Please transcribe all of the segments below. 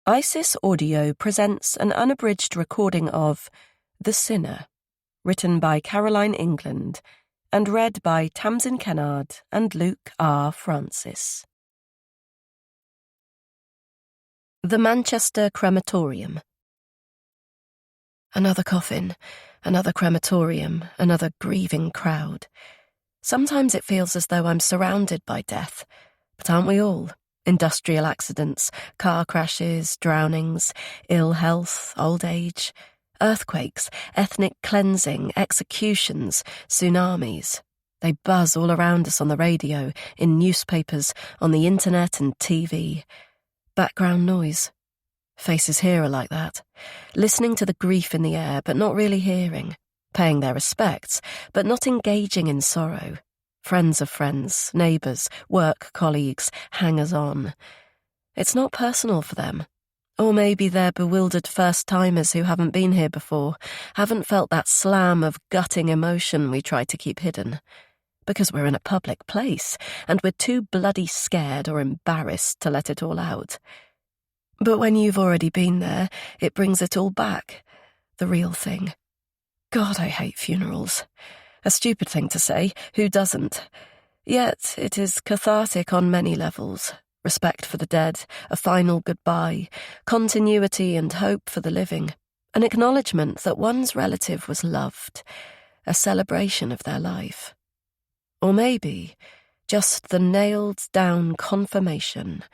Isis Audio presents an unabridged recording of The Sinner, written by Caroline England and read by Tamsin Kennard and Luke R. Francis. The Manchester Crematorium. Another coffin, another crematorium, another grieving crowd. Sometimes it feels as though I'm surrounded by death, but aren't we all? Industrial accidents, car crashes, drownings, ill health, old age, earthquakes, ethnic cleansing, executions, tsunamis. They buzz all around us on the radio, in newspapers, on the internet and TV. Background noise. Faces here are like that, listening to the grief in the air but not really hearing, paying their respects but not engaging in sorrow. Friends of friends, neighbours, work colleagues, hangers-on. It's not personal for them. Or maybe they're bewildered first-timers who haven't been here before, haven't felt that slam of gutting emotion we try to keep hidden. Because we're in a public place, and we're too bloody scared or embarrassed to let it all out. But when you've already been there, it brings it all back. The real thing. God, I hate funerals. A stupid thing to say, who doesn't? Yet it is cathartic on many levels. Respect for the dead, a final goodbye, continuity and hope for the living, an acknowledgement that one's relative was loved, a celebration of their life. Or maybe just the nailed-down confirmation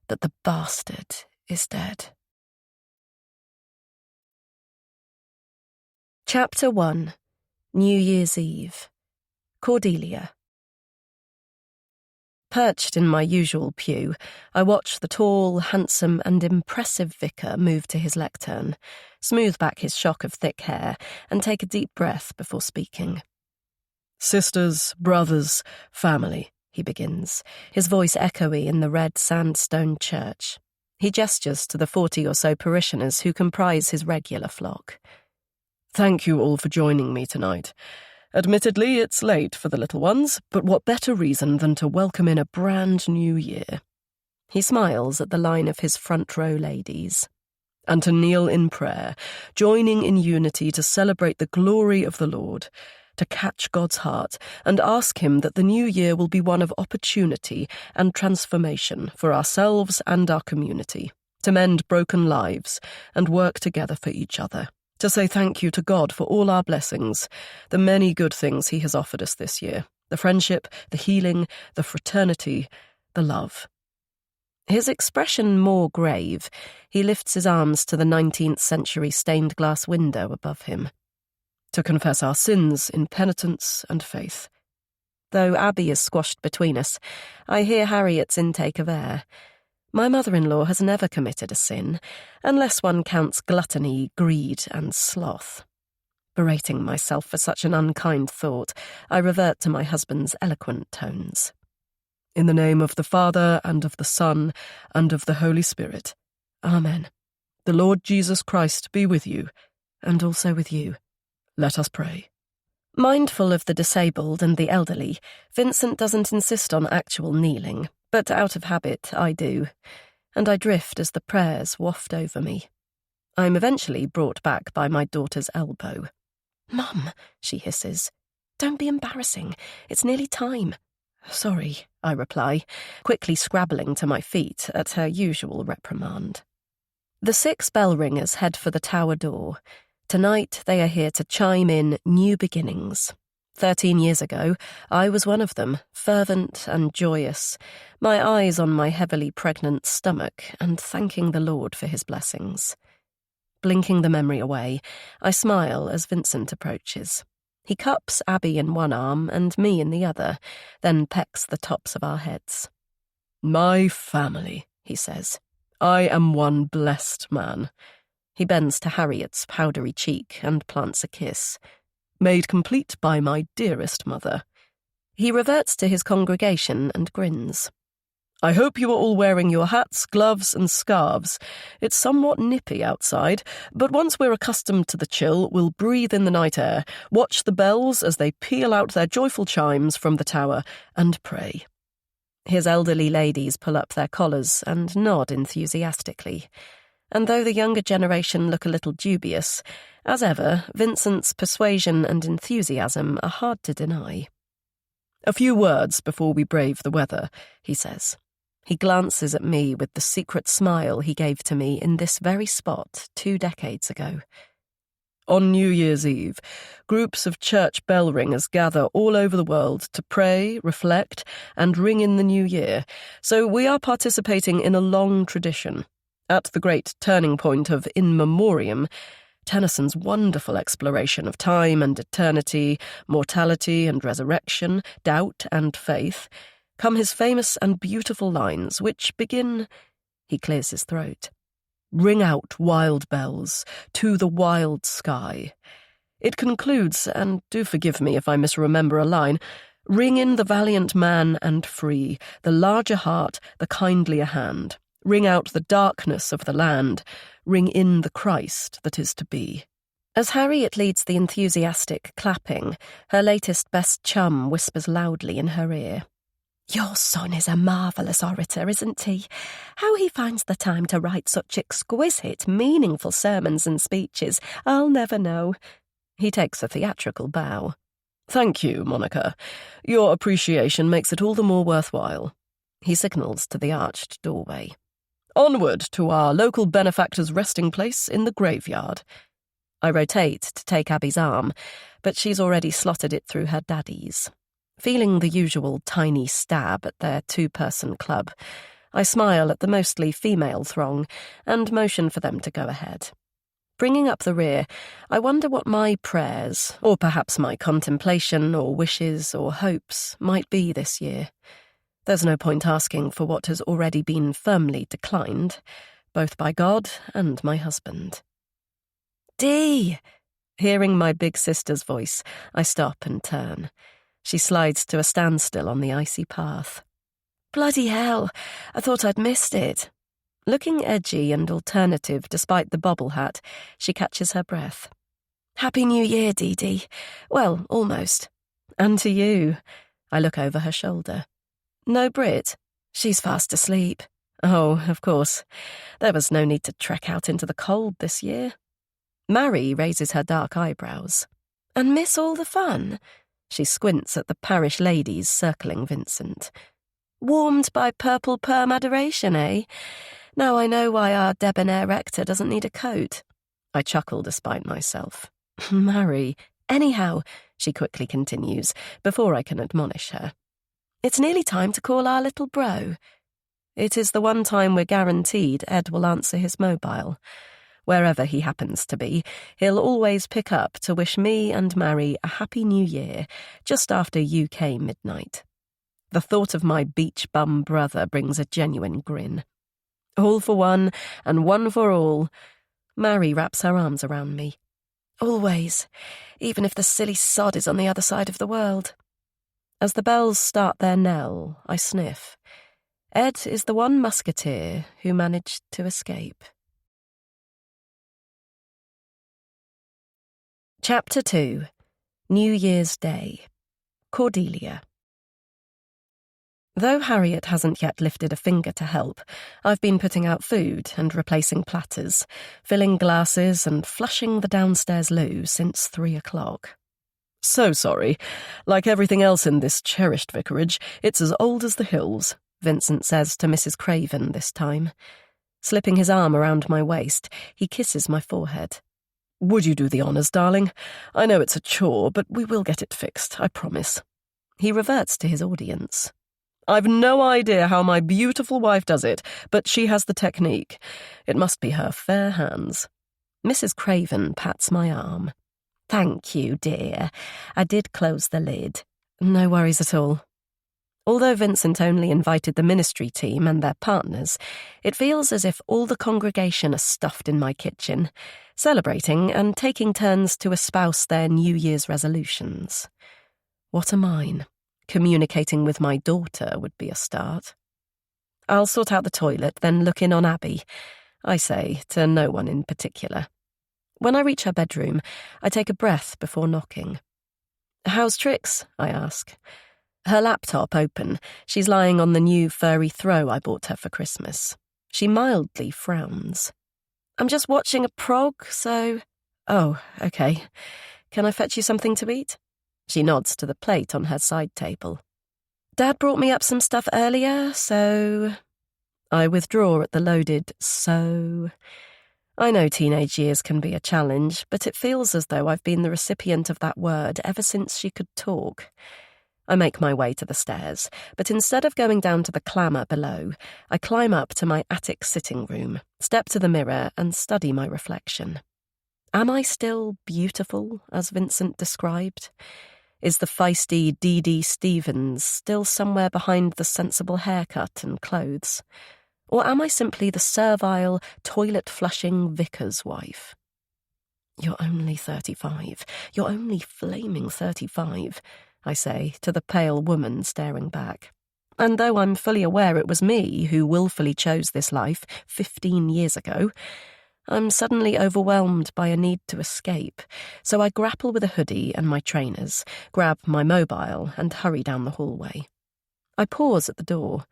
that the bastard is dead. Chapter 1. New Year's Eve. Cordelia. Perched in my usual pew, I watch the tall, handsome and impressive vicar move to his lectern, smooth back his shock of thick hair, and take a deep breath before speaking. "Sisters, brothers, family," he begins, his voice echoey in the red sandstone church. He gestures to the 40 or so parishioners who comprise his regular flock. "Thank you all for joining me tonight. Admittedly, it's late for the little ones, but what better reason than to welcome in a brand new year?" He smiles at the line of his front row ladies. "And to kneel in prayer, joining in unity to celebrate the glory of the Lord, to catch God's heart and ask him that the new year will be one of opportunity and transformation for ourselves and our community, to mend broken lives and work together for each other. To say thank you to God for all our blessings, the many good things he has offered us this year, the friendship, the healing, the fraternity, the love." His expression more grave, he lifts his arms to the 19th century stained glass window above him. "To confess our sins in penitence and faith." Though Abby is squashed between us, I hear Harriet's intake of air. My mother-in-law has never committed a sin, unless one counts gluttony, greed, and sloth. Berating myself for such an unkind thought, I revert to my husband's eloquent tones. "In the name of the Father, and of the Son, and of the Holy Spirit. Amen. The Lord Jesus Christ be with you, and also with you. Let us pray." Mindful of the disabled and the elderly, Vincent doesn't insist on actual kneeling, but out of habit I do, and I drift as the prayers waft over me. I'm eventually brought back by my daughter's elbow. "Mum," she hisses, "don't be embarrassing. It's nearly time." "Sorry," I reply, quickly scrabbling to my feet at her usual reprimand. The 6 bell ringers head for the tower door. Tonight they are here to chime in new beginnings. 13 years ago, I was one of them, fervent and joyous, my eyes on my heavily pregnant stomach and thanking the Lord for his blessings. Blinking the memory away, I smile as Vincent approaches. He cups Abby in one arm and me in the other, then pecks the tops of our heads. "My family," he says. "I am one blessed man." He bends to Harriet's powdery cheek and plants a kiss. "Made complete by my dearest mother." He reverts to his congregation and grins. "I hope you are all wearing your hats, gloves, and scarves. It's somewhat nippy outside, but once we're accustomed to the chill, we'll breathe in the night air, watch the bells as they peal out their joyful chimes from the tower, and pray." His elderly ladies pull up their collars and nod enthusiastically. And though the younger generation look a little dubious, as ever, Vincent's persuasion and enthusiasm are hard to deny. "A few words before we brave the weather," he says. He glances at me with the secret smile he gave to me in this very spot 2 decades ago. "On New Year's Eve, groups of church bell ringers gather all over the world to pray, reflect, and ring in the new year, so we are participating in a long tradition. At the great turning point of In Memoriam, Tennyson's wonderful exploration of time and eternity, mortality and resurrection, doubt and faith, come his famous and beautiful lines, which begin," he clears his throat, "Ring out, wild bells, to the wild sky." It concludes, and do forgive me if I misremember a line, "Ring in the valiant man and free, the larger heart, the kindlier hand. Ring out the darkness of the land, ring in the Christ that is to be." As Harriet leads the enthusiastic clapping, her latest best chum whispers loudly in her ear, "Your son is a marvellous orator, isn't he? How he finds the time to write such exquisite, meaningful sermons and speeches, I'll never know." He takes a theatrical bow. "Thank you, Monica. Your appreciation makes it all the more worthwhile." He signals to the arched doorway. "Onward to our local benefactor's resting place in the graveyard." I rotate to take Abby's arm, but she's already slotted it through her daddy's. Feeling the usual tiny stab at their 2-person club, I smile at the mostly female throng and motion for them to go ahead. Bringing up the rear, I wonder what my prayers, or perhaps my contemplation or wishes or hopes, might be this year. There's no point asking for what has already been firmly declined, both by God and my husband. "Dee!" Hearing my big sister's voice, I stop and turn. She slides to a standstill on the icy path. "Bloody hell, I thought I'd missed it." Looking edgy and alternative despite the bobble hat, she catches her breath. "Happy New Year, Dee Dee. Well, almost." "And to you." I look over her shoulder. "No Brit? She's fast asleep." "Oh, of course. There was no need to trek out into the cold this year." Mary raises her dark eyebrows. "And miss all the fun?" She squints at the parish ladies circling Vincent. "Warmed by purple perm adoration, eh? Now I know why our debonair rector doesn't need a coat." I chuckle despite myself. "Mary, anyhow," she quickly continues, before I can admonish her. "It's nearly time to call our little bro." It is the one time we're guaranteed Ed will answer his mobile. Wherever he happens to be, he'll always pick up to wish me and Mary a happy new year, just after UK midnight. The thought of my beach bum brother brings a genuine grin. All for one, and one for all. Mary wraps her arms around me. "Always, even if the silly sod is on the other side of the world." As the bells start their knell, I sniff. Ed is the one musketeer who managed to escape. Chapter 2. New Year's Day. Cordelia. Though Harriet hasn't yet lifted a finger to help, I've been putting out food and replacing platters, filling glasses and flushing the downstairs loo since 3 o'clock. "So sorry. Like everything else in this cherished vicarage, it's as old as the hills," Vincent says to Mrs. Craven this time. Slipping his arm around my waist, he kisses my forehead. "Would you do the honours, darling? I know it's a chore, but we will get it fixed, I promise." He reverts to his audience. "I've no idea how my beautiful wife does it, but she has the technique. It must be her fair hands." Mrs. Craven pats my arm. "Thank you, dear. I did close the lid." "No worries at all." Although Vincent only invited the ministry team and their partners, it feels as if all the congregation are stuffed in my kitchen, celebrating and taking turns to espouse their New Year's resolutions. What are mine? Communicating with my daughter would be a start. "I'll sort out the toilet, then look in on Abby," I say, to no one in particular. When I reach her bedroom, I take a breath before knocking. "How's Trix?" I ask. Her laptop open, she's lying on the new furry throw I bought her for Christmas. She mildly frowns. I'm just watching a prog, so... Oh, okay. Can I fetch you something to eat? She nods to the plate on her side table. Dad brought me up some stuff earlier, so... I withdraw at the loaded so... I know teenage years can be a challenge, but it feels as though I've been the recipient of that word ever since she could talk. I make my way to the stairs, but instead of going down to the clamour below, I climb up to my attic sitting room, step to the mirror and study my reflection. Am I still beautiful, as Vincent described? Is the feisty Dee Stevens still somewhere behind the sensible haircut and clothes? Or am I simply the servile, toilet-flushing vicar's wife? You're only 35. You're only flaming 35, I say to the pale woman staring back. And though I'm fully aware it was me who willfully chose this life 15 years ago, I'm suddenly overwhelmed by a need to escape, so I grapple with a hoodie and my trainers, grab my mobile and hurry down the hallway. I pause at the door.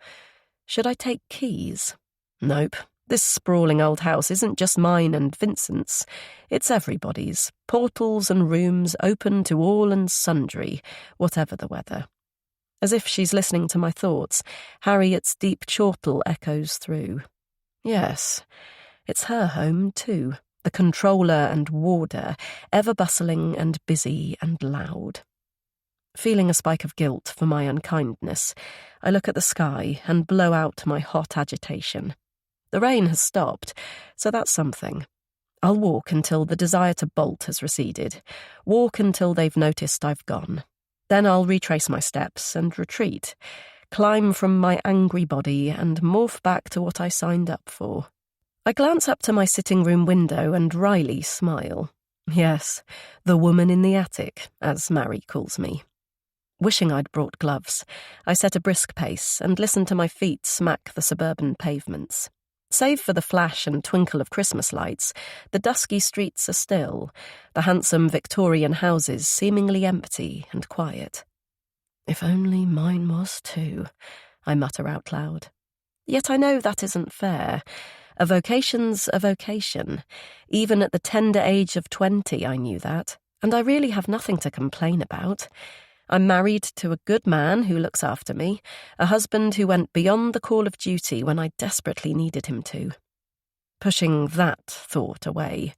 Should I take keys? Nope. This sprawling old house isn't just mine and Vincent's. It's everybody's. Portals and rooms open to all and sundry, whatever the weather. As if she's listening to my thoughts, Harriet's deep chortle echoes through. Yes, it's her home too, the controller and warder, ever bustling and busy and loud. Feeling a spike of guilt for my unkindness, I look at the sky and blow out my hot agitation. The rain has stopped, so that's something. I'll walk until the desire to bolt has receded, walk until they've noticed I've gone. Then I'll retrace my steps and retreat, climb from my angry body and morph back to what I signed up for. I glance up to my sitting room window and wryly smile. Yes, the woman in the attic, as Mary calls me. Wishing I'd brought gloves, I set a brisk pace and listen to my feet smack the suburban pavements. Save for the flash and twinkle of Christmas lights, the dusky streets are still, the handsome Victorian houses seemingly empty and quiet. If only mine was too, I mutter out loud. Yet I know that isn't fair. A vocation's a vocation. Even at the tender age of 20 I knew that, and I really have nothing to complain about. I'm married to a good man who looks after me, a husband who went beyond the call of duty when I desperately needed him to. Pushing that thought away,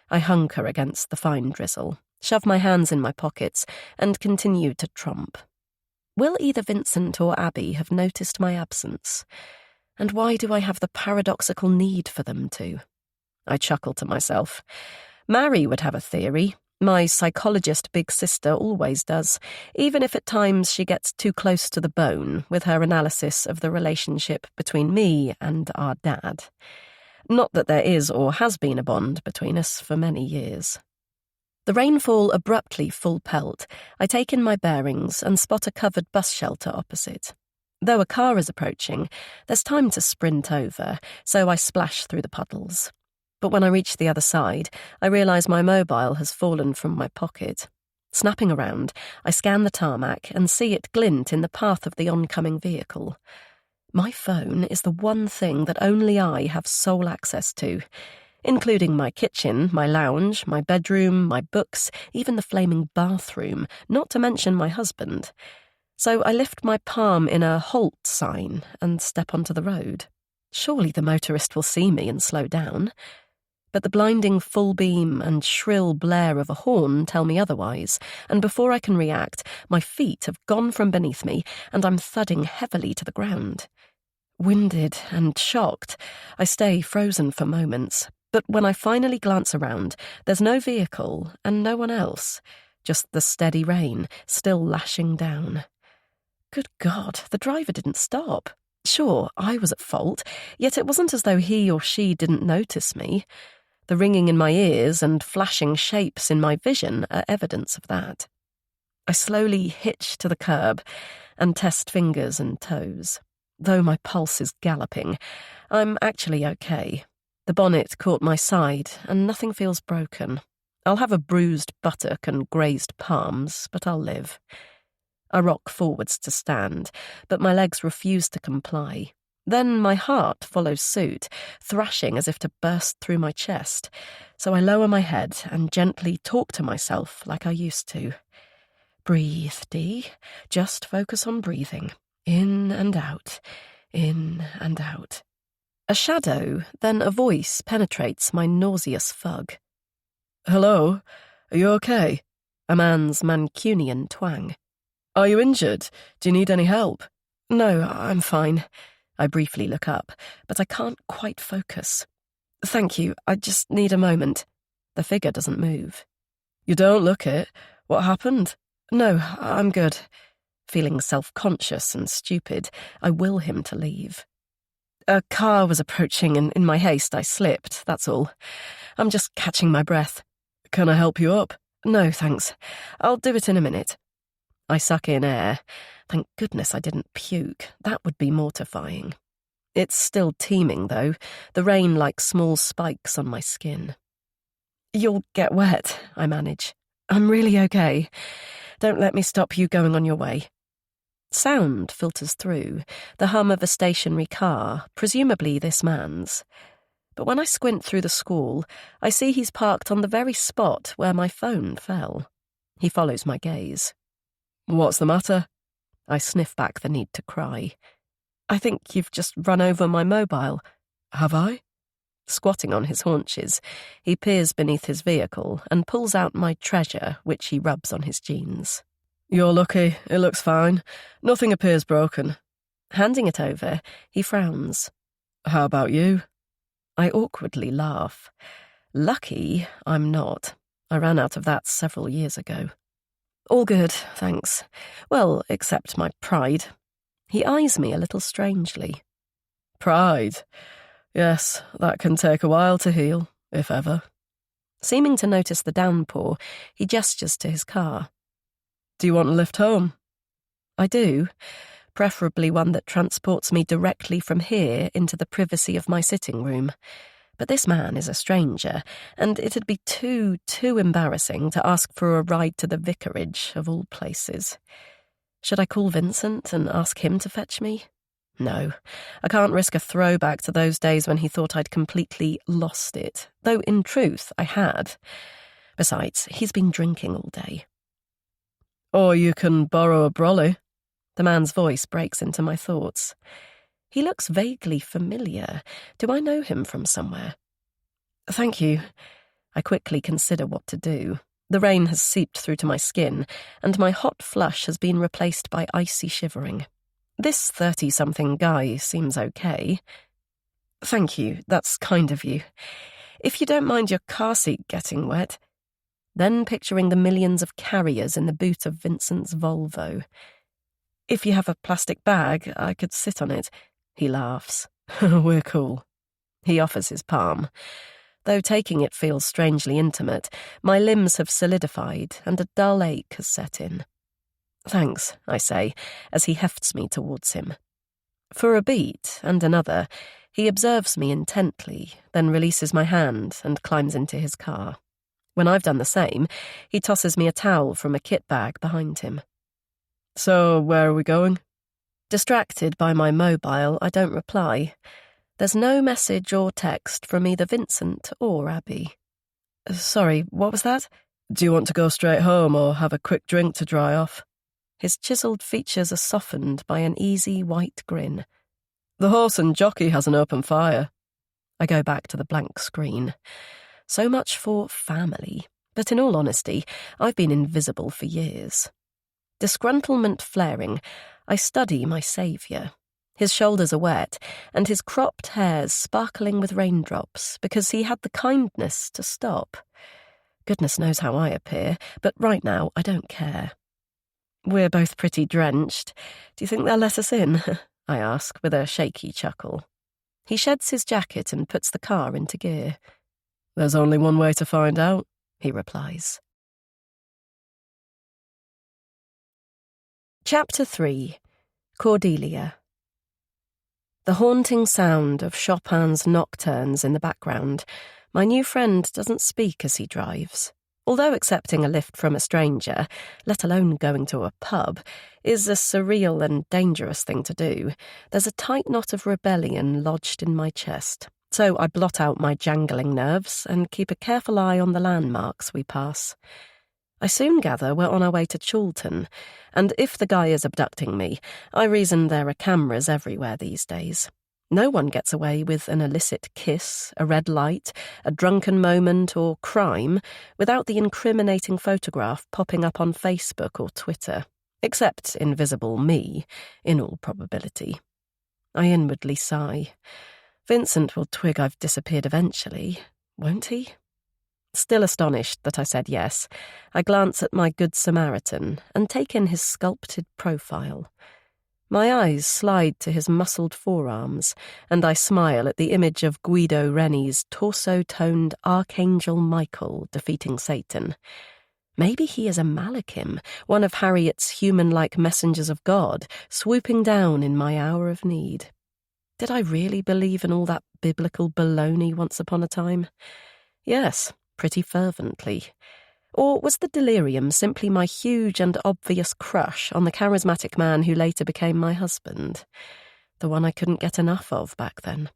I hunker against the fine drizzle, shove my hands in my pockets, and continue to tromp. Will either Vincent or Abby have noticed my absence? And why do I have the paradoxical need for them to? I chuckle to myself. Mary would have a theory. My psychologist big sister always does, even if at times she gets too close to the bone with her analysis of the relationship between me and our dad. Not that there is or has been a bond between us for many years. The rainfall abruptly full pelt, I take in my bearings and spot a covered bus shelter opposite. Though a car is approaching, there's time to sprint over, so I splash through the puddles. But when I reach the other side, I realise my mobile has fallen from my pocket. Snapping around, I scan the tarmac and see it glint in the path of the oncoming vehicle. My phone is the one thing that only I have sole access to, including my kitchen, my lounge, my bedroom, my books, even the flaming bathroom, not to mention my husband. So I lift my palm in a halt sign and step onto the road. Surely the motorist will see me and slow down. But the blinding full beam and shrill blare of a horn tell me otherwise, and before I can react, my feet have gone from beneath me and I'm thudding heavily to the ground. Winded and shocked, I stay frozen for moments, but when I finally glance around, there's no vehicle and no one else, just the steady rain still lashing down. Good God, the driver didn't stop. Sure, I was at fault, yet it wasn't as though he or she didn't notice me. The ringing in my ears and flashing shapes in my vision are evidence of that. I slowly hitch to the curb and test fingers and toes. Though my pulse is galloping, I'm actually okay. The bonnet caught my side and nothing feels broken. I'll have a bruised buttock and grazed palms, but I'll live. I rock forwards to stand, but my legs refuse to comply. Then my heart follows suit, thrashing as if to burst through my chest, so I lower my head and gently talk to myself like I used to. Breathe, Dee. Just focus on breathing. In and out. In and out. A shadow, then a voice penetrates my nauseous fug. "Hello? Are you okay?" A man's Mancunian twang. "Are you injured? Do you need any help?" "No, I'm fine." I briefly look up, but I can't quite focus. "Thank you, I just need a moment." The figure doesn't move. "You don't look it. What happened?" "No, I'm good." Feeling self-conscious and stupid, I will him to leave. "A car was approaching and in my haste I slipped, that's all. I'm just catching my breath." "Can I help you up?" "No, thanks. I'll do it in a minute." I suck in air. Thank goodness I didn't puke. That would be mortifying. It's still teeming, though, the rain like small spikes on my skin. "You'll get wet," I manage. "I'm really okay. Don't let me stop you going on your way." Sound filters through, the hum of a stationary car, presumably this man's. But when I squint through the squall, I see he's parked on the very spot where my phone fell. He follows my gaze. "What's the matter?" I sniff back the need to cry. "I think you've just run over my mobile." "Have I?" Squatting on his haunches, he peers beneath his vehicle and pulls out my treasure, which he rubs on his jeans. "You're lucky. It looks fine. Nothing appears broken." Handing it over, he frowns. "How about you?" I awkwardly laugh. Lucky, I'm not. I ran out of that several years ago. "All good, thanks. Well, except my pride." He eyes me a little strangely. "Pride? Yes, that can take a while to heal, if ever." Seeming to notice the downpour, he gestures to his car. "Do you want a lift home?" I do, preferably one that transports me directly from here into the privacy of my sitting room. But this man is a stranger, and it'd be too embarrassing to ask for a ride to the vicarage, of all places. Should I call Vincent and ask him to fetch me? No, I can't risk a throwback to those days when he thought I'd completely lost it, though in truth I had. Besides, he's been drinking all day. "Or you can borrow a brolly." The man's voice breaks into my thoughts. He looks vaguely familiar. Do I know him from somewhere? "Thank you." I quickly consider what to do. The rain has seeped through to my skin, and my hot flush has been replaced by icy shivering. This 30-something guy seems okay. "Thank you, that's kind of you. If you don't mind your car seat getting wet." Then picturing the millions of carriers in the boot of Vincent's Volvo. "If you have a plastic bag, I could sit on it." He laughs. "We're cool." He offers his palm. Though taking it feels strangely intimate, my limbs have solidified and a dull ache has set in. "Thanks," I say, as he hefts me towards him. For a beat and another, he observes me intently, then releases my hand and climbs into his car. When I've done the same, he tosses me a towel from a kit bag behind him. "So, where are we going?" Distracted by my mobile, I don't reply. There's no message or text from either Vincent or Abby. "Sorry, what was that?" "Do you want to go straight home or have a quick drink to dry off?" His chiselled features are softened by an easy white grin. "The horse and jockey has an open fire." I go back to the blank screen. So much for family, but in all honesty, I've been invisible for years. Disgruntlement flaring, I study my saviour. His shoulders are wet, and his cropped hairs sparkling with raindrops, because he had the kindness to stop. Goodness knows how I appear, but right now I don't care. "We're both pretty drenched. Do you think they'll let us in?" I ask, with a shaky chuckle. He sheds his jacket and puts the car into gear. "There's only one way to find out," he replies. Chapter 3. Cordelia. The haunting sound of Chopin's nocturnes in the background. My new friend doesn't speak as he drives. Although accepting a lift from a stranger, let alone going to a pub, is a surreal and dangerous thing to do, there's a tight knot of rebellion lodged in my chest. So I blot out my jangling nerves and keep a careful eye on the landmarks we pass. I soon gather we're on our way to Chorlton, and if the guy is abducting me, I reason there are cameras everywhere these days. No one gets away with an illicit kiss, a red light, a drunken moment, or crime without the incriminating photograph popping up on Facebook or Twitter, except invisible me, in all probability. I inwardly sigh. Vincent will twig I've disappeared eventually, won't he? Still astonished that I said yes, I glance at my Good Samaritan and take in his sculpted profile. My eyes slide to his muscled forearms, and I smile at the image of Guido Reni's torso-toned Archangel Michael defeating Satan. Maybe he is a Malachim, one of Harriet's human-like messengers of God, swooping down in my hour of need. Did I really believe in all that biblical baloney once upon a time? Yes, pretty fervently. Or was the delirium simply my huge and obvious crush on the charismatic man who later became my husband? The one I couldn't get enough of back then.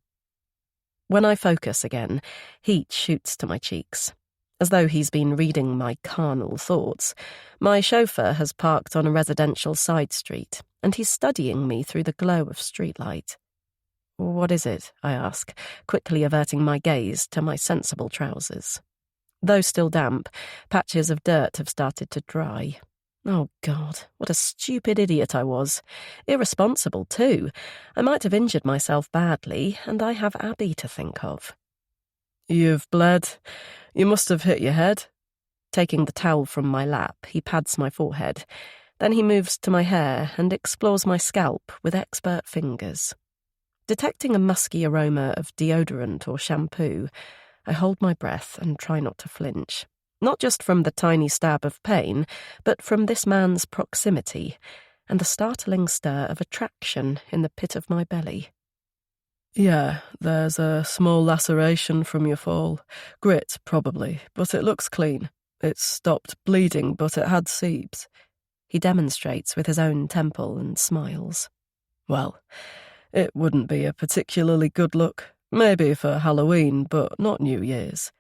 When I focus again, heat shoots to my cheeks. As though he's been reading my carnal thoughts, my chauffeur has parked on a residential side street, and he's studying me through the glow of streetlight. "What is it?" I ask, quickly averting my gaze to my sensible trousers. Though still damp, patches of dirt have started to dry. Oh, God, what a stupid idiot I was. Irresponsible, too. I might have injured myself badly, and I have Abby to think of. "You've bled. You must have hit your head." Taking the towel from my lap, he pads my forehead. Then he moves to my hair and explores my scalp with expert fingers. Detecting a musky aroma of deodorant or shampoo, I hold my breath and try not to flinch. Not just from the tiny stab of pain, but from this man's proximity and the startling stir of attraction in the pit of my belly. "Yeah, there's a small laceration from your fall. Grit, probably, but it looks clean. It's stopped bleeding, but it had seeps." He demonstrates with his own temple and smiles. "Well, it wouldn't be a particularly good look. Maybe for Halloween, but not New Year's."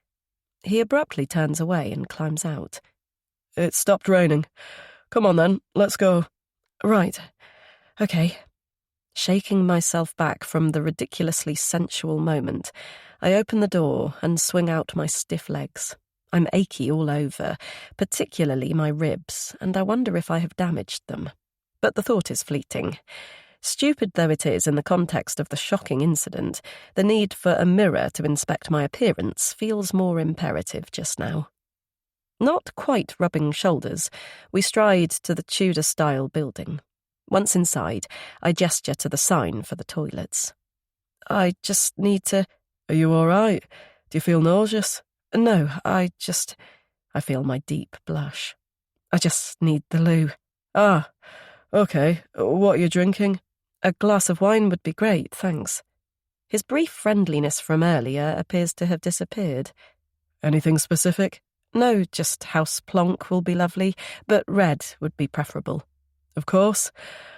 He abruptly turns away and climbs out. "It stopped raining. Come on then, let's go." "Right. Okay." Shaking myself back from the ridiculously sensual moment, I open the door and swing out my stiff legs. I'm achy all over, particularly my ribs, and I wonder if I have damaged them. But the thought is fleeting. Stupid though it is in the context of the shocking incident, the need for a mirror to inspect my appearance feels more imperative just now. Not quite rubbing shoulders, we stride to the Tudor-style building. Once inside, I gesture to the sign for the toilets. "I just need to—" "Are you all right? Do you feel nauseous?" "No, I feel my deep blush. I just need the loo." "Ah, okay. What are you drinking?" "A glass of wine would be great, thanks." His brief friendliness from earlier appears to have disappeared. "Anything specific?" "No, just House Plonk will be lovely, but red would be preferable." "Of course.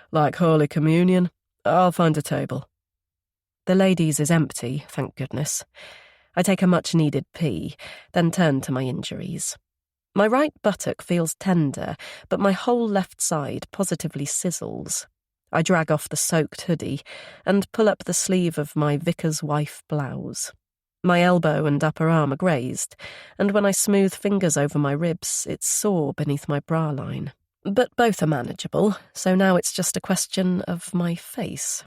Like Holy Communion. I'll find a table." The ladies' is empty, thank goodness. I take a much-needed pee, then turn to my injuries. My right buttock feels tender, but my whole left side positively sizzles. I drag off the soaked hoodie and pull up the sleeve of my vicar's wife blouse. My elbow and upper arm are grazed, and when I smooth fingers over my ribs, it's sore beneath my bra line. But both are manageable, so now it's just a question of my face.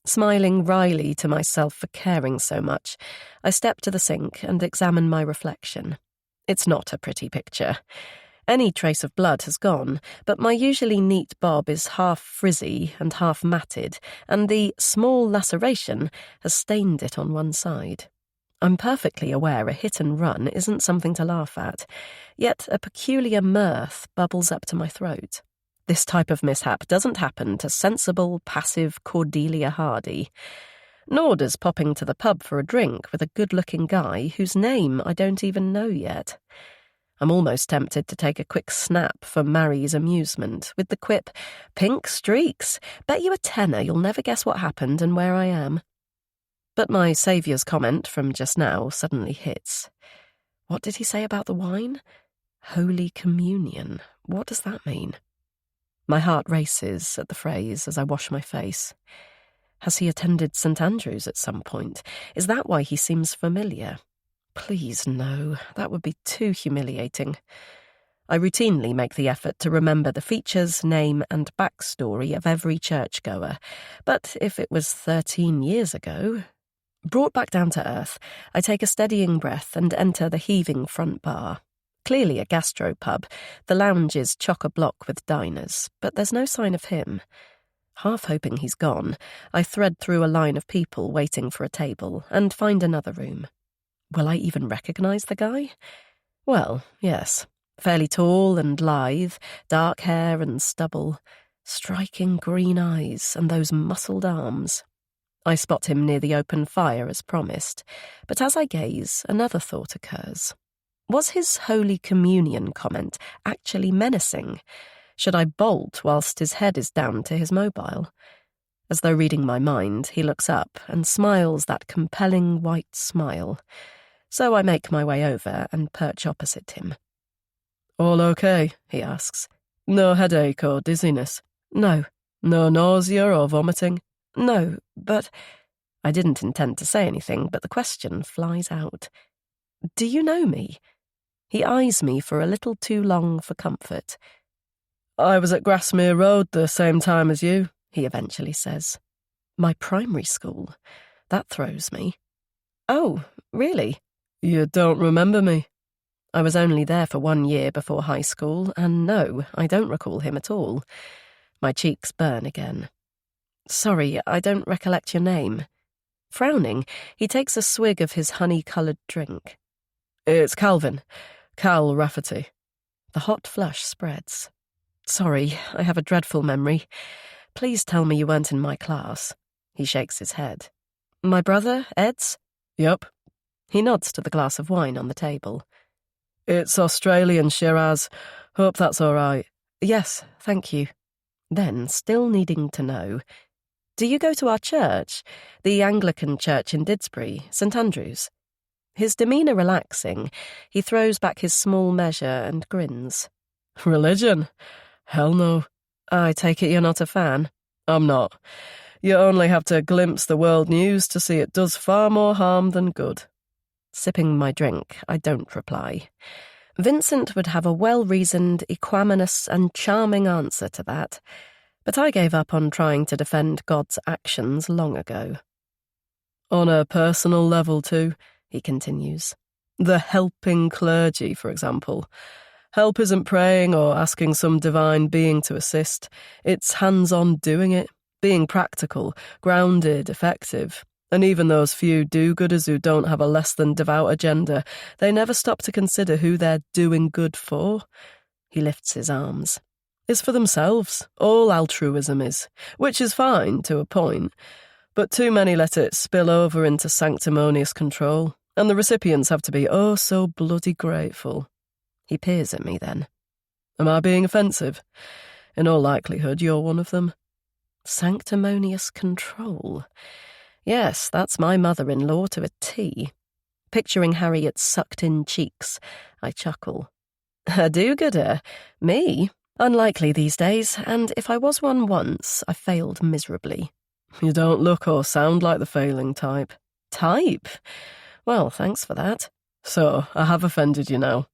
Smiling wryly to myself for caring so much, I step to the sink and examine my reflection. It's not a pretty picture. Any trace of blood has gone, but my usually neat bob is half frizzy and half matted, and the small laceration has stained it on one side. I'm perfectly aware a hit and run isn't something to laugh at, yet a peculiar mirth bubbles up to my throat. This type of mishap doesn't happen to sensible, passive Cordelia Hardy. Nor does popping to the pub for a drink with a good-looking guy whose name I don't even know yet. I'm almost tempted to take a quick snap for Mary's amusement, with the quip, "Pink streaks! Bet you a tenner you'll never guess what happened and where I am." But my saviour's comment from just now suddenly hits. What did he say about the wine? Holy Communion. What does that mean? My heart races at the phrase as I wash my face. Has he attended St. Andrew's at some point? Is that why he seems familiar? Please, no. That would be too humiliating. I routinely make the effort to remember the features, name, and backstory of every churchgoer. But if it was 13 years ago... Brought back down to earth, I take a steadying breath and enter the heaving front bar. Clearly a gastropub. The lounge is chock-a-block with diners, but there's no sign of him. Half hoping he's gone, I thread through a line of people waiting for a table and find another room. Will I even recognise the guy? Well, yes. Fairly tall and lithe, dark hair and stubble, striking green eyes and those muscled arms. I spot him near the open fire as promised, but as I gaze, another thought occurs. Was his Holy Communion comment actually menacing? Should I bolt whilst his head is down to his mobile? As though reading my mind, he looks up and smiles that compelling white smile. So I make my way over and perch opposite him. "All okay?" he asks. "No headache or dizziness?" "No." "No nausea or vomiting?" "No, but—" I didn't intend to say anything, but the question flies out. "Do you know me?" He eyes me for a little too long for comfort. "I was at Grasmere Road the same time as you," he eventually says. "My primary school? That throws me." "Oh, really?" "You don't remember me?" I was only there for 1 year before high school, and no, I don't recall him at all. My cheeks burn again. "Sorry, I don't recollect your name." Frowning, he takes a swig of his honey-coloured drink. "It's Calvin. Cal Rafferty." The hot flush spreads. "Sorry, I have a dreadful memory. Please tell me you weren't in my class." He shakes his head. "My brother, Ed's?" "Yup." He nods to the glass of wine on the table. "It's Australian Shiraz. Hope that's all right." "Yes, thank you." Then, still needing to know, "Do you go to our church, the Anglican church in Didsbury, St. Andrew's?" His demeanour relaxing, he throws back his small measure and grins. "Religion? Hell no." "I take it you're not a fan?" "I'm not. You only have to glimpse the world news to see it does far more harm than good." Sipping my drink, I don't reply. Vincent would have a well-reasoned, equanimous and charming answer to that, but I gave up on trying to defend God's actions long ago. "On a personal level too," he continues. "The helping clergy, for example. Help isn't praying or asking some divine being to assist. It's hands-on doing it, being practical, grounded, effective. And even those few do-gooders who don't have a less-than-devout agenda, they never stop to consider who they're doing good for." He lifts his arms. "It's for themselves. All altruism is, which is fine to a point. But too many let it spill over into sanctimonious control, and the recipients have to be oh so bloody grateful." He peers at me then. "Am I being offensive? In all likelihood, you're one of them." Sanctimonious control. Yes, that's my mother-in-law to a T. Picturing Harriet's sucked-in cheeks, I chuckle. "A do-gooder? Me? Unlikely these days, and if I was one once, I failed miserably." "You don't look or sound like the failing type." "Type? Well, thanks for that." "So, I have offended you now."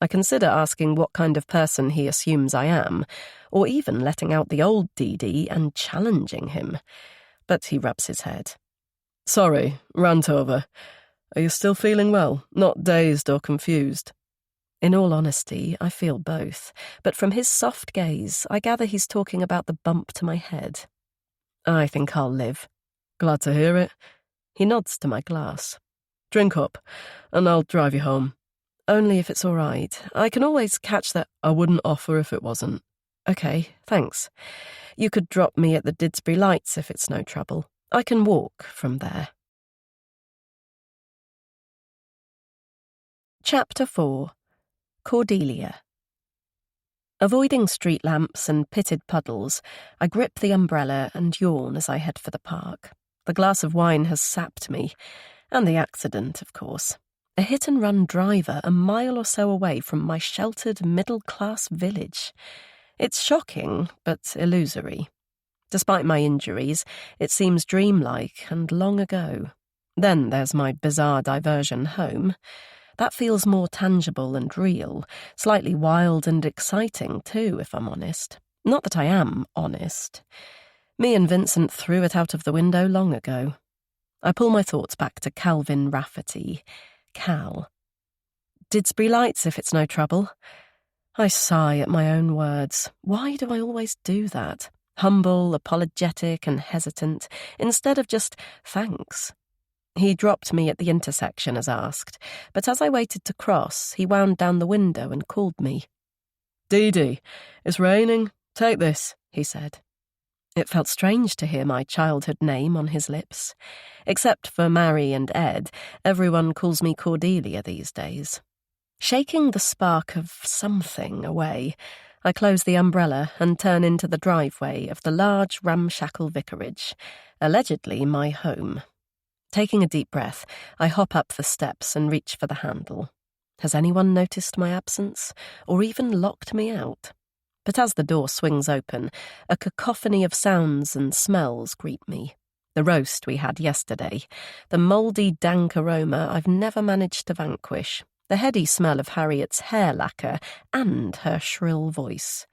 I consider asking what kind of person he assumes I am, or even letting out the old DD and challenging him. But he rubs his head. "Sorry, rant over. Are you still feeling well? Not dazed or confused?" In all honesty, I feel both, but from his soft gaze, I gather he's talking about the bump to my head. "I think I'll live." "Glad to hear it." He nods to my glass. "Drink up, and I'll drive you home." "Only if it's all right. I can always catch that—" "I wouldn't offer if it wasn't." "Okay, thanks. You could drop me at the Didsbury Lights if it's no trouble. I can walk from there." Chapter 4. Cordelia. Avoiding street lamps and pitted puddles, I grip the umbrella and yawn as I head for the park. The glass of wine has sapped me, and the accident, of course. A hit-and-run driver a mile or so away from my sheltered middle-class village. It's shocking, but illusory. Despite my injuries, it seems dreamlike and long ago. Then there's my bizarre diversion home. That feels more tangible and real, slightly wild and exciting too, if I'm honest. Not that I am honest. Me and Vincent threw it out of the window long ago. I pull my thoughts back to Calvin Rafferty. Cal. Didsbury Lights if it's no trouble. I sigh at my own words. Why do I always do that? Humble, apologetic and hesitant, instead of just thanks. He dropped me at the intersection as asked, but as I waited to cross, he wound down the window and called me. Dee Dee, it's raining. Take this, he said. It felt strange to hear my childhood name on his lips. Except for Mary and Ed, everyone calls me Cordelia these days. Shaking the spark of something away, I close the umbrella and turn into the driveway of the large ramshackle vicarage, allegedly my home. Taking a deep breath, I hop up the steps and reach for the handle. Has anyone noticed my absence, or even locked me out? But as the door swings open, a cacophony of sounds and smells greet me. The roast we had yesterday, the mouldy, dank aroma I've never managed to vanquish, the heady smell of Harriet's hair lacquer, and her shrill voice.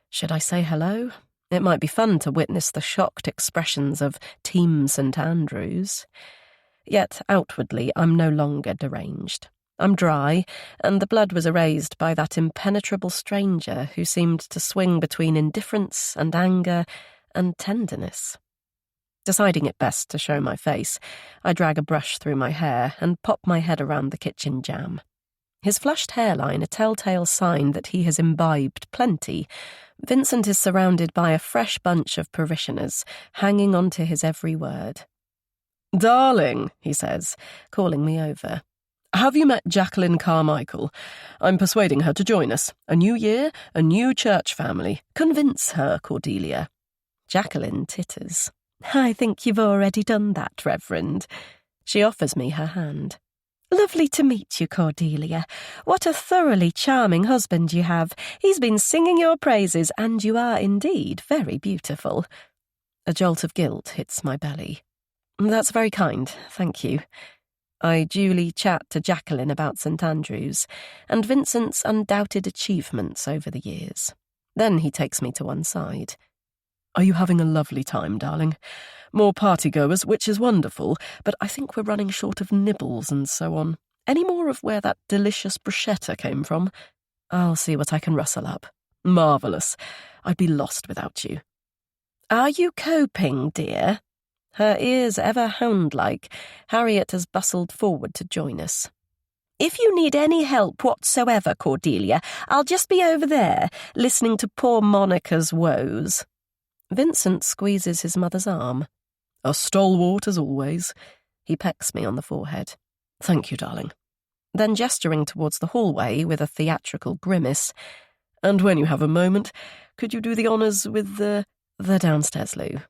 Should I say hello? It might be fun to witness the shocked expressions of Team St. Andrews. Yet outwardly I'm no longer deranged. I'm dry, and the blood was erased by that impenetrable stranger who seemed to swing between indifference and anger and tenderness. Deciding it best to show my face, I drag a brush through my hair and pop my head around the kitchen jamb. His flushed hairline a telltale sign that he has imbibed plenty, Vincent is surrounded by a fresh bunch of parishioners, hanging on to his every word. Darling, he says, calling me over. Have you met Jacqueline Carmichael? I'm persuading her to join us. A new year, a new church family. Convince her, Cordelia. Jacqueline titters. I think you've already done that, Reverend. She offers me her hand. Lovely to meet you, Cordelia. What a thoroughly charming husband you have. He's been singing your praises, and you are indeed very beautiful. A jolt of guilt hits my belly. That's very kind, thank you. I duly chat to Jacqueline about St. Andrews, and Vincent's undoubted achievements over the years. Then he takes me to one side. Are you having a lovely time, darling? More partygoers, which is wonderful, but I think we're running short of nibbles and so on. Any more of where that delicious bruschetta came from? I'll see what I can rustle up. Marvellous. I'd be lost without you. Are you coping, dear? Her ears ever hound-like, Harriet has bustled forward to join us. If you need any help whatsoever, Cordelia, I'll just be over there, listening to poor Monica's woes. Vincent squeezes his mother's arm. A stalwart as always. He pecks me on the forehead. Thank you, darling. Then gesturing towards the hallway with a theatrical grimace. And when you have a moment, could you do the honours with the downstairs loo?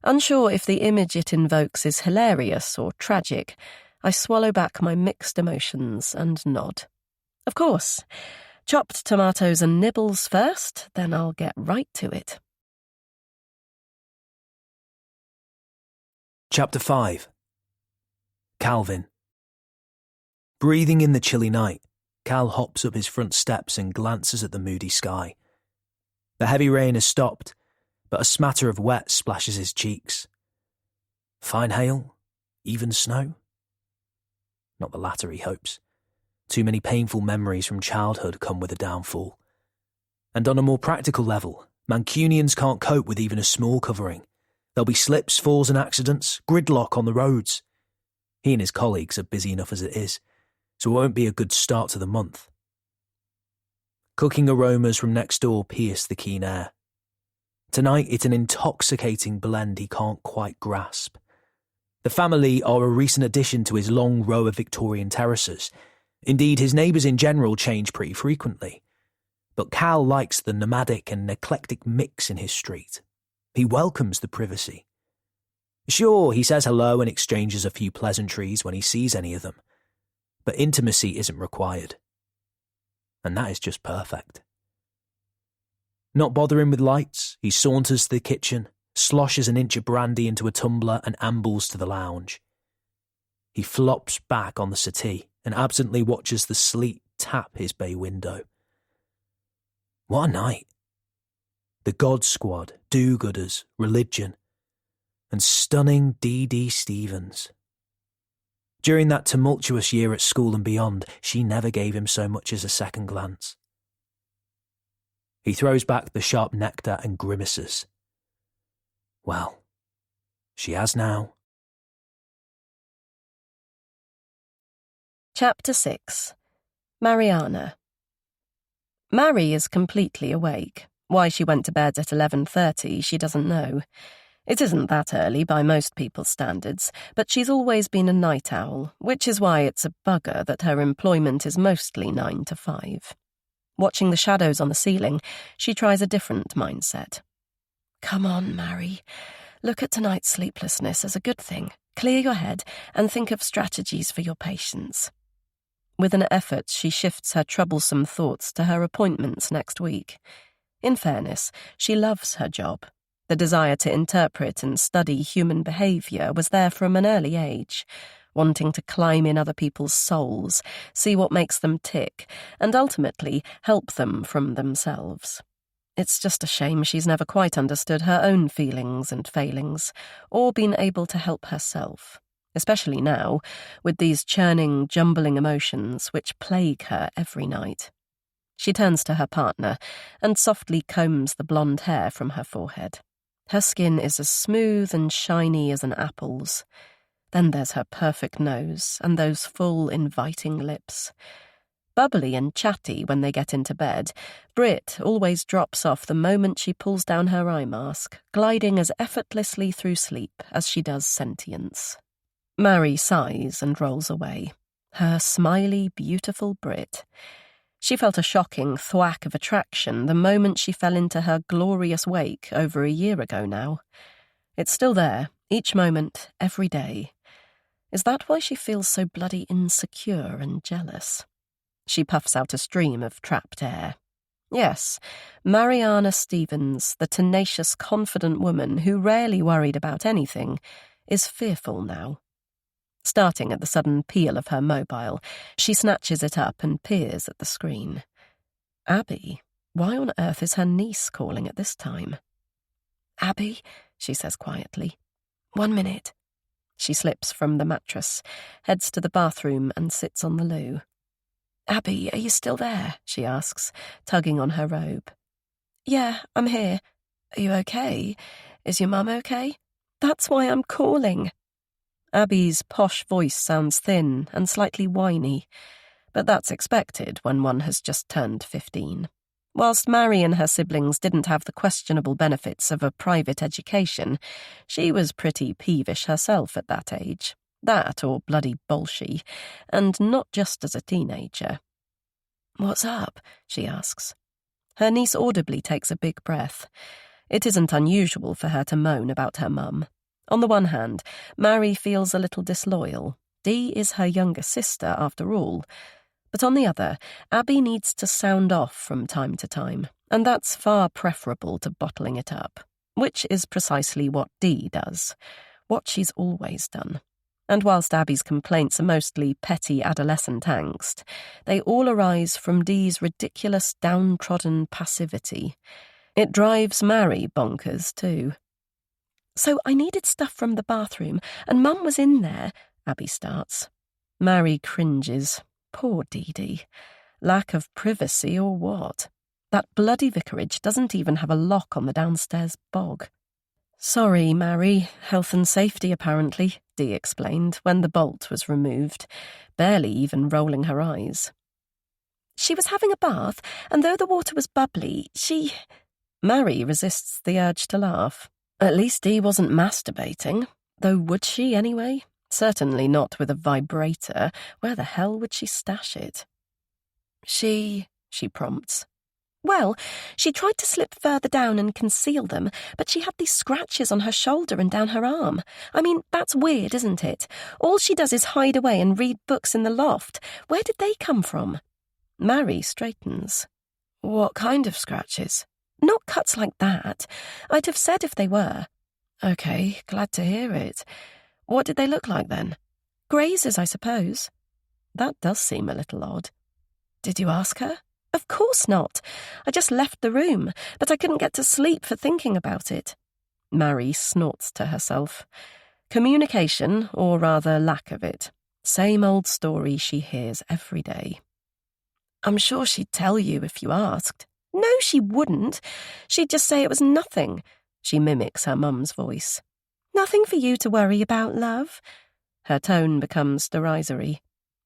Unsure if the image it invokes is hilarious or tragic, I swallow back my mixed emotions and nod. Of course. Chopped tomatoes and nibbles first, then I'll get right to it. Chapter 5. Calvin. Breathing in the chilly night, Cal hops up his front steps and glances at the moody sky. The heavy rain has stopped, but a smatter of wet splashes his cheeks. Fine hail? Even snow? Not the latter, he hopes. Too many painful memories from childhood come with a downfall. And on a more practical level, Mancunians can't cope with even a small covering. There'll be slips, falls and accidents, gridlock on the roads. He and his colleagues are busy enough as it is, so it won't be a good start to the month. Cooking aromas from next door pierce the keen air. Tonight it's an intoxicating blend he can't quite grasp. The family are a recent addition to his long row of Victorian terraces, Indeed, his neighbours in general change pretty frequently. But Cal likes the nomadic and eclectic mix in his street. He welcomes the privacy. Sure, he says hello and exchanges a few pleasantries when he sees any of them, but intimacy isn't required. And that is just perfect. Not bothering with lights, he saunters to the kitchen, sloshes an inch of brandy into a tumbler and ambles to the lounge. He flops back on the settee and absently watches the sleet tap his bay window. What a night. The God Squad, do-gooders, religion, and stunning D.D. Stevens. During that tumultuous year at school and beyond, she never gave him so much as a second glance. He throws back the sharp nectar and grimaces. Well, she has now. Chapter 6. Mariana. Mary is completely awake. Why she went to bed at 11:30, she doesn't know. It isn't that early by most people's standards, but she's always been a night owl, which is why it's a bugger that her employment is mostly 9 to 5. Watching the shadows on the ceiling, she tries a different mindset. Come on, Mary. Look at tonight's sleeplessness as a good thing. Clear your head and think of strategies for your patients. With an effort, she shifts her troublesome thoughts to her appointments next week. In fairness, she loves her job. The desire to interpret and study human behaviour was there from an early age, wanting to climb in other people's souls, see what makes them tick, and ultimately help them from themselves. It's just a shame she's never quite understood her own feelings and failings, or been able to help herself, especially now, with these churning, jumbling emotions which plague her every night. She turns to her partner and softly combs the blonde hair from her forehead. Her skin is as smooth and shiny as an apple's. Then there's her perfect nose and those full, inviting lips. Bubbly and chatty when they get into bed, Brit always drops off the moment she pulls down her eye mask, gliding as effortlessly through sleep as she does sentience. Mary sighs and rolls away. Her smiley, beautiful Brit. She felt a shocking thwack of attraction the moment she fell into her glorious wake over a year ago now. It's still there, each moment, every day. Is that why she feels so bloody insecure and jealous? She puffs out a stream of trapped air. Yes, Mariana Stevens, the tenacious, confident woman who rarely worried about anything, is fearful now. Starting at the sudden peal of her mobile, she snatches it up and peers at the screen. Abby? Why on earth is her niece calling at this time? Abby, she says quietly. 1 minute. She slips from the mattress, heads to the bathroom and sits on the loo. Abby, are you still there? She asks, tugging on her robe. Yeah, I'm here. Are you okay? Is your mum okay? That's why I'm calling. Abby's posh voice sounds thin and slightly whiny, but that's expected when one has just turned 15. Whilst Mary and her siblings didn't have the questionable benefits of a private education, she was pretty peevish herself at that age. That or bloody bolshy, and not just as a teenager. What's up? She asks. Her niece audibly takes a big breath. It isn't unusual for her to moan about her mum. On the one hand, Mary feels a little disloyal. Dee is her younger sister, after all. But on the other, Abby needs to sound off from time to time, and that's far preferable to bottling it up, which is precisely what Dee does, what she's always done. And whilst Abby's complaints are mostly petty adolescent angst, they all arise from Dee's ridiculous downtrodden passivity. It drives Mary bonkers, too. So I needed stuff from the bathroom, and Mum was in there, Abby starts. Mary cringes. Poor Dee. Lack of privacy or what? That bloody vicarage doesn't even have a lock on the downstairs bog. Sorry, Mary, health and safety apparently, Dee explained when the bolt was removed, barely even rolling her eyes. She was having a bath, and though the water was bubbly, Mary resists the urge to laugh. At least Dee wasn't masturbating, though would she anyway? Certainly not with a vibrator. Where the hell would she stash it? She prompts. Well, she tried to slip further down and conceal them, but she had these scratches on her shoulder and down her arm. I mean, that's weird, isn't it? All she does is hide away and read books in the loft. Where did they come from? Mary straightens. What kind of scratches? Not cuts like that. I'd have said if they were. Okay, glad to hear it. What did they look like then? Grazes, I suppose. That does seem a little odd. Did you ask her? Of course not. I just left the room, but I couldn't get to sleep for thinking about it. Mary snorts to herself. Communication, or rather lack of it. Same old story she hears every day. I'm sure she'd tell you if you asked. No, she wouldn't. She'd just say it was nothing. She mimics her mum's voice. Nothing for you to worry about, love. Her tone becomes derisory.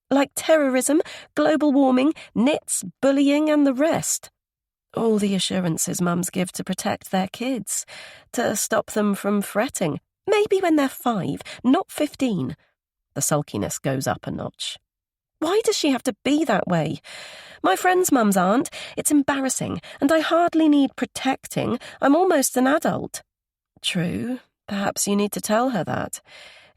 Like terrorism, global warming, nits, bullying and the rest. All the assurances mums give to protect their kids, to stop them from fretting. Maybe when they're 5, not 15. The sulkiness goes up a notch. Why does she have to be that way? My friends' mums aren't. It's embarrassing, and I hardly need protecting. I'm almost an adult. True. Perhaps you need to tell her that.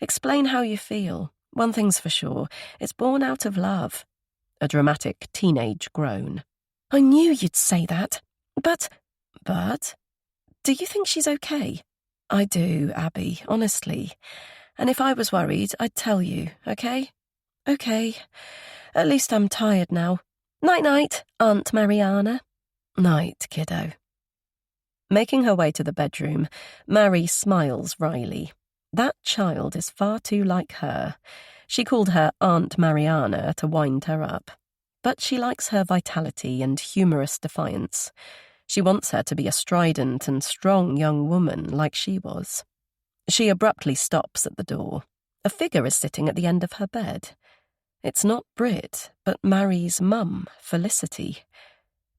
Explain how you feel. One thing's for sure, it's born out of love. A dramatic teenage groan. I knew you'd say that. But? Do you think she's okay? I do, Abby, honestly. And if I was worried, I'd tell you, okay? Okay. At least I'm tired now. Night-night, Aunt Mariana. Night, kiddo. Making her way to the bedroom, Mary smiles wryly. That child is far too like her. She called her Aunt Mariana to wind her up. But she likes her vitality and humorous defiance. She wants her to be a strident and strong young woman like she was. She abruptly stops at the door. A figure is sitting at the end of her bed. It's not Brit, but Mary's mum, Felicity.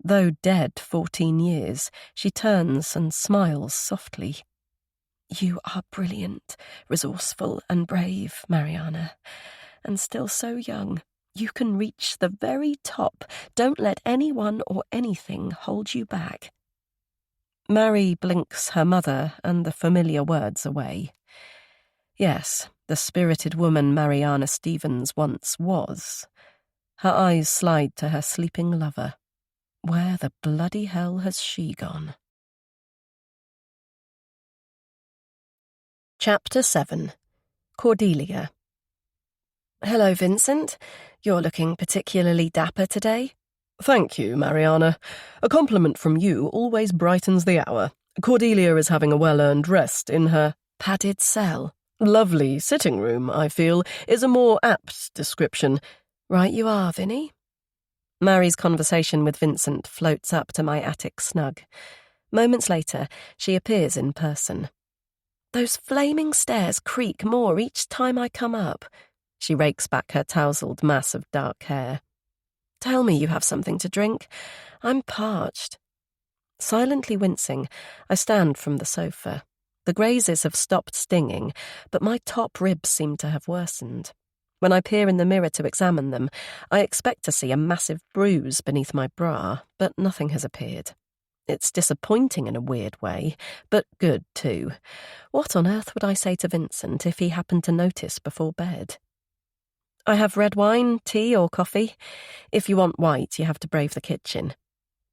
Though dead 14 years, she turns and smiles softly. You are brilliant, resourceful and brave, Mariana, and still so young. You can reach the very top. Don't let anyone or anything hold you back. Mary blinks her mother and the familiar words away. Yes, the spirited woman Mariana Stevens once was. Her eyes slide to her sleeping lover. Where the bloody hell has she gone? Chapter 7. Cordelia. Hello, Vincent. You're looking particularly dapper today. Thank you, Mariana. A compliment from you always brightens the hour. Cordelia is having a well-earned rest in her padded cell. Lovely sitting room, I feel, is a more apt description. Right you are, Vinny. Mary's conversation with Vincent floats up to my attic snug. Moments later, she appears in person. Those flaming stairs creak more each time I come up. She rakes back her tousled mass of dark hair. Tell me you have something to drink. I'm parched. Silently wincing, I stand from the sofa. The grazes have stopped stinging, but my top ribs seem to have worsened. When I peer in the mirror to examine them, I expect to see a massive bruise beneath my bra, but nothing has appeared. It's disappointing in a weird way, but good too. What on earth would I say to Vincent if he happened to notice before bed? I have red wine, tea or coffee. If you want white, you have to brave the kitchen.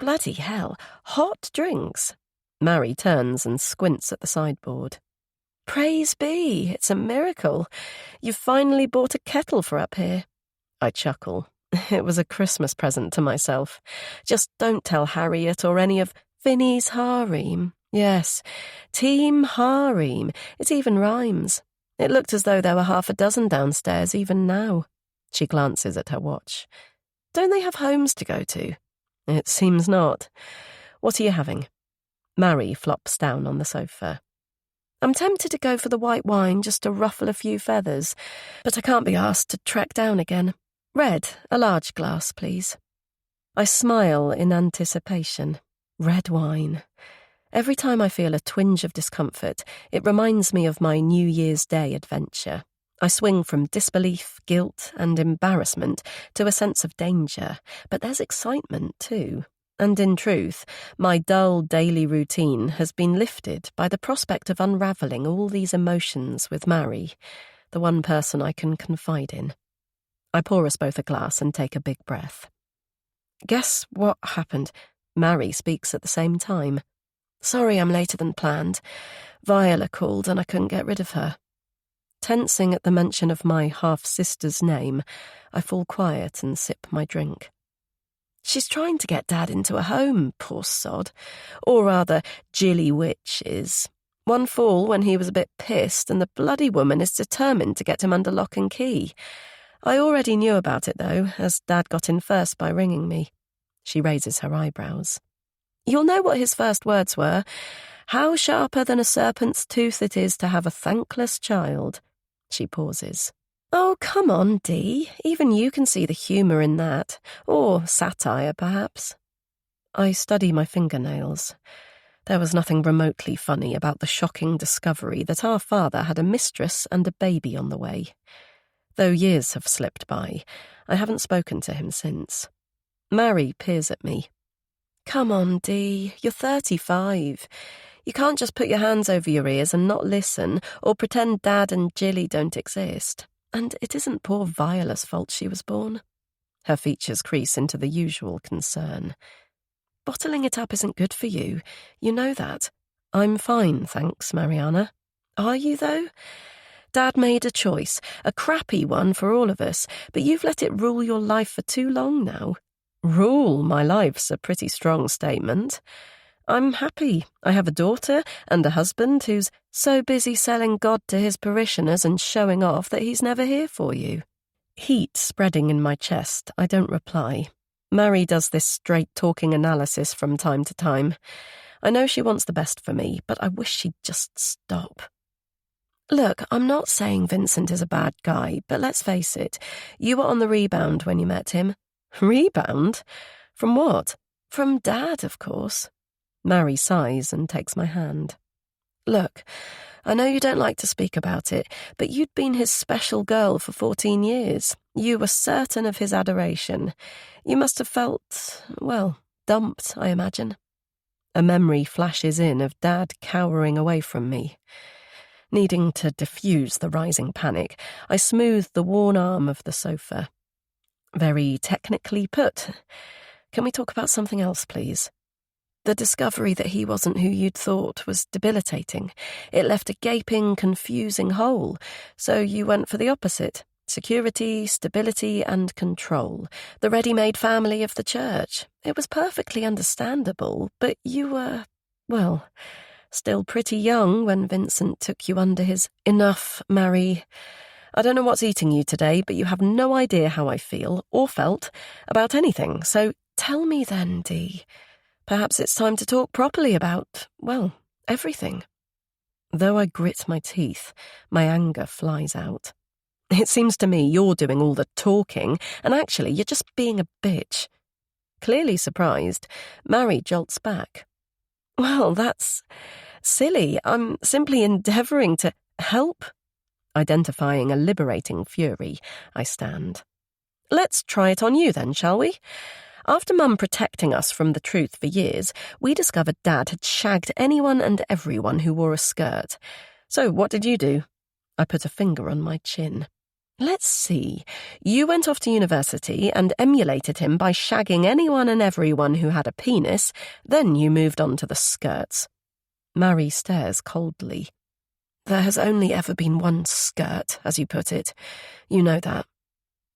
Bloody hell, hot drinks. Mary turns and squints at the sideboard. Praise be, it's a miracle. You've finally bought a kettle for up here. I chuckle. It was a Christmas present to myself. Just don't tell Harriet or any of Vinny's harem. Yes, Team Harem. It even rhymes. It looked as though there were half a dozen downstairs even now. She glances at her watch. Don't they have homes to go to? It seems not. What are you having? Mary flops down on the sofa. I'm tempted to go for the white wine just to ruffle a few feathers, but I can't be asked to track down again. Red, a large glass, please. I smile in anticipation. Red wine. Every time I feel a twinge of discomfort, it reminds me of my New Year's Day adventure. I swing from disbelief, guilt, and embarrassment to a sense of danger, but there's excitement too. And in truth, my dull daily routine has been lifted by the prospect of unravelling all these emotions with Mary, the one person I can confide in. I pour us both a glass and take a big breath. Guess what happened? Mary speaks at the same time. Sorry I'm later than planned. Viola called and I couldn't get rid of her. Tensing at the mention of my half-sister's name, I fall quiet and sip my drink. She's trying to get Dad into a home, poor sod. Or rather, Jilly Witch is. One fall when he was a bit pissed, and the bloody woman is determined to get him under lock and key. I already knew about it, though, as Dad got in first by ringing me. She raises her eyebrows. You'll know what his first words were. How sharper than a serpent's tooth it is to have a thankless child. She pauses. Oh, come on, Dee. Even you can see the humour in that. Or satire, perhaps. I study my fingernails. There was nothing remotely funny about the shocking discovery that our father had a mistress and a baby on the way. Though years have slipped by, I haven't spoken to him since. Mary peers at me. Come on, Dee, you're 35. You can't just put your hands over your ears and not listen, or pretend Dad and Jilly don't exist. And it isn't poor Viola's fault she was born. Her features crease into the usual concern. Bottling it up isn't good for you. You know that. I'm fine, thanks, Mariana. Are you, though? Dad made a choice, a crappy one for all of us, but you've let it rule your life for too long now. Rule my life's a pretty strong statement. I'm happy. I have a daughter and a husband who's so busy selling God to his parishioners and showing off that he's never here for you. Heat spreading in my chest, I don't reply. Mary does this straight-talking analysis from time to time. I know she wants the best for me, but I wish she'd just stop. Look, I'm not saying Vincent is a bad guy, but let's face it, you were on the rebound when you met him. Rebound? From what? From Dad, of course. Mary sighs and takes my hand. Look, I know you don't like to speak about it, but you'd been his special girl for 14 years. You were certain of his adoration. You must have felt, well, dumped, I imagine. A memory flashes in of Dad cowering away from me. Needing to diffuse the rising panic, I smooth the worn arm of the sofa. Very technically put. Can we talk about something else, please? The discovery that he wasn't who you'd thought was debilitating. It left a gaping, confusing hole, so you went for the opposite. Security, stability, and control. The ready-made family of the church. It was perfectly understandable, but you were, well, still pretty young when Vincent took you under his... Enough, Mary. I don't know what's eating you today, but you have no idea how I feel, or felt, about anything, so tell me then, Dee. Perhaps it's time to talk properly about, well, everything. Though I grit my teeth, my anger flies out. It seems to me you're doing all the talking, and actually you're just being a bitch. Clearly surprised, Mary jolts back. Well, that's silly. I'm simply endeavouring to help. Identifying a liberating fury, I stand. Let's try it on you then, shall we? After Mum protecting us from the truth for years, we discovered Dad had shagged anyone and everyone who wore a skirt. So what did you do? I put a finger on my chin. Let's see. You went off to university and emulated him by shagging anyone and everyone who had a penis, then you moved on to the skirts. Mary stares coldly. There has only ever been one skirt, as you put it. You know that.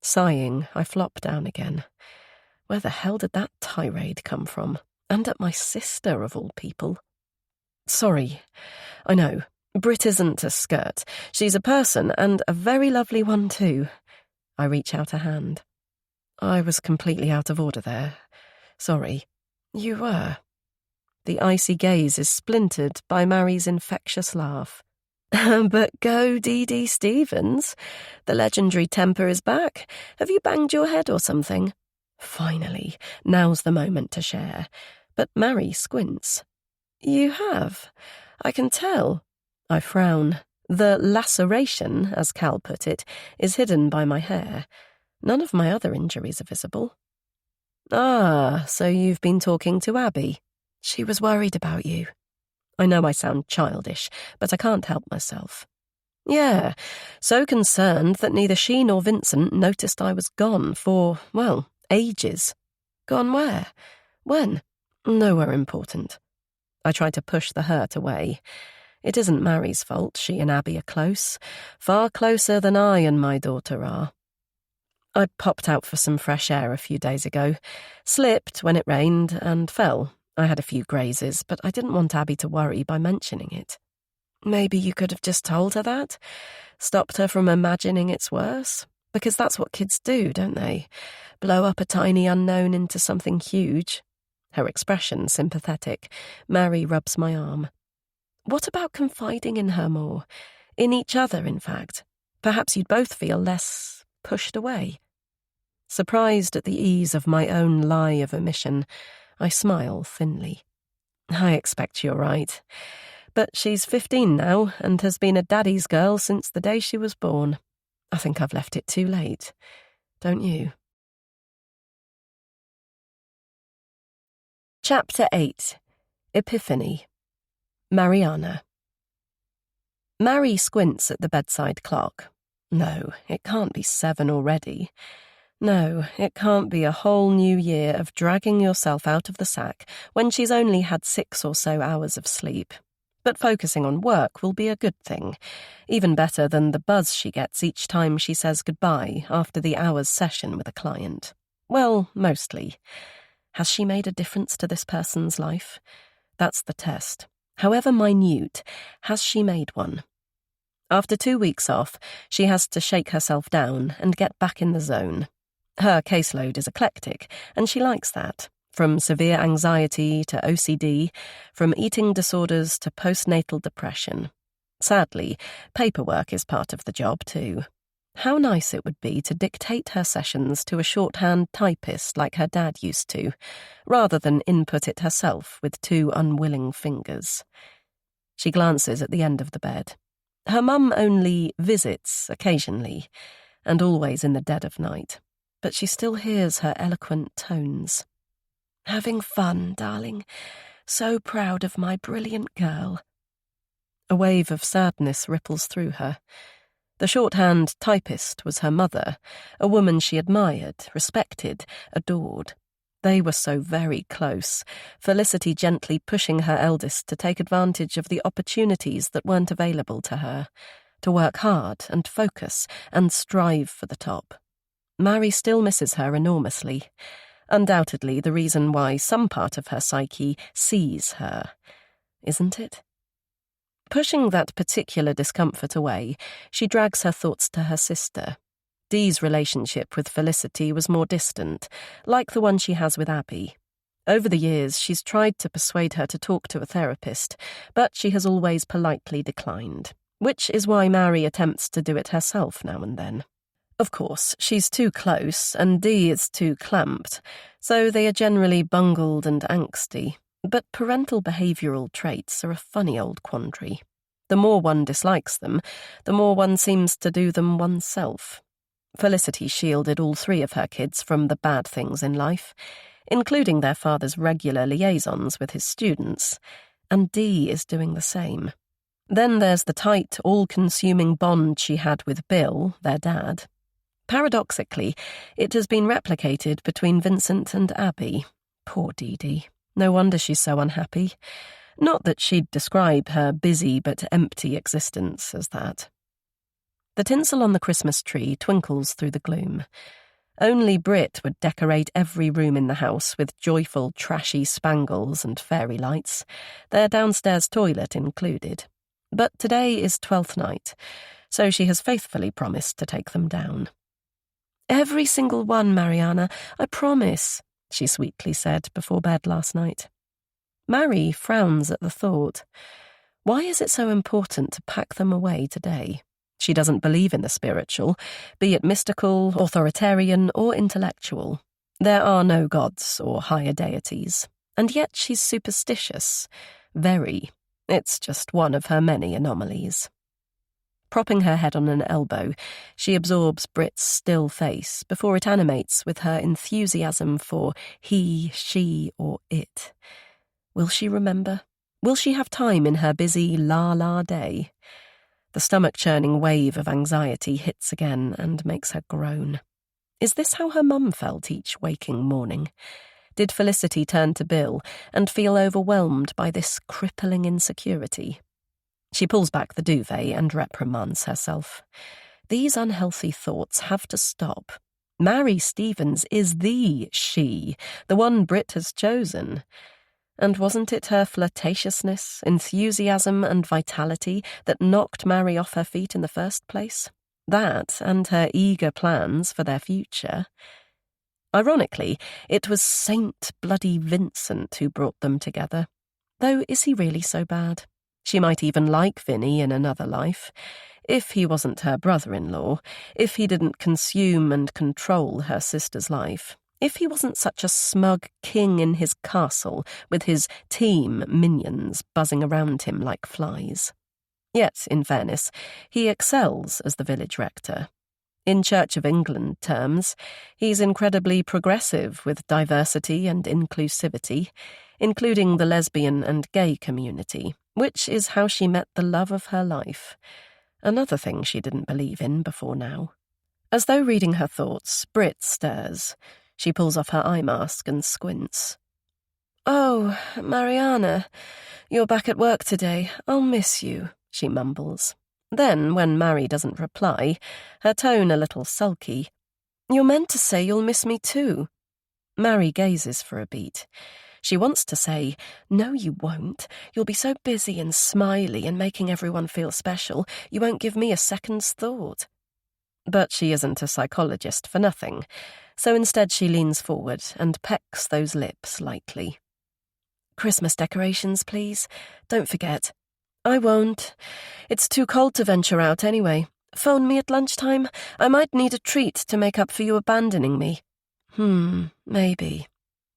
Sighing, I flop down again. Where the hell did that tirade come from? And at my sister, of all people. Sorry. I know. Brit isn't a skirt. She's a person, and a very lovely one too. I reach out a hand. I was completely out of order there. Sorry. You were. The icy gaze is splintered by Mary's infectious laugh. But go D.D. Stevens. The legendary temper is back. Have you banged your head or something? Finally, now's the moment to share. But Mary squints. You have. I can tell. I frown. The laceration, as Cal put it, is hidden by my hair. None of my other injuries are visible. Ah, so you've been talking to Abby. She was worried about you. I know I sound childish, but I can't help myself. Yeah, so concerned that neither she nor Vincent noticed I was gone for, well, ages. Gone where? When? Nowhere important. I try to push the hurt away. It isn't Mary's fault she and Abby are close, far closer than I and my daughter are. I popped out for some fresh air a few days ago, slipped when it rained and fell. I had a few grazes, but I didn't want Abby to worry by mentioning it. Maybe you could have just told her that? Stopped her from imagining it's worse? Because that's what kids do, don't they? Blow up a tiny unknown into something huge. Her expression sympathetic. Mary rubs my arm. What about confiding in her more? In each other, in fact. Perhaps you'd both feel less pushed away. Surprised at the ease of my own lie of omission, I smile thinly. I expect you're right. But she's 15 now and has been a daddy's girl since the day she was born. I think I've left it too late. Don't you? Chapter 8. Epiphany. Mariana. Mary squints at the bedside clock. No, it can't be 7 already. No, it can't be a whole new year of dragging yourself out of the sack when she's only had 6 or so hours of sleep. But focusing on work will be a good thing, even better than the buzz she gets each time she says goodbye after the hour's session with a client. Well, mostly. Has she made a difference to this person's life? That's the test. However minute, has she made one? After 2 weeks off, she has to shake herself down and get back in the zone. Her caseload is eclectic, and she likes that. From severe anxiety to OCD, from eating disorders to postnatal depression. Sadly, paperwork is part of the job too. How nice it would be to dictate her sessions to a shorthand typist like her dad used to, rather than input it herself with 2 unwilling fingers. She glances at the end of the bed. Her mum only visits occasionally, and always in the dead of night, but she still hears her eloquent tones. Having fun, darling. So proud of my brilliant girl. A wave of sadness ripples through her. The shorthand typist was her mother, a woman she admired, respected, adored. They were so very close, Felicity gently pushing her eldest to take advantage of the opportunities that weren't available to her, to work hard and focus and strive for the top. Mary still misses her enormously. Undoubtedly the reason why some part of her psyche sees her, isn't it? Pushing that particular discomfort away, she drags her thoughts to her sister. Dee's relationship with Felicity was more distant, like the one she has with Abby. Over the years, she's tried to persuade her to talk to a therapist, but she has always politely declined, which is why Mary attempts to do it herself now and then. Of course, she's too close, and Dee is too clamped, so they are generally bungled and angsty. But parental behavioural traits are a funny old quandary. The more one dislikes them, the more one seems to do them oneself. Felicity shielded all 3 of her kids from the bad things in life, including their father's regular liaisons with his students, and Dee is doing the same. Then there's the tight, all-consuming bond she had with Bill, their dad. Paradoxically, it has been replicated between Vincent and Abby. Poor Dee. No wonder she's so unhappy. Not that she'd describe her busy but empty existence as that. The tinsel on the Christmas tree twinkles through the gloom. Only Brit would decorate every room in the house with joyful, trashy spangles and fairy lights, their downstairs toilet included. But today is 12th night, so she has faithfully promised to take them down. Every single one, Mariana, I promise, she sweetly said before bed last night. Mary frowns at the thought. Why is it so important to pack them away today? She doesn't believe in the spiritual, be it mystical, authoritarian, or intellectual. There are no gods or higher deities, and yet she's superstitious. Very. It's just one of her many anomalies. Propping her head on an elbow, she absorbs Brit's still face before it animates with her enthusiasm for he, she, or it. Will she remember? Will she have time in her busy la-la day? The stomach-churning wave of anxiety hits again and makes her groan. Is this how her mum felt each waking morning? Did Felicity turn to Bill and feel overwhelmed by this crippling insecurity? She pulls back the duvet and reprimands herself. These unhealthy thoughts have to stop. Mary Stevens is the she, the one Brit has chosen. And wasn't it her flirtatiousness, enthusiasm, and vitality that knocked Mary off her feet in the first place? That, and her eager plans for their future. Ironically, it was Saint Bloody Vincent who brought them together. Though, is he really so bad? She might even like Vinny in another life. If he wasn't her brother-in-law, if he didn't consume and control her sister's life, if he wasn't such a smug king in his castle with his team minions buzzing around him like flies. Yet, in fairness, he excels as the village rector. In Church of England terms, he's incredibly progressive with diversity and inclusivity, including the lesbian and gay community, which is how she met the love of her life. Another thing she didn't believe in before now. As though reading her thoughts, Brit stirs. She pulls off her eye mask and squints. "Oh, Mariana, you're back at work today. I'll miss you," she mumbles. Then, when Mary doesn't reply, her tone a little sulky, "You're meant to say you'll miss me too." Mary gazes for a beat. She wants to say, "No, you won't. You'll be so busy and smiley and making everyone feel special, you won't give me a second's thought." But she isn't a psychologist for nothing, so instead she leans forward and pecks those lips lightly. "Christmas decorations, please. Don't forget." "I won't. It's too cold to venture out anyway. Phone me at lunchtime. I might need a treat to make up for you abandoning me." Maybe."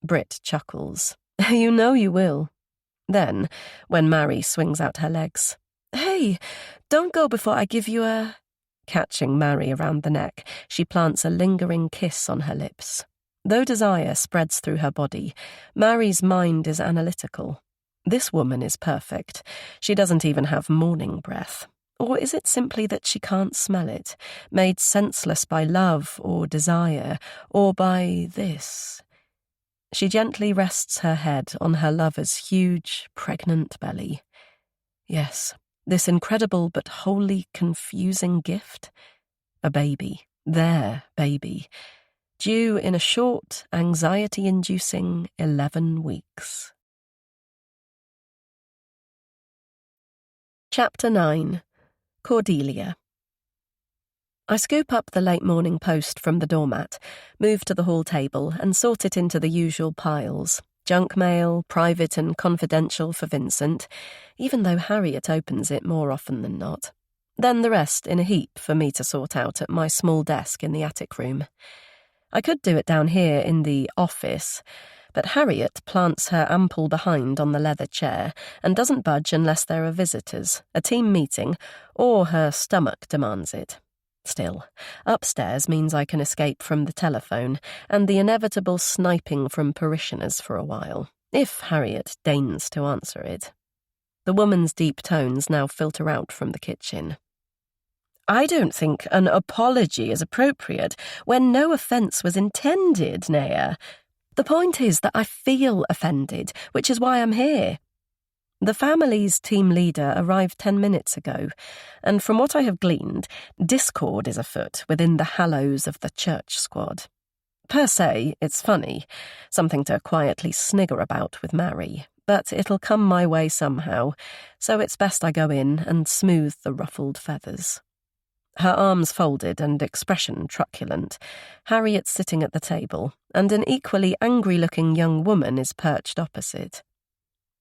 Brit chuckles. "You know you will." Then, when Mary swings out her legs, "Hey, don't go before I give you a—" Catching Mary around the neck, she plants a lingering kiss on her lips. Though desire spreads through her body, Mary's mind is analytical. This woman is perfect. She doesn't even have morning breath. Or is it simply that she can't smell it, made senseless by love or desire, or by this? She gently rests her head on her lover's huge, pregnant belly. Yes, this incredible but wholly confusing gift? A baby, their baby, due in a short, anxiety-inducing 11 weeks. Chapter 9. Cordelia. I scoop up the late morning post from the doormat, move to the hall table and sort it into the usual piles. Junk mail, private and confidential for Vincent, even though Harriet opens it more often than not. Then the rest in a heap for me to sort out at my small desk in the attic room. I could do it down here in the office, but Harriet plants her ample behind on the leather chair and doesn't budge unless there are visitors, a team meeting, or her stomach demands it. Still, upstairs means I can escape from the telephone and the inevitable sniping from parishioners for a while, if Harriet deigns to answer it. The woman's deep tones now filter out from the kitchen. "I don't think an apology is appropriate when no offence was intended, Naya. The point is that I feel offended, which is why I'm here." The family's team leader arrived 10 minutes ago, and from what I have gleaned, discord is afoot within the hallows of the church squad. Per se, it's funny, something to quietly snigger about with Mary, but it'll come my way somehow, so it's best I go in and smooth the ruffled feathers. Her arms folded and expression truculent, Harriet's sitting at the table, and an equally angry-looking young woman is perched opposite.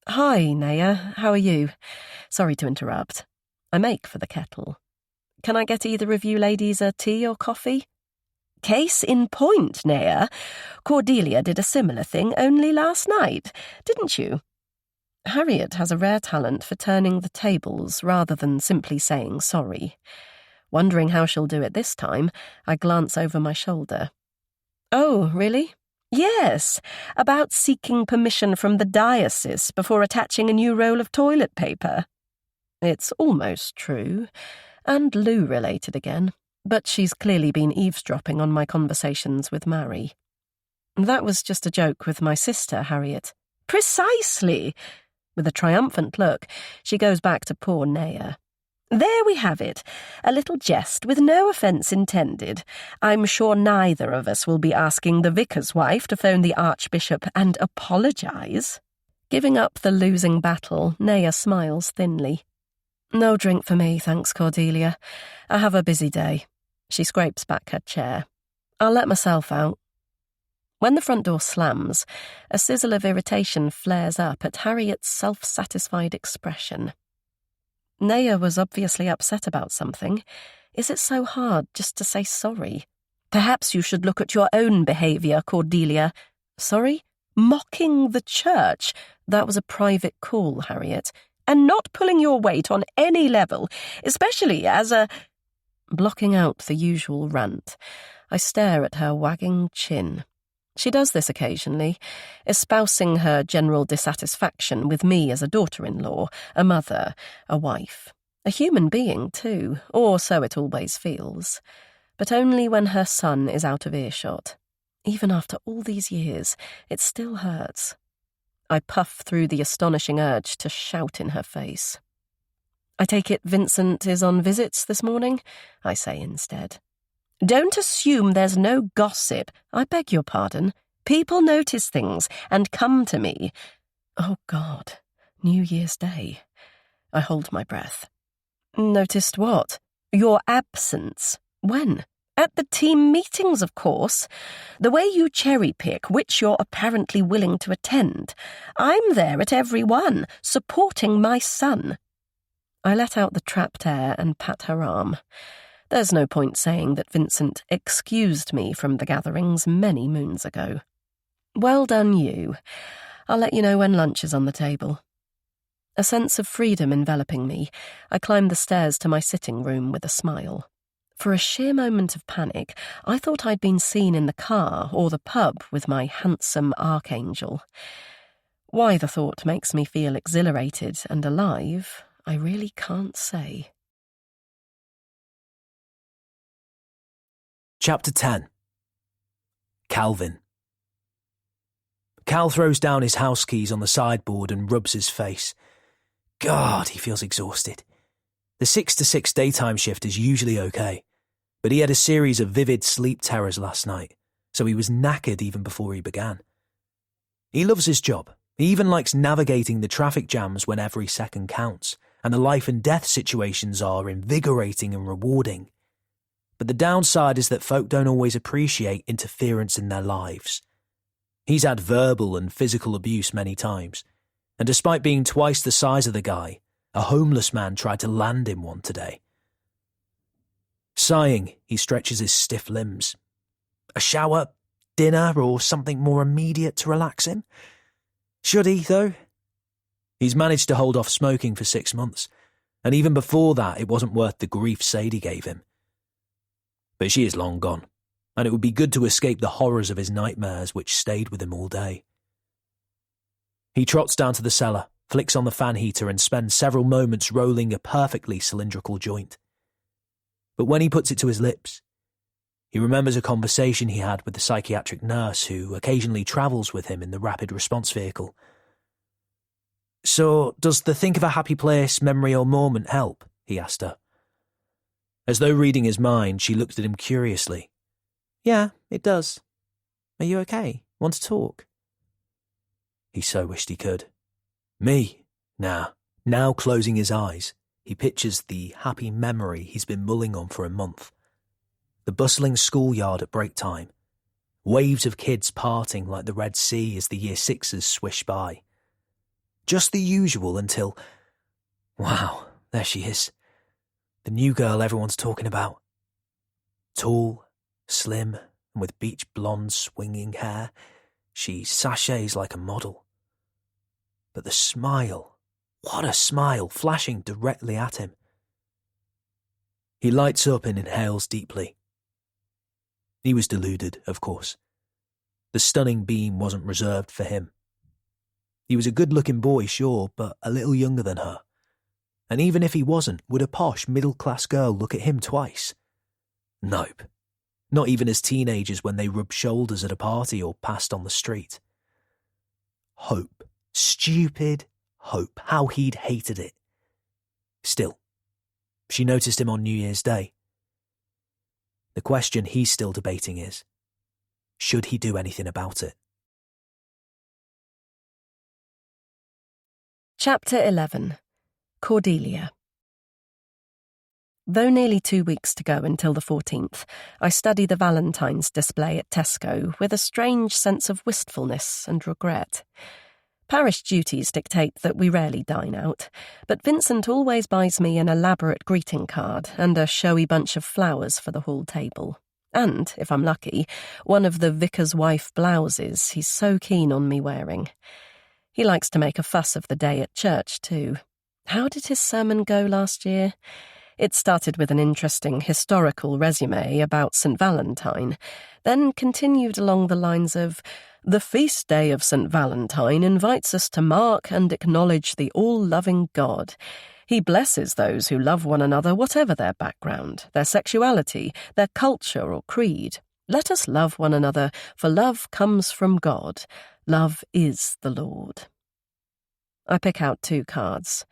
"Hi, Naya, how are you? Sorry to interrupt." I make for the kettle. "Can I get either of you ladies a tea or coffee?" "Case in point, Naya. Cordelia did a similar thing only last night, didn't you?" Harriet has a rare talent for turning the tables rather than simply saying sorry. Wondering how she'll do it this time, I glance over my shoulder. Oh, really? Yes, about seeking permission from the diocese before attaching a new roll of toilet paper. It's almost true, and Lou-related again, but she's clearly been eavesdropping on my conversations with Mary. That was just a joke with my sister, Harriet. Precisely! With a triumphant look, she goes back to poor Naya. There we have it, a little jest with no offence intended. I'm sure neither of us will be asking the vicar's wife to phone the Archbishop and apologise. Giving up the losing battle, Naya smiles thinly. No drink for me, thanks, Cordelia. I have a busy day. She scrapes back her chair. I'll let myself out. When the front door slams, a sizzle of irritation flares up at Harriet's self-satisfied expression. Naya was obviously upset about something. Is it so hard just to say sorry? Perhaps you should look at your own behaviour, Cordelia. Sorry? Mocking the church. That was a private call, Harriet. And not pulling your weight on any level, especially as a... Blocking out the usual rant, I stare at her wagging chin. She does this occasionally, espousing her general dissatisfaction with me as a daughter-in-law, a mother, a wife. A human being, too, or so it always feels. But only when her son is out of earshot. Even after all these years, it still hurts. I puff through the astonishing urge to shout in her face. I take it Vincent is on visits this morning, I say instead. Don't assume there's no gossip. I beg your pardon. People notice things and come to me. Oh, God. New Year's Day. I hold my breath. Noticed what? Your absence. When? At the team meetings, of course. The way you cherry-pick which you're apparently willing to attend. I'm there at every one, supporting my son. I let out the trapped air and pat her arm. There's no point saying that Vincent excused me from the gatherings many moons ago. Well done, you. I'll let you know when lunch is on the table. A sense of freedom enveloping me, I climb the stairs to my sitting room with a smile. For a sheer moment of panic, I thought I'd been seen in the car or the pub with my handsome archangel. Why the thought makes me feel exhilarated and alive, I really can't say. Chapter 10. Calvin. Cal throws down his house keys on the sideboard and rubs his face. God, he feels exhausted. The 6 to 6 daytime shift is usually okay, but he had a series of vivid sleep terrors last night, so he was knackered even before he began. He loves his job. He even likes navigating the traffic jams when every second counts, and the life and death situations are invigorating and rewarding. But the downside is that folk don't always appreciate interference in their lives. He's had verbal and physical abuse many times, and despite being twice the size of the guy, a homeless man tried to land him one today. Sighing, he stretches his stiff limbs. A shower, dinner, or something more immediate to relax him? Should he, though? He's managed to hold off smoking for 6 months, and even before that it wasn't worth the grief Sadie gave him. But she is long gone, and it would be good to escape the horrors of his nightmares which stayed with him all day. He trots down to the cellar, flicks on the fan heater and spends several moments rolling a perfectly cylindrical joint. But when he puts it to his lips, he remembers a conversation he had with the psychiatric nurse who occasionally travels with him in the rapid response vehicle. So, does the think of a happy place, memory or moment help? He asked her. As though reading his mind, she looked at him curiously. Yeah, it does. Are you okay? Want to talk? He so wished he could. Me? Nah. Now closing his eyes, he pictures the happy memory he's been mulling on for a month. The bustling schoolyard at break time. Waves of kids parting like the Red Sea as the Year Sixers swish by. Just the usual until... Wow, there she is. The new girl everyone's talking about. Tall, slim, and with beach blonde swinging hair, she sachets like a model. But the smile, what a smile, flashing directly at him. He lights up and inhales deeply. He was deluded, of course. The stunning beam wasn't reserved for him. He was a good-looking boy, sure, but a little younger than her. And even if he wasn't, would a posh middle-class girl look at him twice? Nope. Not even as teenagers when they rubbed shoulders at a party or passed on the street. Hope. Stupid hope. How he'd hated it. Still, she noticed him on New Year's Day. The question he's still debating is, should he do anything about it? Chapter 11. Cordelia. Though nearly 2 weeks to go until the 14th, I study the Valentine's display at Tesco with a strange sense of wistfulness and regret. Parish duties dictate that we rarely dine out, but Vincent always buys me an elaborate greeting card and a showy bunch of flowers for the hall table. And, if I'm lucky, one of the vicar's wife blouses he's so keen on me wearing. He likes to make a fuss of the day at church, too. How did his sermon go last year? It started with an interesting historical resume about St. Valentine, then continued along the lines of, "The feast day of St. Valentine invites us to mark and acknowledge the all-loving God. He blesses those who love one another, whatever their background, their sexuality, their culture or creed. Let us love one another, for love comes from God. Love is the Lord." I pick out 2 cards.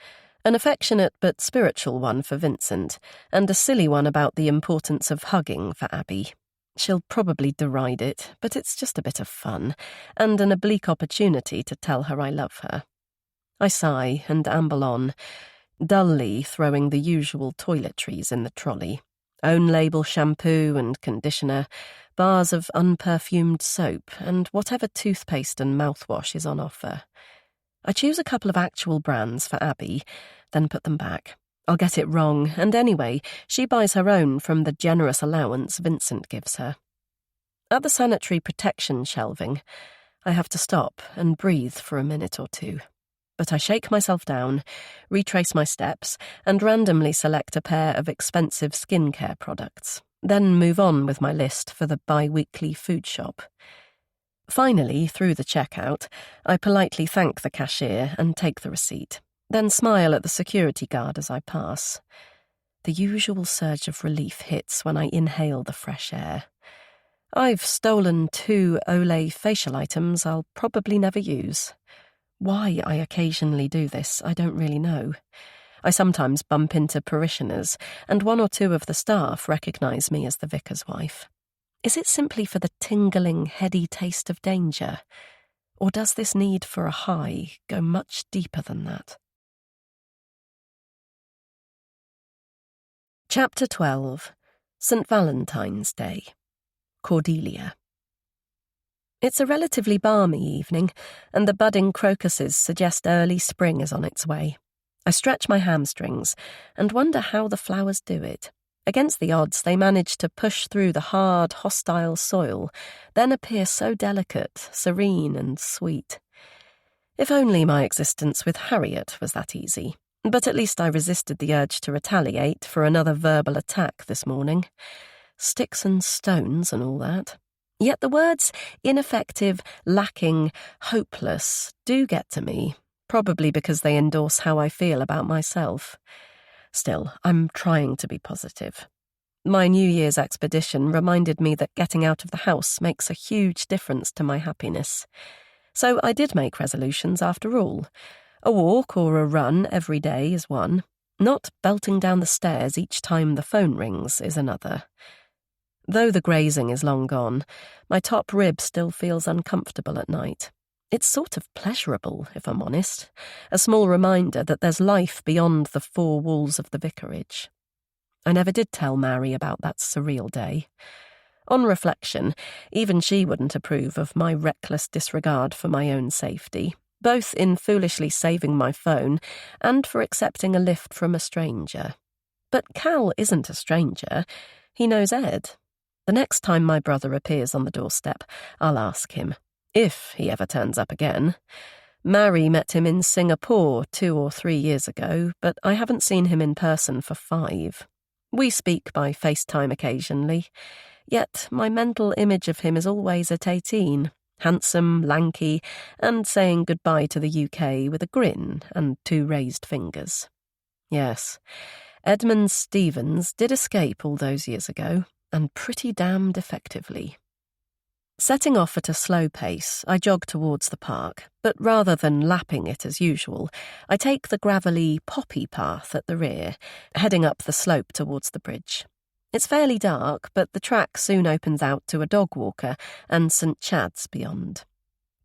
An affectionate but spiritual one for Vincent, and a silly one about the importance of hugging for Abby. She'll probably deride it, but it's just a bit of fun, and an oblique opportunity to tell her I love her. I sigh and amble on, dully throwing the usual toiletries in the trolley. Own-label shampoo and conditioner, bars of unperfumed soap, and whatever toothpaste and mouthwash is on offer. I choose a couple of actual brands for Abby, then put them back. I'll get it wrong, and anyway, she buys her own from the generous allowance Vincent gives her. At the sanitary protection shelving, I have to stop and breathe for a minute or 2. But I shake myself down, retrace my steps, and randomly select a pair of expensive skincare products, then move on with my list for the bi-weekly food shop. Finally, through the checkout, I politely thank the cashier and take the receipt, then smile at the security guard as I pass. The usual surge of relief hits when I inhale the fresh air. I've stolen 2 Olay facial items I'll probably never use. Why I occasionally do this, I don't really know. I sometimes bump into parishioners, and 1 or 2 of the staff recognise me as the vicar's wife. Is it simply for the tingling, heady taste of danger? Or does this need for a high go much deeper than that? Chapter 12. St. Valentine's Day. Cordelia. It's a relatively balmy evening, and the budding crocuses suggest early spring is on its way. I stretch my hamstrings and wonder how the flowers do it. Against the odds, they manage to push through the hard, hostile soil, then appear so delicate, serene, and sweet. If only my existence with Harriet was that easy. But at least I resisted the urge to retaliate for another verbal attack this morning. Sticks and stones and all that. Yet the words ineffective, lacking, hopeless do get to me, probably because they endorse how I feel about myself. Still, I'm trying to be positive. My New Year's expedition reminded me that getting out of the house makes a huge difference to my happiness. So I did make resolutions after all. A walk or a run every day is one. Not belting down the stairs each time the phone rings is another. Though the grazing is long gone, my top rib still feels uncomfortable at night. It's sort of pleasurable, if I'm honest, a small reminder that there's life beyond the 4 walls of the vicarage. I never did tell Mary about that surreal day. On reflection, even she wouldn't approve of my reckless disregard for my own safety, both in foolishly saving my phone and for accepting a lift from a stranger. But Cal isn't a stranger. He knows Ed. The next time my brother appears on the doorstep, I'll ask him. If he ever turns up again. Mary met him in Singapore 2 or 3 years ago, but I haven't seen him in person for 5. We speak by FaceTime occasionally, yet my mental image of him is always at 18, handsome, lanky, and saying goodbye to the UK with a grin and 2 raised fingers. Yes, Edmund Stevens did escape all those years ago, and pretty damned effectively. Setting off at a slow pace, I jog towards the park, but rather than lapping it as usual, I take the gravelly poppy path at the rear, heading up the slope towards the bridge. It's fairly dark, but the track soon opens out to a dog walker and St. Chad's beyond.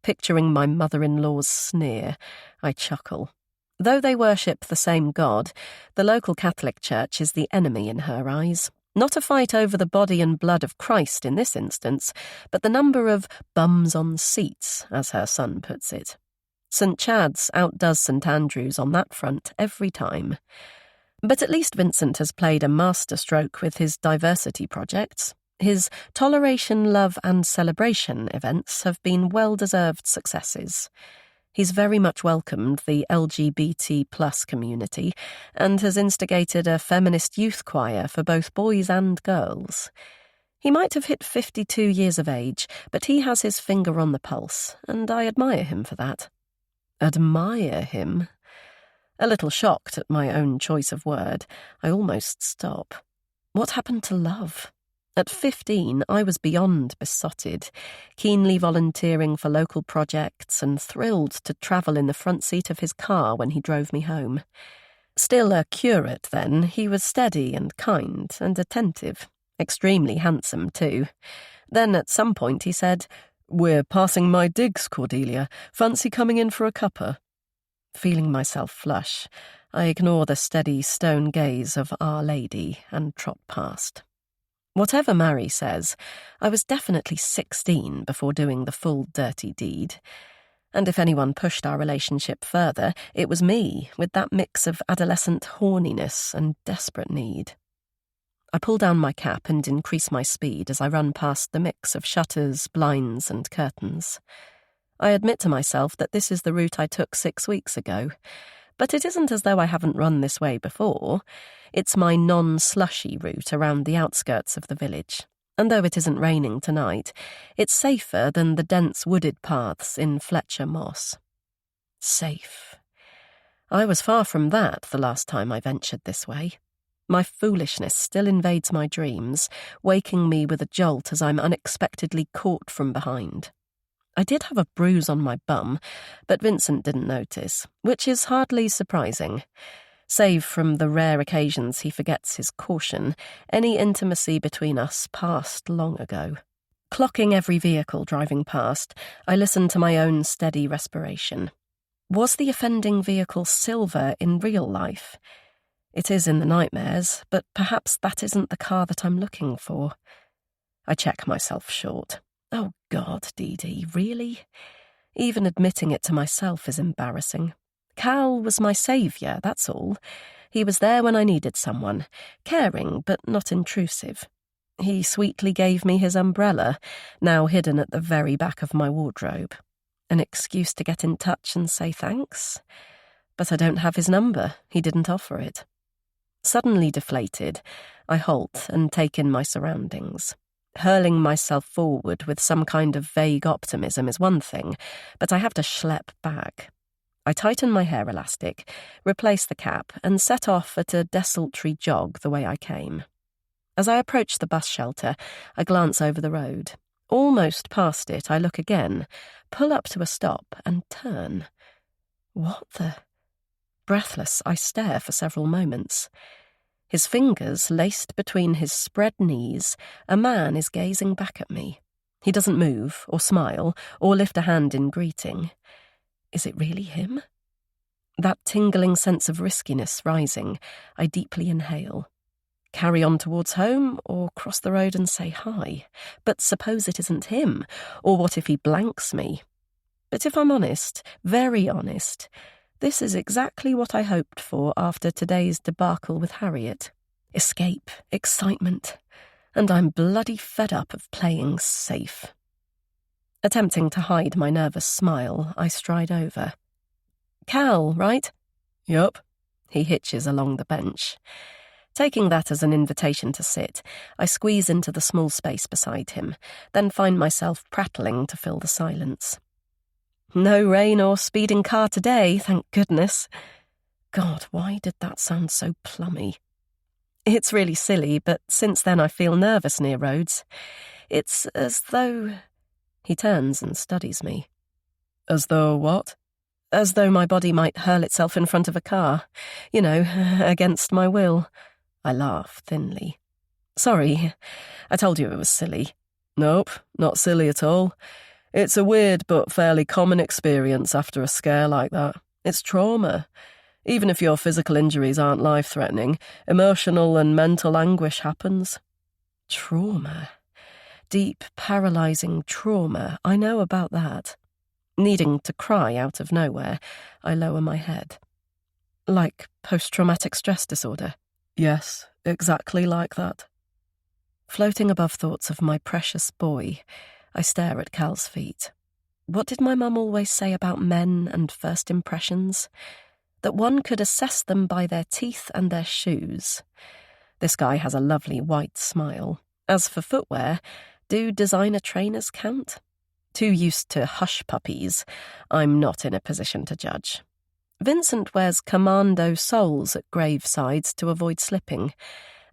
Picturing my mother-in-law's sneer, I chuckle. Though they worship the same God, the local Catholic Church is the enemy in her eyes. Not a fight over the body and blood of Christ in this instance, but the number of bums on seats, as her son puts it. St. Chad's outdoes St. Andrew's on that front every time. But at least Vincent has played a masterstroke with his diversity projects. His Toleration, Love and Celebration events have been well-deserved successes. He's very much welcomed the LGBT plus community and has instigated a feminist youth choir for both boys and girls. He might have hit 52 years of age, but he has his finger on the pulse, and I admire him for that. Admire him? A little shocked at my own choice of word, I almost stop. What happened to love? At 15, I was beyond besotted, keenly volunteering for local projects and thrilled to travel in the front seat of his car when he drove me home. Still a curate then, he was steady and kind and attentive, extremely handsome too. Then at some point he said, "We're passing my digs, Cordelia. Fancy coming in for a cuppa?" Feeling myself flush, I ignore the steady stone gaze of Our Lady and trot past. Whatever Mary says, I was definitely 16 before doing the full dirty deed. And if anyone pushed our relationship further, it was me, with that mix of adolescent horniness and desperate need. I pull down my cap and increase my speed as I run past the mix of shutters, blinds and curtains. I admit to myself that this is the route I took 6 weeks ago, but it isn't as though I haven't run this way before. It's my non-slushy route around the outskirts of the village, and though it isn't raining tonight, it's safer than the dense wooded paths in Fletcher Moss. Safe. I was far from that the last time I ventured this way. My foolishness still invades my dreams, waking me with a jolt as I'm unexpectedly caught from behind. I did have a bruise on my bum, but Vincent didn't notice, which is hardly surprising. Save from the rare occasions he forgets his caution, any intimacy between us passed long ago. Clocking every vehicle driving past, I listened to my own steady respiration. Was the offending vehicle silver in real life? It is in the nightmares, but perhaps that isn't the car that I'm looking for. I check myself short. Oh God, Dee Dee, really? Even admitting it to myself is embarrassing. Cal was my saviour, that's all. He was there when I needed someone, caring but not intrusive. He sweetly gave me his umbrella, now hidden at the very back of my wardrobe. An excuse to get in touch and say thanks? But I don't have his number, he didn't offer it. Suddenly deflated, I halt and take in my surroundings. Hurling myself forward with some kind of vague optimism is one thing, but I have to schlep back. I tighten my hair elastic, replace the cap, and set off at a desultory jog the way I came. As I approach the bus shelter, I glance over the road. Almost past it, I look again, pull up to a stop, and turn. What the... Breathless, I stare for several moments. His fingers laced between his spread knees, a man is gazing back at me. He doesn't move, or smile, or lift a hand in greeting. Is it really him? That tingling sense of riskiness rising, I deeply inhale. Carry on towards home, or cross the road and say hi? But suppose it isn't him, or what if he blanks me? But if I'm honest, very honest, this is exactly what I hoped for after today's debacle with Harriet. Escape, excitement, and I'm bloody fed up of playing safe. Attempting to hide my nervous smile, I stride over. Cal, right? Yup. He hitches along the bench. Taking that as an invitation to sit, I squeeze into the small space beside him, then find myself prattling to fill the silence. No rain or speeding car today, thank goodness. God, why did that sound so plummy? It's really silly, but since then I feel nervous near roads. It's as though... He turns and studies me. As though what? As though my body might hurl itself in front of a car. You know, against my will. I laugh thinly. Sorry, I told you it was silly. Nope, not silly at all. It's a weird but fairly common experience after a scare like that. It's trauma. Even if your physical injuries aren't life-threatening, emotional and mental anguish happens. Trauma. Deep, paralysing trauma. I know about that. Needing to cry out of nowhere, I lower my head. Like post-traumatic stress disorder? Yes, exactly like that. Floating above thoughts of my precious boy, I stare at Cal's feet. What did my mum always say about men and first impressions? That one could assess them by their teeth and their shoes. This guy has a lovely white smile. As for footwear, do designer trainers count? Too used to hush puppies, I'm not in a position to judge. Vincent wears commando soles at gravesides to avoid slipping,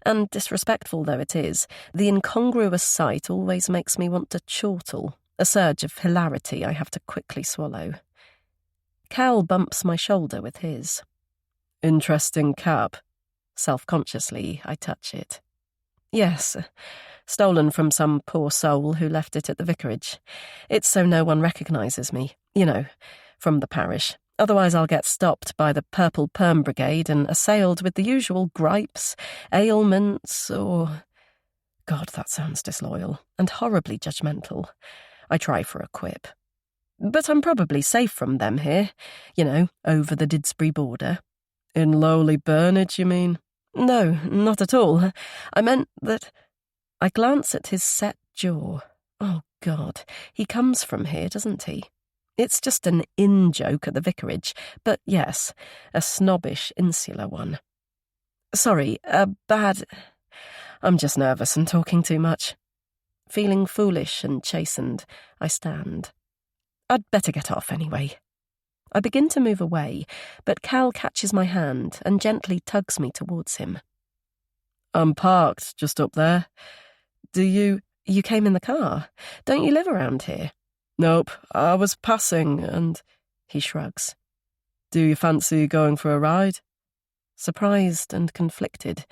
and disrespectful though it is, the incongruous sight always makes me want to chortle, a surge of hilarity I have to quickly swallow. Cal bumps my shoulder with his. Interesting cap. Self-consciously, I touch it. Yes, stolen from some poor soul who left it at the vicarage. It's so no one recognises me, you know, from the parish. Otherwise I'll get stopped by the Purple Perm Brigade and assailed with the usual gripes, ailments, or... God, that sounds disloyal and horribly judgmental. I try for a quip. But I'm probably safe from them here, you know, over the Didsbury border. In lowly Burnage, you mean? No, not at all. I meant that... I glance at his set jaw. Oh, God, he comes from here, doesn't he? It's just an in-joke at the vicarage, but yes, a snobbish, insular one. Sorry, a bad... I'm just nervous and talking too much. Feeling foolish and chastened, I stand. I'd better get off anyway. I begin to move away, but Cal catches my hand and gently tugs me towards him. I'm parked just up there. Do you... You came in the car. Don't you live around here? Nope, I was passing and... He shrugs. Do you fancy going for a ride? Surprised and conflicted,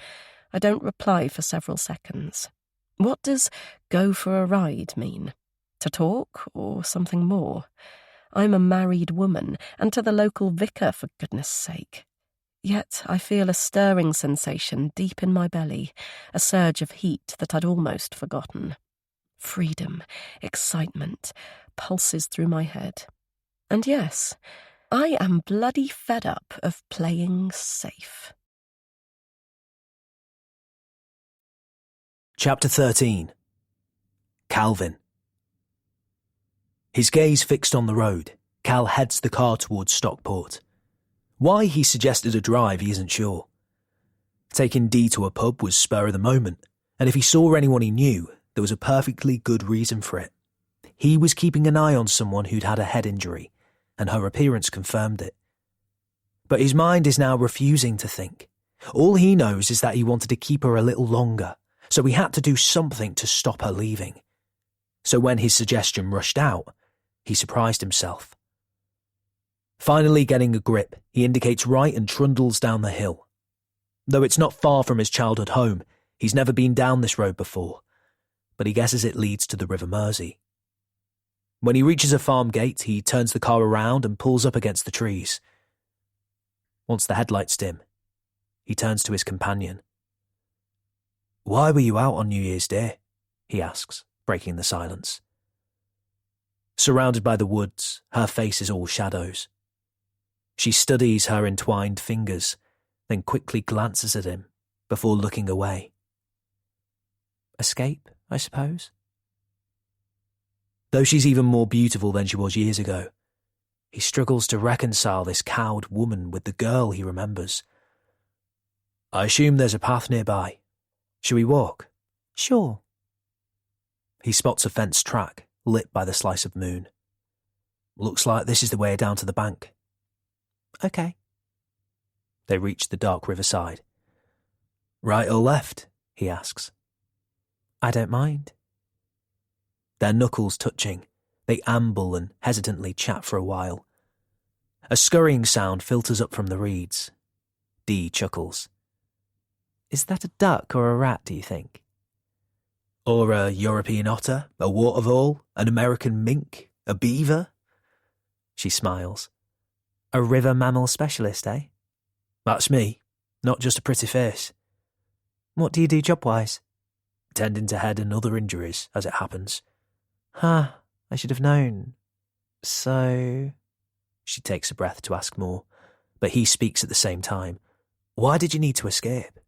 I don't reply for several seconds. What does go for a ride mean? To talk or something more? I'm a married woman, and to the local vicar, for goodness sake. Yet I feel a stirring sensation deep in my belly, a surge of heat that I'd almost forgotten. Freedom, excitement, pulses through my head. And yes, I am bloody fed up of playing safe. Chapter 13. Calvin. His gaze fixed on the road, Cal heads the car towards Stockport. Why he suggested a drive, he isn't sure. Taking Dee to a pub was spur of the moment, and if he saw anyone he knew, there was a perfectly good reason for it. He was keeping an eye on someone who'd had a head injury, and her appearance confirmed it. But his mind is now refusing to think. All he knows is that he wanted to keep her a little longer, so he had to do something to stop her leaving. So when his suggestion rushed out, he surprised himself. Finally getting a grip, he indicates right and trundles down the hill. Though it's not far from his childhood home, he's never been down this road before, but he guesses it leads to the River Mersey. When he reaches a farm gate, he turns the car around and pulls up against the trees. Once the headlights dim, he turns to his companion. "Why were you out on New Year's Day?" he asks, breaking the silence. Surrounded by the woods, her face is all shadows. She studies her entwined fingers, then quickly glances at him before looking away. Escape, I suppose? Though she's even more beautiful than she was years ago, He struggles to reconcile this cowed woman with the girl he remembers. I assume there's a path nearby. Shall we walk? Sure. He spots a fenced track, lit by the slice of moon. Looks like this is the way down to the bank. Okay. They reach the dark riverside. Right or left? He asks. I don't mind. Their knuckles touching, they amble and hesitantly chat for a while. A scurrying sound filters up from the reeds. Dee chuckles. Is that a duck or a rat, do you think? Or a European otter, a watervole, an American mink, a beaver? She smiles. A river mammal specialist, eh? That's me, not just a pretty face. What do you do job-wise? Tending to head and other injuries, as it happens. Huh, I should have known. So... She takes a breath to ask more, but he speaks at the same time. Why did you need to escape?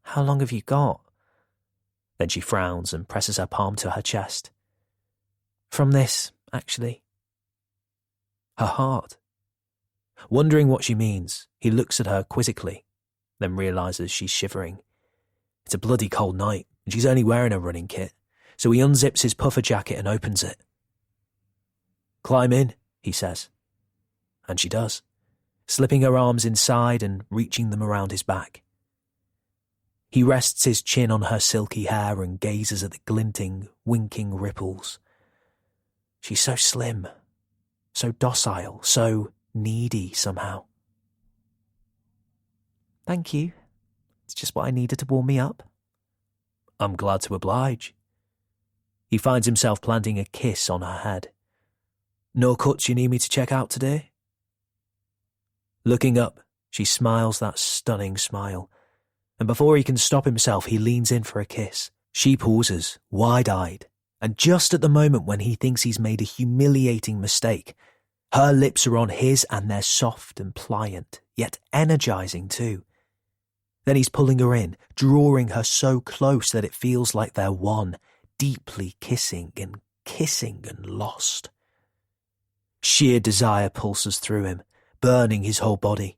How long have you got? Then she frowns and presses her palm to her chest. From this, actually. Her heart. Wondering what she means, he looks at her quizzically, then realises she's shivering. It's a bloody cold night, and she's only wearing a running kit, so he unzips his puffer jacket and opens it. Climb in, he says. And she does, slipping her arms inside and reaching them around his back. He rests his chin on her silky hair and gazes at the glinting, winking ripples. She's so slim, so docile, so needy somehow. Thank you. It's just what I needed to warm me up. I'm glad to oblige. He finds himself planting a kiss on her head. No cuts you need me to check out today? Looking up, she smiles that stunning smile, and before he can stop himself, he leans in for a kiss. She pauses, wide-eyed, and just at the moment when he thinks he's made a humiliating mistake, her lips are on his and they're soft and pliant, yet energizing too. Then he's pulling her in, drawing her so close that it feels like they're one, deeply kissing and lost. Sheer desire pulses through him, burning his whole body.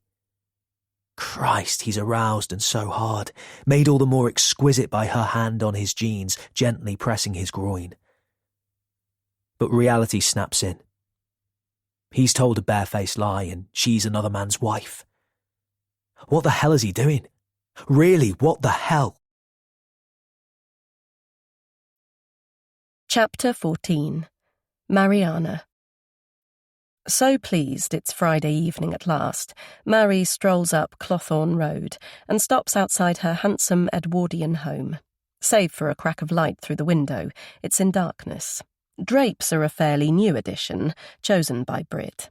Christ, he's aroused and so hard, made all the more exquisite by her hand on his jeans, gently pressing his groin. But reality snaps in. He's told a barefaced lie and she's another man's wife. What the hell is he doing? Really, what the hell? Chapter 14. Mariana. So pleased it's Friday evening at last, Mary strolls up Clothorn Road and stops outside her handsome Edwardian home. Save for a crack of light through the window, it's in darkness. Drapes are a fairly new addition, chosen by Brit.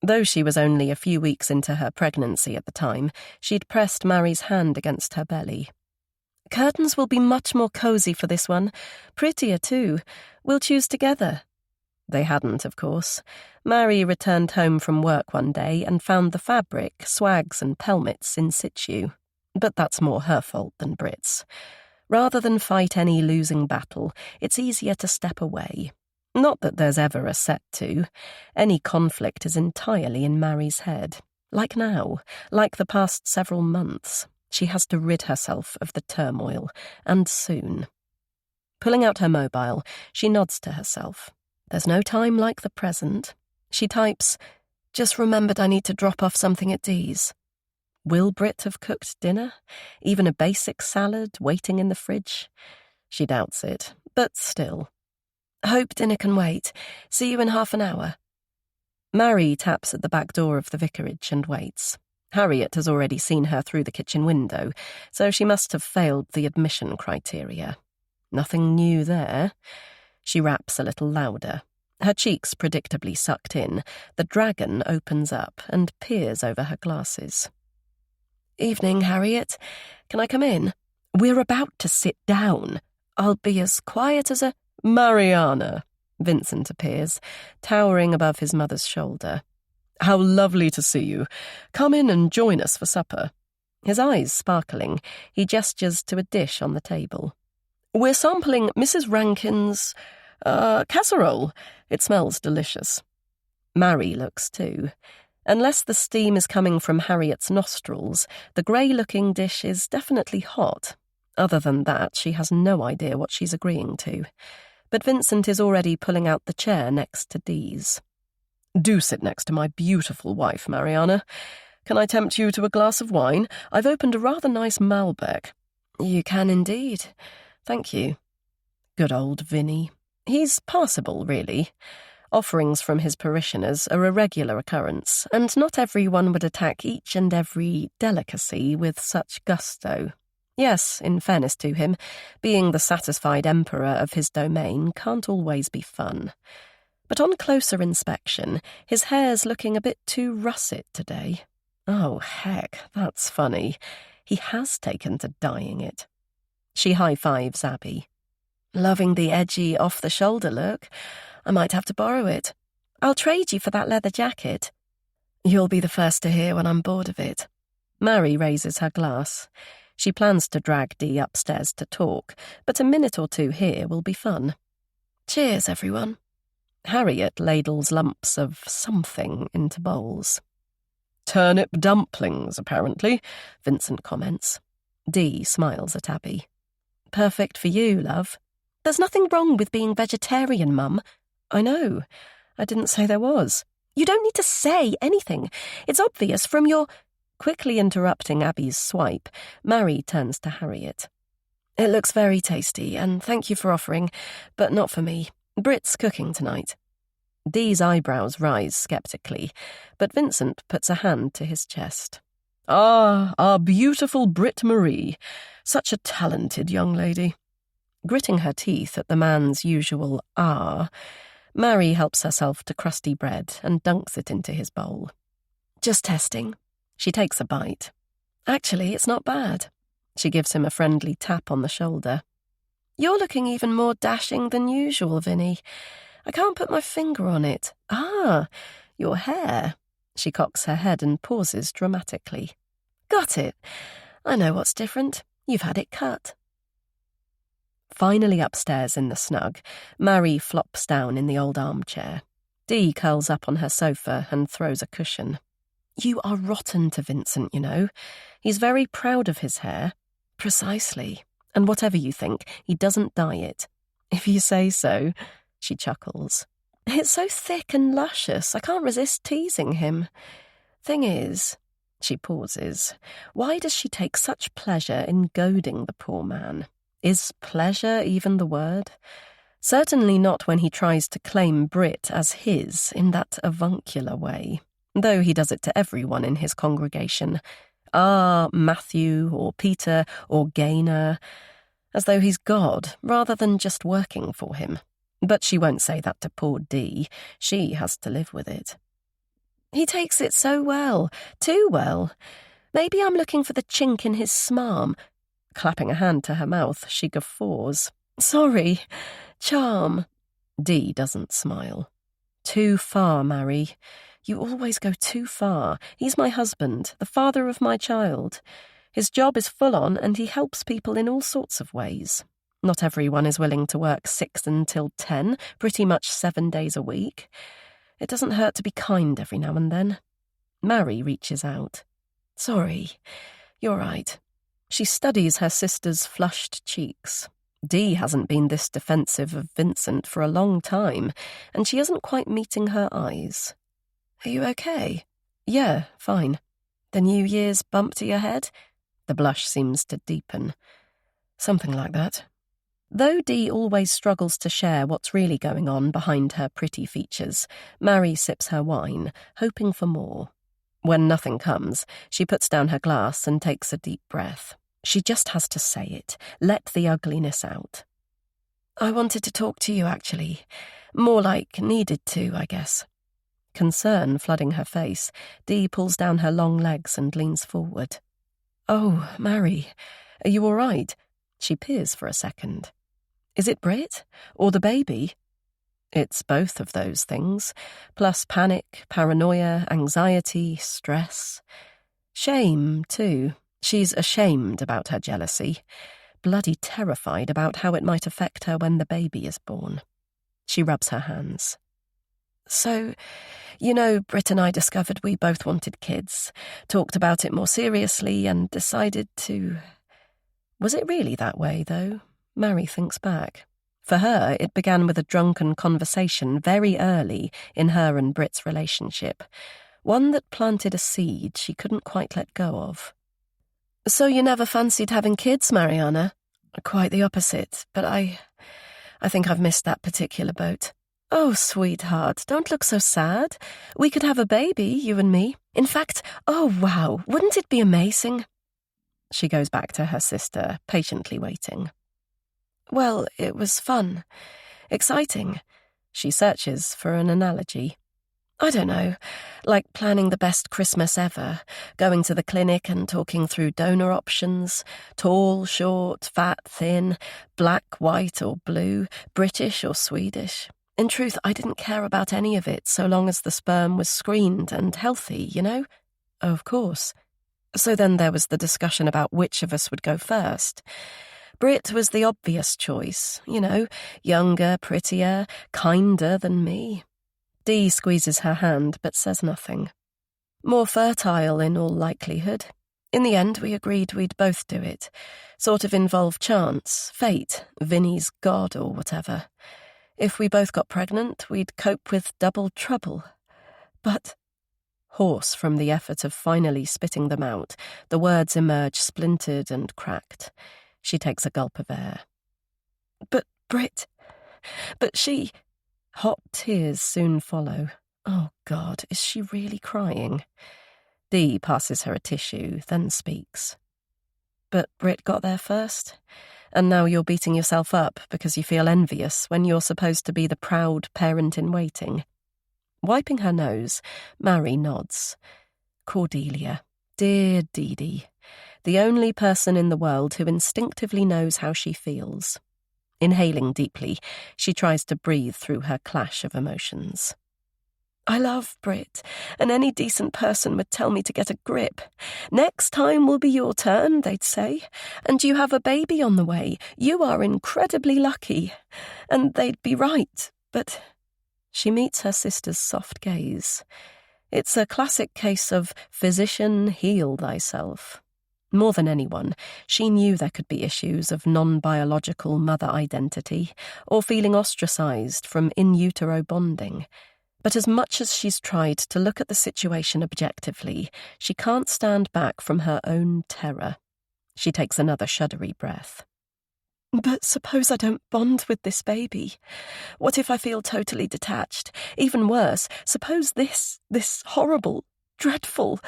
Though she was only a few weeks into her pregnancy at the time, she'd pressed Mary's hand against her belly. Curtains will be much more cosy for this one. Prettier, too. We'll choose together. They hadn't, of course. Mary returned home from work one day and found the fabric, swags and pelmets in situ. But that's more her fault than Brit's. Rather than fight any losing battle, it's easier to step away. Not that there's ever a set to. Any conflict is entirely in Mary's head. Like now, like the past several months. She has to rid herself of the turmoil, and soon. Pulling out her mobile, she nods to herself. There's no time like the present. She types, "Just remembered I need to drop off something at Dee's." Will Brit have cooked dinner? Even a basic salad waiting in the fridge? She doubts it, but still. "Hope dinner can wait. See you in half an hour." Mary taps at the back door of the vicarage and waits. Harriet has already seen her through the kitchen window, so she must have failed the admission criteria. Nothing new there. She raps a little louder. Her cheeks predictably sucked in, the dragon opens up and peers over her glasses. "Evening, Harriet. Can I come in? We're about to sit down. I'll be as quiet as a—" "Mariana," Vincent appears, towering above his mother's shoulder. "How lovely to see you. Come in and join us for supper." His eyes sparkling, he gestures to a dish on the table. "We're sampling Mrs. Rankin's casserole. It smells delicious." Mary looks too. Unless the steam is coming from Harriet's nostrils, the grey-looking dish is definitely hot. Other than that, she has no idea what she's agreeing to. But Vincent is already pulling out the chair next to Dee's. Do sit next to my beautiful wife, Mariana. Can I tempt you to a glass of wine? I've opened a rather nice Malbec. You can indeed. Thank you. Good old Vinny. He's passable, really. Offerings from his parishioners are a regular occurrence, and not everyone would attack each and every delicacy with such gusto. Yes, in fairness to him, being the satisfied emperor of his domain can't always be fun. But on closer inspection, his hair's looking a bit too russet today. Oh, heck, that's funny. He has taken to dyeing it. She high-fives Abby. Loving the edgy, off-the-shoulder look. I might have to borrow it. I'll trade you for that leather jacket. You'll be the first to hear when I'm bored of it. Mary raises her glass. She plans to drag Dee upstairs to talk, but a minute or two here will be fun. Cheers, everyone. Harriet ladles lumps of something into bowls. Turnip dumplings, apparently, Vincent comments. Dee smiles at Abby. Perfect for you, love. There's nothing wrong with being vegetarian, Mum. I know. I didn't say there was. You don't need to say anything. It's obvious from your... Quickly interrupting Abby's swipe, Mary turns to Harriet. It looks very tasty, and thank you for offering, but not for me. Brit's cooking tonight. Dee's eyebrows rise sceptically, but Vincent puts a hand to his chest. Ah, our beautiful Brit Marie. Such a talented young lady. Gritting her teeth at the man's usual Mary helps herself to crusty bread and dunks it into his bowl. Just testing. She takes a bite. Actually, it's not bad. She gives him a friendly tap on the shoulder. You're looking even more dashing than usual, Vinny. I can't put my finger on it. Your hair. She cocks her head and pauses dramatically. Got it. I know what's different. You've had it cut. Finally upstairs in the snug, Mary flops down in the old armchair. Dee curls up on her sofa and throws a cushion. You are rotten to Vincent, you know. He's very proud of his hair. Precisely. And whatever you think, he doesn't dye it. If you say so, she chuckles. It's so thick and luscious, I can't resist teasing him. Thing is, she pauses, why does she take such pleasure in goading the poor man? Is pleasure even the word? Certainly not when he tries to claim Brit as his in that avuncular way, though he does it to everyone in his congregation. Matthew or Peter or Gaynor, as though he's God rather than just working for him. But she won't say that to poor Dee. She has to live with it. He takes it so well, too well. Maybe I'm looking for the chink in his smarm. Clapping a hand to her mouth, she guffaws. Sorry. Charm. Dee doesn't smile. Too far, Mary. You always go too far. He's my husband, the father of my child. His job is full on, and he helps people in all sorts of ways. Not everyone is willing to work 6 until 10, pretty much 7 days a week. It doesn't hurt to be kind every now and then. Mary reaches out. Sorry. You're right. She studies her sister's flushed cheeks. Dee hasn't been this defensive of Vincent for a long time, and she isn't quite meeting her eyes. Are you okay? Yeah, fine. The New Year's bump to your head? The blush seems to deepen. Something like that. Though Dee always struggles to share what's really going on behind her pretty features, Mary sips her wine, hoping for more. When nothing comes, she puts down her glass and takes a deep breath. She just has to say it, let the ugliness out. I wanted to talk to you, actually. More like needed to, I guess. Concern flooding her face, Dee pulls down her long legs and leans forward. Oh, Mary, are you all right? She peers for a second. Is it Brit? Or the baby? It's both of those things, plus panic, paranoia, anxiety, stress. Shame, too. She's ashamed about her jealousy, bloody terrified about how it might affect her when the baby is born. She rubs her hands. So, You know, Britt and I discovered we both wanted kids, talked about it more seriously, and decided to... Was it really that way, though? Mary thinks back. For her, it began with a drunken conversation very early in her and Britt's relationship, one that planted a seed she couldn't quite let go of. So you never fancied having kids, Mariana? Quite the opposite, but I think I've missed that particular boat. Oh, sweetheart, don't look so sad. We could have a baby, you and me. In fact, oh wow, wouldn't it be amazing? She goes back to her sister, patiently waiting. Well, it was fun. Exciting. She searches for an analogy. I don't know, like planning the best Christmas ever, going to the clinic and talking through donor options, tall, short, fat, thin, black, white or blue, British or Swedish. In truth, I didn't care about any of it so long as the sperm was screened and healthy, you know? Oh, of course. So then there was the discussion about which of us would go first. Britt was the obvious choice, you know, younger, prettier, kinder than me. Dee squeezes her hand but says nothing. More fertile in all likelihood. In the end, we agreed we'd both do it. Sort of involve chance, fate, Vinnie's god or whatever. If we both got pregnant, we'd cope with double trouble. But... Hoarse from the effort of finally spitting them out, the words emerge splintered and cracked. She takes a gulp of air. But Britt... But she... Hot tears soon follow. Oh, God, is she really crying? Dee passes her a tissue, then speaks. But Britt got there first, and now you're beating yourself up because you feel envious when you're supposed to be the proud parent-in-waiting. Wiping her nose, Mary nods. Cordelia, dear Dee, the only person in the world who instinctively knows how she feels. Inhaling deeply, she tries to breathe through her clash of emotions. I love Britt, and any decent person would tell me to get a grip. Next time will be your turn, they'd say, and you have a baby on the way. You are incredibly lucky. And they'd be right, but... She meets her sister's soft gaze. It's a classic case of physician, heal thyself. More than anyone, she knew there could be issues of non-biological mother identity or feeling ostracized from in-utero bonding. But as much as she's tried to look at the situation objectively, she can't stand back from her own terror. She takes another shuddery breath. But suppose I don't bond with this baby? What if I feel totally detached? Even worse, suppose this horrible, dreadful...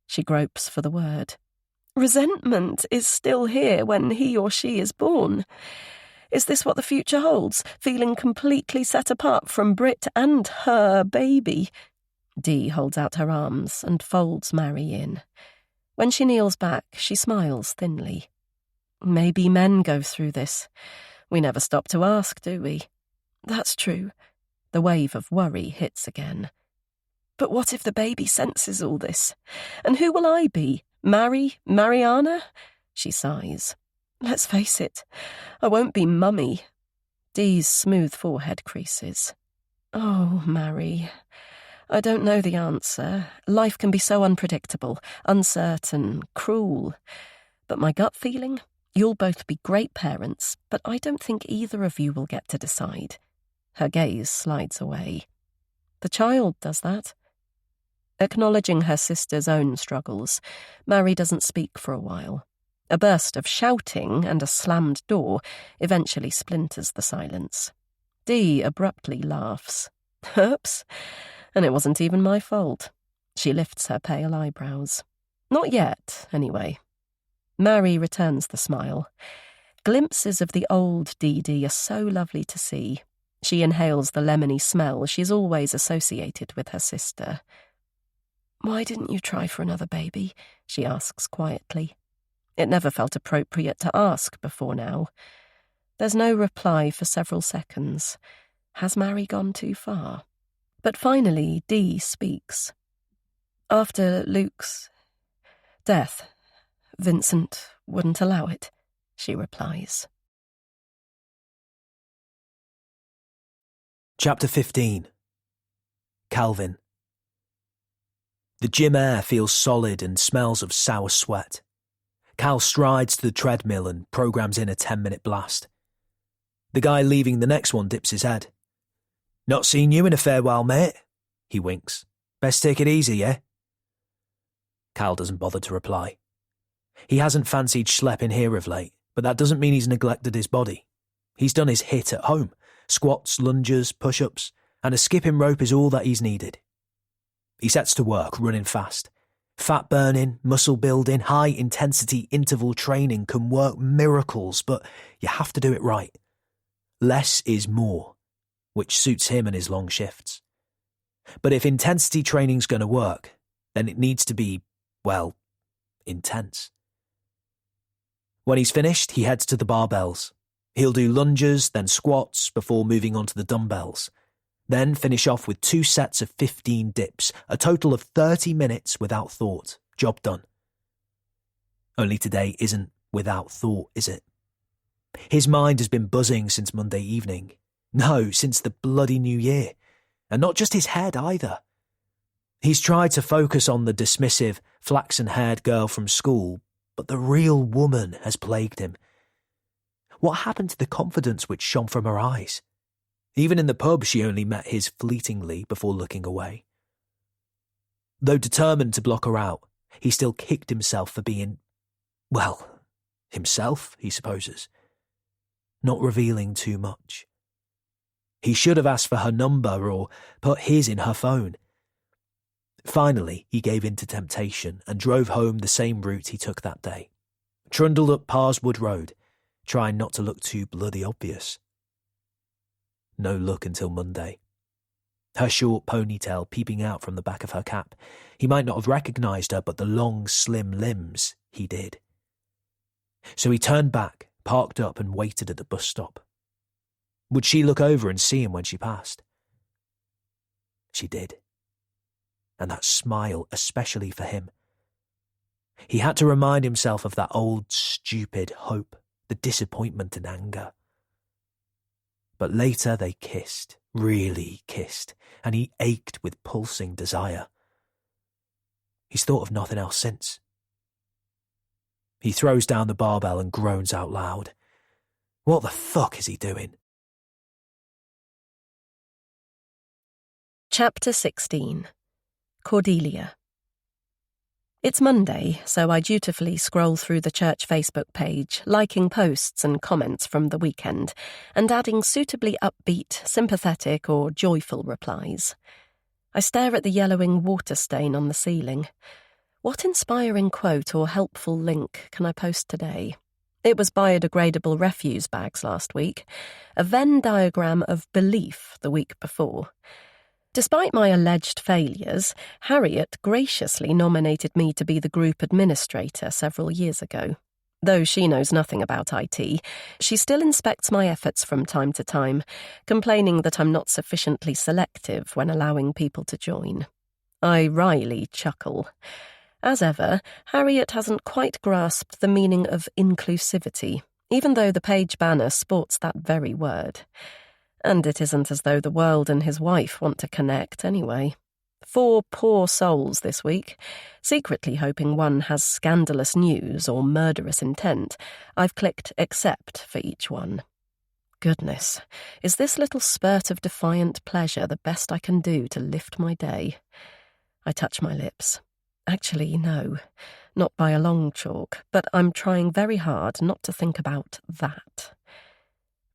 She gropes for the word. Resentment is still here when he or she is born. Is this what the future holds, feeling completely set apart from Britt and her baby? Dee holds out her arms and folds Mary in. When she kneels back, she smiles thinly. Maybe men go through this. We never stop to ask, do we? That's true. The wave of worry hits again. But what if the baby senses all this? And who will I be? Mariana? She sighs. Let's face it, I won't be Mummy. Dee's smooth forehead creases. Oh, Mary, I don't know the answer. Life can be so unpredictable, uncertain, cruel. But my gut feeling? You'll both be great parents, but I don't think either of you will get to decide. Her gaze slides away. The child does that. Acknowledging her sister's own struggles, Mary doesn't speak for a while. A burst of shouting and a slammed door eventually splinters the silence. Dee abruptly laughs. Oops, and it wasn't even my fault. She lifts her pale eyebrows. Not yet, anyway. Mary returns the smile. Glimpses of the old Dee are so lovely to see. She inhales the lemony smell she's always associated with her sister. Why didn't you try for another baby? She asks quietly. It never felt appropriate to ask before now. There's no reply for several seconds. Has Mary gone too far? But finally, Dee speaks. After Luke's death, Vincent wouldn't allow it, she replies. Chapter 15. Calvin. The gym air feels solid and smells of sour sweat. Cal strides to the treadmill and programs in a 10-minute blast. The guy leaving the next one dips his head. "Not seen you in a fair while, mate," he winks. "Best take it easy, yeah?" Cal doesn't bother to reply. He hasn't fancied schlepping here of late, but that doesn't mean he's neglected his body. He's done his hit at home. Squats, lunges, push-ups, and a skipping rope is all that he's needed. He sets to work, running fast. Fat burning, muscle building, high-intensity interval training can work miracles, but you have to do it right. Less is more, which suits him and his long shifts. But if intensity training's going to work, then it needs to be, well, intense. When he's finished, he heads to the barbells. He'll do lunges, then squats, before moving on to the dumbbells. Then finish off with 2 sets of 15 dips, a total of 30 minutes without thought. Job done. Only today isn't without thought, is it? His mind has been buzzing since Monday evening. No, since the bloody New Year. And not just his head either. He's tried to focus on the dismissive, flaxen-haired girl from school, but the real woman has plagued him. What happened to the confidence which shone from her eyes? Even in the pub, she only met his fleetingly before looking away. Though determined to block her out, he still kicked himself for being, well, himself, he supposes. Not revealing too much. He should have asked for her number or put his in her phone. Finally, he gave in to temptation and drove home the same route he took that day. Trundled up Parswood Road, trying not to look too bloody obvious. No look until Monday. Her short ponytail peeping out from the back of her cap. He might not have recognised her, but the long, slim limbs, he did. So he turned back, parked up and waited at the bus stop. Would she look over and see him when she passed? She did. And that smile especially for him. He had to remind himself of that old, stupid hope, the disappointment and anger. But later they kissed, really kissed, and he ached with pulsing desire. He's thought of nothing else since. He throws down the barbell and groans out loud. What the fuck is he doing? Chapter 16. Cordelia. It's Monday, so I dutifully scroll through the church Facebook page, liking posts and comments from the weekend, and adding suitably upbeat, sympathetic or joyful replies. I stare at the yellowing water stain on the ceiling. What inspiring quote or helpful link can I post today? It was biodegradable refuse bags last week, a Venn diagram of belief the week before. Despite my alleged failures, Harriet graciously nominated me to be the group administrator several years ago. Though she knows nothing about IT, she still inspects my efforts from time to time, complaining that I'm not sufficiently selective when allowing people to join. I wryly chuckle. As ever, Harriet hasn't quite grasped the meaning of inclusivity, even though the page banner sports that very word. And it isn't as though the world and his wife want to connect anyway. 4 poor souls this week, secretly hoping one has scandalous news or murderous intent. I've clicked accept for each one. Goodness, is this little spurt of defiant pleasure the best I can do to lift my day? I touch my lips. Actually, no, not by a long chalk, but I'm trying very hard not to think about that.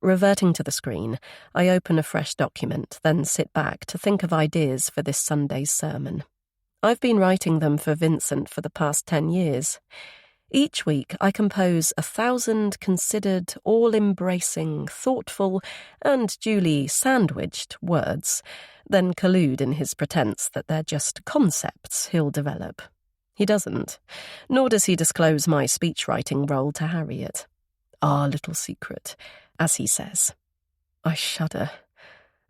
Reverting to the screen, I open a fresh document, then sit back to think of ideas for this Sunday's sermon. I've been writing them for Vincent for the past 10 years. Each week I compose 1,000 considered, all-embracing, thoughtful, and duly sandwiched words, then collude in his pretense that they're just concepts he'll develop. He doesn't, nor does he disclose my speechwriting role to Harriet. Our little secret, as he says. I shudder,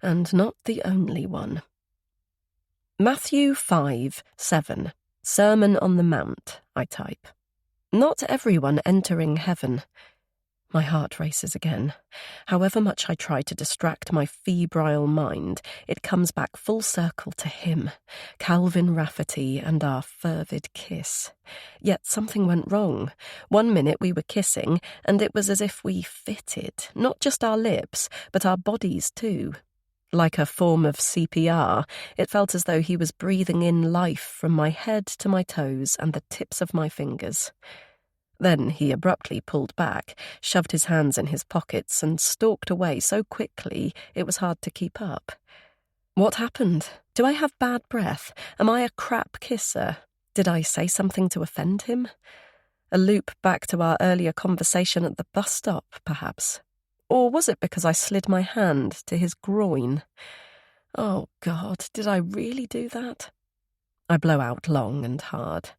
and not the only one. Matthew 5:7, Sermon on the Mount, I type. Not everyone entering heaven. My heart races again. However much I try to distract my febrile mind, it comes back full circle to him, Calvin Rafferty, and our fervid kiss. Yet something went wrong. 1 minute we were kissing, and it was as if we fitted, not just our lips, but our bodies too. Like a form of CPR, it felt as though he was breathing in life from my head to my toes and the tips of my fingers. Then he abruptly pulled back, shoved his hands in his pockets, and stalked away so quickly it was hard to keep up. What happened? Do I have bad breath? Am I a crap kisser? Did I say something to offend him? A loop back to our earlier conversation at the bus stop, perhaps? Or was it because I slid my hand to his groin? Oh, God, did I really do that? I blow out long and hard.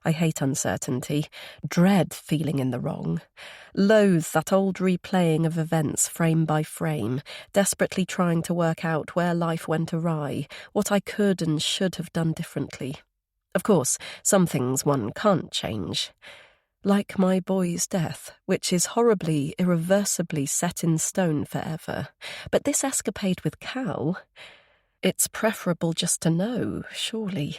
I hate uncertainty, dread feeling in the wrong, loathe that old replaying of events frame by frame, desperately trying to work out where life went awry, what I could and should have done differently. Of course, some things one can't change. Like my boy's death, which is horribly, irreversibly set in stone forever. But this escapade with Cal, it's preferable just to know, surely.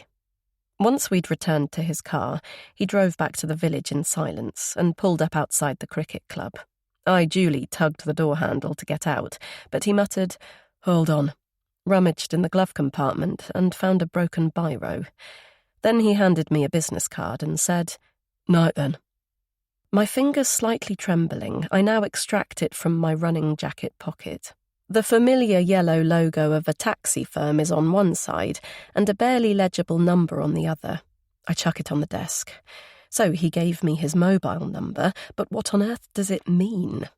Once we'd returned to his car, he drove back to the village in silence and pulled up outside the cricket club. I duly tugged the door handle to get out, but he muttered, "Hold on," rummaged in the glove compartment and found a broken biro. Then he handed me a business card and said, "Night then." My fingers slightly trembling, I now extract it from my running jacket pocket. The familiar yellow logo of a taxi firm is on one side and a barely legible number on the other. I chuck it on the desk. So he gave me his mobile number, but what on earth does it mean?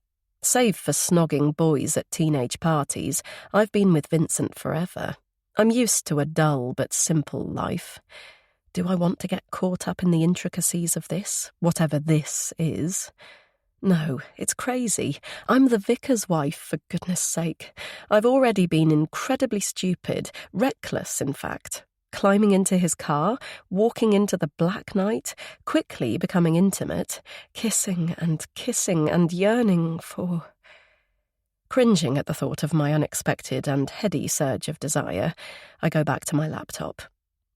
Save for snogging boys at teenage parties, I've been with Vincent forever. I'm used to a dull but simple life. Do I want to get caught up in the intricacies of this, whatever this is? No, it's crazy. I'm the vicar's wife, for goodness sake. I've already been incredibly stupid, reckless, in fact. Climbing into his car, walking into the black night, quickly becoming intimate, kissing and yearning for... Cringing at the thought of my unexpected and heady surge of desire, I go back to my laptop.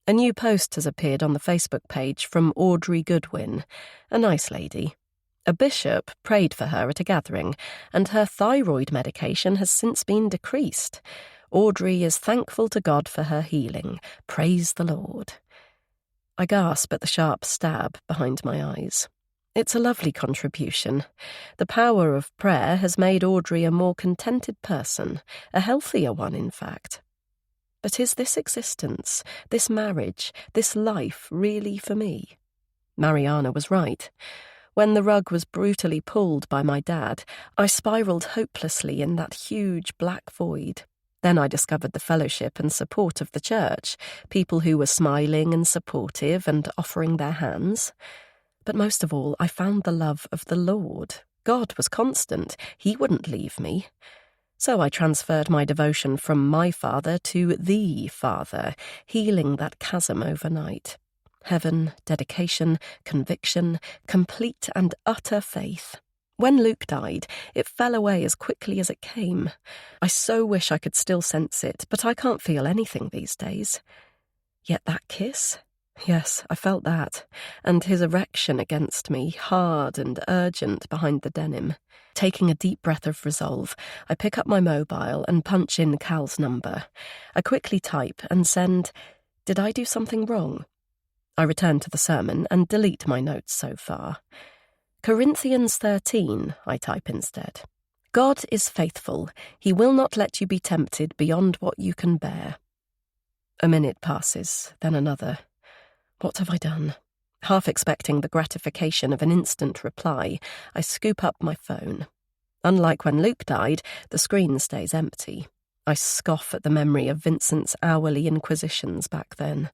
A new post has appeared on the Facebook page from Audrey Goodwin, a nice lady. A bishop prayed for her at a gathering, and her thyroid medication has since been decreased. Audrey is thankful to God for her healing. Praise the Lord. I gasp at the sharp stab behind my eyes. It's a lovely contribution. The power of prayer has made Audrey a more contented person, a healthier one, in fact. But is this existence, this marriage, this life really for me? Mariana was right. When the rug was brutally pulled by my dad, I spiralled hopelessly in that huge black void. Then I discovered the fellowship and support of the church, people who were smiling and supportive and offering their hands. But most of all, I found the love of the Lord. God was constant. He wouldn't leave me. So I transferred my devotion from my Father to the Father, healing that chasm overnight. Heaven, dedication, conviction, complete and utter faith. When Luke died, it fell away as quickly as it came. I so wish I could still sense it, but I can't feel anything these days. Yet that kiss? Yes, I felt that, and his erection against me, hard and urgent behind the denim. Taking a deep breath of resolve, I pick up my mobile and punch in Cal's number. I quickly type and send, "Did I do something wrong?" I return to the sermon and delete my notes so far. Corinthians 13, I type instead. God is faithful. He will not let you be tempted beyond what you can bear. A minute passes, then another. What have I done? Half expecting the gratification of an instant reply, I scoop up my phone. Unlike when Luke died, the screen stays empty. I scoff at the memory of Vincent's hourly inquisitions back then.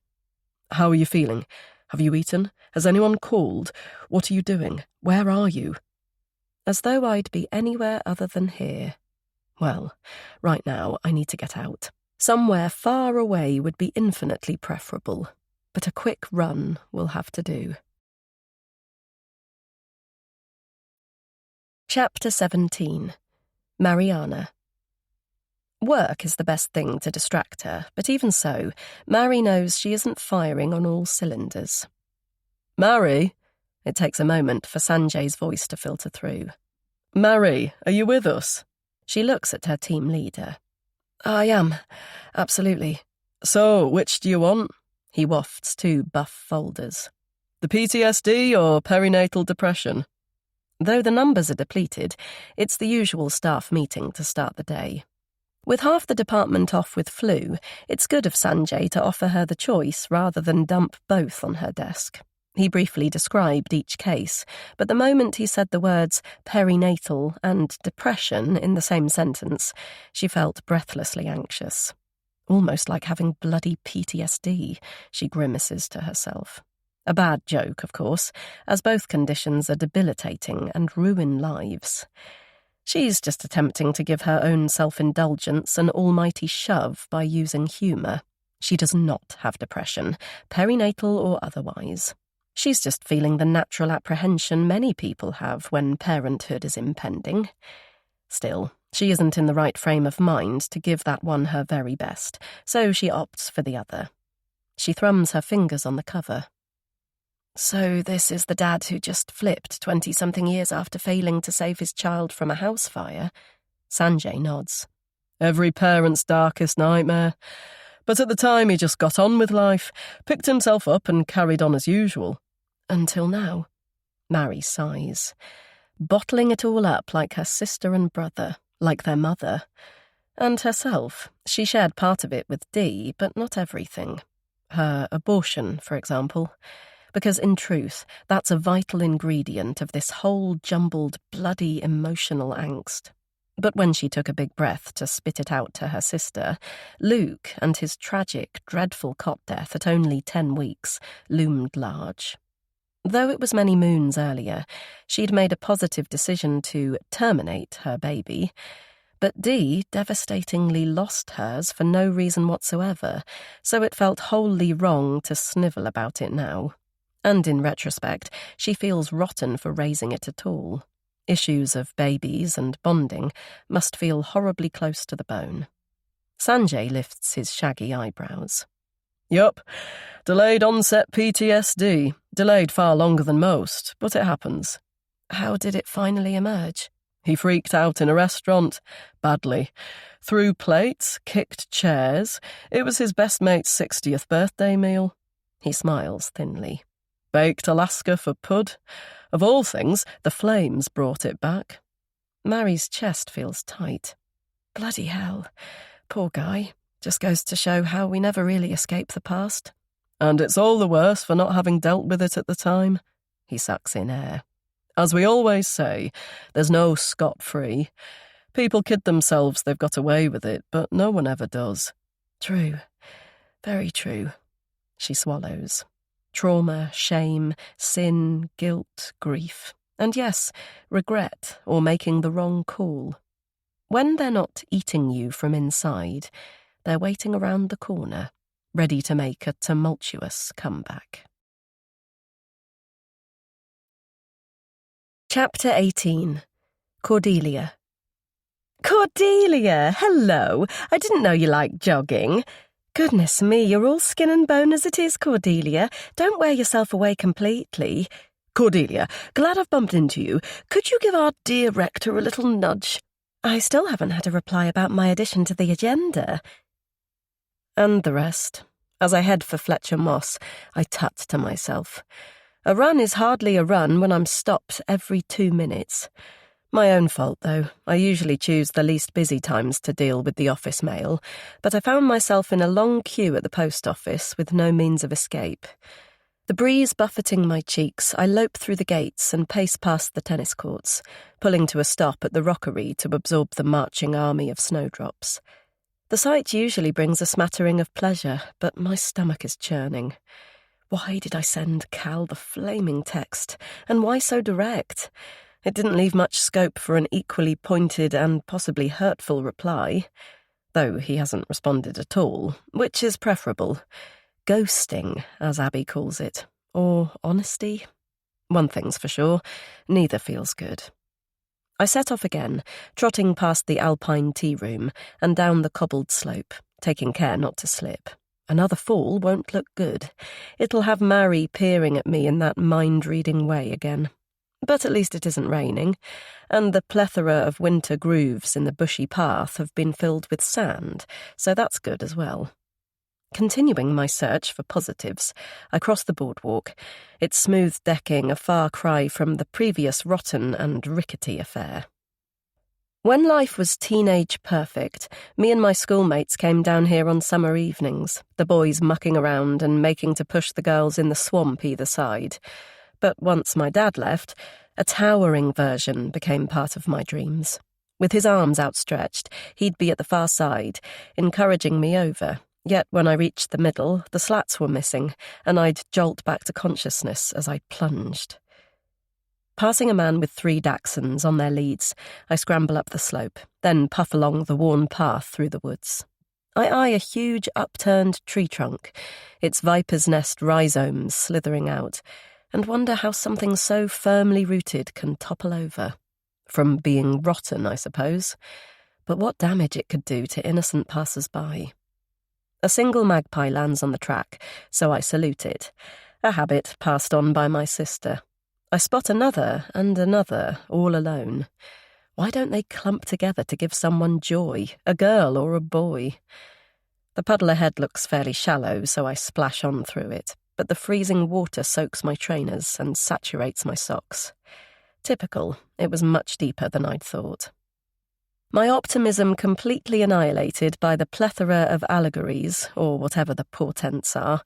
How are you feeling? Have you eaten? Has anyone called? What are you doing? Where are you? As though I'd be anywhere other than here. Well, right now I need to get out. Somewhere far away would be infinitely preferable, but a quick run will have to do. Chapter 17. Mariana. Work is the best thing to distract her, but even so, Mary knows she isn't firing on all cylinders. Mary? It takes a moment for Sanjay's voice to filter through. Mary, are you with us? She looks at her team leader. I am, absolutely. So, which do you want? He wafts 2 buff folders. The PTSD or perinatal depression? Though the numbers are depleted, it's the usual staff meeting to start the day. With half the department off with flu, it's good of Sanjay to offer her the choice rather than dump both on her desk. He briefly described each case, but the moment he said the words perinatal and depression in the same sentence, she felt breathlessly anxious. Almost like having bloody PTSD, she grimaces to herself. A bad joke, of course, as both conditions are debilitating and ruin lives. She's just attempting to give her own self-indulgence an almighty shove by using humour. She does not have depression, perinatal or otherwise. She's just feeling the natural apprehension many people have when parenthood is impending. Still, she isn't in the right frame of mind to give that one her very best, so she opts for the other. She thrums her fingers on the cover. So this is the dad who just flipped 20-something years after failing to save his child from a house fire? Sanjay nods. Every parent's darkest nightmare. But at the time he just got on with life, picked himself up and carried on as usual. Until now. Mary sighs. Bottling it all up like her sister and brother, like their mother. And herself. She shared part of it with Dee, but not everything. Her abortion, for example. Because in truth, that's a vital ingredient of this whole jumbled, bloody emotional angst. But when she took a big breath to spit it out to her sister, Luke and his tragic, dreadful cot death at only 10 weeks loomed large. Though it was many moons earlier, she'd made a positive decision to terminate her baby, but Dee devastatingly lost hers for no reason whatsoever, so it felt wholly wrong to snivel about it now. And in retrospect, she feels rotten for raising it at all. Issues of babies and bonding must feel horribly close to the bone. Sanjay lifts his shaggy eyebrows. Yup, delayed onset PTSD. Delayed far longer than most, but it happens. How did it finally emerge? He freaked out in a restaurant. Badly. Threw plates, kicked chairs. It was his best mate's 60th birthday meal. He smiles thinly. Baked Alaska for Pud. Of all things, the flames brought it back. Mary's chest feels tight. Bloody hell. Poor guy. Just goes to show how we never really escape the past. And it's all the worse for not having dealt with it at the time. He sucks in air. As we always say, there's no scot-free. People kid themselves they've got away with it, but no one ever does. True. Very true. She swallows. Trauma, shame, sin, guilt, grief. And yes, regret or making the wrong call. When they're not eating you from inside, they're waiting around the corner, ready to make a tumultuous comeback. Chapter 18. Cordelia. Cordelia, hello. I didn't know you liked jogging. Goodness me, you're all skin and bone as it is, Cordelia. Don't wear yourself away completely. Cordelia, glad I've bumped into you. Could you give our dear rector a little nudge? I still haven't had a reply about my addition to the agenda. And the rest. As I head for Fletcher Moss, I tut to myself. A run is hardly a run when I'm stopped every 2 minutes. My own fault, though. I usually choose the least busy times to deal with the office mail, but I found myself in a long queue at the post office with no means of escape. The breeze buffeting my cheeks, I lope through the gates and pace past the tennis courts, pulling to a stop at the rockery to absorb the marching army of snowdrops. The sight usually brings a smattering of pleasure, but my stomach is churning. Why did I send Cal the flaming text, and why so direct? It didn't leave much scope for an equally pointed and possibly hurtful reply, though he hasn't responded at all, which is preferable. Ghosting, as Abby calls it, or honesty. One thing's for sure, neither feels good. I set off again, trotting past the Alpine tea room and down the cobbled slope, taking care not to slip. Another fall won't look good. It'll have Mary peering at me in that mind-reading way again. But at least it isn't raining, and the plethora of winter grooves in the bushy path have been filled with sand, so that's good as well. Continuing my search for positives, I cross the boardwalk, its smooth decking a far cry from the previous rotten and rickety affair. When life was teenage perfect, me and my schoolmates came down here on summer evenings, the boys mucking around and making to push the girls in the swamp either side. But once my dad left, a towering version became part of my dreams. With his arms outstretched, he'd be at the far side, encouraging me over. Yet when I reached the middle, the slats were missing, and I'd jolt back to consciousness as I plunged. Passing a man with 3 dachshunds on their leads, I scramble up the slope, then puff along the worn path through the woods. I eye a huge upturned tree trunk, its viper's nest rhizomes slithering out, and wonder how something so firmly rooted can topple over. From being rotten, I suppose, but what damage it could do to innocent passers-by. A single magpie lands on the track, so I salute it, a habit passed on by my sister. I spot another and another, all alone. Why don't they clump together to give someone joy, a girl or a boy? The puddle ahead looks fairly shallow, so I splash on through it, but the freezing water soaks my trainers and saturates my socks. Typical, it was much deeper than I'd thought. My optimism completely annihilated by the plethora of allegories, or whatever the portents are,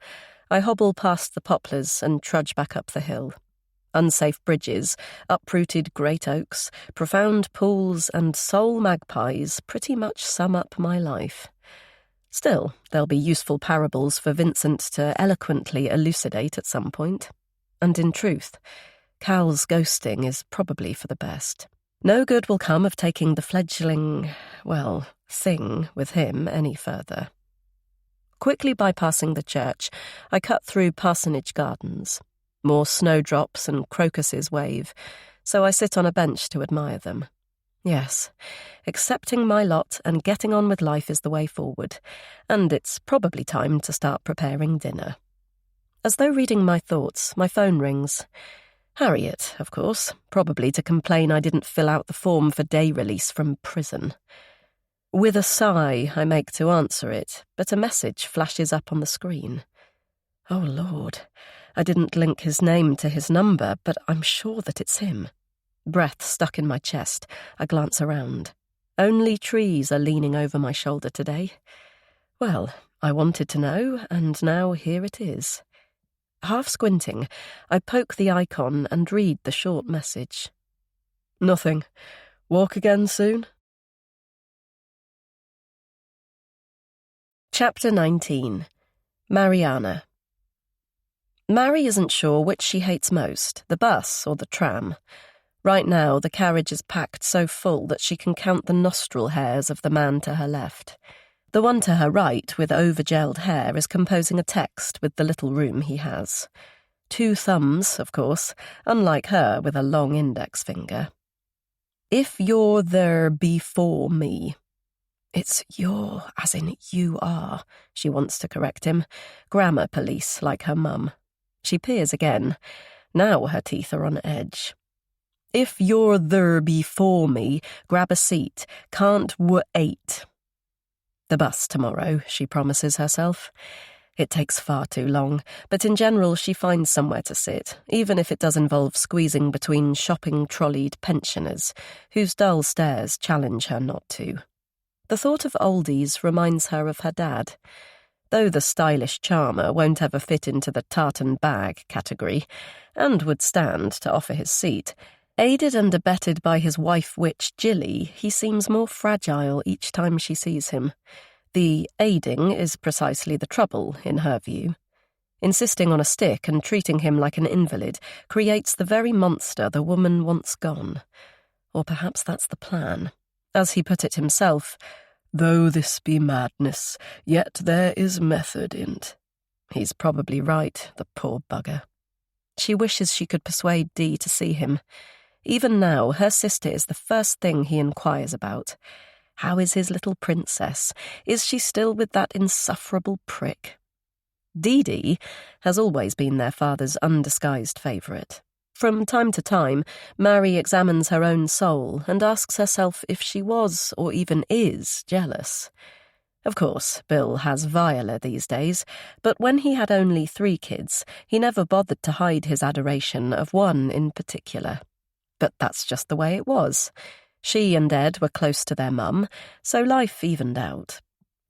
I hobble past the poplars and trudge back up the hill. Unsafe bridges, uprooted great oaks, profound pools, and soul magpies pretty much sum up my life. Still, there'll be useful parables for Vincent to eloquently elucidate at some point. And in truth, Cal's ghosting is probably for the best. No good will come of taking the fledgling, thing with him any further. Quickly bypassing the church, I cut through parsonage gardens. More snowdrops and crocuses wave, so I sit on a bench to admire them. Yes, accepting my lot and getting on with life is the way forward, and it's probably time to start preparing dinner. As though reading my thoughts, my phone rings. Harriet, of course, probably to complain I didn't fill out the form for day release from prison. With a sigh, I make to answer it, but a message flashes up on the screen. Oh, Lord, I didn't link his name to his number, but I'm sure that it's him. Breath stuck in my chest, I glance around. Only trees are leaning over my shoulder today. Well, I wanted to know, and now here it is. Half squinting, I poke the icon and read the short message. Nothing. Walk again soon? Chapter 19. Mariana. Mary isn't sure which she hates most, the bus or the tram. Right now, the carriage is packed so full that she can count the nostril hairs of the man to her left. The one to her right, with over-gelled hair, is composing a text with the little room he has. 2 thumbs, of course, unlike her with a long index finger. If you're there before me. It's you're, as in you are, she wants to correct him. Grammar police, like her mum. She peers again. Now her teeth are on edge. If you're there before me, grab a seat. Can't wait. The bus tomorrow, she promises herself. It takes far too long, but in general she finds somewhere to sit, even if it does involve squeezing between shopping-trolleyed pensioners, whose dull stares challenge her not to. The thought of oldies reminds her of her dad. Though the stylish charmer won't ever fit into the tartan bag category, and would stand to offer his seat, aided and abetted by his wife-witch Jilly, he seems more fragile each time she sees him. The aiding is precisely the trouble, in her view. Insisting on a stick and treating him like an invalid creates the very monster the woman wants gone. Or perhaps that's the plan. As he put it himself, though this be madness, yet there is method in't. He's probably right, the poor bugger. She wishes she could persuade Dee to see him. Even now, her sister is the first thing he inquires about. How is his little princess? Is she still with that insufferable prick? Dee Dee has always been their father's undisguised favourite. From time to time, Mary examines her own soul and asks herself if she was, or even is, jealous. Of course, Bill has Viola these days, but when he had only 3 kids, he never bothered to hide his adoration of one in particular. But that's just the way it was. She and Ed were close to their mum, so life evened out.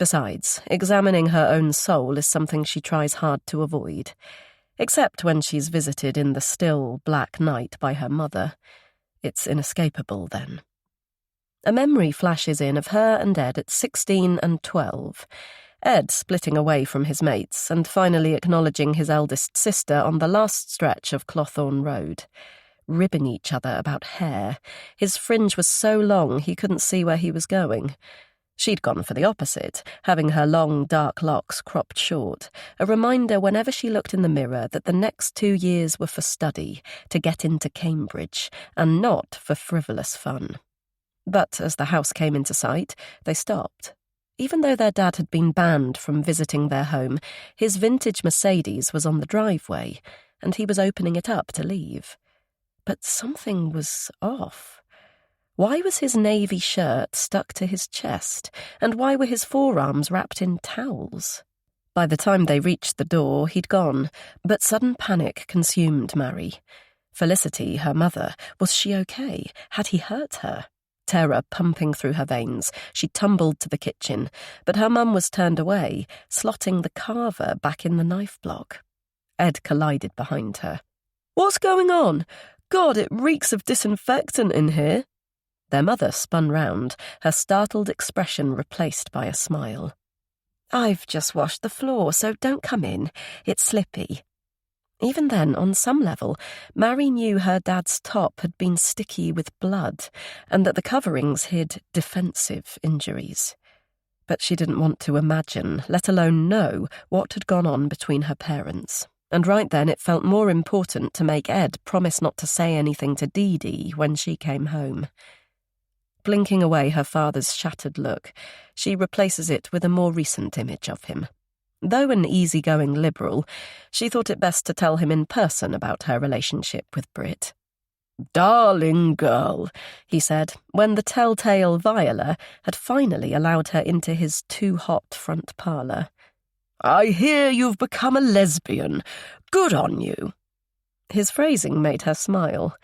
Besides, examining her own soul is something she tries hard to avoid. Except when she's visited in the still, black night by her mother. It's inescapable then. A memory flashes in of her and Ed at 16 and 12. Ed splitting away from his mates and finally acknowledging his eldest sister on the last stretch of Clawthorne Road. Ribbing each other about hair. His fringe was so long he couldn't see where he was going. She'd gone for the opposite, having her long, dark locks cropped short, a reminder whenever she looked in the mirror that the next 2 years were for study, to get into Cambridge, and not for frivolous fun. But as the house came into sight, they stopped. Even though their dad had been banned from visiting their home, his vintage Mercedes was on the driveway, and he was opening it up to leave. But something was off. Why was his navy shirt stuck to his chest, and why were his forearms wrapped in towels? By the time they reached the door, he'd gone, but sudden panic consumed Mary. Felicity, her mother, was she okay? Had he hurt her? Terror pumping through her veins, she tumbled to the kitchen, but her mum was turned away, slotting the carver back in the knife block. Ed collided behind her. "What's going on? God, it reeks of disinfectant in here." Their mother spun round, her startled expression replaced by a smile. "I've just washed the floor, so don't come in. It's slippy." Even then, on some level, Mary knew her dad's top had been sticky with blood, and that the coverings hid defensive injuries. But she didn't want to imagine, let alone know, what had gone on between her parents. And right then it felt more important to make Ed promise not to say anything to Dee Dee when she came home. Blinking away her father's shattered look, she replaces it with a more recent image of him. Though an easygoing liberal, she thought it best to tell him in person about her relationship with Britt. "Darling girl," he said, when the telltale Viola had finally allowed her into his too-hot front parlour. "I hear you've become a lesbian. Good on you." His phrasing made her smile.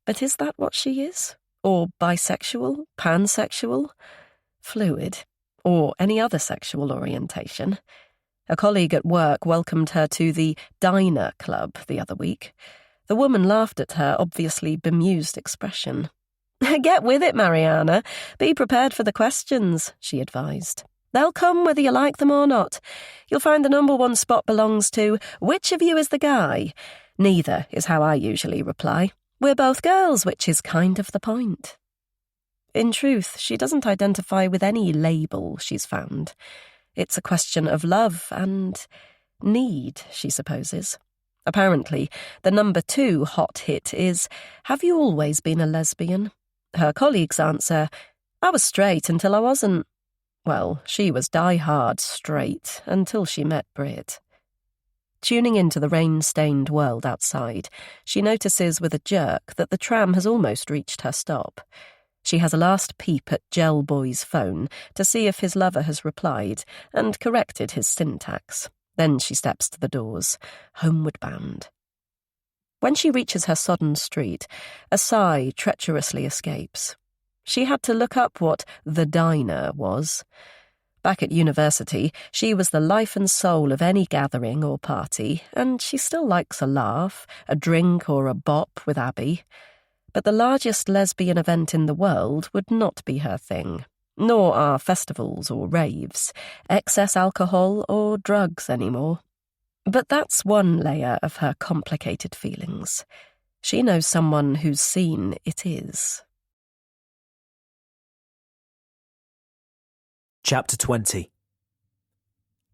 But is that what she is? Or bisexual, pansexual, fluid, or any other sexual orientation? A colleague at work welcomed her to the Diner Club the other week. The woman laughed at her obviously bemused expression. "Get with it, Mariana. Be prepared for the questions," she advised. "They'll come whether you like them or not. You'll find the number 1 spot belongs to, 'Which of you is the guy?' Neither is how I usually reply. We're both girls, which is kind of the point." In truth, she doesn't identify with any label she's found. It's a question of love and need, she supposes. Apparently, the number 2 hot hit is, "Have you always been a lesbian?" Her colleagues answer, "I was straight until I wasn't." Well, she was die-hard straight until she met Britt. Tuning into the rain-stained world outside, she notices with a jerk that the tram has almost reached her stop. She has a last peep at Gel Boy's phone to see if his lover has replied and corrected his syntax. Then she steps to the doors, homeward bound. When she reaches her sodden street, a sigh treacherously escapes. She had to look up what the diner was. Back at university, she was the life and soul of any gathering or party, and she still likes a laugh, a drink or a bop with Abby. But the largest lesbian event in the world would not be her thing, nor are festivals or raves, excess alcohol or drugs anymore. But that's one layer of her complicated feelings. She knows someone who's seen it is. Chapter 20.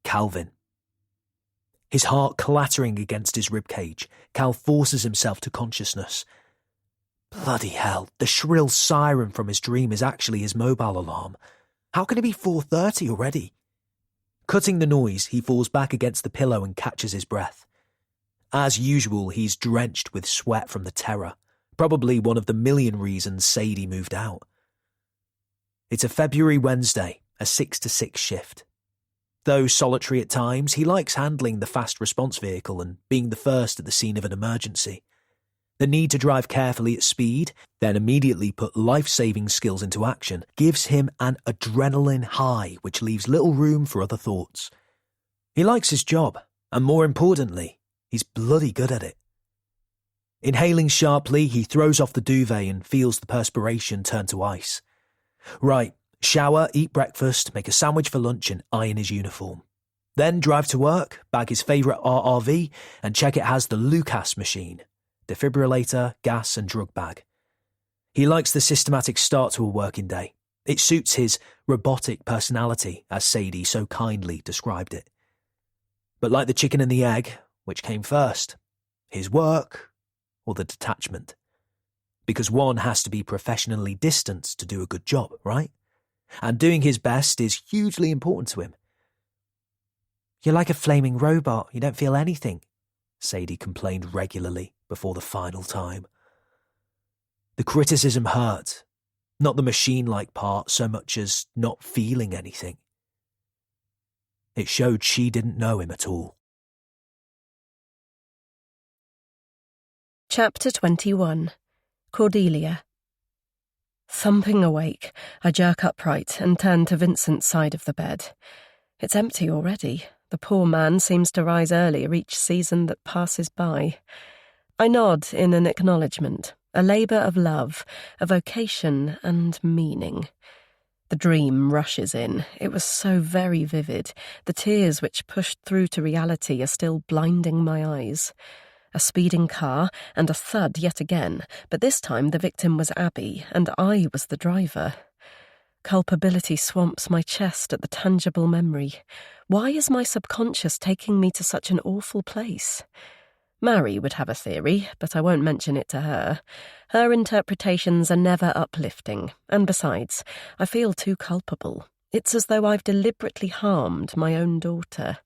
Calvin. His heart clattering against his ribcage, Cal forces himself to consciousness. Bloody hell, the shrill siren from his dream is actually his mobile alarm. How can it be 4:30 already? Cutting the noise, he falls back against the pillow and catches his breath. As usual, he's drenched with sweat from the terror, probably one of the million reasons Sadie moved out. It's a February Wednesday, a 6 to 6 shift. Though solitary at times, he likes handling the fast response vehicle and being the first at the scene of an emergency. The need to drive carefully at speed, then immediately put life-saving skills into action, gives him an adrenaline high which leaves little room for other thoughts. He likes his job, and more importantly, he's bloody good at it. Inhaling sharply, he throws off the duvet and feels the perspiration turn to ice. Right, shower, eat breakfast, make a sandwich for lunch and iron his uniform. Then drive to work, bag his favourite RRV and check it has the Lucas machine, defibrillator, gas and drug bag. He likes the systematic start to a working day. It suits his robotic personality, as Sadie so kindly described it. But like the chicken and the egg, which came first? His work or the detachment? Because one has to be professionally distanced to do a good job, right? And doing his best is hugely important to him. You're like a flaming robot. You don't feel anything, Sadie complained regularly before the final time. The criticism hurt, not the machine-like part so much as not feeling anything. It showed she didn't know him at all. Chapter 21. Cordelia. Thumping awake, I jerk upright and turn to Vincent's side of the bed. It's empty already. The poor man seems to rise earlier each season that passes by. I nod in an acknowledgement, a labour of love, a vocation and meaning. The dream rushes in. It was so very vivid. The tears which pushed through to reality are still blinding my eyes. A speeding car and a thud yet again, but this time the victim was Abby and I was the driver. Culpability swamps my chest at the tangible memory. Why is my subconscious taking me to such an awful place? Mary would have a theory, but I won't mention it to her. Her interpretations are never uplifting, and besides, I feel too culpable. It's as though I've deliberately harmed my own daughter.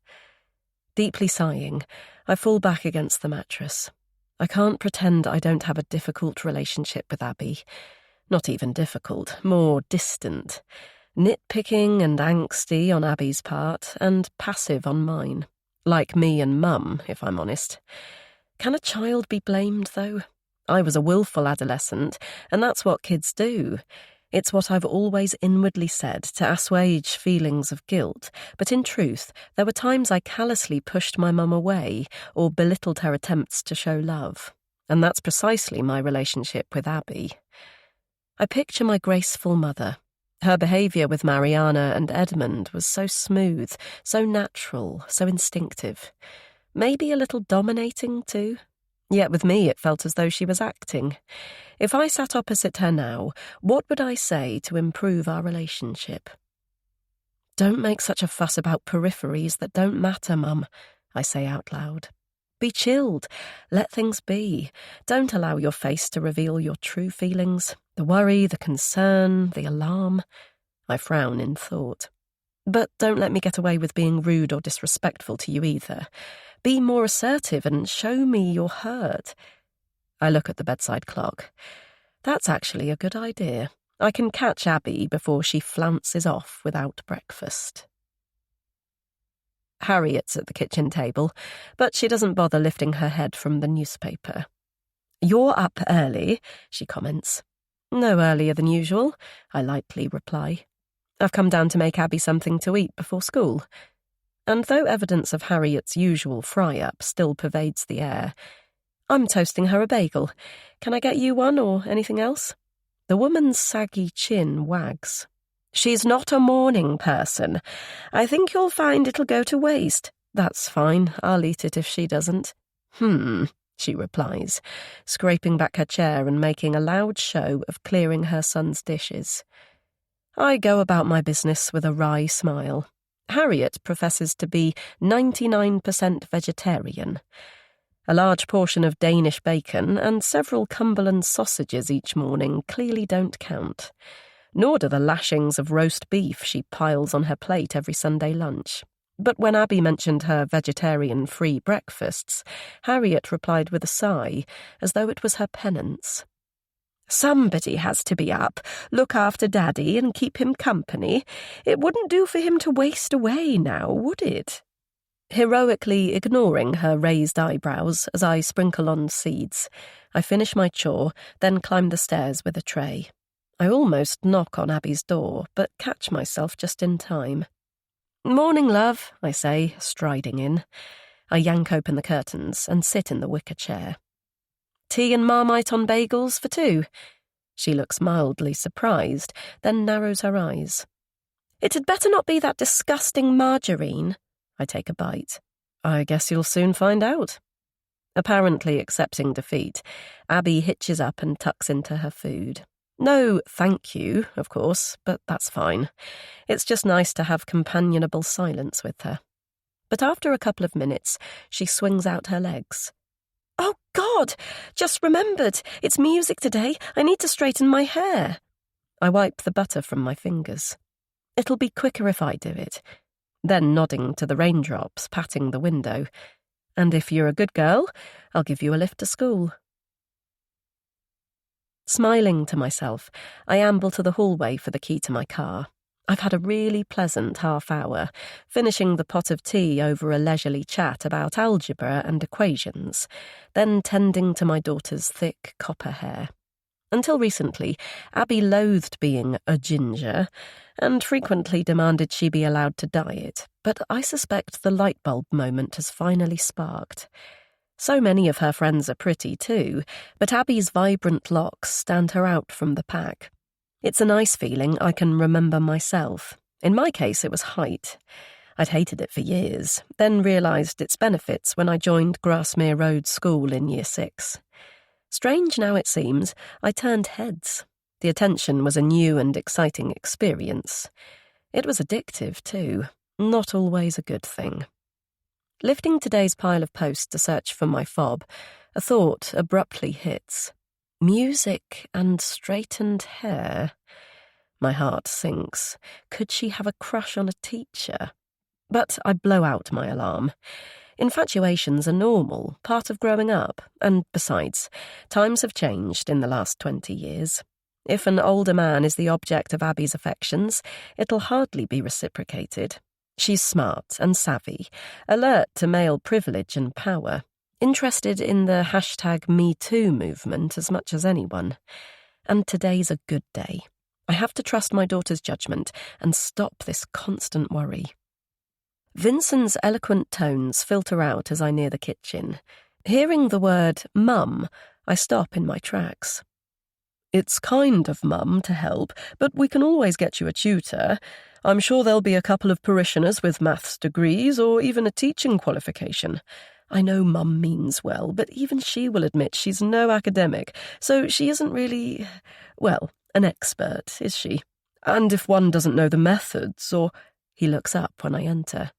Deeply sighing, I fall back against the mattress. I can't pretend I don't have a difficult relationship with Abby. Not even difficult, more distant. Nitpicking and angsty on Abby's part, and passive on mine. Like me and Mum, if I'm honest. Can a child be blamed, though? I was a willful adolescent, and that's what kids do. It's what I've always inwardly said to assuage feelings of guilt, but in truth, there were times I callously pushed my mum away or belittled her attempts to show love. And that's precisely my relationship with Abby. I picture my graceful mother. Her behaviour with Mariana and Edmund was so smooth, so natural, so instinctive. Maybe a little dominating, too. Yet with me it felt as though she was acting. If I sat opposite her now, what would I say to improve our relationship? "Don't make such a fuss about peripheries that don't matter, Mum," I say out loud. "Be chilled. Let things be. Don't allow your face to reveal your true feelings. The worry, the concern, the alarm." I frown in thought. "But don't let me get away with being rude or disrespectful to you either. Be more assertive and show me you're hurt." I look at the bedside clock. That's actually a good idea. I can catch Abby before she flounces off without breakfast. Harriet's at the kitchen table, but she doesn't bother lifting her head from the newspaper. "You're up early," she comments. "No earlier than usual," I lightly reply. "I've come down to make Abby something to eat before school." And though evidence of Harriet's usual fry-up still pervades the air, "I'm toasting her a bagel. Can I get you one or anything else?" The woman's saggy chin wags. "She's not a morning person. I think you'll find it'll go to waste." "That's fine. I'll eat it if she doesn't." She replies, scraping back her chair and making a loud show of clearing her son's dishes. I go about my business with a wry smile. Harriet professes to be 99% vegetarian. A large portion of Danish bacon and several Cumberland sausages each morning clearly don't count. Nor do the lashings of roast beef she piles on her plate every Sunday lunch. But when Abby mentioned her vegetarian-free breakfasts, Harriet replied with a sigh, as though it was her penance. "Somebody has to be up, look after Daddy and keep him company. It wouldn't do for him to waste away now, would it?" Heroically ignoring her raised eyebrows as I sprinkle on seeds, I finish my chore, then climb the stairs with a tray. I almost knock on Abby's door, but catch myself just in time. "Morning, love," I say, striding in. I yank open the curtains and sit in the wicker chair. "Tea and Marmite on bagels for two?" She looks mildly surprised, then narrows her eyes. "It had better not be that disgusting margarine." I take a bite. "I guess you'll soon find out." Apparently accepting defeat, Abby hitches up and tucks into her food. No thank you, of course, but that's fine. It's just nice to have companionable silence with her. But after a couple of minutes, she swings out her legs. "Oh, God! Just remembered. It's music today. I need to straighten my hair." I wipe the butter from my fingers. "It'll be quicker if I do it." Then nodding to the raindrops, patting the window. "And if you're a good girl, I'll give you a lift to school." Smiling to myself, I amble to the hallway for the key to my car. I've had a really pleasant half-hour, finishing the pot of tea over a leisurely chat about algebra and equations, then tending to my daughter's thick copper hair. Until recently, Abby loathed being a ginger, and frequently demanded she be allowed to dye it, but I suspect the light bulb moment has finally sparked. So many of her friends are pretty too, but Abby's vibrant locks stand her out from the pack. It's a nice feeling I can remember myself. In my case, it was height. I'd hated it for years, then realised its benefits when I joined Grasmere Road School in Year 6. Strange now it seems, I turned heads. The attention was a new and exciting experience. It was addictive too, not always a good thing. Lifting today's pile of posts to search for my fob, a thought abruptly hits. Music and straightened hair. My heart sinks. Could she have a crush on a teacher? But I blow out my alarm. Infatuations are normal, part of growing up, and besides, times have changed in the last 20 years. If an older man is the object of Abby's affections, it'll hardly be reciprocated. She's smart and savvy, alert to male privilege and power, interested in the #MeToo movement as much as anyone. And today's a good day. I have to trust my daughter's judgment and stop this constant worry. Vincent's eloquent tones filter out as I near the kitchen. Hearing the word mum, I stop in my tracks. "It's kind of Mum to help, but we can always get you a tutor. I'm sure there'll be a couple of parishioners with maths degrees or even a teaching qualification. I know Mum means well, but even she will admit she's no academic, so she isn't really, well, an expert, is she? And if one doesn't know the methods, or—" He looks up when I enter.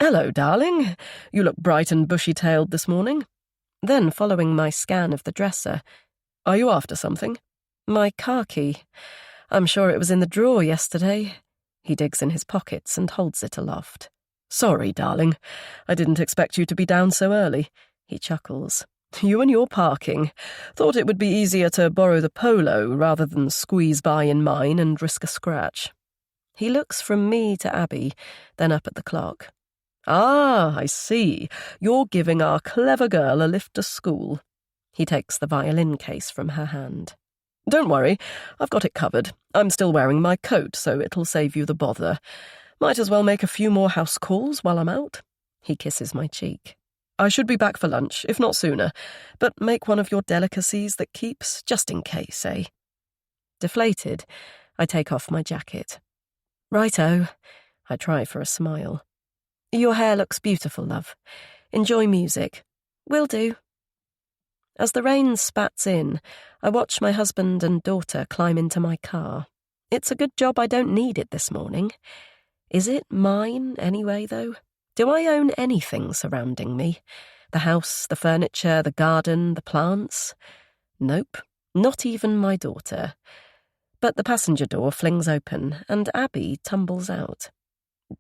"Hello, darling. You look bright and bushy-tailed this morning." Then, following my scan of the dresser, "Are you after something?" "My car key. I'm sure it was in the drawer yesterday." He digs in his pockets and holds it aloft. "Sorry, darling. I didn't expect you to be down so early." He chuckles. "You and your parking. Thought it would be easier to borrow the Polo rather than squeeze by in mine and risk a scratch." He looks from me to Abby, then up at the clock. "Ah, I see. You're giving our clever girl a lift to school." He takes the violin case from her hand. "Don't worry, I've got it covered. I'm still wearing my coat, so it'll save you the bother. Might as well make a few more house calls while I'm out." He kisses my cheek. "I should be back for lunch, if not sooner, but make one of your delicacies that keeps, just in case, eh?" Deflated, I take off my jacket. "Righto." I try for a smile. "Your hair looks beautiful, love. Enjoy music." "Will do." As the rain spats in, I watch my husband and daughter climb into my car. It's a good job I don't need it this morning. Is it mine, anyway, though? Do I own anything surrounding me? The house, the furniture, the garden, the plants? Nope, not even my daughter. But the passenger door flings open, and Abby tumbles out.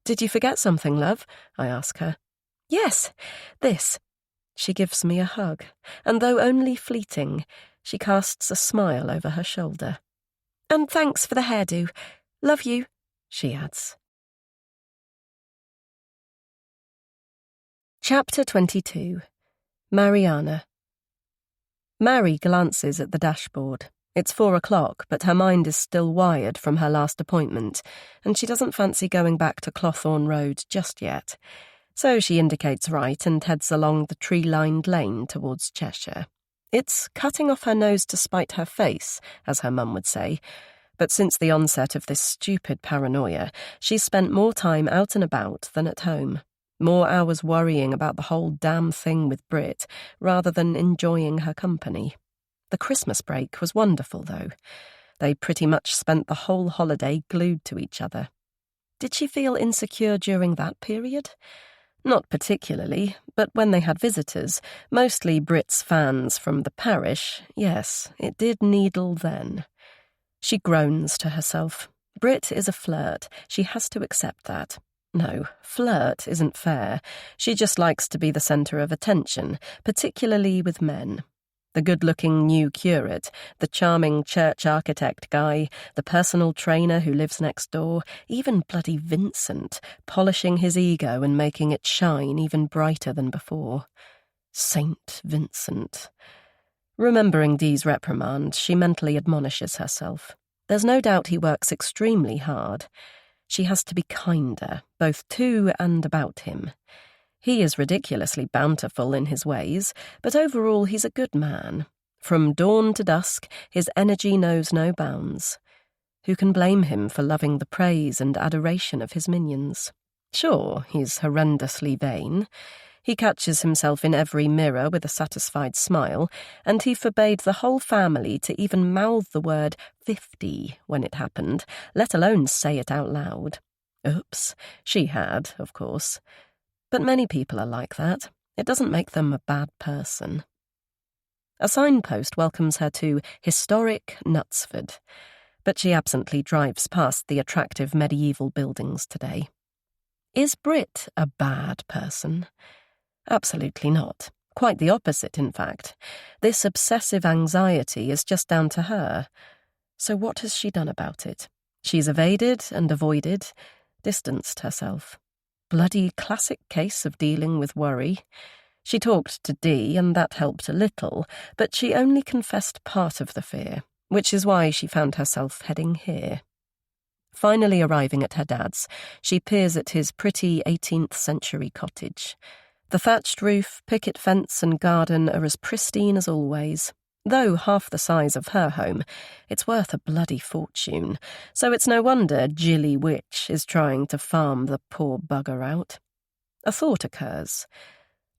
"Did you forget something, love?" I ask her. "Yes, this." She gives me a hug, and though only fleeting, she casts a smile over her shoulder. "And thanks for the hairdo. Love you," she adds. Chapter 22. Mariana. Mary glances at the dashboard. It's 4 o'clock, but her mind is still wired from her last appointment, and she doesn't fancy going back to Clothorn Road just yet. So she indicates right and heads along the tree-lined lane towards Cheshire. It's cutting off her nose to spite her face, as her mum would say, but since the onset of this stupid paranoia, she's spent more time out and about than at home. More hours worrying about the whole damn thing with Brit, rather than enjoying her company. The Christmas break was wonderful, though. They pretty much spent the whole holiday glued to each other. Did she feel insecure during that period? Not particularly, but when they had visitors, mostly Brit's fans from the parish, yes, it did needle then. She groans to herself. Brit is a flirt. She has to accept that. No, flirt isn't fair. She just likes to be the centre of attention, particularly with men. The good-looking new curate, the charming church architect guy, the personal trainer who lives next door, even bloody Vincent, polishing his ego and making it shine even brighter than before. Saint Vincent. Remembering Dee's reprimand, she mentally admonishes herself. There's no doubt he works extremely hard. She has to be kinder, both to and about him. He is ridiculously bountiful in his ways, but overall he's a good man. From dawn to dusk, his energy knows no bounds. Who can blame him for loving the praise and adoration of his minions? Sure, he's horrendously vain. He catches himself in every mirror with a satisfied smile, and he forbade the whole family to even mouth the word 50 when it happened, let alone say it out loud. Oops, she had, of course. But many people are like that. It doesn't make them a bad person. A signpost welcomes her to historic Knutsford, but she absently drives past the attractive medieval buildings today. Is Brit a bad person? Absolutely not. Quite the opposite, in fact. This obsessive anxiety is just down to her. So what has she done about it? She's evaded and avoided, distanced herself. Bloody classic case of dealing with worry. She talked to Dee, and that helped a little, but she only confessed part of the fear, which is why she found herself heading here. Finally arriving at her dad's, she peers at his pretty 18th-century cottage. The thatched roof, picket fence and garden are as pristine as always. Though half the size of her home, it's worth a bloody fortune, so it's no wonder Jilly Witch is trying to farm the poor bugger out. A thought occurs.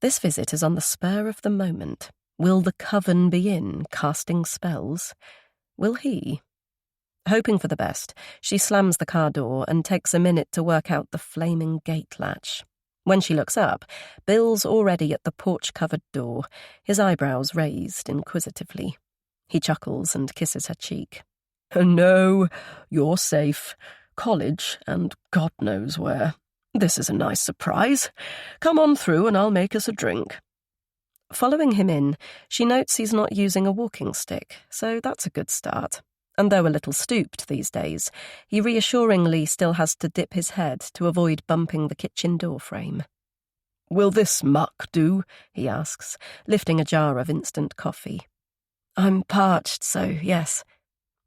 This visit is on the spur of the moment. Will the coven be in, casting spells? Will he? Hoping for the best, she slams the car door and takes a minute to work out the flaming gate latch. When she looks up, Bill's already at the porch-covered door, his eyebrows raised inquisitively. He chuckles and kisses her cheek. "No, you're safe. College and God knows where. This is a nice surprise. Come on through and I'll make us a drink." Following him in, she notes he's not using a walking stick, so that's a good start. And though a little stooped these days, he reassuringly still has to dip his head to avoid bumping the kitchen door frame. "Will this muck do?" he asks, lifting a jar of instant coffee. "I'm parched, so yes."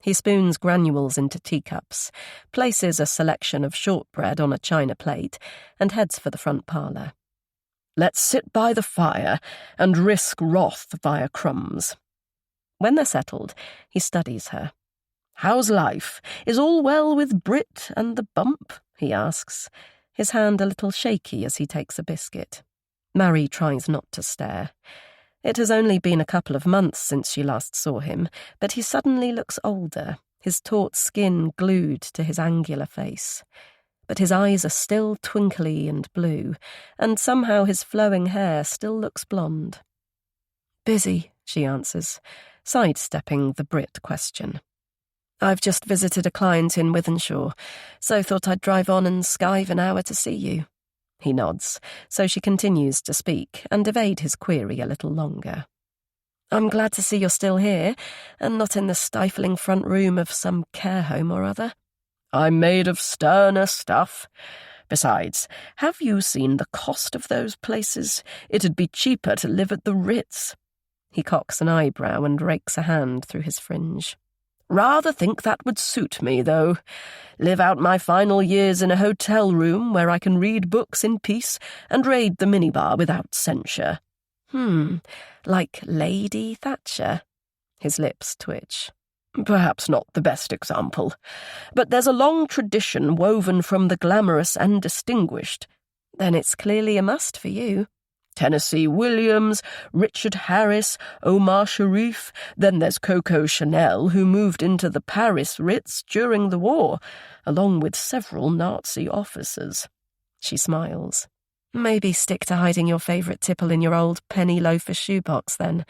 He spoons granules into teacups, places a selection of shortbread on a china plate, and heads for the front parlour. "Let's sit by the fire and risk wrath via crumbs." When they're settled, he studies her. "How's life? Is all well with Brit and the bump?" he asks, his hand a little shaky as he takes a biscuit. Mary tries not to stare. It has only been a couple of months since she last saw him, but he suddenly looks older, his taut skin glued to his angular face. but his eyes are still twinkly and blue, and somehow his flowing hair still looks blonde. "Busy," she answers, sidestepping the Brit question. "I've just visited a client in Wythenshawe, so thought I'd drive on and skive an hour to see you." He nods, so she continues to speak and evade his query a little longer. "I'm glad to see you're still here, and not in the stifling front room of some care home or other." "I'm made of sterner stuff. Besides, have you seen the cost of those places? It'd be cheaper to live at the Ritz." He cocks an eyebrow and rakes a hand through his fringe. "Rather think that would suit me, though. Live out my final years in a hotel room where I can read books in peace and raid the minibar without censure." Like Lady Thatcher? His lips twitch. "Perhaps not the best example, but there's a long tradition woven from the glamorous and distinguished." "Then it's clearly a must for you." Tennessee Williams, Richard Harris, Omar Sharif, then there's Coco Chanel, who moved into the Paris Ritz during the war, along with several Nazi officers." She smiles. "Maybe stick to hiding your favourite tipple in your old penny loafer shoebox, then."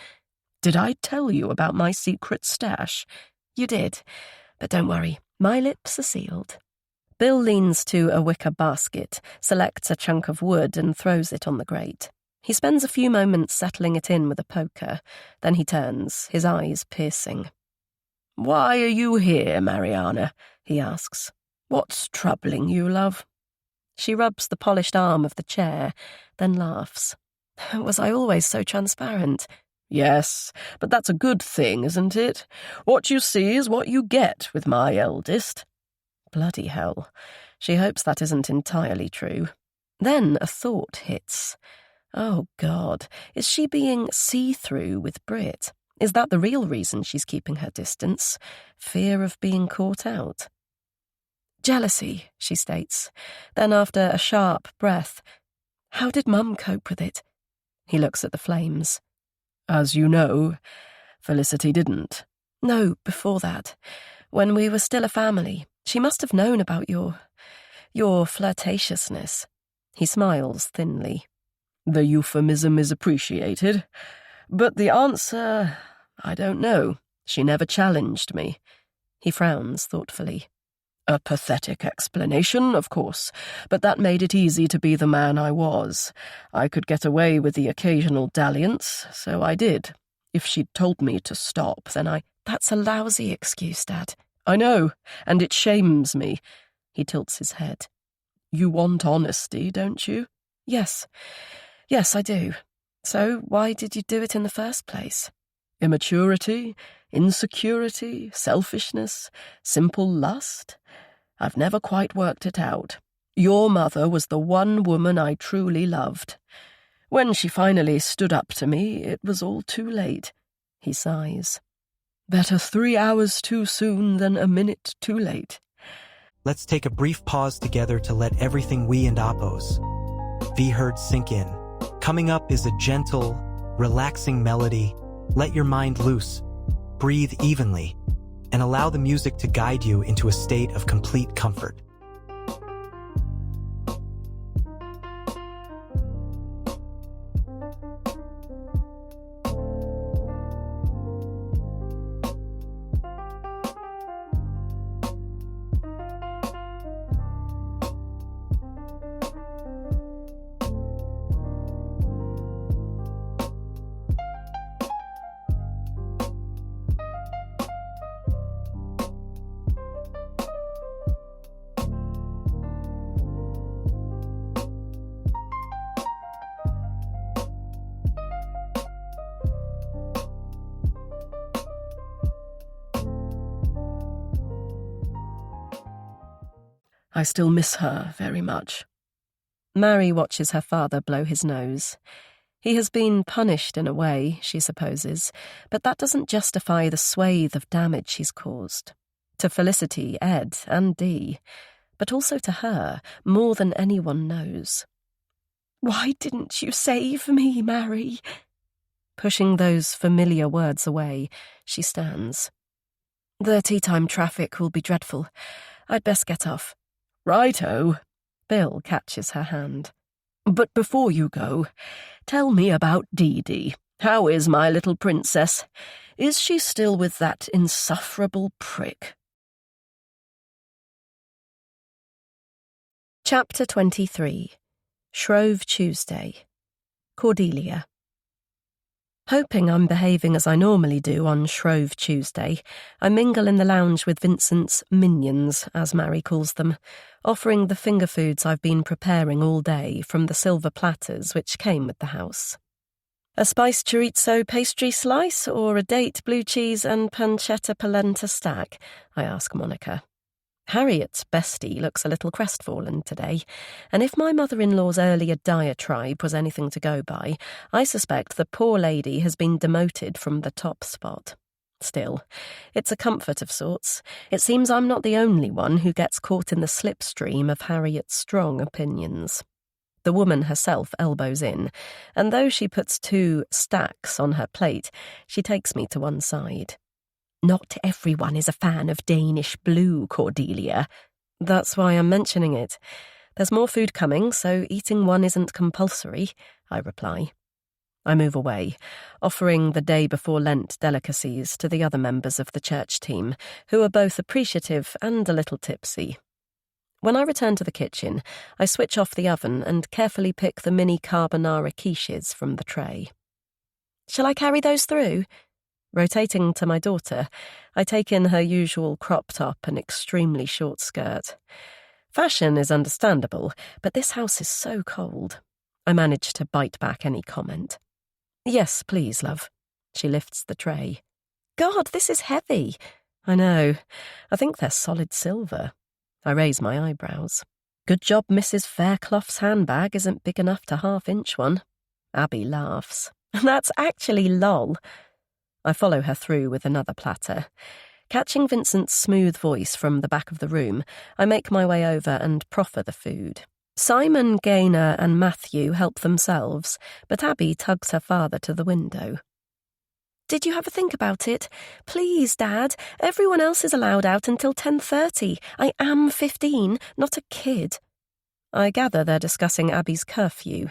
"Did I tell you about my secret stash?" "You did, but don't worry, my lips are sealed." Bill leans to a wicker basket, selects a chunk of wood and throws it on the grate. He spends a few moments settling it in with a poker, then he turns, his eyes piercing. "Why are you here, Mariana?" he asks. "What's troubling you, love?" She rubs the polished arm of the chair, then laughs. "Was I always so transparent?" "Yes, but that's a good thing, isn't it? What you see is what you get with my eldest." Bloody hell. She hopes that isn't entirely true. Then a thought hits. Oh, God, is she being see-through with Brit? Is that the real reason she's keeping her distance? Fear of being caught out? "Jealousy," she states. Then after a sharp breath, "How did Mum cope with it?" He looks at the flames. "As you know, Felicity didn't." "No, before that. When we were still a family, she must have known about your flirtatiousness." He smiles thinly. "The euphemism is appreciated, but the answer, I don't know. She never challenged me." He frowns thoughtfully. "A pathetic explanation, of course, but that made it easy to be the man I was. I could get away with the occasional dalliance, so I did. If she'd told me to stop, then I—" "That's a lousy excuse, Dad." "I know, and it shames me." He tilts his head. "You want honesty, don't you?" Yes, I do. So why did you do it in the first place?" "Immaturity, insecurity, selfishness, simple lust. I've never quite worked it out. Your mother was the one woman I truly loved. When she finally stood up to me, it was all too late." He sighs. "Better 3 hours too soon than a minute too late." Let's take a brief pause together to let everything we and Appos V heard sink in. Coming up is a gentle, relaxing melody. Let your mind loose, breathe evenly, and allow the music to guide you into a state of complete comfort. I still miss her very much. Mary watches her father blow his nose. He has been punished in a way, she supposes, but that doesn't justify the swathe of damage he's caused. To Felicity, Ed, and Dee, but also to her, more than anyone knows. "Why didn't you save me, Mary?" Pushing those familiar words away, she stands. "The tea-time traffic will be dreadful. I'd best get off." "Righto," Bill catches her hand. "But before you go, tell me about Dee Dee. How is my little princess? Is she still with that insufferable prick?" Chapter 23. Shrove Tuesday. Cordelia. Hoping I'm behaving as I normally do on Shrove Tuesday, I mingle in the lounge with Vincent's minions, as Mary calls them, offering the finger foods I've been preparing all day from the silver platters which came with the house. A spiced chorizo pastry slice or a date, blue cheese and pancetta polenta stack? I ask Monica. Harriet's bestie looks a little crestfallen today, and if my mother-in-law's earlier diatribe was anything to go by, I suspect the poor lady has been demoted from the top spot. Still, it's a comfort of sorts. It seems I'm not the only one who gets caught in the slipstream of Harriet's strong opinions. The woman herself elbows in, and though she puts 2 stacks on her plate, she takes me to one side. "Not everyone is a fan of Danish blue, Cordelia." "That's why I'm mentioning it. There's more food coming, so eating one isn't compulsory," I reply. I move away, offering the day before Lent delicacies to the other members of the church team, who are both appreciative and a little tipsy. When I return to the kitchen, I switch off the oven and carefully pick the mini carbonara quiches from the tray. "Shall I carry those through?" Rotating to my daughter, I take in her usual crop top and extremely short skirt. Fashion is understandable, but this house is so cold. I manage to bite back any comment. "Yes, please, love." She lifts the tray. "God, this is heavy." "I know. I think they're solid silver." I raise my eyebrows. "Good job Mrs. Fairclough's handbag isn't big enough to half-inch one." Abby laughs. "That's actually lol." I follow her through with another platter. Catching Vincent's smooth voice from the back of the room, I make my way over and proffer the food. Simon, Gaynor and Matthew help themselves, but Abby tugs her father to the window. "Did you have a think about it? Please, Dad, everyone else is allowed out until 10:30. I am 15, not a kid." I gather they're discussing Abby's curfew.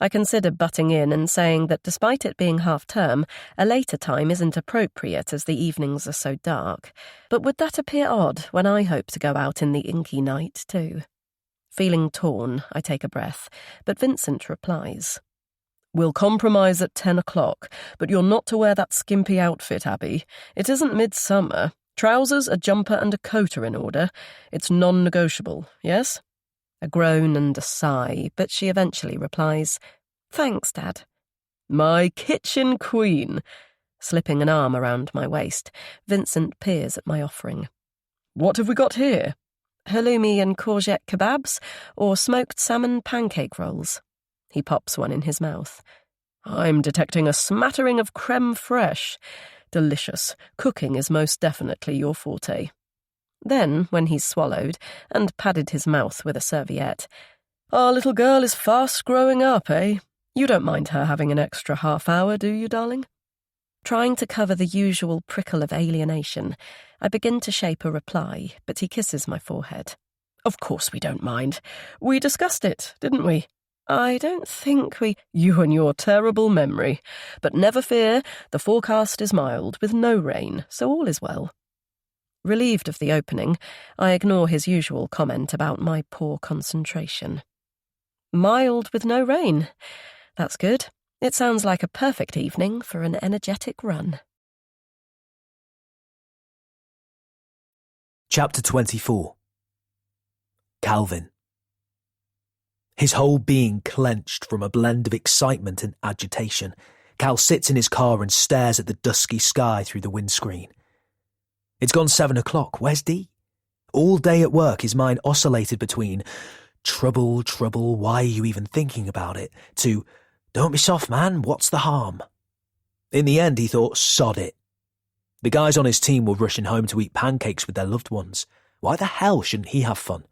I consider butting in and saying that despite it being half-term, a later time isn't appropriate as the evenings are so dark. But would that appear odd when I hope to go out in the inky night too? Feeling torn, I take a breath, but Vincent replies. "We'll compromise at 10 o'clock, but you're not to wear that skimpy outfit, Abby. It isn't midsummer. Trousers, a jumper and a coat are in order. It's non-negotiable, yes?" A groan and a sigh, but she eventually replies, "Thanks, Dad." "My kitchen queen." Slipping an arm around my waist, Vincent peers at my offering. "What have we got here?" "Halloumi and courgette kebabs, or smoked salmon pancake rolls." He pops one in his mouth. "I'm detecting a smattering of creme fraiche. Delicious. Cooking is most definitely your forte." Then, when he's swallowed and padded his mouth with a serviette, "Our little girl is fast growing up, eh? You don't mind her having an extra half hour, do you, darling?" Trying to cover the usual prickle of alienation, I begin to shape a reply, but he kisses my forehead. "Of course we don't mind. We discussed it, didn't we?" "I don't think we—" "You and your terrible memory. But never fear, the forecast is mild, with no rain, so all is well." Relieved of the opening, I ignore his usual comment about my poor concentration. "Mild with no rain. That's good. It sounds like a perfect evening for an energetic run." Chapter 24. Calvin. His whole being clenched from a blend of excitement and agitation, Cal sits in his car and stares at the dusky sky through the windscreen. It's gone 7 o'clock. Where's Dee? All day at work, his mind oscillated between trouble, why are you even thinking about it, to don't be soft, man, what's the harm? In the end, he thought, sod it. The guys on his team were rushing home to eat pancakes with their loved ones. Why the hell shouldn't he have fun?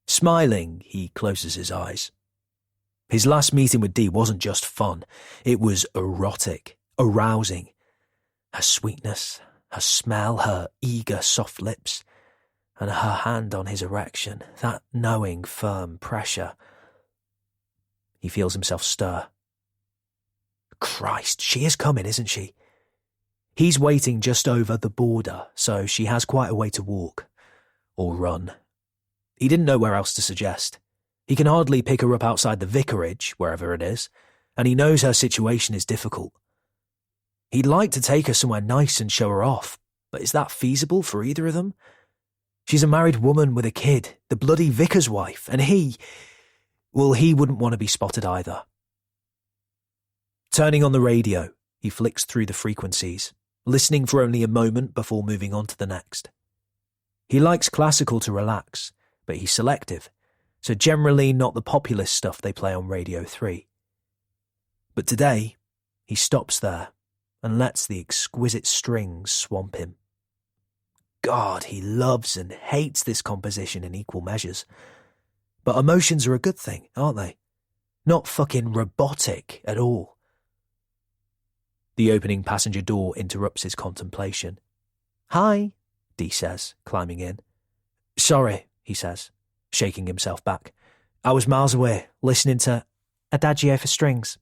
Smiling, he closes his eyes. His last meeting with Dee wasn't just fun. It was erotic, arousing. Her sweetness, her smell, her eager, soft lips. and her hand on his erection, that knowing, firm pressure. He feels himself stir. Christ, she is coming, isn't she? He's waiting just over the border, so she has quite a way to walk. Or run. He didn't know where else to suggest. He can hardly pick her up outside the vicarage, wherever it is, and he knows her situation is difficult. He'd like to take her somewhere nice and show her off, but is that feasible for either of them? She's a married woman with a kid, the bloody vicar's wife, and he wouldn't want to be spotted either. Turning on the radio, he flicks through the frequencies, listening for only a moment before moving on to the next. He likes classical to relax, but he's selective, so generally not the populist stuff they play on Radio 3. But today, he stops there and lets the exquisite strings swamp him. God, he loves and hates this composition in equal measures. But emotions are a good thing, aren't they? Not fucking robotic at all. The opening passenger door interrupts his contemplation. Hi, Dee says, climbing in. Sorry, he says, shaking himself back. I was miles away, listening to Adagio for strings.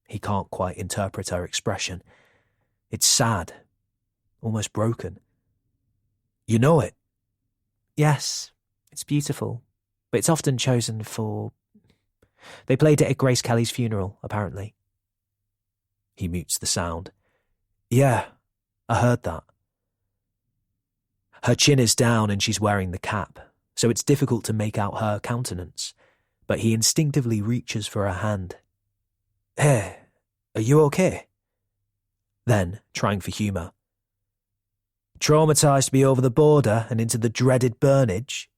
He can't quite interpret her expression. It's sad, almost broken. You know it? Yes, it's beautiful, but it's often chosen for... They played it at Grace Kelly's funeral, apparently. He mutes the sound. Yeah, I heard that. Her chin is down and she's wearing the cap, so it's difficult to make out her countenance, but he instinctively reaches for her hand. Hey, are you okay? Then, trying for humour. Traumatised to be over the border and into the dreaded burnage?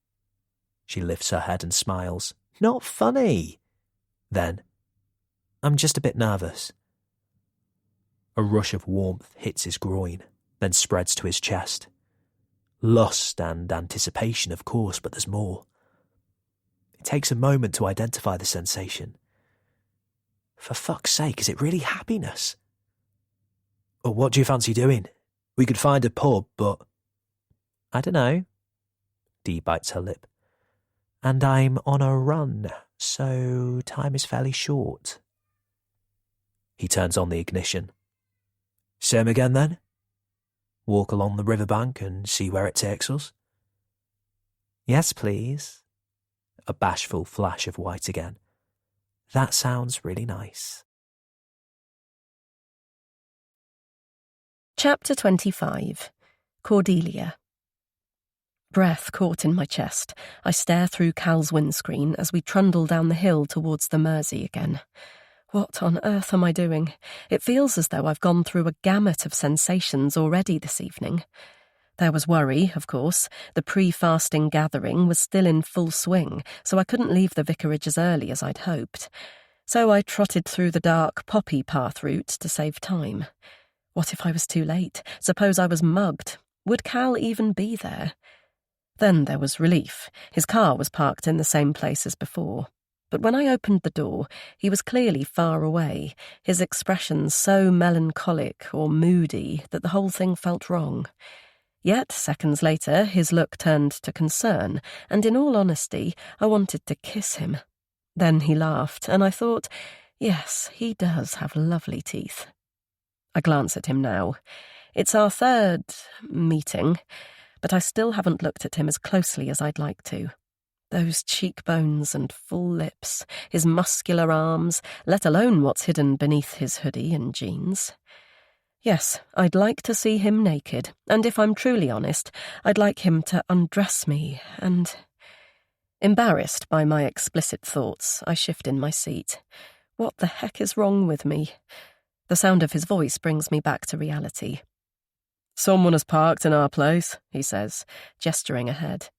She lifts her head and smiles. Not funny. Then, I'm just a bit nervous. A rush of warmth hits his groin, then spreads to his chest. Lust and anticipation, of course, but there's more. It takes a moment to identify the sensation. For fuck's sake, is it really happiness? Or what do you fancy doing? We could find a pub, but... I don't know. Dee bites her lip. And I'm on a run, so time is fairly short. He turns on the ignition. Same again, then? Walk along the riverbank and see where it takes us? Yes, please. A bashful flash of white again. That sounds really nice. Chapter 25. Cordelia. Breath caught in my chest, I stare through Cal's windscreen as we trundle down the hill towards the Mersey again. What on earth am I doing? It feels as though I've gone through a gamut of sensations already this evening. There was worry, of course. The pre-fasting gathering was still in full swing, so I couldn't leave the vicarage as early as I'd hoped. So I trotted through the dark poppy path route to save time. What if I was too late? Suppose I was mugged? Would Cal even be there? Then there was relief. His car was parked in the same place as before. But when I opened the door, he was clearly far away, his expression so melancholic or moody that the whole thing felt wrong. Yet, seconds later, his look turned to concern, and in all honesty, I wanted to kiss him. Then he laughed, and I thought, yes, he does have lovely teeth. I glance at him now. It's our third meeting, but I still haven't looked at him as closely as I'd like to. Those cheekbones and full lips, his muscular arms, let alone what's hidden beneath his hoodie and jeans. Yes, I'd like to see him naked, and if I'm truly honest, I'd like him to undress me and... Embarrassed by my explicit thoughts, I shift in my seat. What the heck is wrong with me? The sound of his voice brings me back to reality. Someone has parked in our place, he says, gesturing ahead.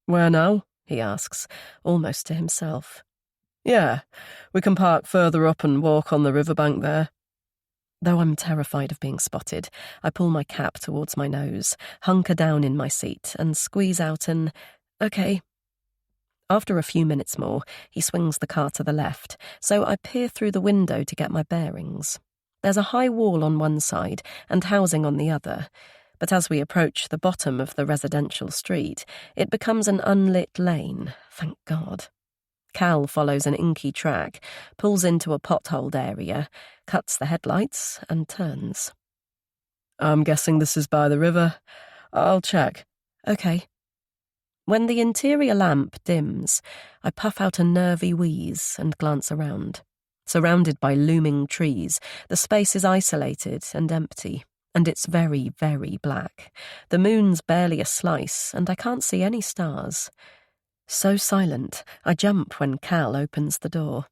Where now? He asks, almost to himself. Yeah, we can park further up and walk on the riverbank there. Though I'm terrified of being spotted, I pull my cap towards my nose, hunker down in my seat, and squeeze out an, okay. After a few minutes more, he swings the car to the left, so I peer through the window to get my bearings. There's a high wall on one side and housing on the other, but as we approach the bottom of the residential street, it becomes an unlit lane, thank God. Cal follows an inky track, pulls into a potholed area, cuts the headlights, and turns. I'm guessing this is by the river. I'll check. Okay. When the interior lamp dims, I puff out a nervy wheeze and glance around. Surrounded by looming trees, the space is isolated and empty, and it's very, very black. The moon's barely a slice, and I can't see any stars. So silent, I jump when Cal opens the door.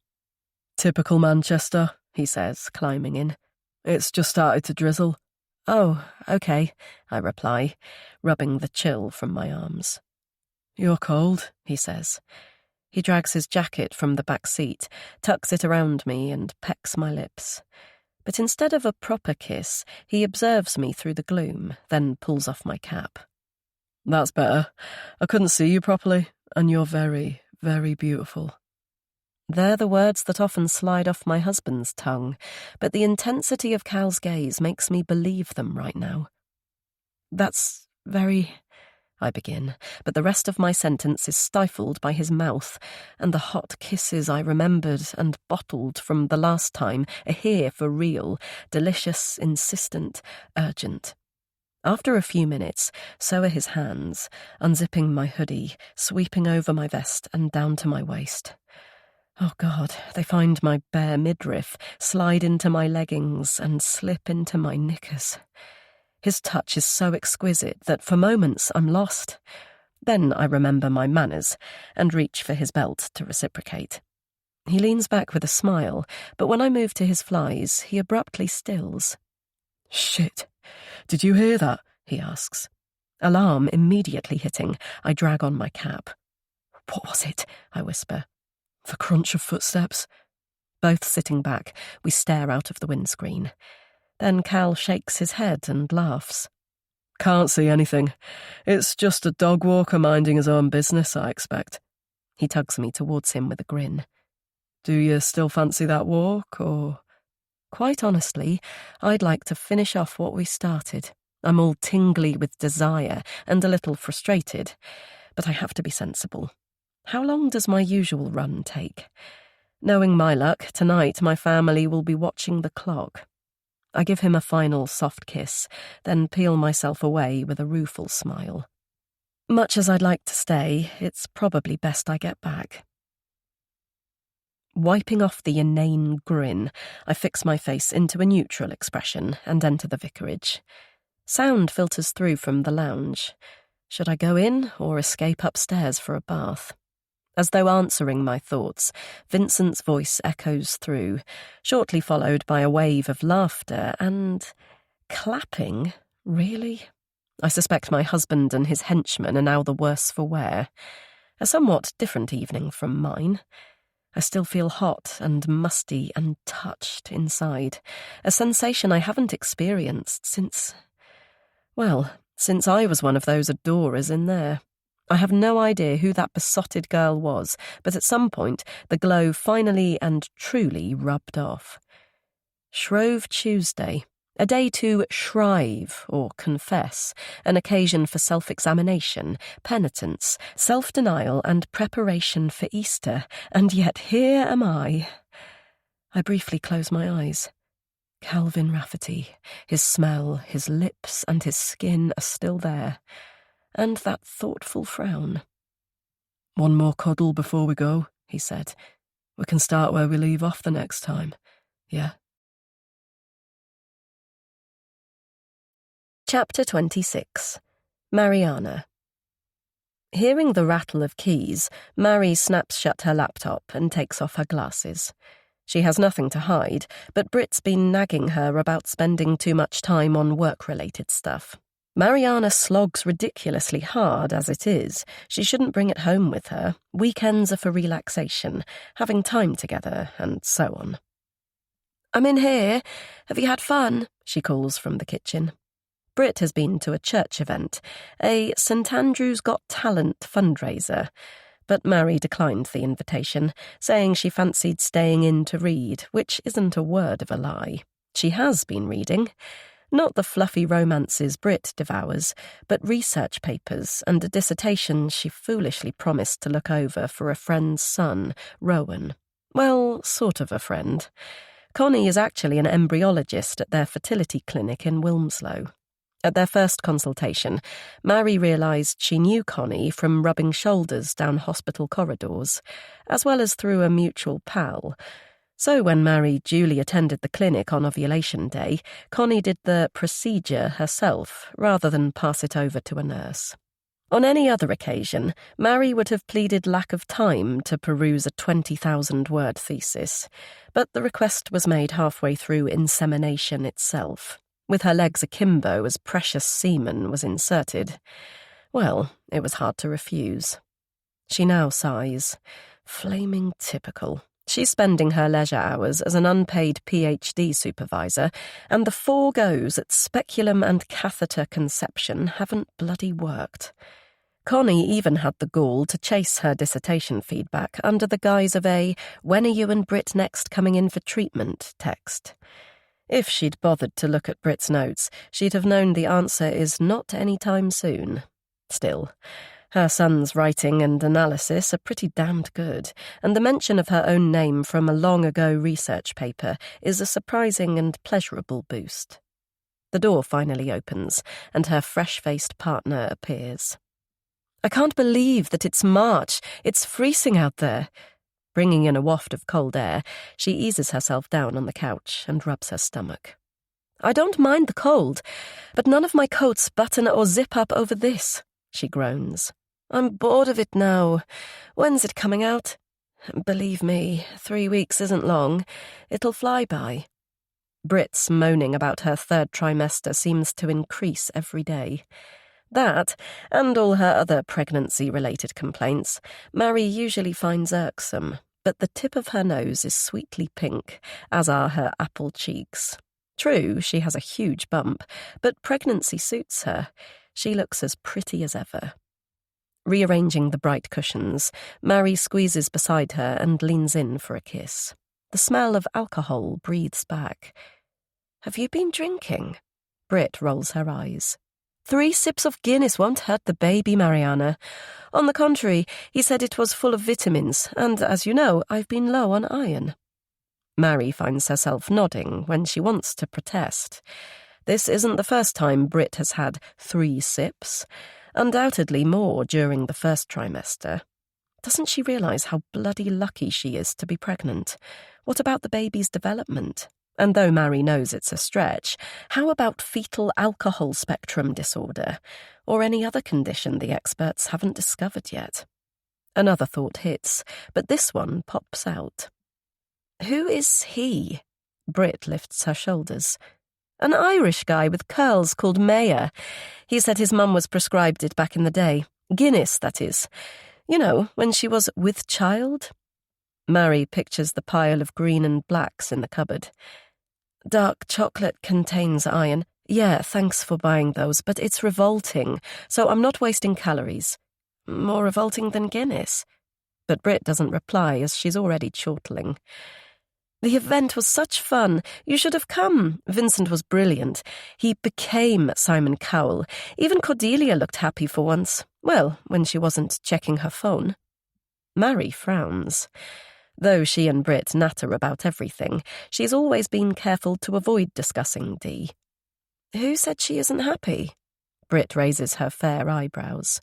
Typical Manchester, he says, climbing in. It's just started to drizzle. Oh, okay, I reply, rubbing the chill from my arms. You're cold, he says. He drags his jacket from the back seat, tucks it around me, and pecks my lips. But instead of a proper kiss, he observes me through the gloom, then pulls off my cap. That's better. I couldn't see you properly, and you're very, very beautiful. They're the words that often slide off my husband's tongue, but the intensity of Cal's gaze makes me believe them right now. That's very... I begin, but the rest of my sentence is stifled by his mouth, and the hot kisses I remembered and bottled from the last time are here for real, delicious, insistent, urgent. After a few minutes, so are his hands, unzipping my hoodie, sweeping over my vest and down to my waist. Oh God, they find my bare midriff, slide into my leggings, and slip into my knickers. His touch is so exquisite that for moments I'm lost. Then I remember my manners and reach for his belt to reciprocate. He leans back with a smile, but when I move to his flies, he abruptly stills. Shit, did you hear that? He asks. Alarm immediately hitting, I drag on my cap. What was it? I whisper. The crunch of footsteps. Both sitting back, we stare out of the windscreen. Then Cal shakes his head and laughs. Can't see anything. It's just a dog walker minding his own business, I expect. He tugs me towards him with a grin. Do you still fancy that walk, or...? Quite honestly, I'd like to finish off what we started. I'm all tingly with desire and a little frustrated, but I have to be sensible. How long does my usual run take? Knowing my luck, tonight my family will be watching the clock. I give him a final soft kiss, then peel myself away with a rueful smile. Much as I'd like to stay, it's probably best I get back. Wiping off the inane grin, I fix my face into a neutral expression and enter the vicarage. Sound filters through from the lounge. Should I go in or escape upstairs for a bath? As though answering my thoughts, Vincent's voice echoes through, shortly followed by a wave of laughter and... clapping? Really? I suspect my husband and his henchmen are now the worse for wear. A somewhat different evening from mine. I still feel hot and musty and touched inside, a sensation I haven't experienced since I was one of those adorers in there. I have no idea who that besotted girl was, but at some point the glow finally and truly rubbed off. Shrove Tuesday, a day to shrive or confess, an occasion for self-examination, penitence, self-denial and preparation for Easter, and yet here am I. I briefly close my eyes. Calvin Rafferty, his smell, his lips and his skin are still there. And that thoughtful frown. One more cuddle before we go, he said. We can start where we leave off the next time. Yeah? Chapter 26. Mariana. Hearing the rattle of keys, Mary snaps shut her laptop and takes off her glasses. She has nothing to hide, but Brit's been nagging her about spending too much time on work-related stuff. Mariana slogs ridiculously hard as it is. She shouldn't bring it home with her. Weekends are for relaxation, having time together, and so on. "I'm in here. Have you had fun?" she calls from the kitchen. Brit has been to a church event, a St Andrew's Got Talent fundraiser, but Mary declined the invitation, saying she fancied staying in to read, which isn't a word of a lie. She has been reading. Not the fluffy romances Brit devours, but research papers and a dissertation she foolishly promised to look over for a friend's son, Rowan. Well, sort of a friend. Connie is actually an embryologist at their fertility clinic in Wilmslow. At their first consultation, Mary realised she knew Connie from rubbing shoulders down hospital corridors, as well as through a mutual pal. So when Mary duly attended the clinic on ovulation day, Connie did the procedure herself, rather than pass it over to a nurse. On any other occasion, Mary would have pleaded lack of time to peruse a 20,000-word thesis, but the request was made halfway through insemination itself. With her legs akimbo as precious semen was inserted. Well, it was hard to refuse. She now sighs. Flaming typical. She's spending her leisure hours as an unpaid PhD supervisor, and the 4 goes at speculum and catheter conception haven't bloody worked. Connie even had the gall to chase her dissertation feedback under the guise of a "when are you and Brit next coming in for treatment" text. If she'd bothered to look at Brit's notes, she'd have known the answer is not any time soon. Still, her son's writing and analysis are pretty damned good, and the mention of her own name from a long-ago research paper is a surprising and pleasurable boost. The door finally opens, and her fresh-faced partner appears. "I can't believe that it's March. It's freezing out there." Bringing in a waft of cold air, she eases herself down on the couch and rubs her stomach. "I don't mind the cold, but none of my coats button or zip up over this," she groans. "I'm bored of it now. When's it coming out?" "Believe me, 3 weeks isn't long. It'll fly by." Brit's moaning about her 3rd trimester seems to increase every day. That, and all her other pregnancy-related complaints, Mary usually finds irksome, but the tip of her nose is sweetly pink, as are her apple cheeks. True, she has a huge bump, but pregnancy suits her. She looks as pretty as ever. Rearranging the bright cushions, Mary squeezes beside her and leans in for a kiss. The smell of alcohol breathes back. "Have you been drinking?" Brit rolls her eyes. 3 sips of Guinness won't hurt the baby, Mariana. On the contrary, he said it was full of vitamins, and, as you know, I've been low on iron." Mary finds herself nodding when she wants to protest. This isn't the first time Brit has had 3 sips, undoubtedly more during the 1st trimester. Doesn't she realise how bloody lucky she is to be pregnant? What about the baby's development? And though Mary knows it's a stretch, how about fetal alcohol spectrum disorder, or any other condition the experts haven't discovered yet? Another thought hits, but this one pops out. "Who is he?" Brit lifts her shoulders. "An Irish guy with curls called Mayer. He said his mum was prescribed it back in the day. Guinness, that is. You know, when she was with child." Mary pictures the pile of green and blacks in the cupboard. "Dark chocolate contains iron. Yeah, thanks for buying those, but it's revolting, so I'm not wasting calories." "More revolting than Guinness?" But Brit doesn't reply as she's already chortling. "The event was such fun. You should have come. Vincent was brilliant. He became Simon Cowell. Even Cordelia looked happy for once. Well, when she wasn't checking her phone." Mary frowns. Though she and Brit natter about everything, she's always been careful to avoid discussing Dee. "Who said she isn't happy?" Brit raises her fair eyebrows.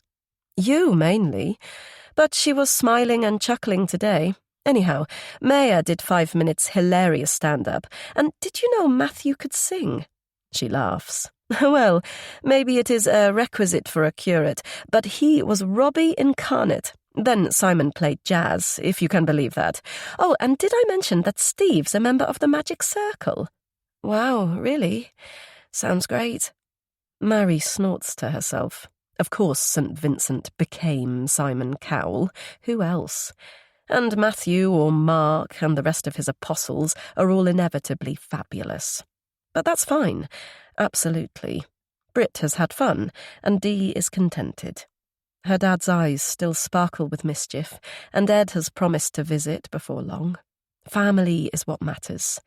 "You, mainly. But she was smiling and chuckling today. Anyhow, Maya did 5 minutes hilarious stand-up, and did you know Matthew could sing?" She laughs. "Well, maybe it is a requisite for a curate, but he was Robbie incarnate. Then Simon played jazz, if you can believe that. Oh, and did I mention that Steve's a member of the Magic Circle?" "Wow, really? Sounds great." Mary snorts to herself. Of course St. Vincent became Simon Cowell. Who else? And Matthew or Mark and the rest of his apostles are all inevitably fabulous. But that's fine. Absolutely. Brit has had fun, and Dee is contented. Her dad's eyes still sparkle with mischief, and Ed has promised to visit before long. Family is what matters.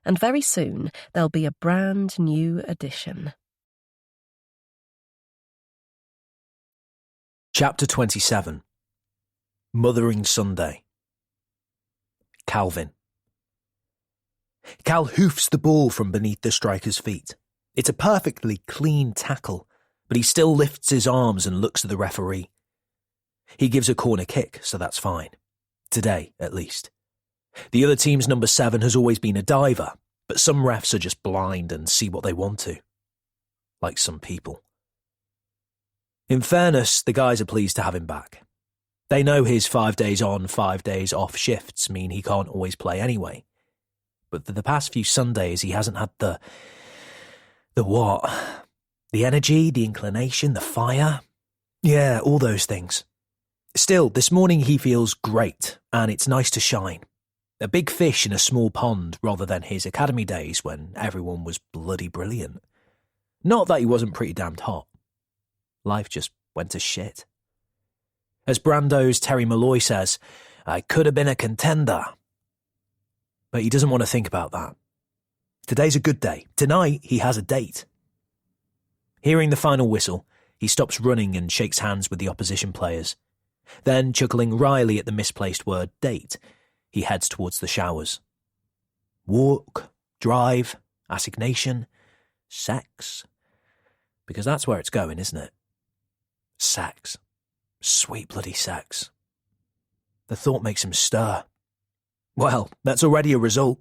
and very soon there'll be a brand new edition. Chapter 27. Mothering Sunday. Calvin. Cal hoofs the ball from beneath the striker's feet. It's a perfectly clean tackle, but he still lifts his arms and looks at the referee. He gives a corner kick, so that's fine. Today, at least. The other team's number 7 has always been a diver, but some refs are just blind and see what they want to. Like some people. In fairness, the guys are pleased to have him back. They know his 5 days on, 5 days off shifts mean he can't always play anyway. But for the past few Sundays, he hasn't had the what? The energy, the inclination, the fire? Yeah, all those things. Still, this morning he feels great, and it's nice to shine. A big fish in a small pond rather than his academy days when everyone was bloody brilliant. Not that he wasn't pretty damned hot. Life just went to shit. As Brando's Terry Malloy says, I could have been a contender. But he doesn't want to think about that. Today's a good day. Tonight he has a date. Hearing the final whistle, he stops running and shakes hands with the opposition players. Then, chuckling wryly at the misplaced word date, he heads towards the showers. Walk, drive, assignation, sex. Because that's where it's going, isn't it? Sex. Sweet bloody sex. The thought makes him stir. Well, that's already a result.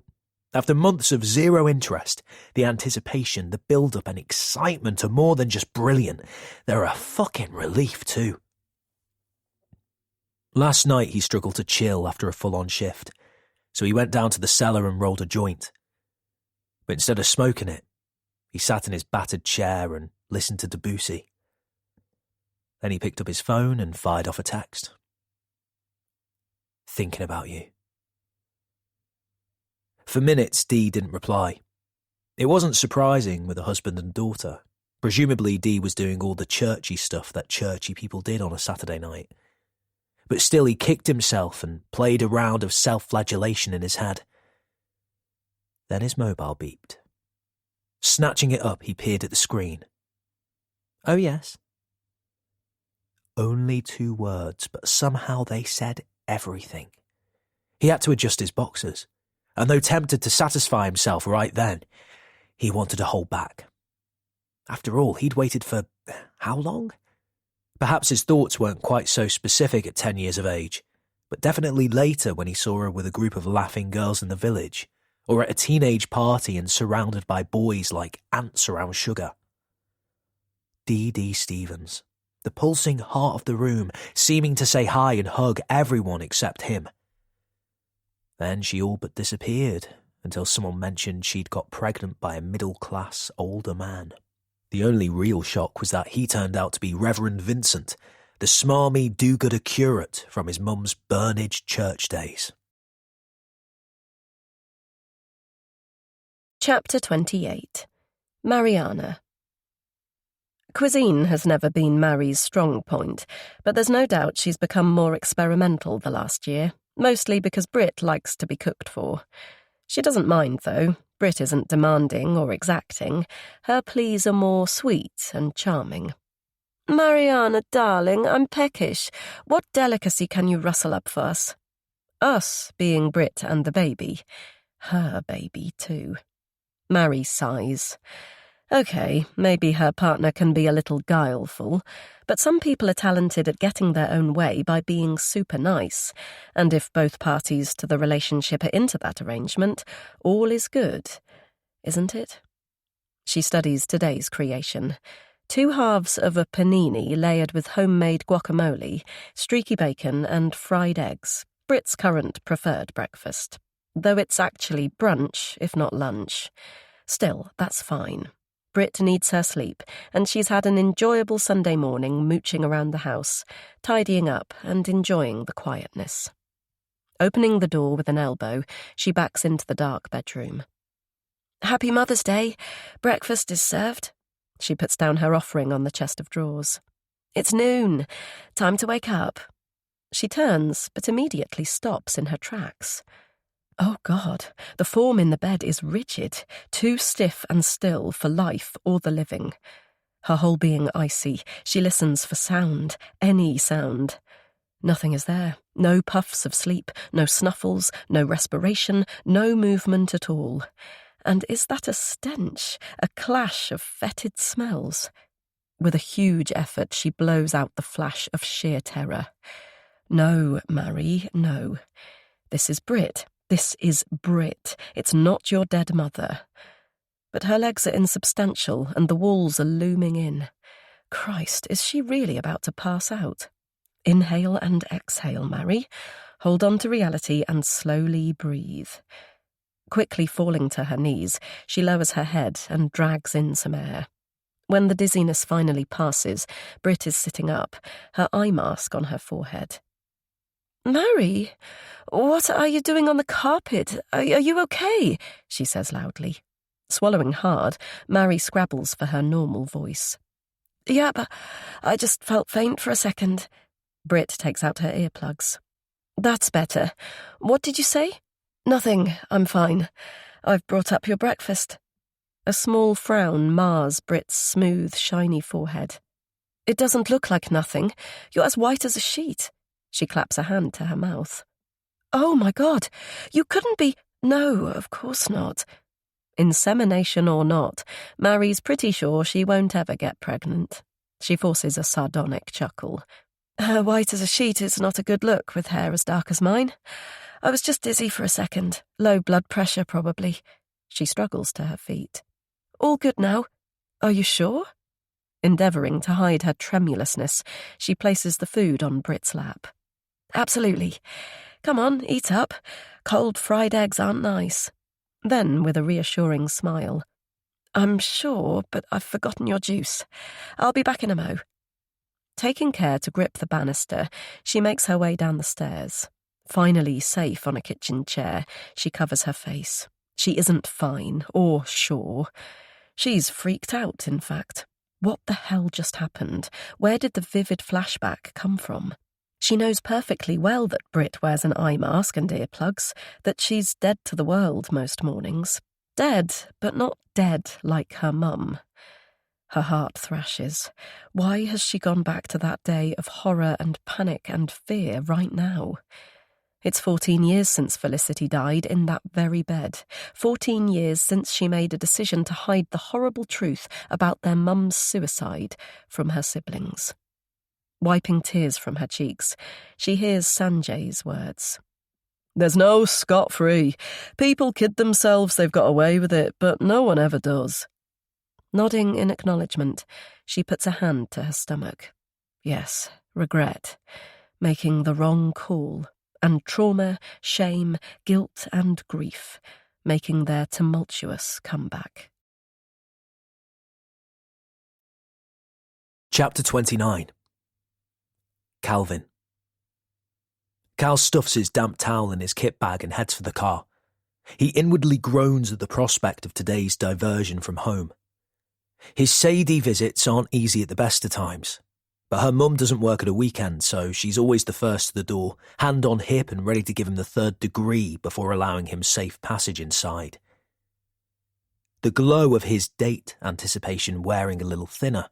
After months of zero interest, the anticipation, the build-up and excitement are more than just brilliant. They're a fucking relief too. Last night he struggled to chill after a full-on shift, so he went down to the cellar and rolled a joint. But instead of smoking it, he sat in his battered chair and listened to Debussy. Then he picked up his phone and fired off a text. Thinking about you. For minutes, Dee didn't reply. It wasn't surprising with a husband and daughter. Presumably Dee was doing all the churchy stuff that churchy people did on a Saturday night. But still he kicked himself and played a round of self-flagellation in his head. Then his mobile beeped. Snatching it up, he peered at the screen. Oh yes. Only 2 words, but somehow they said everything. He had to adjust his boxers, and though tempted to satisfy himself right then, he wanted to hold back. After all, he'd waited for how long? Perhaps his thoughts weren't quite so specific at 10 years of age, but definitely later when he saw her with a group of laughing girls in the village, or at a teenage party and surrounded by boys like ants around sugar. D.D. Stevens, the pulsing heart of the room, seeming to say hi and hug everyone except him. Then she all but disappeared until someone mentioned she'd got pregnant by a middle-class older man. The only real shock was that he turned out to be Reverend Vincent, the smarmy do-gooder curate from his mum's Burnage church days. Chapter 28. Mariana. Cuisine has never been Mary's strong point, but there's no doubt she's become more experimental the last year, mostly because Brit likes to be cooked for. She doesn't mind, though. Brit isn't demanding or exacting. Her pleas are more sweet and charming. Mariana, darling, I'm peckish. What delicacy can you rustle up for us? Us being Brit and the baby. Her baby, too. Mary sighs. OK, maybe her partner can be a little guileful, but some people are talented at getting their own way by being super nice, and if both parties to the relationship are into that arrangement, all is good, isn't it? She studies today's creation. 2 halves of a panini layered with homemade guacamole, streaky bacon and fried eggs, Brit's current preferred breakfast, though it's actually brunch, if not lunch. Still, that's fine. Brit needs her sleep, and she's had an enjoyable Sunday morning mooching around the house, tidying up and enjoying the quietness. Opening the door with an elbow, she backs into the dark bedroom. Happy Mother's Day. Breakfast is served. She puts down her offering on the chest of drawers. It's noon. Time to wake up. She turns, but immediately stops in her tracks. Oh, God, the form in the bed is rigid, too stiff and still for life or the living. Her whole being icy, she listens for sound, any sound. Nothing is there. No puffs of sleep, no snuffles, no respiration, no movement at all. And is that a stench, a clash of fetid smells? With a huge effort, she blows out the flash of sheer terror. No, Mary, no. This is Brit. This is Brit. It's not your dead mother. But her legs are insubstantial, and the walls are looming in. Christ, is she really about to pass out? Inhale and exhale, Mary. Hold on to reality and slowly breathe. Quickly falling to her knees, she lowers her head and drags in some air. When the dizziness finally passes, Brit is sitting up, her eye mask on her forehead. "Mary, what are you doing on the carpet? Are you okay?" she says loudly. Swallowing hard, Mary scrabbles for her normal voice. "Yeah, but I just felt faint for a second." Brit takes out her earplugs. "That's better. What did you say?" "Nothing, I'm fine. I've brought up your breakfast." A small frown mars Brit's smooth, shiny forehead. "It doesn't look like nothing. You're as white as a sheet." She claps a hand to her mouth. "Oh, my God, you couldn't be—" "No, of course not." Insemination or not, Mary's pretty sure she won't ever get pregnant. She forces a sardonic chuckle. "White as a sheet is not a good look with hair as dark as mine. I was just dizzy for a second. Low blood pressure, probably." She struggles to her feet. "All good now. Are you sure?" Endeavouring to hide her tremulousness, she places the food on Brit's lap. "Absolutely. Come on, eat up. Cold fried eggs aren't nice." Then, with a reassuring smile, "I'm sure, but I've forgotten your juice. I'll be back in a mo." Taking care to grip the banister, she makes her way down the stairs. Finally safe on a kitchen chair, she covers her face. She isn't fine or sure. She's freaked out, in fact. What the hell just happened? Where did the vivid flashback come from? She knows perfectly well that Brit wears an eye mask and earplugs, that she's dead to the world most mornings. Dead, but not dead like her mum. Her heart thrashes. Why has she gone back to that day of horror and panic and fear right now? It's 14 years since Felicity died in that very bed. 14 years since she made a decision to hide the horrible truth about their mum's suicide from her siblings. Wiping tears from her cheeks, she hears Sanjay's words. "There's no scot-free. People kid themselves they've got away with it, but no one ever does." Nodding in acknowledgement, she puts a hand to her stomach. Yes, regret. Making the wrong call. And trauma, shame, guilt and grief, making their tumultuous comeback. Chapter 29. Calvin. Cal stuffs his damp towel in his kit bag and heads for the car. He inwardly groans at the prospect of today's diversion from home. His Sadie visits aren't easy at the best of times, but her mum doesn't work at a weekend, so she's always the first to the door, hand on hip and ready to give him the third degree before allowing him safe passage inside. The glow of his date anticipation wearing a little thinner,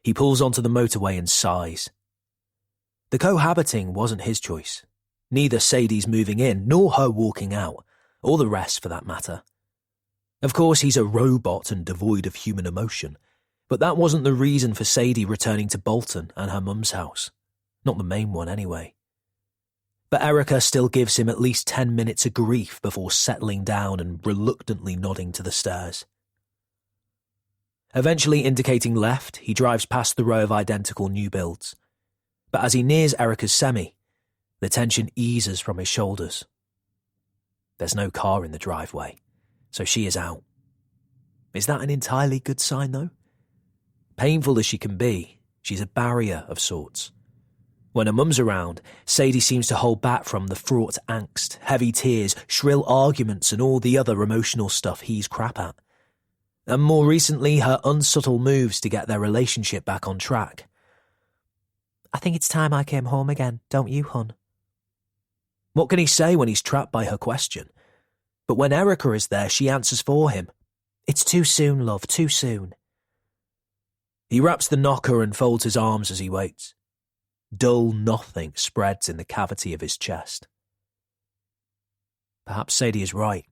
he pulls onto the motorway and sighs. The cohabiting wasn't his choice. Neither Sadie's moving in, nor her walking out, or the rest for that matter. Of course, he's a robot and devoid of human emotion, but that wasn't the reason for Sadie returning to Bolton and her mum's house. Not the main one, anyway. But Erica still gives him at least 10 minutes of grief before settling down and reluctantly nodding to the stairs. Eventually indicating left, he drives past the row of identical new builds. But as he nears Erica's semi, the tension eases from his shoulders. There's no car in the driveway, so she is out. Is that an entirely good sign, though? Painful as she can be, she's a barrier of sorts. When her mum's around, Sadie seems to hold back from the fraught angst, heavy tears, shrill arguments and all the other emotional stuff he's crap at. And more recently, her unsubtle moves to get their relationship back on track. "I think it's time I came home again, don't you, hon?" What can he say when he's trapped by her question? But when Erica is there, she answers for him. It's too soon, love, too soon. He wraps the knocker and folds his arms as he waits. Dull nothing spreads in the cavity of his chest. Perhaps Sadie is right.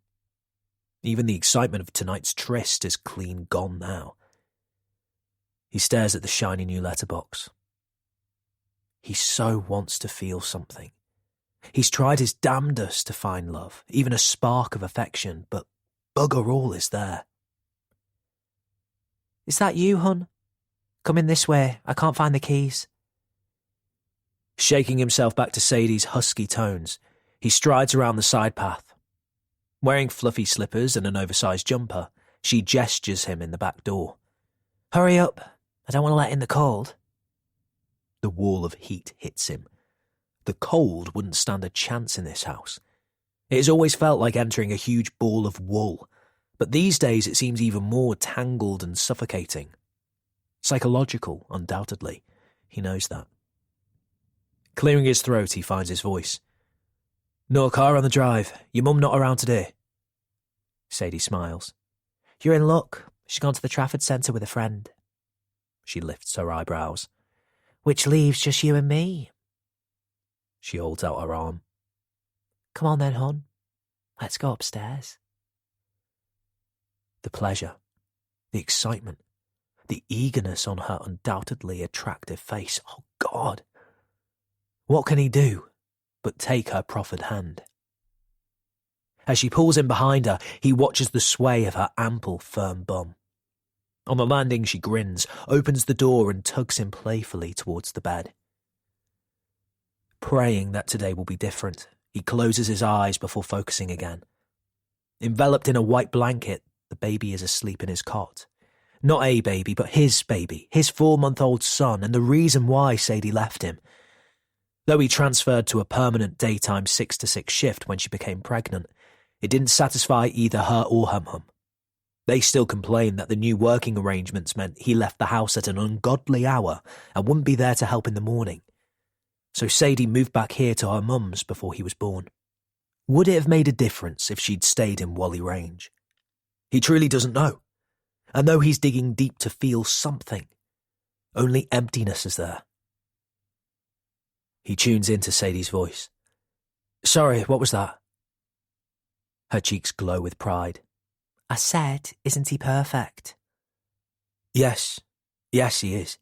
Even the excitement of tonight's tryst is clean gone now. He stares at the shiny new letterbox. He so wants to feel something. He's tried his damnedest to find love, even a spark of affection, but bugger all is there. Is that you, hun? Come in this way, I can't find the keys. Shaking himself back to Sadie's husky tones, he strides around the side path. Wearing fluffy slippers and an oversized jumper, she gestures him in the back door. Hurry up, I don't want to let in the cold. The wall of heat hits him. The cold wouldn't stand a chance in this house. It has always felt like entering a huge ball of wool, but these days it seems even more tangled and suffocating. Psychological, undoubtedly. He knows that. Clearing his throat, he finds his voice. No car on the drive. Your mum not around today? Sadie smiles. You're in luck. She's gone to the Trafford Centre with a friend. She lifts her eyebrows. Which leaves just you and me. She holds out her arm. Come on then, hon. Let's go upstairs. The pleasure, the excitement, the eagerness on her undoubtedly attractive face. Oh, God! What can he do but take her proffered hand? As she pulls in behind her, he watches the sway of her ample, firm bum. On the landing, she grins, opens the door and tugs him playfully towards the bed. Praying that today will be different, he closes his eyes before focusing again. Enveloped in a white blanket, the baby is asleep in his cot. Not a baby, but his baby, his 4-month-old son, and the reason why Sadie left him. Though he transferred to a permanent daytime 6-to-6 shift when she became pregnant, it didn't satisfy either her or her mum. They still complained that the new working arrangements meant he left the house at an ungodly hour and wouldn't be there to help in the morning. So Sadie moved back here to her mum's before he was born. Would it have made a difference if she'd stayed in Whalley Range? He truly doesn't know. And though he's digging deep to feel something, only emptiness is there. He tunes into Sadie's voice. Sorry, what was that? Her cheeks glow with pride. I said, isn't he perfect? Yes, he is.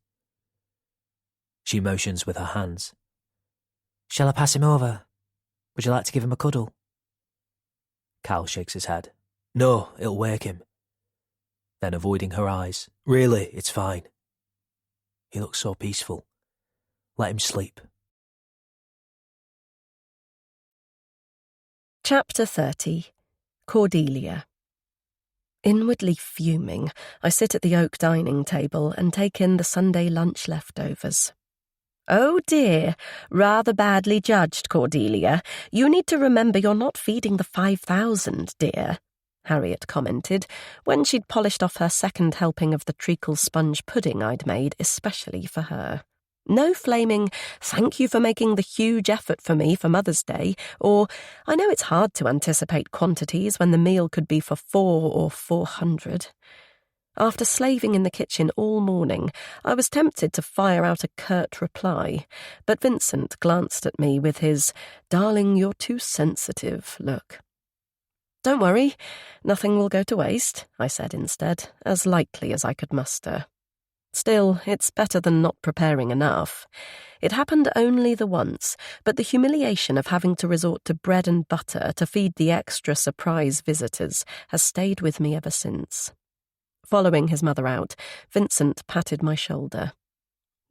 She motions with her hands. Shall I pass him over? Would you like to give him a cuddle? Cal shakes his head. No, it'll wake him. Then avoiding her eyes. Really, it's fine. He looks so peaceful. Let him sleep. Chapter 30. Cordelia. Inwardly fuming, I sit at the oak dining table and take in the Sunday lunch leftovers. Oh dear, rather badly judged, Cordelia. You need to remember you're not feeding the 5,000, dear, Harriet commented, when she'd polished off her second helping of the treacle sponge pudding I'd made especially for her. No flaming, thank you for making the huge effort for me for Mother's Day, or I know it's hard to anticipate quantities when the meal could be for 4 or 400. After slaving in the kitchen all morning, I was tempted to fire out a curt reply, but Vincent glanced at me with his, "Darling, you're too sensitive" look. Don't worry, nothing will go to waste, I said instead, as lightly as I could muster. Still, it's better than not preparing enough. It happened only the once, but the humiliation of having to resort to bread and butter to feed the extra surprise visitors has stayed with me ever since. Following his mother out, Vincent patted my shoulder.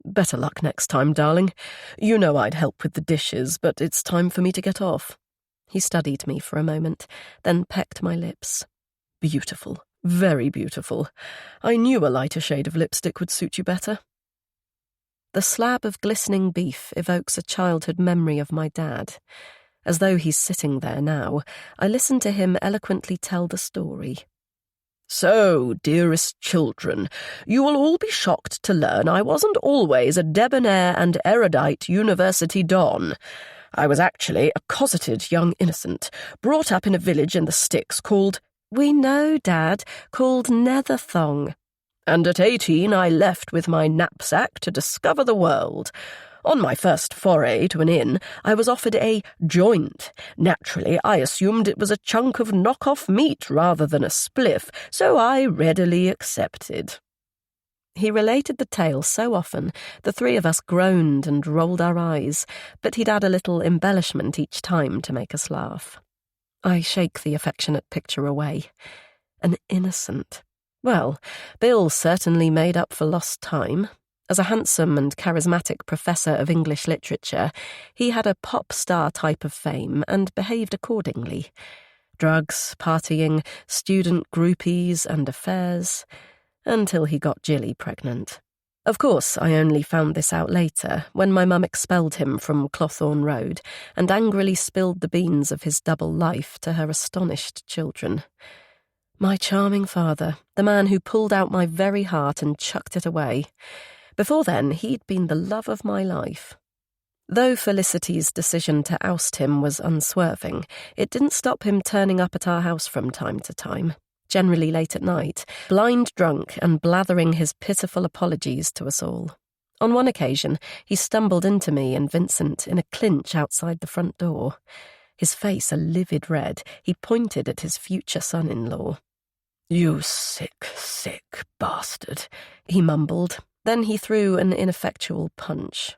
Better luck next time, darling. You know I'd help with the dishes, but it's time for me to get off. He studied me for a moment, then pecked my lips. Beautiful. Very beautiful. I knew a lighter shade of lipstick would suit you better. The slab of glistening beef evokes a childhood memory of my dad. As though he's sitting there now, I listen to him eloquently tell the story. So, dearest children, you will all be shocked to learn I wasn't always a debonair and erudite university don. I was actually a cosseted young innocent, brought up in a village in the sticks called—" "We know, Dad, called Netherthong." "And at 18 I left with my knapsack to discover the world. On my first foray to an inn, I was offered a joint. Naturally, I assumed it was a chunk of knock-off meat rather than a spliff, so I readily accepted." He related the tale so often, the three of us groaned and rolled our eyes, but he'd add a little embellishment each time to make us laugh. I shake the affectionate picture away. An innocent. Well, Bill certainly made up for lost time. As a handsome and charismatic professor of English literature, he had a pop star type of fame and behaved accordingly. Drugs, partying, student groupies and affairs, until he got Jilly pregnant. Of course, I only found this out later, when my mum expelled him from Clothorn Road and angrily spilled the beans of his double life to her astonished children. My charming father, the man who pulled out my very heart and chucked it away. Before then, he'd been the love of my life. Though Felicity's decision to oust him was unswerving, it didn't stop him turning up at our house from time to time, generally late at night, blind drunk and blathering his pitiful apologies to us all. On one occasion, he stumbled into me and Vincent in a clinch outside the front door. His face a livid red, he pointed at his future son-in-law. "You sick, sick bastard," he mumbled. Then he threw an ineffectual punch.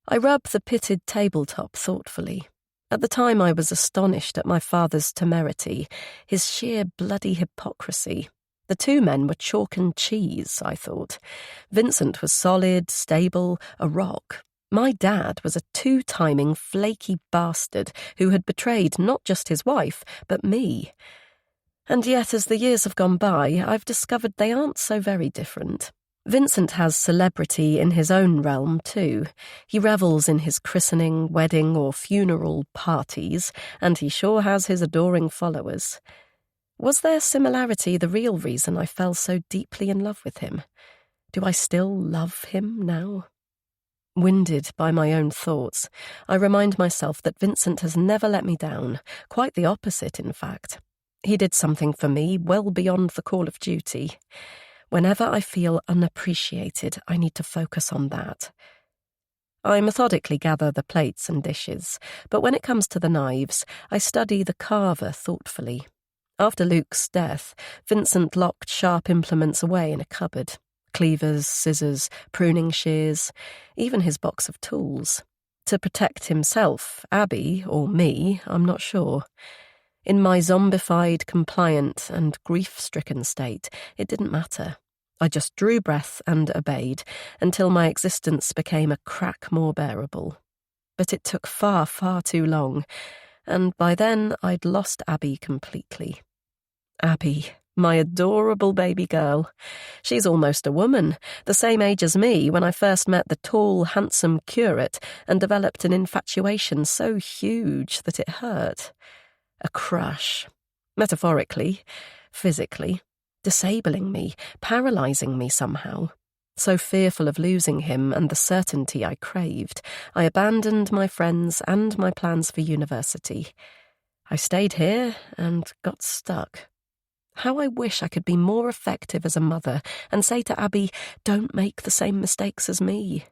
I rubbed the pitted tabletop thoughtfully. At the time I was astonished at my father's temerity, his sheer bloody hypocrisy. The two men were chalk and cheese, I thought. Vincent was solid, stable, a rock. My dad was a two-timing, flaky bastard who had betrayed not just his wife, but me. And yet, as the years have gone by, I've discovered they aren't so very different. Vincent has celebrity in his own realm, too. He revels in his christening, wedding, or funeral parties, and he sure has his adoring followers. Was their similarity the real reason I fell so deeply in love with him? Do I still love him now? Winded by my own thoughts, I remind myself that Vincent has never let me down, quite the opposite, in fact. He did something for me well beyond the call of duty. Whenever I feel unappreciated, I need to focus on that. I methodically gather the plates and dishes, but when it comes to the knives, I study the carver thoughtfully. After Luke's death, Vincent locked sharp implements away in a cupboard. Cleavers, scissors, pruning shears, even his box of tools. To protect himself, Abby, or me, I'm not sure. In my zombified, compliant, and grief-stricken state, it didn't matter. I just drew breath and obeyed, until my existence became a crack more bearable. But it took far, far too long, and by then I'd lost Abby completely. Abby, my adorable baby girl. She's almost a woman, the same age as me when I first met the tall, handsome curate and developed an infatuation so huge that it hurt. A crush. Metaphorically, physically, disabling me, paralysing me somehow. So fearful of losing him and the certainty I craved, I abandoned my friends and my plans for university. I stayed here and got stuck. How I wish I could be more effective as a mother and say to Abby, don't make the same mistakes as me.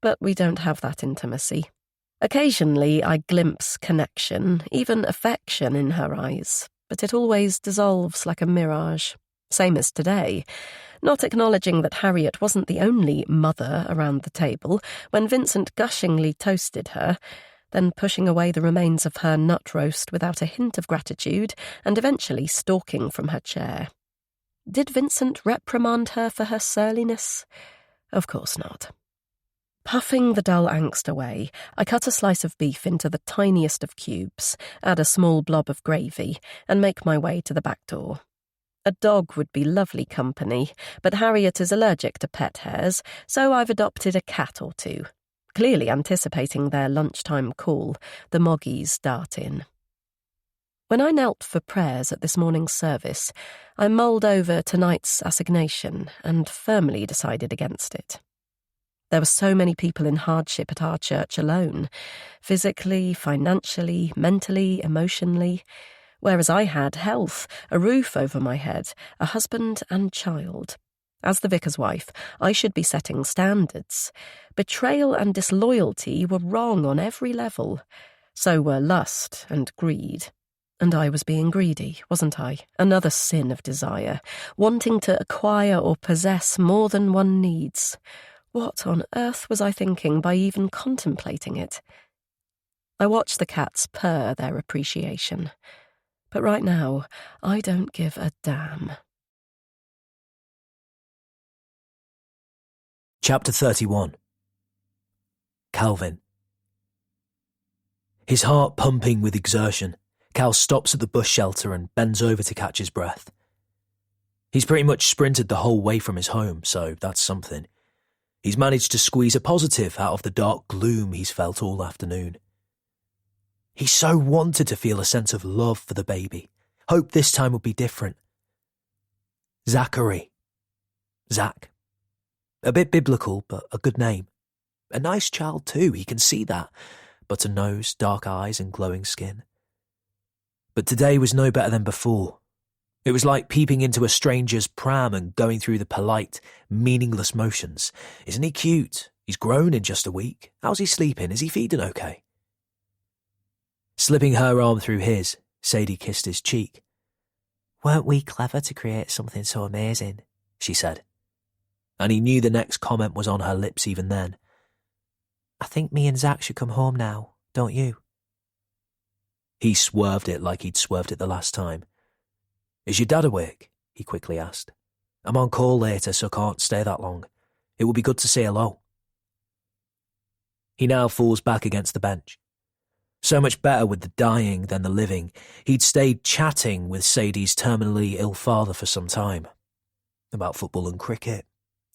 But we don't have that intimacy. Occasionally I glimpse connection, even affection in her eyes, but it always dissolves like a mirage. Same as today, not acknowledging that Harriet wasn't the only mother around the table when Vincent gushingly toasted her, then pushing away the remains of her nut roast without a hint of gratitude and eventually stalking from her chair. Did Vincent reprimand her for her surliness? Of course not. Puffing the dull angst away, I cut a slice of beef into the tiniest of cubes, add a small blob of gravy, and make my way to the back door. A dog would be lovely company, but Harriet is allergic to pet hares, so I've adopted a cat or two. Clearly anticipating their lunchtime call, the Moggies dart in. When I knelt for prayers at this morning's service, I mulled over tonight's assignation and firmly decided against it. There were so many people in hardship at our church alone, physically, financially, mentally, emotionally, whereas I had health, a roof over my head, a husband and child. As the vicar's wife, I should be setting standards. Betrayal and disloyalty were wrong on every level. So were lust and greed. And I was being greedy, wasn't I? Another sin of desire, wanting to acquire or possess more than one needs. What on earth was I thinking by even contemplating it? I watched the cats purr their appreciation. But right now, I don't give a damn. Chapter 31. Calvin. His heart pumping with exertion, Cal stops at the bus shelter and bends over to catch his breath. He's pretty much sprinted the whole way from his home, so that's something. He's managed to squeeze a positive out of the dark gloom he's felt all afternoon. He so wanted to feel a sense of love for the baby, hoped this time would be different. Zachary. Zach. A bit biblical, but a good name. A nice child too, he can see that. Button nose, dark eyes and glowing skin. But today was no better than before. It was like peeping into a stranger's pram and going through the polite, meaningless motions. Isn't he cute? He's grown in just a week. How's he sleeping? Is he feeding okay? Slipping her arm through his, Sadie kissed his cheek. Weren't we clever to create something so amazing? She said. And he knew the next comment was on her lips even then. I think me and Zach should come home now, don't you? He swerved it like he'd swerved it the last time. Is your dad awake? He quickly asked. I'm on call later, so can't stay that long. It would be good to say hello. He now falls back against the bench. So much better with the dying than the living, he'd stayed chatting with Sadie's terminally ill father for some time. About football and cricket,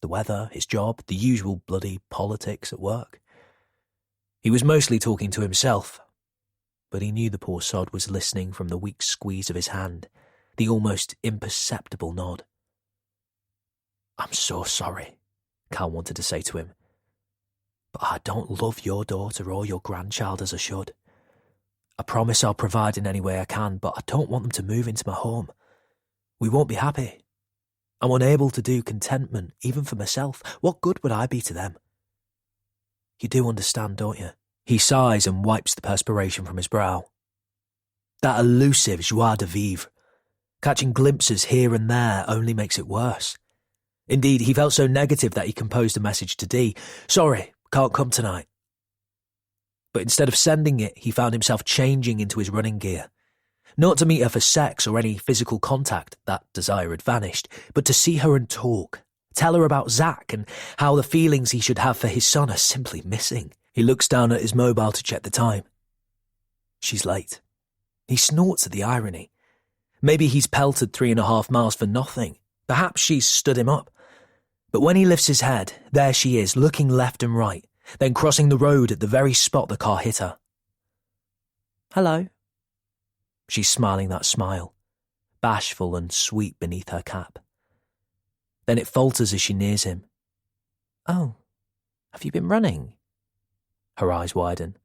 the weather, his job, the usual bloody politics at work. He was mostly talking to himself, but he knew the poor sod was listening from the weak squeeze of his hand, the almost imperceptible nod. I'm so sorry, Cal wanted to say to him, but I don't love your daughter or your grandchild as I should. I promise I'll provide in any way I can, but I don't want them to move into my home. We won't be happy. I'm unable to do contentment, even for myself. What good would I be to them? You do understand, don't you? He sighs and wipes the perspiration from his brow. That elusive joie de vivre, catching glimpses here and there, only makes it worse. Indeed, he felt so negative that he composed a message to Dee. Sorry, can't come tonight. But instead of sending it, he found himself changing into his running gear. Not to meet her for sex or any physical contact, that desire had vanished, but to see her and talk. Tell her about Zach and how the feelings he should have for his son are simply missing. He looks down at his mobile to check the time. She's late. He snorts at the irony. Maybe he's pelted 3.5 miles for nothing. Perhaps she's stood him up. But when he lifts his head, there she is, looking left and right, then crossing the road at the very spot the car hit her. Hello. She's smiling that smile, bashful and sweet beneath her cap. Then it falters as she nears him. Oh, have you been running? Her eyes widen.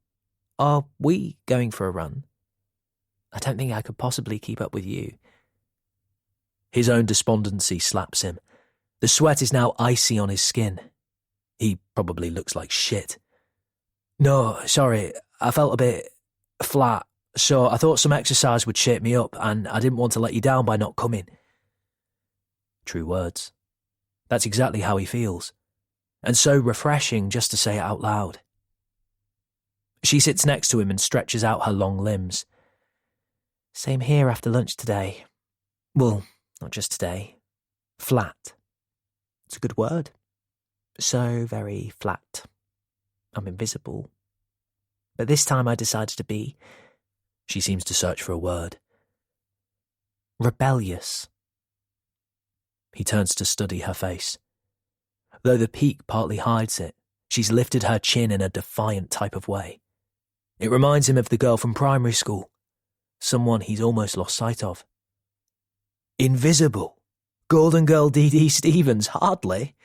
Are we going for a run? I don't think I could possibly keep up with you. His own despondency slaps him. The sweat is now icy on his skin. He probably looks like shit. No, sorry, I felt a bit flat, so I thought some exercise would shape me up, and I didn't want to let you down by not coming. True words. That's exactly how he feels. And so refreshing just to say it out loud. She sits next to him and stretches out her long limbs. Same here after lunch today. Well, not just today. Flat. It's a good word. So very flat. I'm invisible. But this time I decided to be, she seems to search for a word, rebellious. He turns to study her face. Though the peak partly hides it, she's lifted her chin in a defiant type of way. It reminds him of the girl from primary school, someone he's almost lost sight of. Invisible. Golden Girl D.D. Stevens, hardly.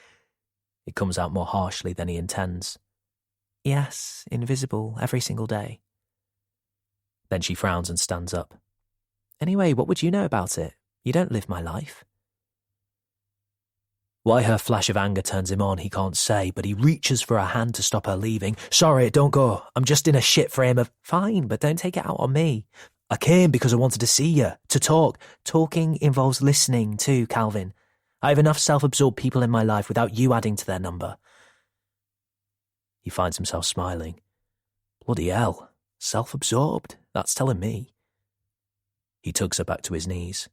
It comes out more harshly than he intends. Yes, invisible every single day. Then she frowns and stands up. Anyway, what would you know about it? You don't live my life. Why her flash of anger turns him on, he can't say, but he reaches for her hand to stop her leaving. Sorry, don't go. I'm just in a shit frame of... Fine, but don't take it out on me. I came because I wanted to see you, to talk. Talking involves listening too, Calvin. I have enough self-absorbed people in my life without you adding to their number. He finds himself smiling. Bloody hell, self-absorbed, that's telling me. He tugs her back to his knees.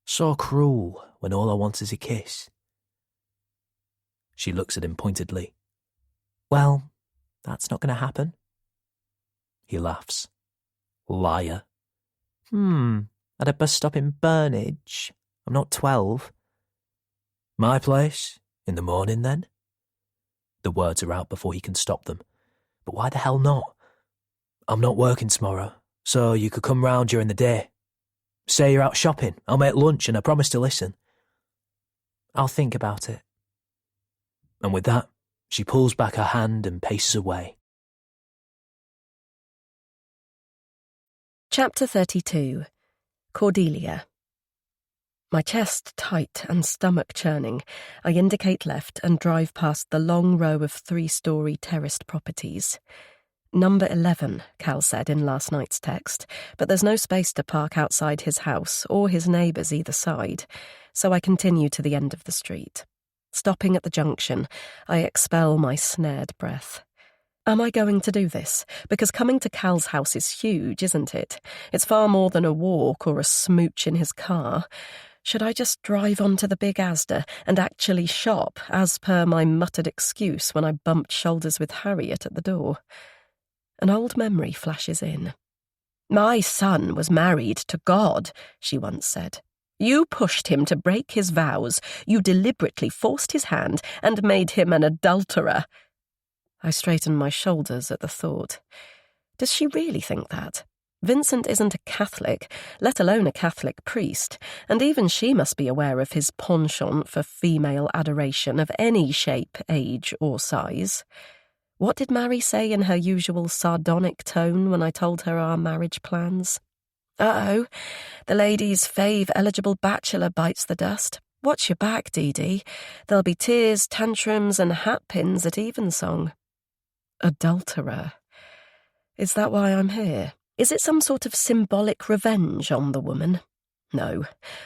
So cruel when all I want is a kiss. She looks at him pointedly. Well, that's not going to happen. He laughs. Liar. At a bus stop in Burnage. I'm not 12. My place? In the morning, then? The words are out before he can stop them. But why the hell not? I'm not working tomorrow, so you could come round during the day. Say you're out shopping, I'll make lunch and I promise to listen. I'll think about it. And with that, she pulls back her hand and paces away. Chapter 32. Cordelia. My chest tight and stomach churning, I indicate left and drive past the long row of 3-story terraced properties. Number 11, Cal said in last night's text, but there's no space to park outside his house or his neighbours either side, so I continue to the end of the street. Stopping at the junction, I expel my snared breath. Am I going to do this? Because coming to Cal's house is huge, isn't it? It's far more than a walk or a smooch in his car. Should I just drive on to the big Asda and actually shop, as per my muttered excuse when I bumped shoulders with Harriet at the door? An old memory flashes in. My son was married to God, she once said. You pushed him to break his vows. You deliberately forced his hand and made him an adulterer. I straighten my shoulders at the thought. Does she really think that? Vincent isn't a Catholic, let alone a Catholic priest, and even she must be aware of his penchant for female adoration of any shape, age, or size. What did Mary say in her usual sardonic tone when I told her our marriage plans? Uh-oh, the lady's fave eligible bachelor bites the dust. Watch your back, Dee Dee. There'll be tears, tantrums, and hatpins at evensong. Adulterer. Is that why I'm here? Is it some sort of symbolic revenge on the woman? No.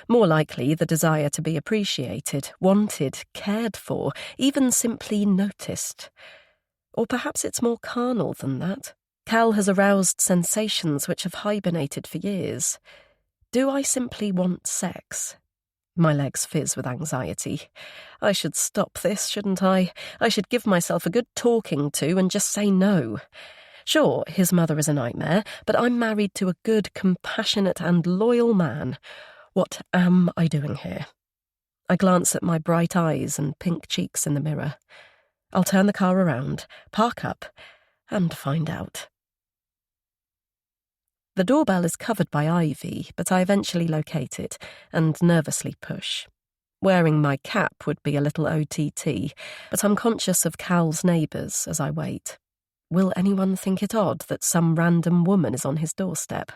More likely the desire to be appreciated, wanted, cared for, even simply noticed. Or perhaps it's more carnal than that. Cal has aroused sensations which have hibernated for years. Do I simply want sex? My legs fizz with anxiety. I should stop this, shouldn't I? I should give myself a good talking to and just say no. Sure, his mother is a nightmare, but I'm married to a good, compassionate and loyal man. What am I doing here? I glance at my bright eyes and pink cheeks in the mirror. I'll turn the car around, park up, and find out. The doorbell is covered by ivy, but I eventually locate it and nervously push. Wearing my cap would be a little OTT, but I'm conscious of Cal's neighbours as I wait. Will anyone think it odd that some random woman is on his doorstep?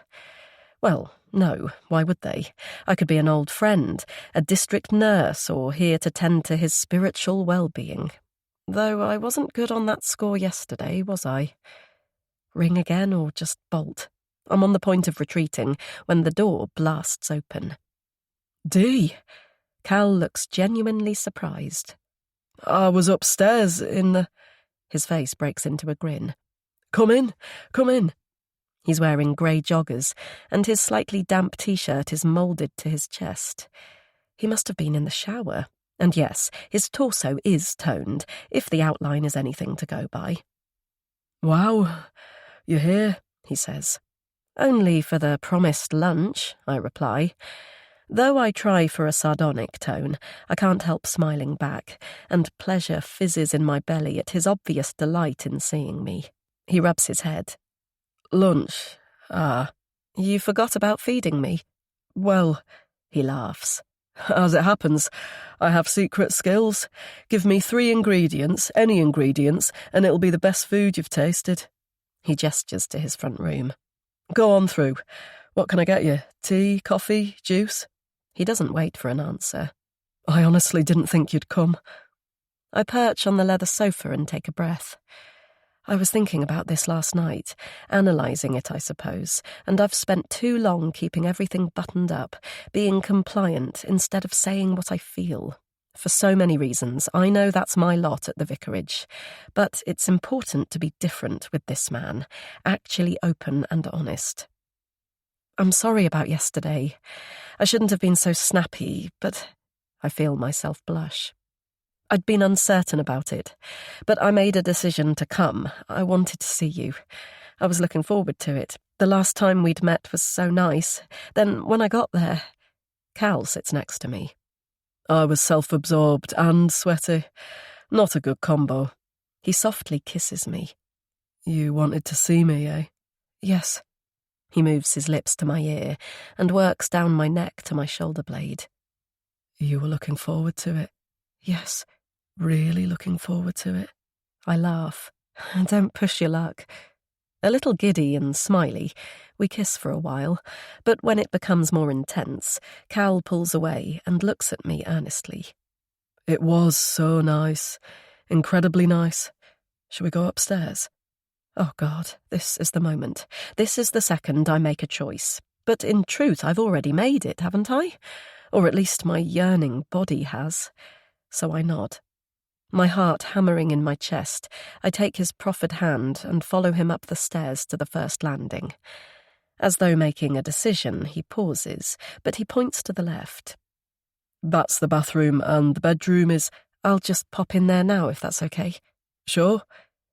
Well, no, why would they? I could be an old friend, a district nurse, or here to tend to his spiritual well-being. Though I wasn't good on that score yesterday, was I? Ring again or just bolt? I'm on the point of retreating when the door blasts open. Dee! Cal looks genuinely surprised. I was upstairs in the... His face breaks into a grin. Come in, come in. He's wearing grey joggers, and his slightly damp t-shirt is moulded to his chest. He must have been in the shower. And yes, his torso is toned, if the outline is anything to go by. Wow, you're here, he says. Only for the promised lunch, I reply. Though I try for a sardonic tone, I can't help smiling back, and pleasure fizzes in my belly at his obvious delight in seeing me. He rubs his head. Lunch? Ah, you forgot about feeding me? Well, he laughs. As it happens, I have secret skills. Give me 3 ingredients, any ingredients, and it'll be the best food you've tasted. He gestures to his front room. Go on through. What can I get you? Tea, coffee, juice? He doesn't wait for an answer. I honestly didn't think you'd come. I perch on the leather sofa and take a breath. I was thinking about this last night, analysing it, I suppose, and I've spent too long keeping everything buttoned up, being compliant instead of saying what I feel. For so many reasons, I know that's my lot at the vicarage, but it's important to be different with this man, actually open and honest. I'm sorry about yesterday. I shouldn't have been so snappy, but I feel myself blush. I'd been uncertain about it, but I made a decision to come. I wanted to see you. I was looking forward to it. The last time we'd met was so nice. Then, when I got there, Cal sits next to me. I was self-absorbed and sweaty. Not a good combo. He softly kisses me. You wanted to see me, eh? Yes. He moves his lips to my ear and works down my neck to my shoulder blade. You were looking forward to it? Yes. Really looking forward to it. I laugh. Don't push your luck. A little giddy and smiley, we kiss for a while, but when it becomes more intense, Cal pulls away and looks at me earnestly. It was so nice. Incredibly nice. Shall we go upstairs? Oh God, this is the moment. This is the second I make a choice. But in truth, I've already made it, haven't I? Or at least my yearning body has. So I nod. My heart hammering in my chest, I take his proffered hand and follow him up the stairs to the first landing. As though making a decision, he pauses, but he points to the left. That's the bathroom, and the bedroom is... I'll just pop in there now, if that's okay. Sure.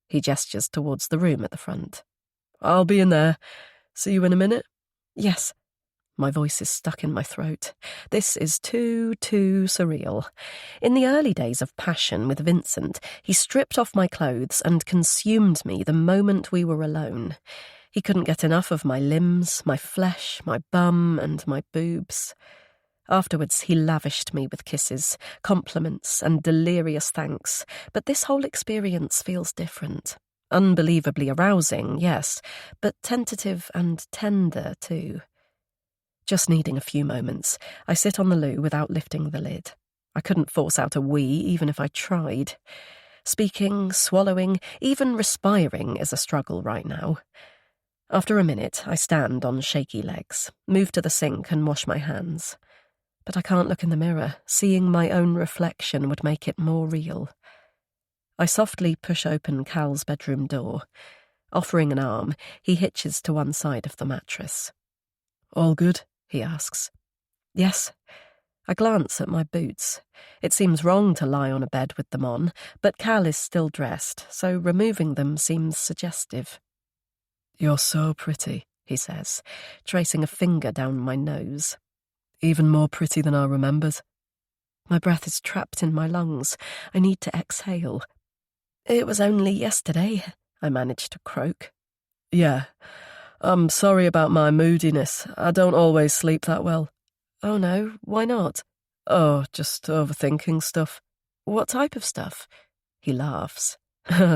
He gestures towards the room at the front. I'll be in there. See you in a minute? Yes. My voice is stuck in my throat. This is too surreal. In the early days of passion with Vincent, he stripped off my clothes and consumed me the moment we were alone. He couldn't get enough of my limbs, my flesh, my bum, and my boobs. Afterwards, he lavished me with kisses, compliments, and delirious thanks, but this whole experience feels different. Unbelievably arousing, yes, but tentative and tender, too. Just needing a few moments, I sit on the loo without lifting the lid. I couldn't force out a wee, even if I tried. Speaking, swallowing, even respiring is a struggle right now. After a minute, I stand on shaky legs, move to the sink and wash my hands. But I can't look in the mirror. Seeing my own reflection would make it more real. I softly push open Cal's bedroom door. Offering an arm, he hitches to one side of the mattress. All good? He asks. Yes. I glance at my boots. It seems wrong to lie on a bed with them on, but Cal is still dressed, so removing them seems suggestive. You're so pretty, he says, tracing a finger down my nose. Even more pretty than I remembered. My breath is trapped in my lungs. I need to exhale. It was only yesterday, I managed to croak. Yeah. I'm sorry about my moodiness. I don't always sleep that well. Oh no, why not? Oh, just overthinking stuff. What type of stuff? He laughs.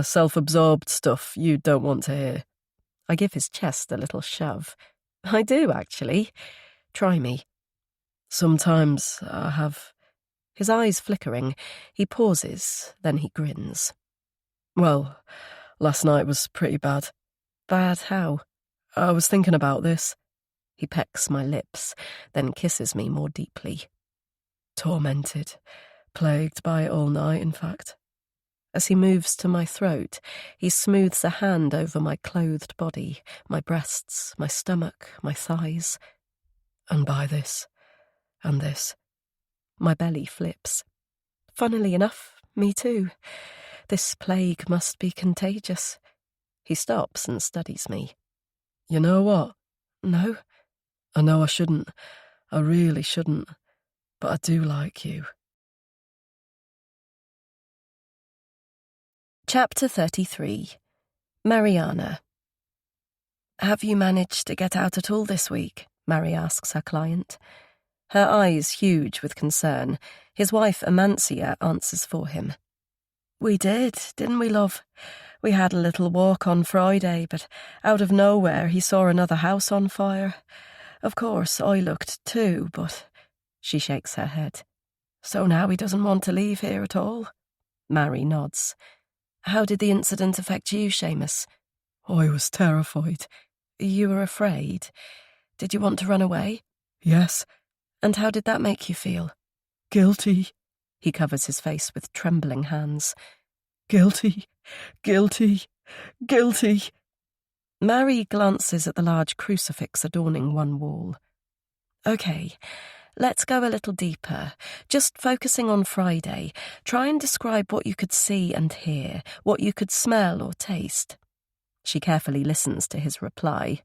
Self-absorbed stuff you don't want to hear. I give his chest a little shove. I do, actually. Try me. Sometimes I have... His eyes flickering, he pauses, then he grins. Well, last night was pretty bad. Bad how? I was thinking about this. He pecks my lips, then kisses me more deeply. Tormented, plagued by it all night, in fact. As he moves to my throat, he smooths a hand over my clothed body, my breasts, my stomach, my thighs. And by this, and this. My belly flips. Funnily enough, me too. This plague must be contagious. He stops and studies me. You know what? No? I know I shouldn't. I really shouldn't. But I do like you. Chapter 33. Mariana. Have you managed to get out at all this week? Mary asks her client. Her eyes huge with concern, his wife Amancia answers for him. "We did, didn't we, love? We had a little walk on Friday, but out of nowhere he saw another house on fire. Of course, I looked too, but—" She shakes her head. "So now he doesn't want to leave here at all?" Mary nods. "How did the incident affect you, Seamus?" I was terrified. "You were afraid? Did you want to run away?" Yes. "And how did that make you feel?" Guilty. He covers his face with trembling hands. Guilty. Guilty. Guilty." Mary glances at the large crucifix adorning one wall. "Okay, let's go a little deeper. Just focusing on Friday, try and describe what you could see and hear, what you could smell or taste." She carefully listens to his reply.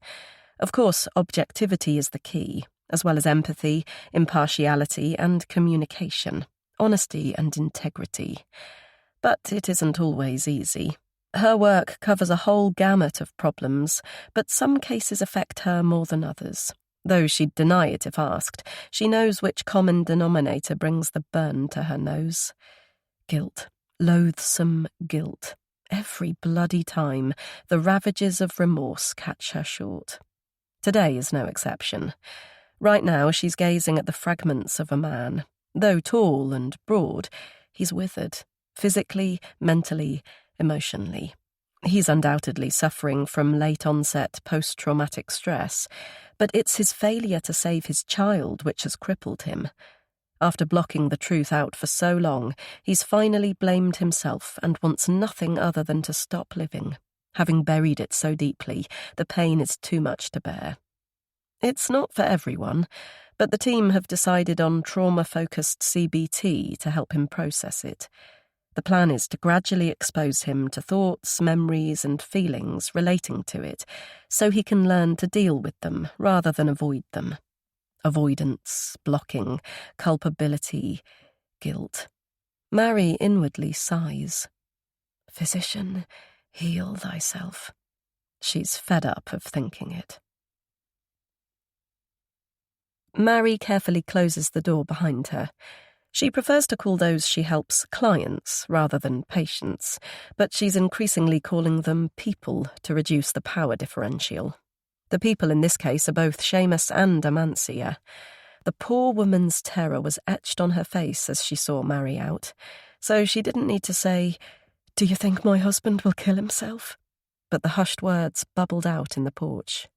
Of course, objectivity is the key, as well as empathy, impartiality, and communication, honesty and integrity. But it isn't always easy. Her work covers a whole gamut of problems, but some cases affect her more than others. Though she'd deny it if asked, she knows which common denominator brings the burn to her nose. Guilt. Loathsome guilt. Every bloody time, the ravages of remorse catch her short. Today is no exception. Right now, she's gazing at the fragments of a man. Though tall and broad, he's withered, physically, mentally, emotionally. He's undoubtedly suffering from late-onset post-traumatic stress, but it's his failure to save his child which has crippled him. After blocking the truth out for so long, he's finally blamed himself and wants nothing other than to stop living. Having buried it so deeply, the pain is too much to bear. It's not for everyone, but the team have decided on trauma-focused CBT to help him process it. The plan is to gradually expose him to thoughts, memories, and feelings relating to it, so he can learn to deal with them rather than avoid them. Avoidance, blocking, culpability, guilt. Mary inwardly sighs. "Physician, heal thyself." She's fed up of thinking it. Mary carefully closes the door behind her. She prefers to call those she helps clients rather than patients, but she's increasingly calling them people to reduce the power differential. The people in this case are both Seamus and Amancia. The poor woman's terror was etched on her face as she saw Mary out, so she didn't need to say, "Do you think my husband will kill himself?" But the hushed words bubbled out in the porch.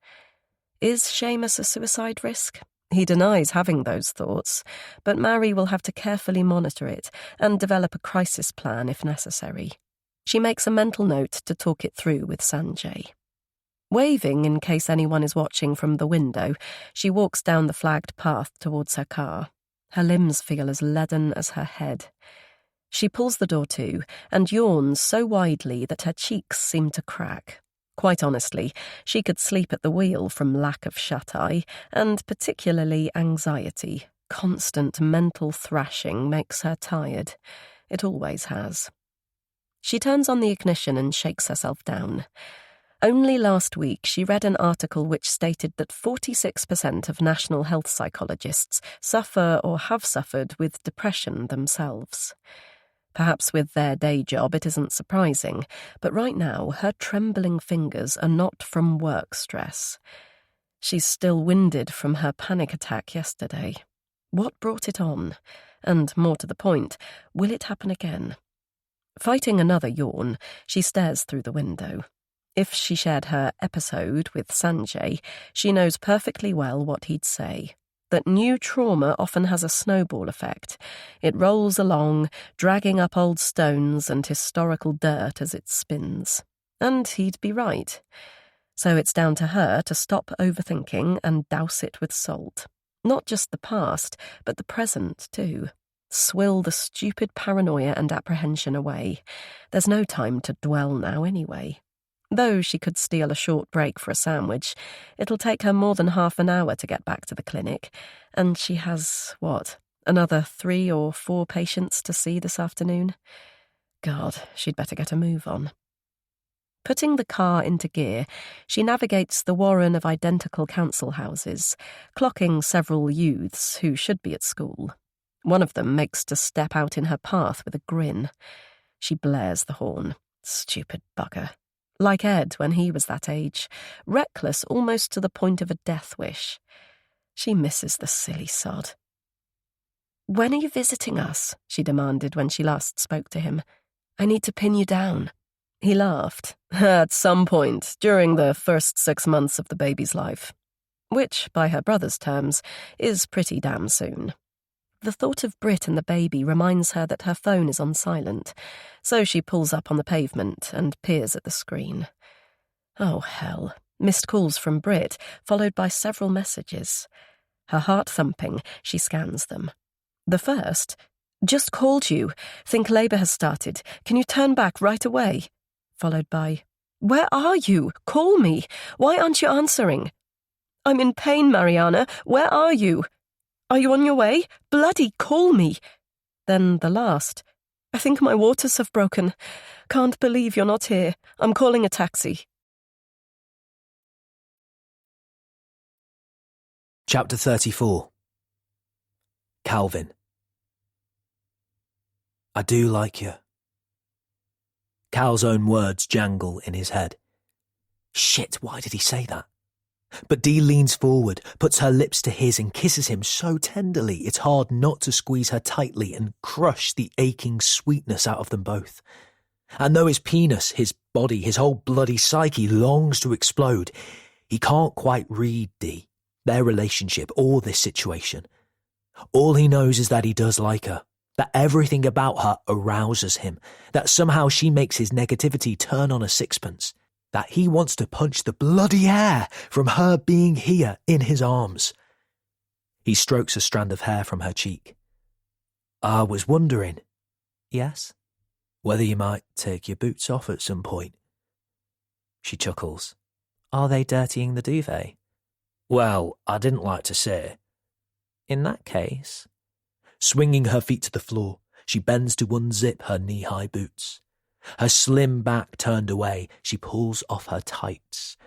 Is Seamus a suicide risk? He denies having those thoughts, but Mary will have to carefully monitor it and develop a crisis plan if necessary. She makes a mental note to talk it through with Sanjay. Waving in case anyone is watching from the window, she walks down the flagged path towards her car. Her limbs feel as leaden as her head. She pulls the door to and yawns so widely that her cheeks seem to crack. Quite honestly, she could sleep at the wheel from lack of shut-eye, and particularly anxiety. Constant mental thrashing makes her tired. It always has. She turns on the ignition and shakes herself down. Only last week she read an article which stated that 46% of national health psychologists suffer or have suffered with depression themselves. Perhaps with their day job it isn't surprising, but right now her trembling fingers are not from work stress. She's still winded from her panic attack yesterday. What brought it on? And more to the point, will it happen again? Fighting another yawn, she stares through the window. If she shared her episode with Sanjay, she knows perfectly well what he'd say. That new trauma often has a snowball effect. It rolls along, dragging up old stones and historical dirt as it spins. And he'd be right. So it's down to her to stop overthinking and douse it with salt. Not just the past, but the present too. Swill the stupid paranoia and apprehension away. There's no time to dwell now anyway. Though she could steal a short break for a sandwich, it'll take her more than half an hour to get back to the clinic, and she has, another 3 or 4 patients to see this afternoon? God, she'd better get a move on. Putting the car into gear, she navigates the warren of identical council houses, clocking several youths who should be at school. One of them makes to step out in her path with a grin. She blares the horn. Stupid bugger. Like Ed when he was that age, reckless almost to the point of a death wish. She misses the silly sod. "When are you visiting us?" she demanded when she last spoke to him. "I need to pin you down." He laughed. "At some point, during the first 6 months of the baby's life. Which, by her brother's terms, is pretty damn soon." The thought of Brit and the baby reminds her that her phone is on silent, so she pulls up on the pavement and peers at the screen. Oh, hell. Missed calls from Brit, followed by several messages. Her heart thumping, she scans them. The first, "Just called you. Think labour has started. Can you turn back right away?" Followed by, "Where are you? Call me. Why aren't you answering?" "I'm in pain, Mariana. Where are you? Are you on your way? Bloody call me." Then the last, "I think my waters have broken. Can't believe you're not here. I'm calling a taxi." Chapter 34. Calvin. I do like you. Cal's own words jangle in his head. Shit, why did he say that? But Dee leans forward, puts her lips to his and kisses him so tenderly it's hard not to squeeze her tightly and crush the aching sweetness out of them both. And though his penis, his body, his whole bloody psyche longs to explode, he can't quite read Dee, their relationship, or this situation. All he knows is that he does like her, that everything about her arouses him, that somehow she makes his negativity turn on a sixpence, that he wants to punch the bloody air from her being here in his arms. He strokes a strand of hair from her cheek. "I was wondering," "Yes?" "Whether you might take your boots off at some point." She chuckles. "Are they dirtying the duvet?" "Well, I didn't like to say." "In that case..." Swinging her feet to the floor, she bends to unzip her knee-high boots. Her slim back turned away, she pulls off her tights.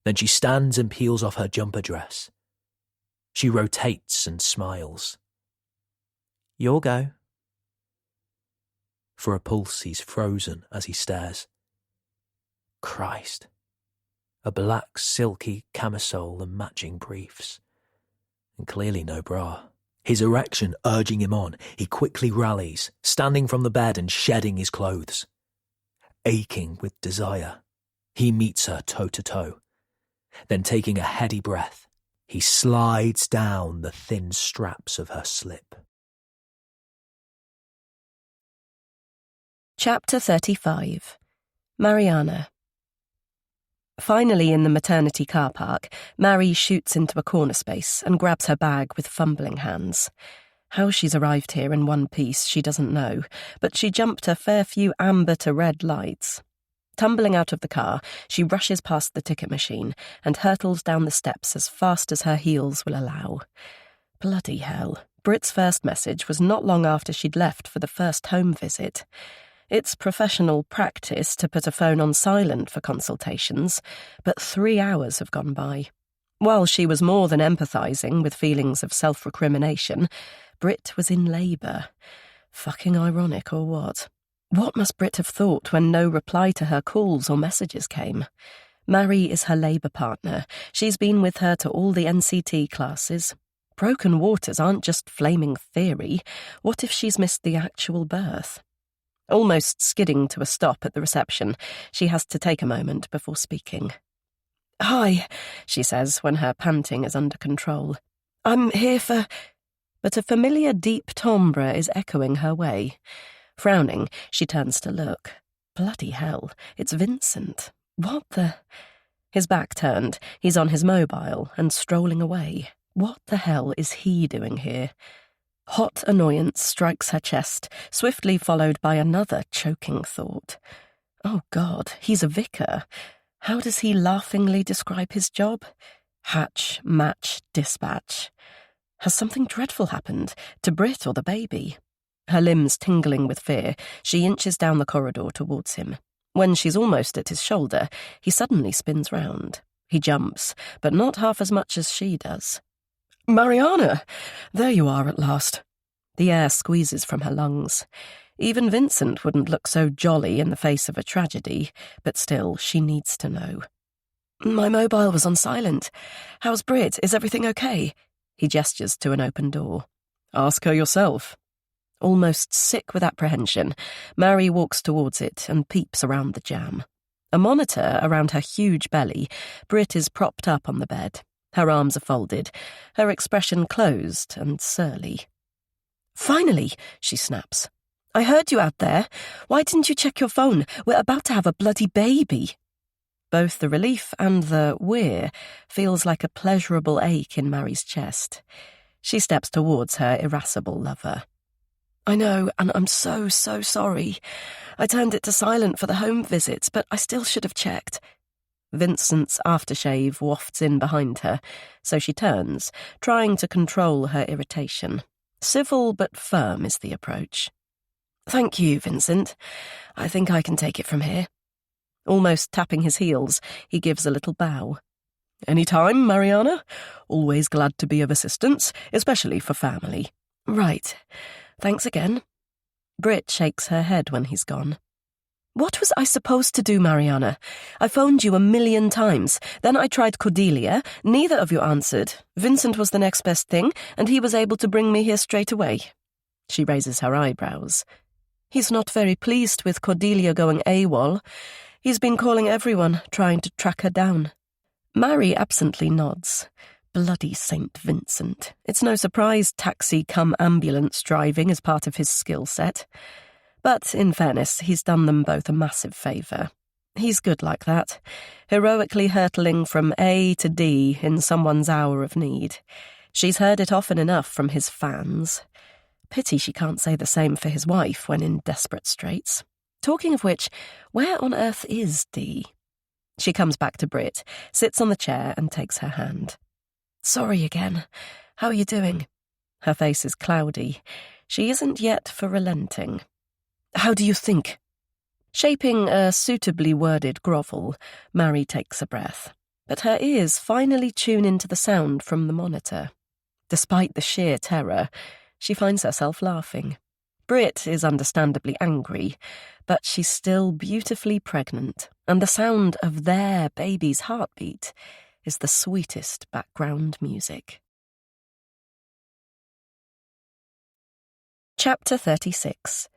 Then she stands and peels off her jumper dress. She rotates and smiles. "Your go." For a pulse, he's frozen as he stares. Christ. A black, silky camisole and matching briefs. And clearly no bra. His erection urging him on, he quickly rallies, standing from the bed and shedding his clothes. Aching with desire, he meets her toe-to-toe. Then taking a heady breath, he slides down the thin straps of her slip. Chapter 35. Mariana. Finally in the maternity car park, Mary shoots into a corner space and grabs her bag with fumbling hands. How she's arrived here in one piece she doesn't know, but she jumped a fair few amber to red lights. Tumbling out of the car, she rushes past the ticket machine and hurtles down the steps as fast as her heels will allow. Bloody hell, Brit's first message was not long after she'd left for the first home visit. It's professional practice to put a phone on silent for consultations, but 3 hours have gone by. While she was more than empathising with feelings of self-recrimination, Brit was in labour. Fucking ironic or what? What must Brit have thought when no reply to her calls or messages came? Mary is her labour partner. She's been with her to all the NCT classes. Broken waters aren't just flaming theory. What if she's missed the actual birth? Almost skidding to a stop at the reception, she has to take a moment before speaking. "Hi," she says when her panting is under control. "I'm here for..." But a familiar deep timbre is echoing her way. Frowning, she turns to look. Bloody hell, it's Vincent. What the... His back turned, he's on his mobile and strolling away. What the hell is he doing here? Hot annoyance strikes her chest, swiftly followed by another choking thought. Oh God, he's a vicar. How does he laughingly describe his job? Hatch, match, dispatch. Has something dreadful happened, to Brit or the baby? Her limbs tingling with fear, she inches down the corridor towards him. When she's almost at his shoulder, he suddenly spins round. He jumps, but not half as much as she does. "Mariana! There you are at last." The air squeezes from her lungs. Even Vincent wouldn't look so jolly in the face of a tragedy, but still, she needs to know. "My mobile was on silent. How's Brit? Is everything okay?" He gestures to an open door. "Ask her yourself." Almost sick with apprehension, Mary walks towards it and peeps around the jam. A monitor around her huge belly, Brit is propped up on the bed. Her arms are folded, her expression closed and surly. "Finally," she snaps. "I heard you out there. Why didn't you check your phone? We're about to have a bloody baby." Both the relief and the "we're" feels like a pleasurable ache in Mary's chest. She steps towards her irascible lover. "I know, and I'm so sorry. I turned it to silent for the home visits, but I still should have checked." Vincent's aftershave wafts in behind her, so she turns, trying to control her irritation. Civil but firm is the approach. "Thank you, Vincent. I think I can take it from here." Almost tapping his heels, he gives a little bow. "Any time, Mariana. Always glad to be of assistance, especially for family." "Right. Thanks again." Brit shakes her head when he's gone. "What was I supposed to do, Mariana? I phoned you 1,000,000 times. Then I tried Cordelia. Neither of you answered. Vincent was the next best thing, and he was able to bring me here straight away." She raises her eyebrows. "He's not very pleased with Cordelia going AWOL. He's been calling everyone, trying to track her down." Mary absently nods. Bloody St. Vincent. It's no surprise taxi-cum-ambulance driving is part of his skill set. But, in fairness, he's done them both a massive favour. He's good like that, heroically hurtling from A to D in someone's hour of need. She's heard it often enough from his fans. Pity she can't say the same for his wife when in desperate straits. Talking of which, where on earth is D? She comes back to Brit, sits on the chair and takes her hand. "Sorry again. How are you doing?" Her face is cloudy. She isn't yet for relenting. "How do you think?" Shaping a suitably worded grovel, Mary takes a breath, but her ears finally tune into the sound from the monitor. Despite the sheer terror, she finds herself laughing. Brit is understandably angry, but she's still beautifully pregnant, and the sound of their baby's heartbeat is the sweetest background music. Chapter 36.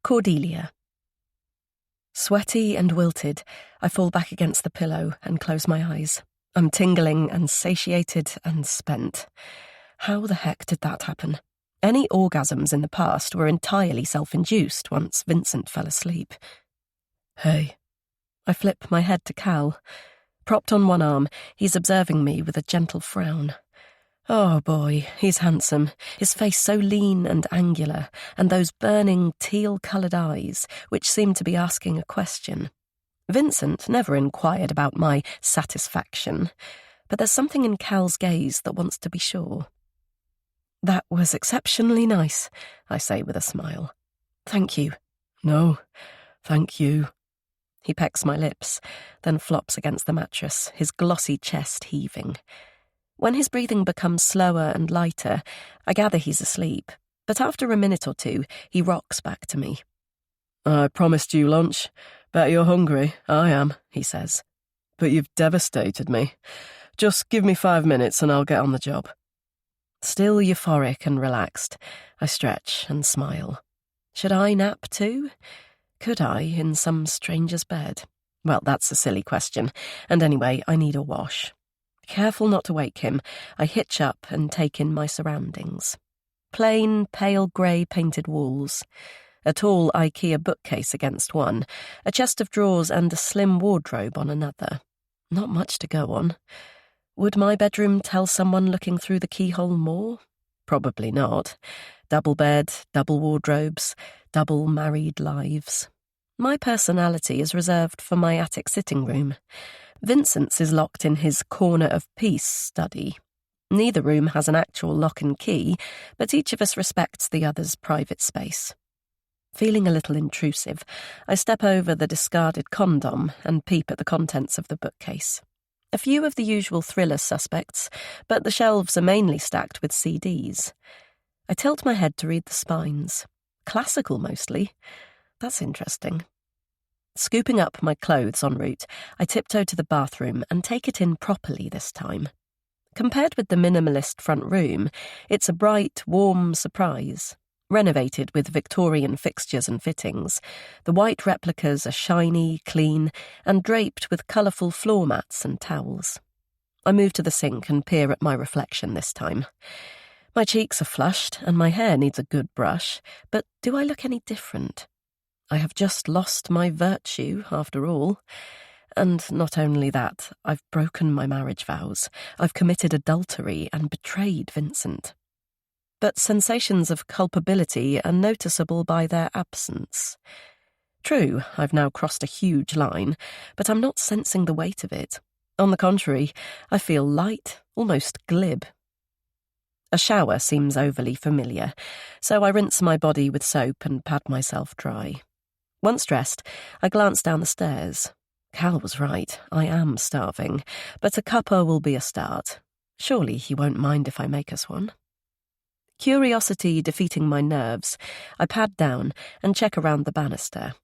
Cordelia. Sweaty and wilted, I fall back against the pillow and close my eyes. I'm tingling and satiated and spent. How the heck did that happen? Any orgasms in the past were entirely self-induced once Vincent fell asleep. "Hey." I flip my head to Cal. Propped on one arm, he's observing me with a gentle frown. Oh boy, he's handsome, his face so lean and angular, and those burning teal-coloured eyes, which seem to be asking a question. Vincent never inquired about my satisfaction, but there's something in Cal's gaze that wants to be sure. "That was exceptionally nice," I say with a smile. "Thank you." "No, thank you." He pecks my lips, then flops against the mattress, his glossy chest heaving. When his breathing becomes slower and lighter, I gather he's asleep, but after a minute or two, he rocks back to me. "I promised you lunch. Bet you're hungry. I am," he says. "But you've devastated me. Just give me 5 minutes and I'll get on the job." Still euphoric and relaxed, I stretch and smile. Should I nap too? Could I in some stranger's bed? Well, that's a silly question, and anyway, I need a wash. Careful not to wake him, I hitch up and take in my surroundings. Plain, pale grey painted walls, a tall IKEA bookcase against one, a chest of drawers and a slim wardrobe on another. Not much to go on. Would my bedroom tell someone looking through the keyhole more? Probably not. Double bed, double wardrobes, double married lives. My personality is reserved for my attic sitting room. Vincent's is locked in his corner of peace study. Neither room has an actual lock and key, but each of us respects the other's private space. Feeling a little intrusive, I step over the discarded condom and peep at the contents of the bookcase. A few of the usual thriller suspects, but the shelves are mainly stacked with CDs. I tilt my head to read the spines. Classical mostly. That's interesting. Scooping up my clothes en route, I tiptoe to the bathroom and take it in properly this time. Compared with the minimalist front room, it's a bright, warm surprise. Renovated with Victorian fixtures and fittings, the white replicas are shiny, clean, and draped with colourful floor mats and towels. I move to the sink and peer at my reflection this time. My cheeks are flushed and my hair needs a good brush, but do I look any different? I have just lost my virtue, after all. And not only that, I've broken my marriage vows. I've committed adultery and betrayed Vincent. But sensations of culpability are noticeable by their absence. True, I've now crossed a huge line, but I'm not sensing the weight of it. On the contrary, I feel light, almost glib. A shower seems overly familiar, so I rinse my body with soap and pad myself dry. Once dressed, I glance down the stairs. Cal was right, I am starving, but a cuppa will be a start. Surely he won't mind if I make us one. Curiosity defeating my nerves, I pad down and check around the banister.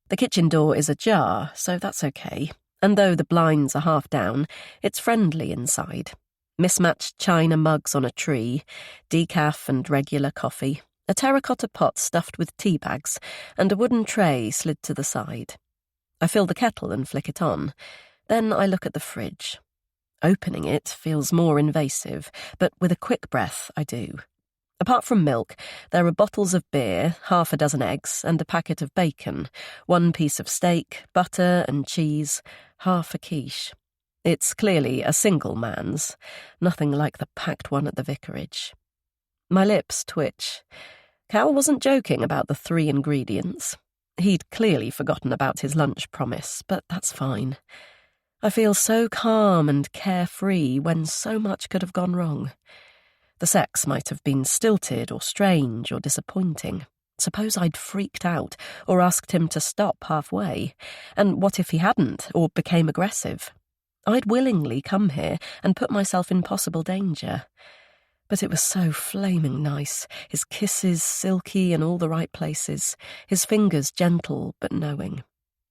The kitchen door is ajar, so that's okay, and though the blinds are half down, it's friendly inside. Mismatched china mugs on a tree, decaf and regular coffee, a terracotta pot stuffed with tea bags, and a wooden tray slid to the side. I fill the kettle and flick it on. Then I look at the fridge. Opening it feels more invasive, but with a quick breath I do. Apart from milk, there are bottles of beer, half a dozen eggs, and a packet of bacon, one piece of steak, butter and cheese, half a quiche. It's clearly a single man's, nothing like the packed one at the vicarage. My lips twitch. Cal wasn't joking about the 3 ingredients. He'd clearly forgotten about his lunch promise, but that's fine. I feel so calm and carefree when so much could have gone wrong. The sex might have been stilted or strange or disappointing. Suppose I'd freaked out or asked him to stop halfway. And what if he hadn't or became aggressive? I'd willingly come here and put myself in possible danger. But it was so flaming nice, his kisses silky in all the right places, his fingers gentle but knowing.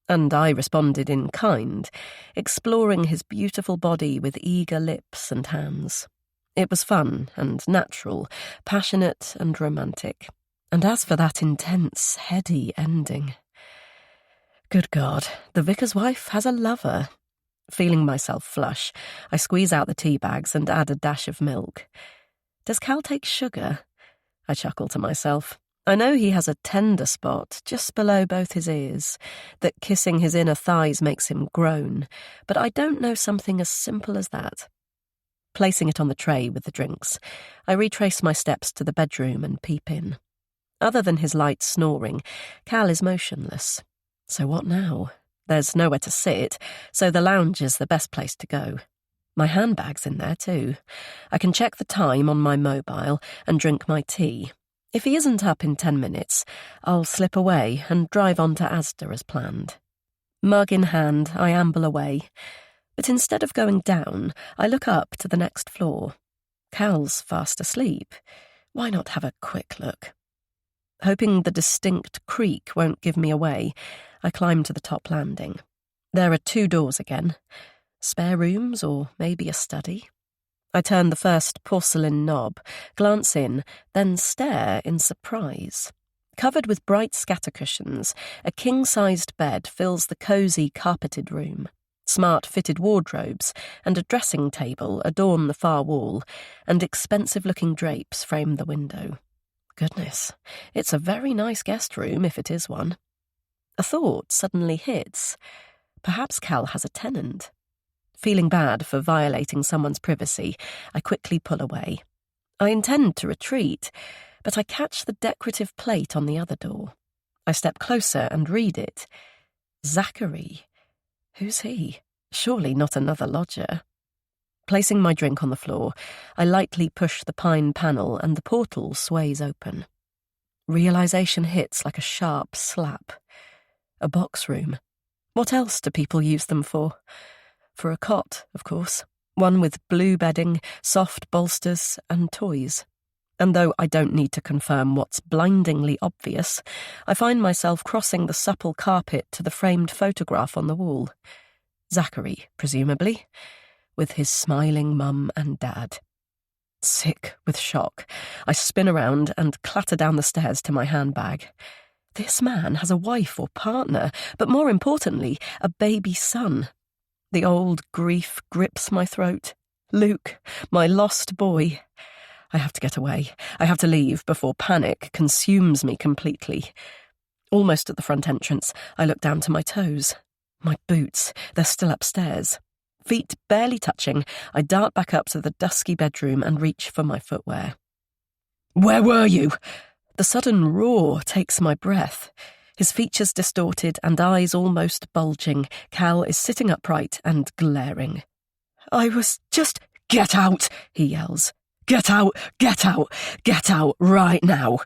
And I responded in kind, exploring his beautiful body with eager lips and hands. It was fun and natural, passionate and romantic. And as for that intense, heady ending... Good God, the vicar's wife has a lover. Feeling myself flush, I squeeze out the tea bags and add a dash of milk. Does Cal take sugar? I chuckle to myself. I know he has a tender spot just below both his ears, that kissing his inner thighs makes him groan, but I don't know something as simple as that. Placing it on the tray with the drinks, I retrace my steps to the bedroom and peep in. Other than his light snoring, Cal is motionless. So what now? There's nowhere to sit, so the lounge is the best place to go. My handbag's in there too. I can check the time on my mobile and drink my tea. If he isn't up in 10 minutes, I'll slip away and drive on to Asda as planned. Mug in hand, I amble away. But instead of going down, I look up to the next floor. Cal's fast asleep. Why not have a quick look? Hoping the distinct creak won't give me away, I climb to the top landing. There are 2 doors again. Spare rooms or maybe a study? I turn the first porcelain knob, glance in, then stare in surprise. Covered with bright scatter cushions, a king-sized bed fills the cosy carpeted room. Smart fitted wardrobes and a dressing table adorn the far wall, and expensive-looking drapes frame the window. Goodness, it's a very nice guest room if it is one. A thought suddenly hits. Perhaps Cal has a tenant. Feeling bad for violating someone's privacy, I quickly pull away. I intend to retreat, but I catch the decorative plate on the other door. I step closer and read it. Zachary. Who's he? Surely not another lodger. Placing my drink on the floor, I lightly push the pine panel and the portal sways open. Realization hits like a sharp slap. A box room. What else do people use them for? For a cot, of course. One with blue bedding, soft bolsters, and toys. And though I don't need to confirm what's blindingly obvious, I find myself crossing the supple carpet to the framed photograph on the wall. Zachary, presumably, with his smiling mum and dad. Sick with shock, I spin around and clatter down the stairs to my handbag. This man has a wife or partner, but more importantly, a baby son. The old grief grips my throat. Luke, my lost boy. I have to get away. I have to leave before panic consumes me completely. Almost at the front entrance, I look down to my toes. My boots, they're still upstairs. Feet barely touching, I dart back up to the dusky bedroom and reach for my footwear. "Where were you?" The sudden roar takes my breath. His features distorted and eyes almost bulging, Cal is sitting upright and glaring. "I was just—" "Get out!" he yells. "Get out! Get out! Get out right now!"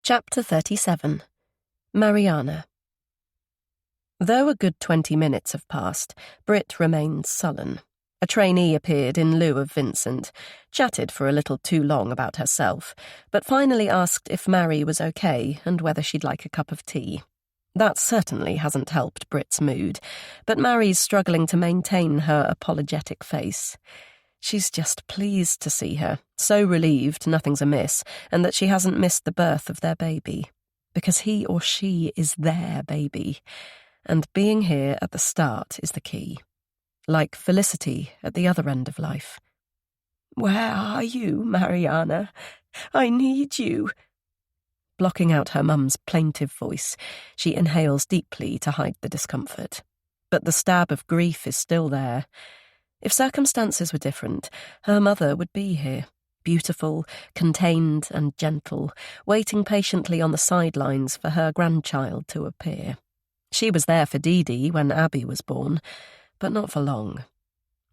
Chapter 37. Mariana. Though a good 20 minutes have passed, Britt remains sullen. A trainee appeared in lieu of Vincent, chatted for a little too long about herself, but finally asked if Mary was okay and whether she'd like a cup of tea. That certainly hasn't helped Britt's mood, but Mary's struggling to maintain her apologetic face. She's just pleased to see her, so relieved nothing's amiss, and that she hasn't missed the birth of their baby. Because he or she is their baby, and being here at the start is the key. Like Felicity at the other end of life. "Where are you, Mariana? I need you." Blocking out her mum's plaintive voice, she inhales deeply to hide the discomfort. But the stab of grief is still there. If circumstances were different, her mother would be here, beautiful, contained and gentle, waiting patiently on the sidelines for her grandchild to appear. She was there for Dee Dee when Abby was born, but not for long.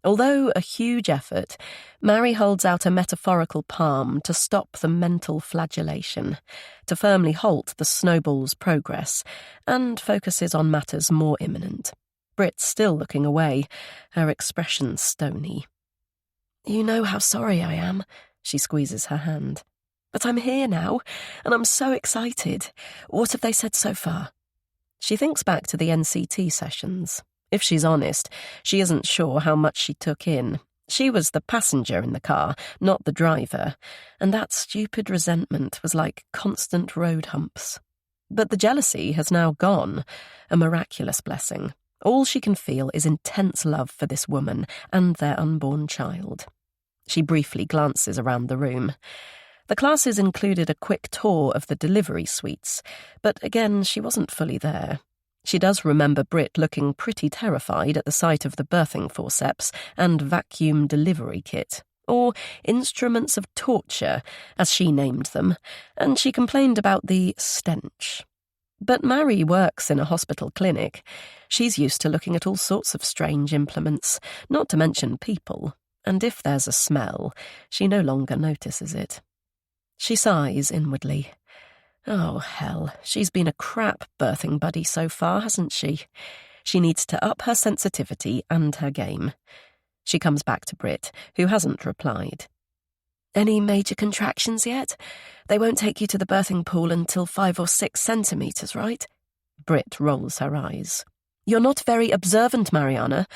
Although a huge effort, Mary holds out a metaphorical palm to stop the mental flagellation, to firmly halt the snowball's progress, and focuses on matters more imminent. Britt still looking away, her expression stony. "You know how sorry I am," she squeezes her hand. "But I'm here now, and I'm so excited. What have they said so far?" She thinks back to the NCT sessions. If she's honest, she isn't sure how much she took in. She was the passenger in the car, not the driver, and that stupid resentment was like constant road humps. But the jealousy has now gone, a miraculous blessing. All she can feel is intense love for this woman and their unborn child. She briefly glances around the room. The classes included a quick tour of the delivery suites, but again she wasn't fully there. She does remember Britt looking pretty terrified at the sight of the birthing forceps and vacuum delivery kit, or instruments of torture, as she named them, and she complained about the stench. But Mary works in a hospital clinic. She's used to looking at all sorts of strange implements, not to mention people, and if there's a smell, she no longer notices it. She sighs inwardly. Oh, hell, she's been a crap birthing buddy so far, hasn't she? She needs to up her sensitivity and her game. She comes back to Britt, who hasn't replied. "Any major contractions yet? They won't take you to the birthing pool until 5 or 6 centimetres, right?" Britt rolls her eyes. "You're not very observant, Mariana.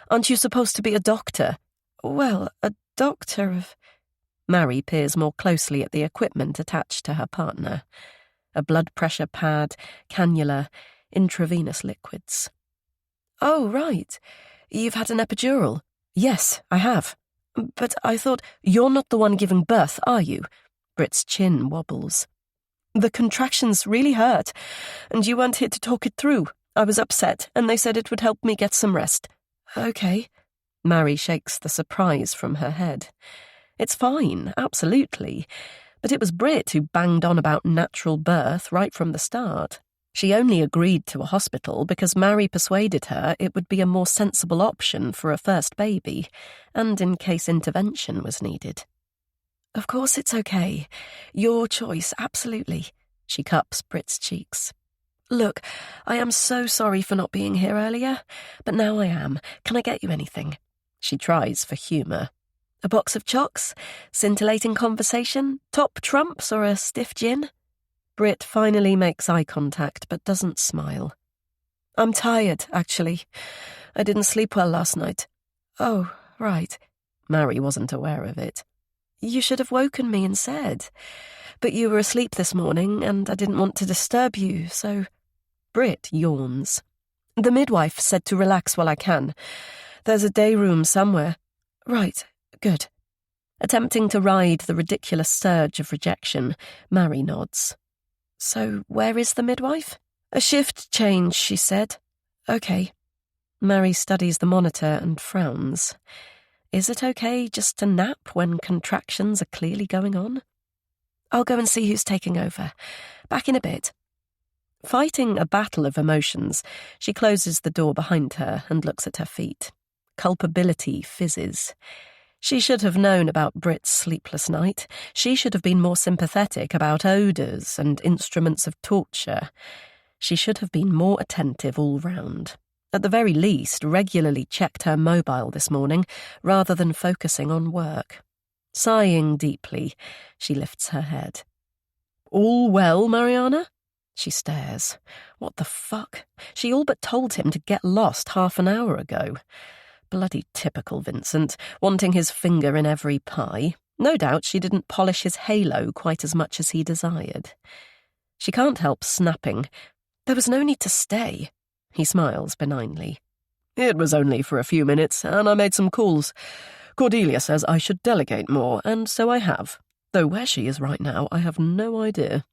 Aren't you supposed to be a doctor?" "Well, a doctor of—" Mary peers more closely at the equipment attached to her partner. A blood pressure pad, cannula, intravenous liquids. "Oh, right. You've had an epidural." "Yes, I have. But I thought—" "You're not the one giving birth, are you?" Britt's chin wobbles. "The contractions really hurt, and you weren't here to talk it through. I was upset, and they said it would help me get some rest." "Okay." Mary shakes the surprise from her head. It's fine, absolutely. But it was Britt who banged on about natural birth right from the start. She only agreed to a hospital because Mary persuaded her it would be a more sensible option for a first baby, and in case intervention was needed. Of course it's okay. Your choice, absolutely. She cups Brit's cheeks. Look, I am so sorry for not being here earlier, but now I am. Can I get you anything? She tries for humour. A box of chocks? Scintillating conversation? Top trumps or a stiff gin? Brit finally makes eye contact but doesn't smile. I'm tired, actually. I didn't sleep well last night. Oh, right. Mary wasn't aware of it. You should have woken me and said. But you were asleep this morning and I didn't want to disturb you, so... Brit yawns. The midwife said to relax while I can. There's a day room somewhere. Right, good. Attempting to ride the ridiculous surge of rejection, Mary nods. So where is the midwife? A shift change, she said. Okay. Mary studies the monitor and frowns. Is it okay just to nap when contractions are clearly going on? I'll go and see who's taking over. Back in a bit. Fighting a battle of emotions, she closes the door behind her and looks at her feet. Culpability fizzes. She should have known about Brit's sleepless night. She should have been more sympathetic about odours and instruments of torture. She should have been more attentive all round. At the very least, regularly checked her mobile this morning, rather than focusing on work. Sighing deeply, she lifts her head. All well, Mariana? She stares. What the fuck? She all but told him to get lost half an hour ago. Bloody typical Vincent, wanting his finger in every pie. No doubt she didn't polish his halo quite as much as he desired. She can't help snapping. There was no need to stay. He smiles benignly. It was only for a few minutes, and I made some calls. Cordelia says I should delegate more, and so I have. Though where she is right now, I have no idea.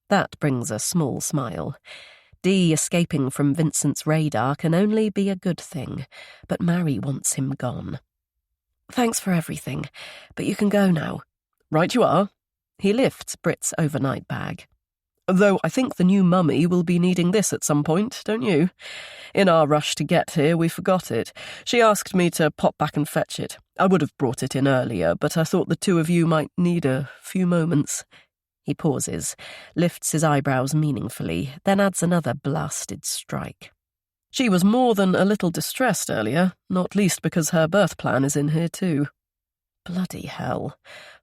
That brings a small smile. Dee escaping from Vincent's radar can only be a good thing, but Mary wants him gone. Thanks for everything, but you can go now. Right you are. He lifts Brit's overnight bag. Though I think the new mummy will be needing this at some point, don't you? In our rush to get here, we forgot it. She asked me to pop back and fetch it. I would have brought it in earlier, but I thought the two of you might need a few moments. He pauses, lifts his eyebrows meaningfully, then adds another blasted strike. She was more than a little distressed earlier, not least because her birth plan is in here too. Bloody hell.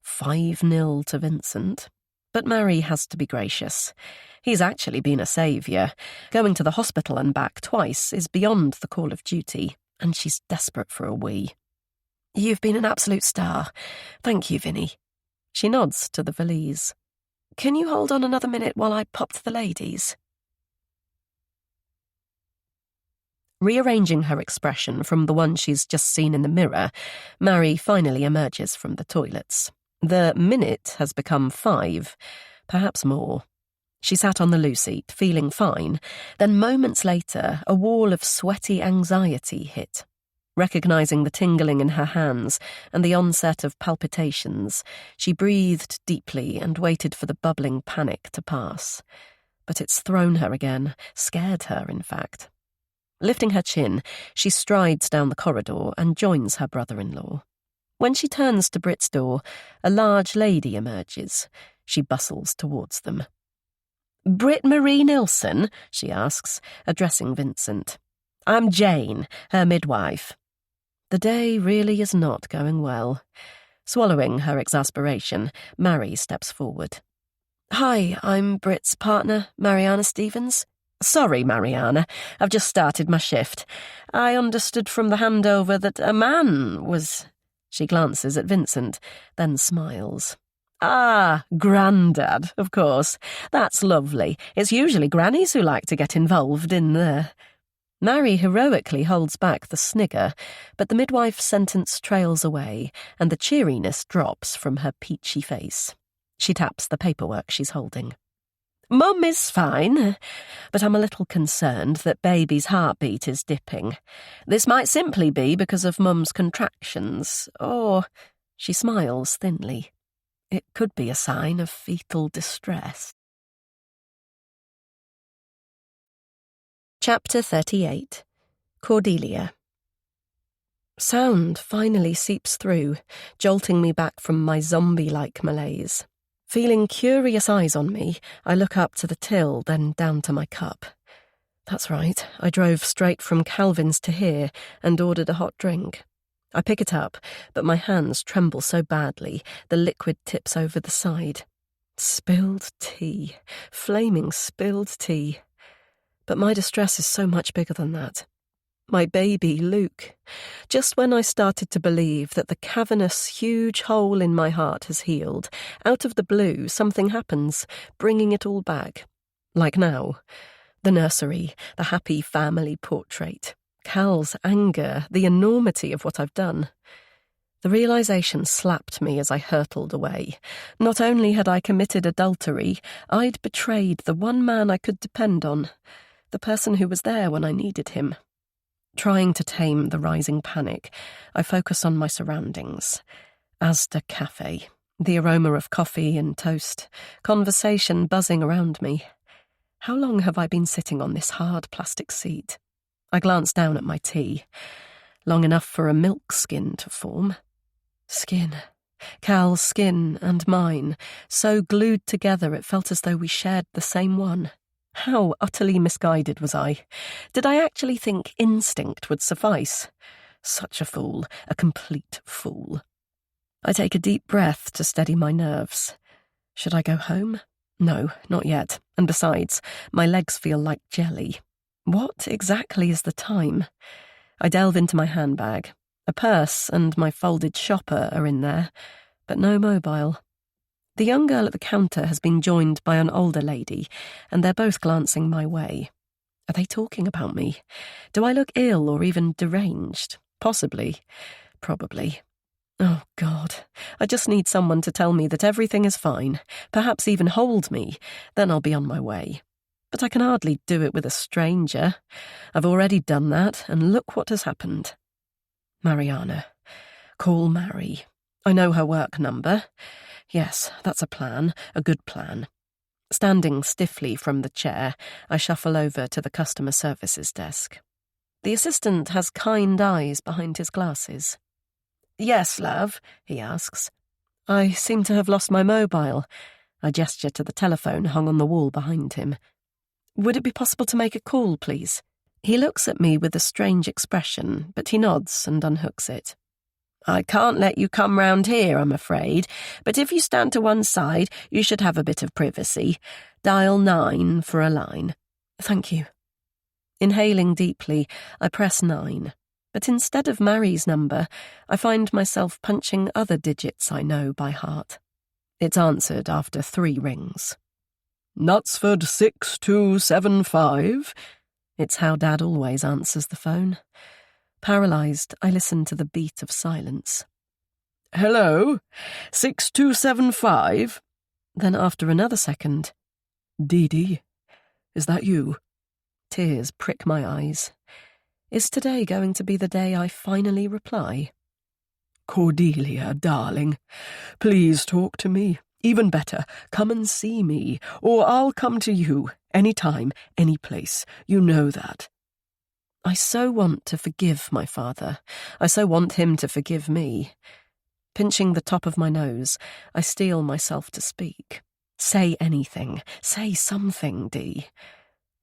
5-0 to Vincent. But Mary has to be gracious. He's actually been a saviour. Going to the hospital and back twice is beyond the call of duty, and she's desperate for a wee. You've been an absolute star. Thank you, Vinny. She nods to the valise. Can you hold on another minute while I pop to the ladies? Rearranging her expression from the one she's just seen in the mirror, Mary finally emerges from the toilets. The minute has become 5, perhaps more. She sat on the loo seat, feeling fine. Then moments later, a wall of sweaty anxiety hit. Recognizing the tingling in her hands and the onset of palpitations, she breathed deeply and waited for the bubbling panic to pass. But it's thrown her again, scared her, in fact. Lifting her chin, she strides down the corridor and joins her brother-in-law. When she turns to Brit's door, a large lady emerges. She bustles towards them. Brit Marie Nilsson, she asks, addressing Vincent. I'm Jane, her midwife. The day really is not going well. Swallowing her exasperation, Mary steps forward. Hi, I'm Brit's partner, Mariana Stevens. Sorry, Mariana, I've just started my shift. I understood from the handover that a man was... She glances at Vincent, then smiles. Ah, Grandad, of course. That's lovely. It's usually grannies who like to get involved in the... Mary heroically holds back the snigger, but the midwife's sentence trails away, and the cheeriness drops from her peachy face. She taps the paperwork she's holding. Mum is fine, but I'm a little concerned that baby's heartbeat is dipping. This might simply be because of Mum's contractions, or... She smiles thinly. It could be a sign of fetal distress. Chapter 38. Cordelia. Sound finally seeps through, jolting me back from my zombie-like malaise. Feeling curious eyes on me, I look up to the till, then down to my cup. That's right, I drove straight from Calvin's to here and ordered a hot drink. I pick it up, but my hands tremble so badly, the liquid tips over the side. Spilled tea. Flaming spilled tea. But my distress is so much bigger than that. My baby, Luke. Just when I started to believe that the cavernous, huge hole in my heart has healed, out of the blue something happens, bringing it all back. Like now. The nursery, the happy family portrait, Cal's anger, the enormity of what I've done. The realization slapped me as I hurtled away. Not only had I committed adultery, I'd betrayed the one man I could depend on, the person who was there when I needed him. Trying to tame the rising panic, I focus on my surroundings. Asda Cafe, the aroma of coffee and toast, conversation buzzing around me. How long have I been sitting on this hard plastic seat? I glance down at my tea. Long enough for a milk skin to form. Skin. Cal's skin and mine, so glued together it felt as though we shared the same one. How utterly misguided was I? Did I actually think instinct would suffice? Such a fool, a complete fool. I take a deep breath to steady my nerves. Should I go home? No, not yet. And besides, my legs feel like jelly. What exactly is the time? I delve into my handbag. A purse and my folded shopper are in there, but no mobile. The young girl at the counter has been joined by an older lady, and they're both glancing my way. Are they talking about me? Do I look ill or even deranged? Possibly. Probably. Oh, God. I just need someone to tell me that everything is fine, perhaps even hold me, then I'll be on my way. But I can hardly do it with a stranger. I've already done that, and look what has happened. Mariana. Call Mary. I know her work number. Yes, that's a plan, a good plan. Standing stiffly from the chair, I shuffle over to the customer services desk. The assistant has kind eyes behind his glasses. Yes, love, he asks. I seem to have lost my mobile. I gesture to the telephone hung on the wall behind him. Would it be possible to make a call, please? He looks at me with a strange expression, but he nods and unhooks it. I can't let you come round here, I'm afraid, but if you stand to one side, you should have a bit of privacy. Dial 9 for a line. Thank you. Inhaling deeply, I press 9. But instead of Mary's number, I find myself punching other digits I know by heart. It's answered after 3 rings. Knutsford 6275. It's how Dad always answers the phone. Paralysed, I listen to the beat of silence. Hello? 6275? Then after another second, Dee Dee, is that you? Tears prick my eyes. Is today going to be the day I finally reply? Cordelia, darling, please talk to me. Even better, come and see me, or I'll come to you, any time, any place. You know that. I so want to forgive my father. I so want him to forgive me. Pinching the top of my nose, I steel myself to speak. Say anything. Say something, Dee.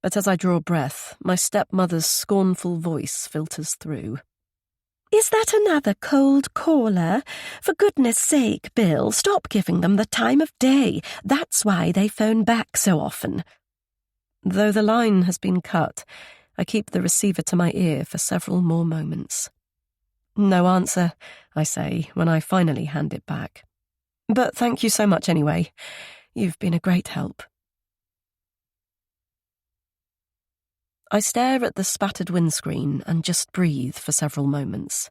But as I draw breath, my stepmother's scornful voice filters through. Is that another cold caller? For goodness sake, Bill, stop giving them the time of day. That's why they phone back so often. Though the line has been cut, I keep the receiver to my ear for several more moments. No answer, I say, when I finally hand it back. But thank you so much anyway. You've been a great help. I stare at the spattered windscreen and just breathe for several moments.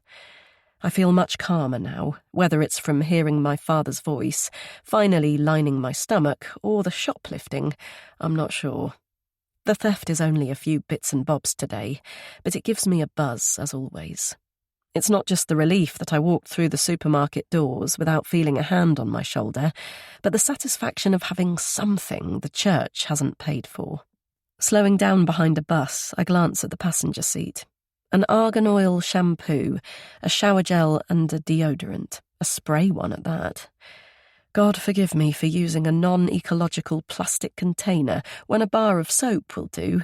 I feel much calmer now, whether it's from hearing my father's voice, finally lining my stomach, or the shoplifting, I'm not sure. The theft is only a few bits and bobs today, but it gives me a buzz, as always. It's not just the relief that I walked through the supermarket doors without feeling a hand on my shoulder, but the satisfaction of having something the church hasn't paid for. Slowing down behind a bus, I glance at the passenger seat. An argan oil shampoo, a shower gel and a deodorant, a spray one at that. God forgive me for using a non-ecological plastic container when a bar of soap will do,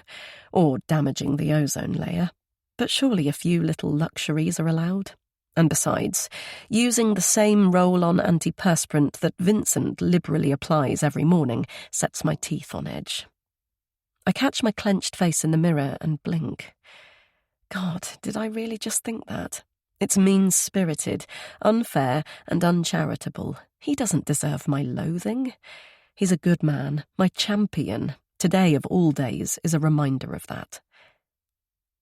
or damaging the ozone layer. But surely a few little luxuries are allowed. And besides, using the same roll-on antiperspirant that Vincent liberally applies every morning sets my teeth on edge. I catch my clenched face in the mirror and blink. God, did I really just think that? It's mean-spirited, unfair, and uncharitable. He doesn't deserve my loathing. He's a good man, my champion. Today, of all days, is a reminder of that.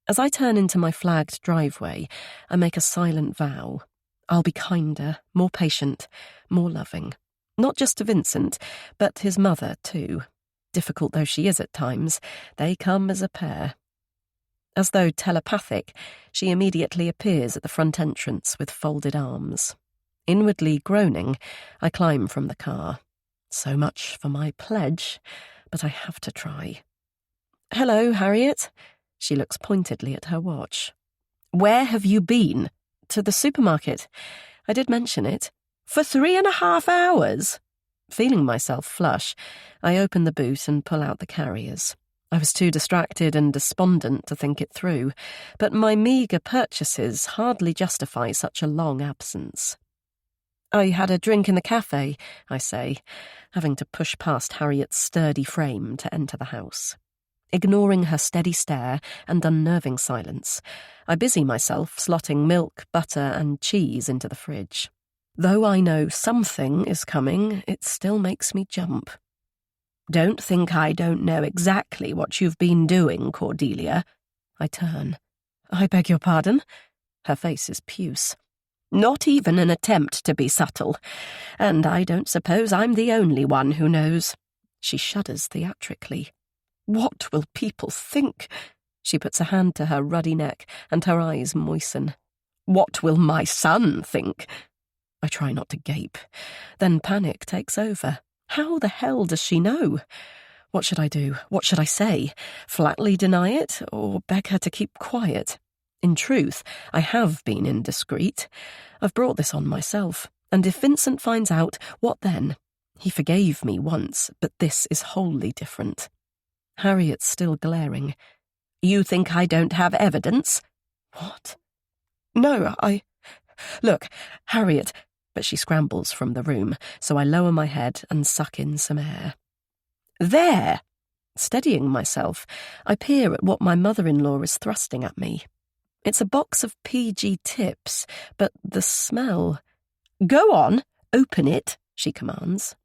As I turn into my flagged driveway, I make a silent vow. I'll be kinder, more patient, more loving. Not just to Vincent, but his mother, too. Difficult though she is at times, they come as a pair. As though telepathic, she immediately appears at the front entrance with folded arms. Inwardly groaning, I climb from the car. So much for my pledge, but I have to try. "Hello, Harriet." She looks pointedly at her watch. "Where have you been?" "To the supermarket. I did mention it." "For 3.5 hours?" Feeling myself flush, I open the boot and pull out the carriers. I was too distracted and despondent to think it through, but my meagre purchases hardly justify such a long absence. "I had a drink in the cafe," I say, having to push past Harriet's sturdy frame to enter the house. Ignoring her steady stare and unnerving silence, I busy myself slotting milk, butter, and cheese into the fridge. Though I know something is coming, it still makes me jump. "Don't think I don't know exactly what you've been doing, Cordelia." I turn. "I beg your pardon?" Her face is puce. "Not even an attempt to be subtle. And I don't suppose I'm the only one who knows." She shudders theatrically. "What will people think?" She puts a hand to her ruddy neck, and her eyes moisten. "What will my son think?" I try not to gape. Then panic takes over. How the hell does she know? What should I do? What should I say? Flatly deny it, or beg her to keep quiet? In truth, I have been indiscreet. I've brought this on myself, and if Vincent finds out, what then? He forgave me once, but this is wholly different. Harriet's still glaring. "You think I don't have evidence?" "What?" "No, Look, Harriet..." But she scrambles from the room, so I lower my head and suck in some air. "There!" Steadying myself, I peer at what my mother-in-law is thrusting at me. It's a box of PG tips, but the smell... "Go on, open it," she commands.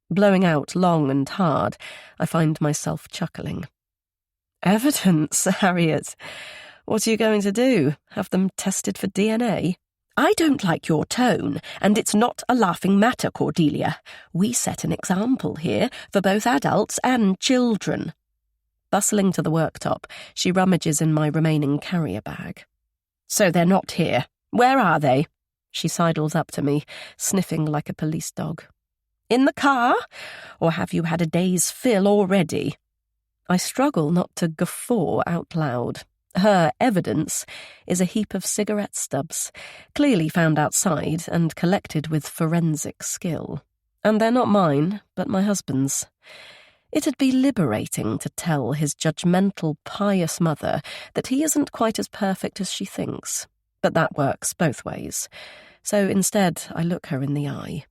Blowing out long and hard, I find myself chuckling. "Evidence, Harriet. What are you going to do? Have them tested for DNA?" "I don't like your tone, and it's not a laughing matter, Cordelia. We set an example here for both adults and children." Bustling to the worktop, she rummages in my remaining carrier bag. "So they're not here. Where are they?" She sidles up to me, sniffing like a police dog. "In the car? Or have you had a day's fill already?" I struggle not to guffaw out loud. Her evidence is a heap of cigarette stubs, clearly found outside and collected with forensic skill. And they're not mine, but my husband's. It'd be liberating to tell his judgmental, pious mother that he isn't quite as perfect as she thinks. But that works both ways. So instead, I look her in the eye.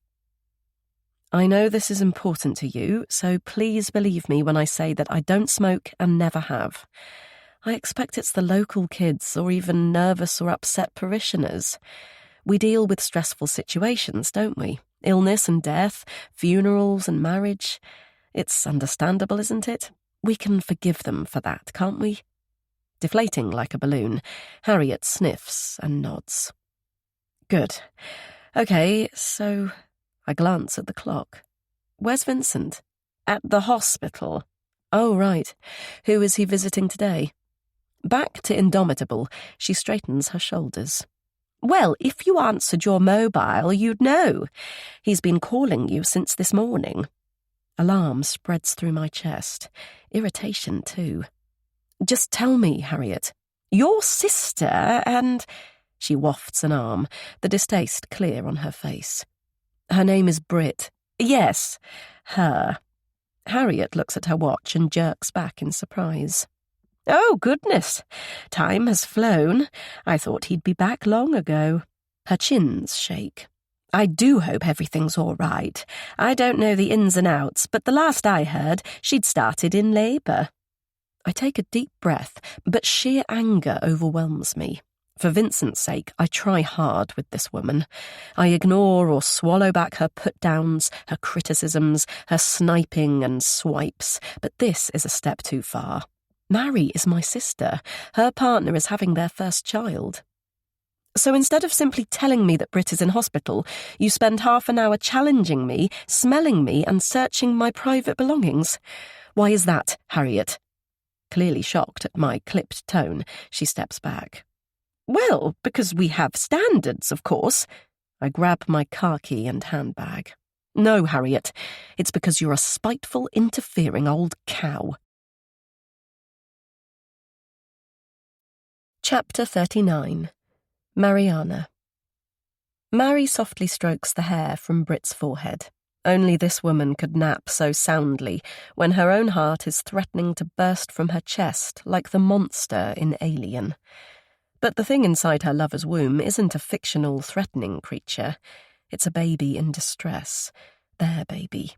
"I know this is important to you, so please believe me when I say that I don't smoke and never have. I expect it's the local kids or even nervous or upset parishioners. We deal with stressful situations, don't we? Illness and death, funerals and marriage. It's understandable, isn't it? We can forgive them for that, can't we?" Deflating like a balloon, Harriet sniffs and nods. "Good. Okay, so..." I glance at the clock. "Where's Vincent?" "At the hospital." "Oh, right. Who is he visiting today?" Back to Indomitable, she straightens her shoulders. "Well, if you answered your mobile, you'd know. He's been calling you since this morning." Alarm spreads through my chest. Irritation, too. "Just tell me, Harriet." Your sister and—" She wafts an arm, the distaste clear on her face. "Her name is Brit." "Yes, her." Harriet looks at her watch and jerks back in surprise. "Oh, goodness. Time has flown. I thought he'd be back long ago." Her chins shake. "I do hope everything's all right. I don't know the ins and outs, but the last I heard, she'd started in labour." I take a deep breath, but sheer anger overwhelms me. For Vincent's sake, I try hard with this woman. I ignore or swallow back her put-downs, her criticisms, her sniping and swipes, but this is a step too far. Mary is my sister. Her partner is having their first child. So instead of simply telling me that Brit is in hospital, you spend half an hour challenging me, smelling me, and searching my private belongings. Why is that, Harriet? Clearly shocked at my clipped tone, she steps back. "Well, because we have standards, of course." I grab my car key and handbag. "No, Harriet, it's because you're a spiteful, interfering old cow." Chapter 39. Mariana. Mary softly strokes the hair from Brit's forehead. Only this woman could nap so soundly when her own heart is threatening to burst from her chest like the monster in Alien. But the thing inside her lover's womb isn't a fictional, threatening creature. It's a baby in distress. Their baby.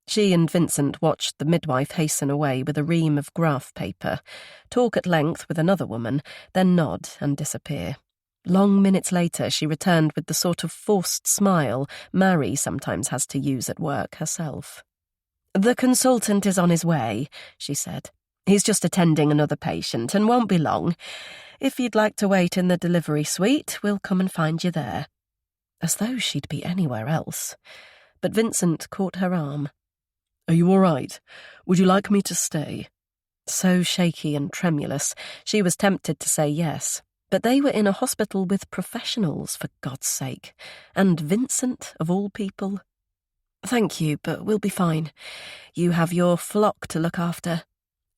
She and Vincent watched the midwife hasten away with a ream of graph paper, talk at length with another woman, then nod and disappear. Long minutes later, she returned with the sort of forced smile Mary sometimes has to use at work herself. "The consultant is on his way," she said. "He's just attending another patient and won't be long. If you'd like to wait in the delivery suite, we'll come and find you there." As though she'd be anywhere else. But Vincent caught her arm. "Are you all right? Would you like me to stay?" So shaky and tremulous, she was tempted to say yes. But they were in a hospital with professionals, for God's sake. And Vincent, of all people. "Thank you, but we'll be fine. You have your flock to look after."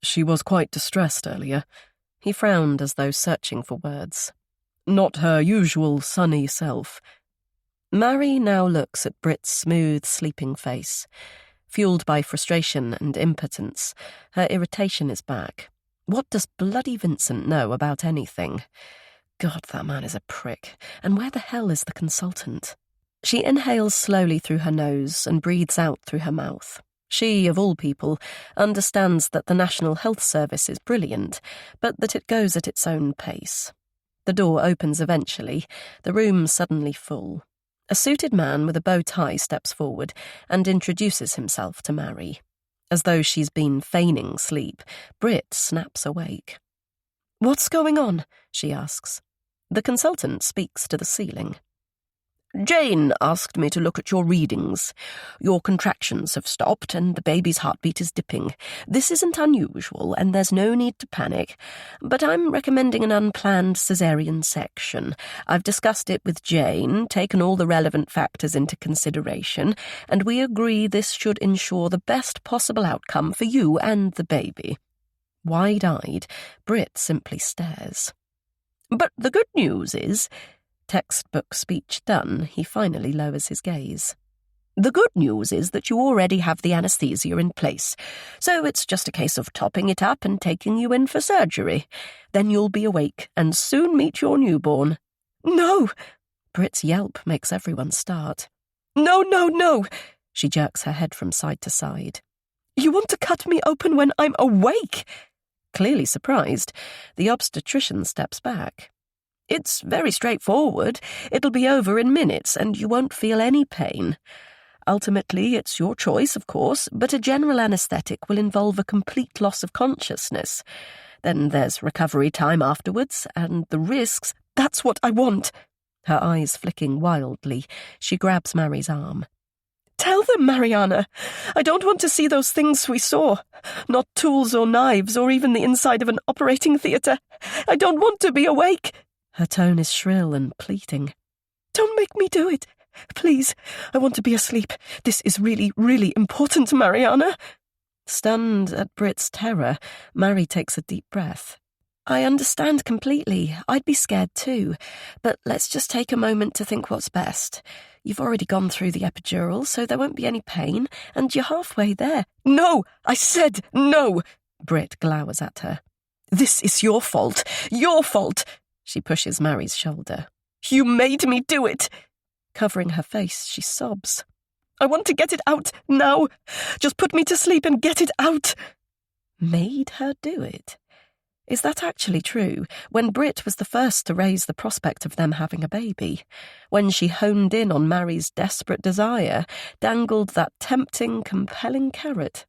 "She was quite distressed earlier." He frowned as though searching for words. "Not her usual sunny self." Mary now looks at Brit's smooth, sleeping face. Fueled by frustration and impotence, her irritation is back. What does bloody Vincent know about anything? God, that man is a prick. And where the hell is the consultant? She inhales slowly through her nose and breathes out through her mouth. She, of all people, understands that the National Health Service is brilliant, but that it goes at its own pace. The door opens eventually, the room suddenly full. A suited man with a bow tie steps forward and introduces himself to Mary. As though she's been feigning sleep, Brit snaps awake. "What's going on?" she asks. The consultant speaks to the ceiling. "Jane asked me to look at your readings. Your contractions have stopped and the baby's heartbeat is dipping. This isn't unusual and there's no need to panic, but I'm recommending an unplanned caesarean section. I've discussed it with Jane, taken all the relevant factors into consideration, and we agree this should ensure the best possible outcome for you and the baby." Wide-eyed, Brit simply stares. "But the good news is—" Textbook speech done, he finally lowers his gaze. "The good news is that you already have the anesthesia in place, so it's just a case of topping it up and taking you in for surgery. Then you'll be awake and soon meet your newborn." "No!" Brit's yelp makes everyone start. "No, no, no!" She jerks her head from side to side. "You want to cut me open when I'm awake?" Clearly surprised, the obstetrician steps back. "It's very straightforward. It'll be over in minutes and you won't feel any pain. Ultimately, it's your choice, of course, but a general anaesthetic will involve a complete loss of consciousness. Then there's recovery time afterwards, and the risks—" "That's what I want!" Her eyes flicking wildly, she grabs Mary's arm. "Tell them, Mariana. I don't want to see those things we saw. Not tools or knives or even the inside of an operating theatre. I don't want to be awake." Her tone is shrill and pleading. "Don't make me do it. Please, I want to be asleep. This is really, really important, Mariana." Stunned at Brit's terror, Mary takes a deep breath. I understand completely. I'd be scared too. But let's just take a moment to think what's best. You've already gone through the epidural, so there won't be any pain, and you're halfway there. No! I said no! Britt glowers at her. This is your fault. Your fault! She pushes Mary's shoulder. You made me do it! Covering her face, she sobs. I want to get it out now. Just put me to sleep and get it out. Made her do it? Is that actually true, when Britt was the first to raise the prospect of them having a baby? When she honed in on Mary's desperate desire, dangled that tempting, compelling carrot?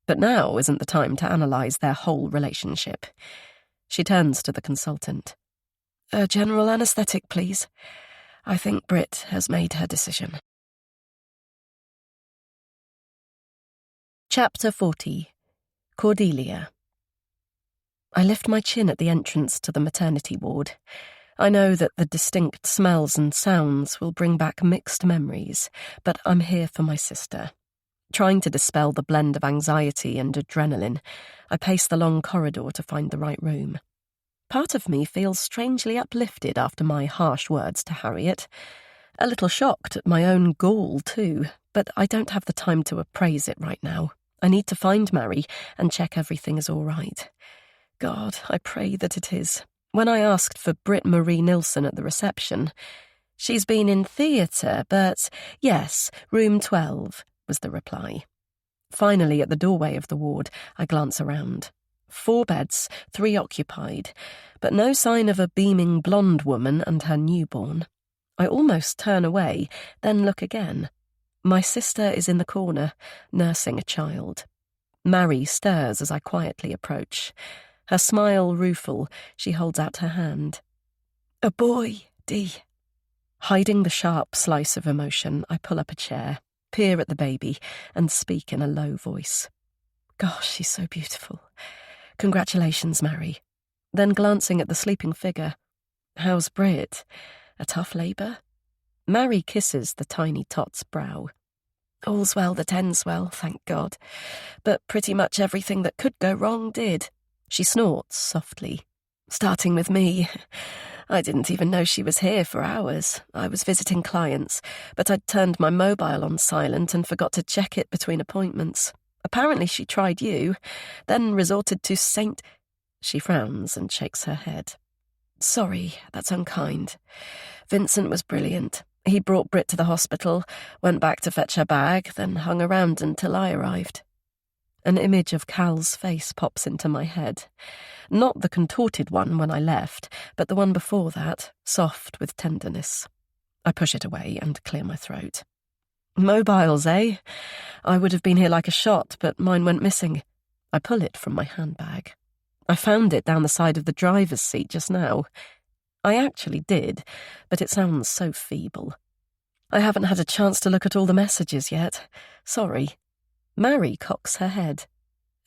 But now isn't the time to analyse their whole relationship. She turns to the consultant. A general anaesthetic, please. I think Britt has made her decision. Chapter 40. Cordelia. I lift my chin at the entrance to the maternity ward. I know that the distinct smells and sounds will bring back mixed memories, but I'm here for my sister. Trying to dispel the blend of anxiety and adrenaline, I pace the long corridor to find the right room. Part of me feels strangely uplifted after my harsh words to Harriet. A little shocked at my own gall, too, but I don't have the time to appraise it right now. I need to find Mary and check everything is all right. God, I pray that it is. When I asked for Britt Marie Nilsson at the reception, she's been in theatre, but yes, room 12, was the reply. Finally, at the doorway of the ward, I glance around. 4 beds, 3 occupied, but no sign of a beaming blonde woman and her newborn. I almost turn away, then look again. My sister is in the corner, nursing a child. Mary stirs as I quietly approach. Her smile rueful, she holds out her hand. A boy, Dee. Hiding the sharp slice of emotion, I pull up a chair, peer at the baby, and speak in a low voice. Gosh, she's so beautiful. Congratulations, Mary. Then glancing at the sleeping figure. How's Britt? A tough labour? Mary kisses the tiny tot's brow. All's well that ends well, thank God. But pretty much everything that could go wrong did. She snorts softly. Starting with me. I didn't even know she was here for hours. I was visiting clients, but I'd turned my mobile on silent and forgot to check it between appointments. Apparently she tried you, then resorted to Saint... She frowns and shakes her head. Sorry, that's unkind. Vincent was brilliant. He brought Britt to the hospital, went back to fetch her bag, then hung around until I arrived. An image of Cal's face pops into my head. Not the contorted one when I left, but the one before that, soft with tenderness. I push it away and clear my throat. Mobiles, eh? I would have been here like a shot, but mine went missing. I pull it from my handbag. I found it down the side of the driver's seat just now. I actually did, but it sounds so feeble. I haven't had a chance to look at all the messages yet. Sorry. Mary cocks her head.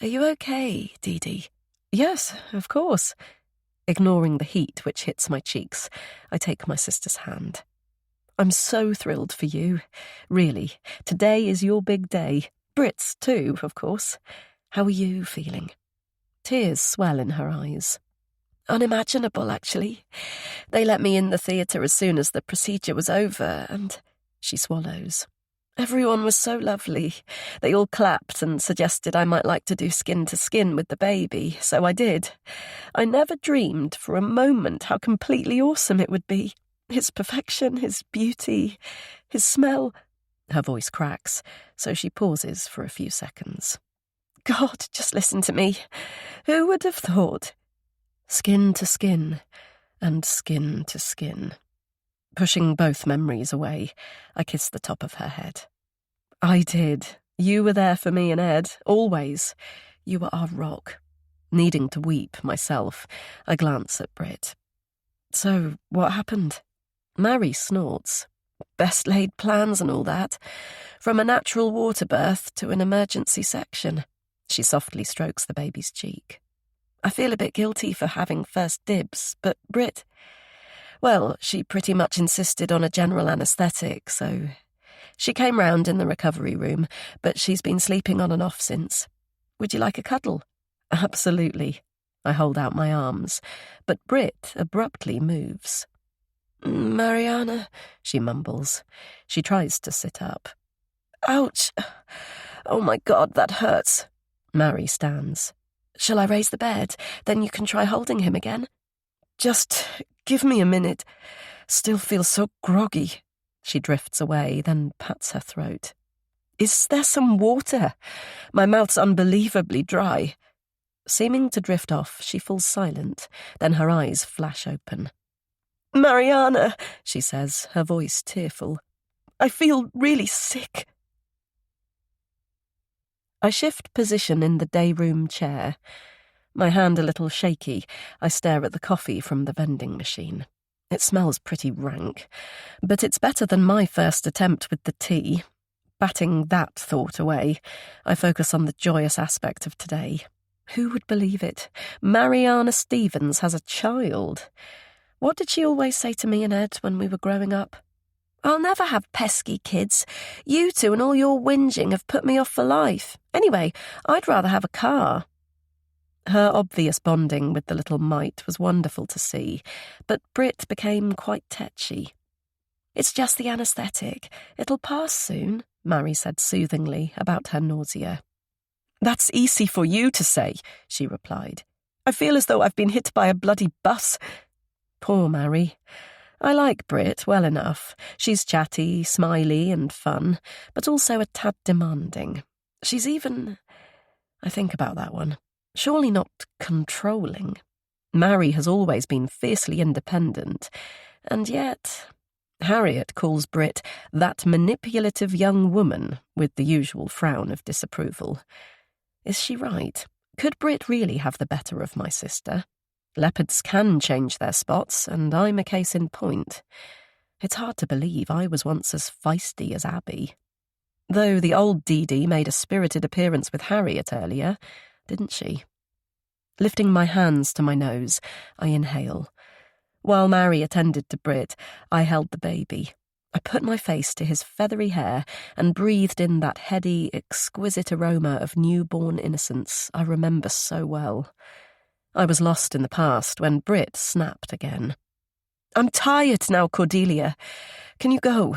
Are you okay, Dee Dee? Yes, of course. Ignoring the heat which hits my cheeks, I take my sister's hand. I'm so thrilled for you. Really, today is your big day. Britt's too, of course. How are you feeling? Tears swell in her eyes. Unimaginable, actually. They let me in the theatre as soon as the procedure was over, and she swallows. Everyone was so lovely. They all clapped and suggested I might like to do skin to skin with the baby, so I did. I never dreamed for a moment how completely awesome it would be. His perfection, his beauty, his smell. Her voice cracks, so she pauses for a few seconds. God, just listen to me. Who would have thought? Skin to skin, and skin to skin. Pushing both memories away, I kiss the top of her head. I did. You were there for me and Ed, always. You were our rock. Needing to weep myself, I glance at Britt. So, what happened? Mary snorts. Best laid plans and all that. From a natural water birth to an emergency section. She softly strokes the baby's cheek. I feel a bit guilty for having first dibs, but Britt... Well, she pretty much insisted on a general anaesthetic, so... She came round in the recovery room, but she's been sleeping on and off since. Would you like a cuddle? Absolutely. I hold out my arms, but Brit abruptly moves. "Mariana," she mumbles. She tries to sit up. "Ouch! Oh my God, that hurts." Mary stands. "Shall I raise the bed? Then you can try holding him again." "Just give me a minute. Still feel so groggy." She drifts away, then pats her throat. "Is there some water? My mouth's unbelievably dry." Seeming to drift off, she falls silent, then her eyes flash open. "Mariana," she says, her voice tearful. "I feel really sick." I shift position in the day room chair. My hand a little shaky, I stare at the coffee from the vending machine. It smells pretty rank, but it's better than my first attempt with the tea. Batting that thought away, I focus on the joyous aspect of today. Who would believe it? Mariana Stevens has a child. What did she always say to me and Ed when we were growing up? "I'll never have pesky kids. You two and all your whinging have put me off for life. Anyway, I'd rather have a car." Her obvious bonding with the little mite was wonderful to see, but Brit became quite tetchy. "It's just the anaesthetic. It'll pass soon," Mary said soothingly about her nausea. "That's easy for you to say," she replied. "I feel as though I've been hit by a bloody bus." Poor Mary. I like Brit well enough. She's chatty, smiley and fun, but also a tad demanding. She's even... I think about that one. Surely not controlling. Mary has always been fiercely independent, and yet... Harriet calls Brit that manipulative young woman with the usual frown of disapproval. Is she right? Could Brit really have the better of my sister? Leopards can change their spots, and I'm a case in point. It's hard to believe I was once as feisty as Abby. Though the old Dee Dee made a spirited appearance with Harriet earlier, didn't she? Lifting my hands to my nose, I inhale. While Mary attended to Brit, I held the baby. I put my face to his feathery hair and breathed in that heady, exquisite aroma of newborn innocence I remember so well. I was lost in the past when Brit snapped again. "I'm tired now, Cordelia. Can you go?"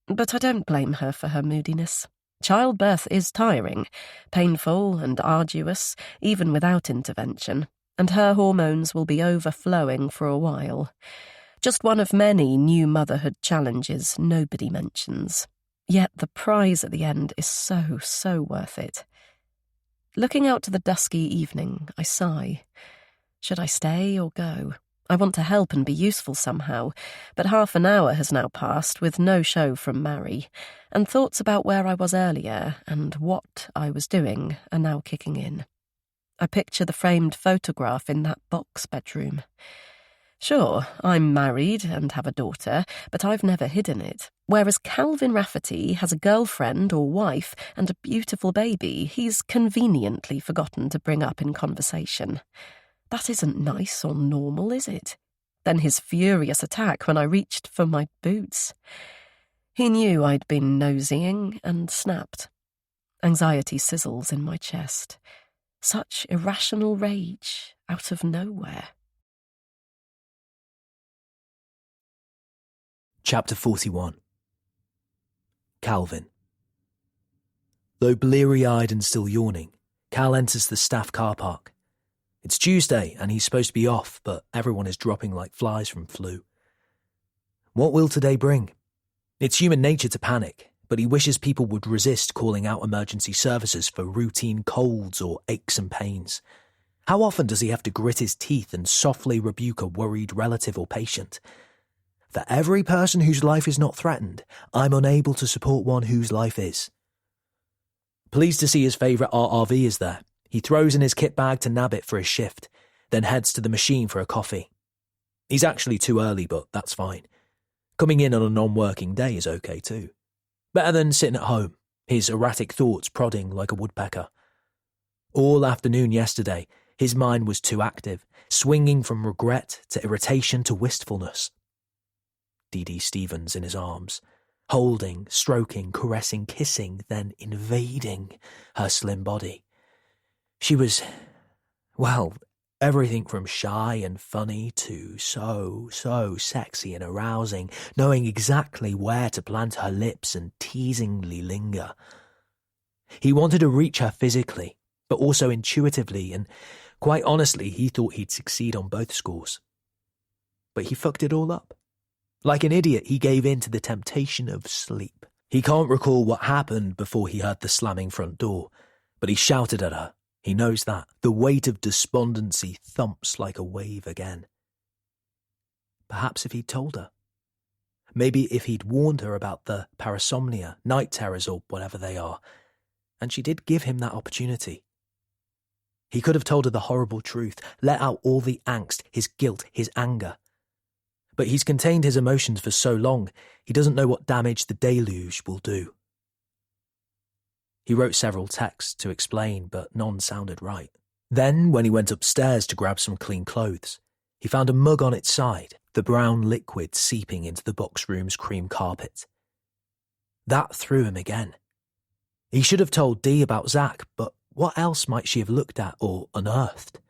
But I don't blame her for her moodiness. Childbirth is tiring, painful and arduous, even without intervention, and her hormones will be overflowing for a while. Just one of many new motherhood challenges nobody mentions. Yet the prize at the end is so, so worth it. Looking out to the dusky evening, I sigh. Should I stay or go? I want to help and be useful somehow, but half an hour has now passed with no show from Mary, and thoughts about where I was earlier and what I was doing are now kicking in. I picture the framed photograph in that box bedroom. Sure, I'm married and have a daughter, but I've never hidden it. Whereas Calvin Rafferty has a girlfriend or wife and a beautiful baby he's conveniently forgotten to bring up in conversation. That isn't nice or normal, is it? Then his furious attack when I reached for my boots. He knew I'd been nosying and snapped. Anxiety sizzles in my chest. Such irrational rage out of nowhere. Chapter 41. Calvin. Though bleary-eyed and still yawning, Cal enters the staff car park. It's Tuesday and he's supposed to be off, but everyone is dropping like flies from flu. What will today bring? It's human nature to panic, but he wishes people would resist calling out emergency services for routine colds or aches and pains. How often does he have to grit his teeth and softly rebuke a worried relative or patient? For every person whose life is not threatened, I'm unable to support one whose life is. Pleased to see his favourite RRV is there, he throws in his kit bag to nab it for his shift, then heads to the machine for a coffee. He's actually too early, but that's fine. Coming in on a non-working day is okay too. Better than sitting at home, his erratic thoughts prodding like a woodpecker. All afternoon yesterday, his mind was too active, swinging from regret to irritation to wistfulness. Dee Dee Stevens in his arms, holding, stroking, caressing, kissing, then invading her slim body. She was, well, Everything from shy and funny to so sexy and arousing, knowing exactly where to plant her lips and teasingly linger. He wanted to reach her physically, but also intuitively, and quite honestly, he thought he'd succeed on both scores. But he fucked it all up. Like an idiot, he gave in to the temptation of sleep. He can't recall what happened before he heard the slamming front door, but he shouted at her. He knows that. The weight of despondency thumps like a wave again. Perhaps if he'd told her. Maybe if he'd warned her about the parasomnia, night terrors, or whatever they are. And she did give him that opportunity. He could have told her the horrible truth, let out all the angst, his guilt, his anger. But he's contained his emotions for so long, he doesn't know what damage the deluge will do. He wrote several texts to explain, but none sounded right. Then, when he went upstairs to grab some clean clothes, he found a mug on its side, the brown liquid seeping into the box room's cream carpet. That threw him again. He should have told Dee about Zach, but what else might she have looked at or unearthed?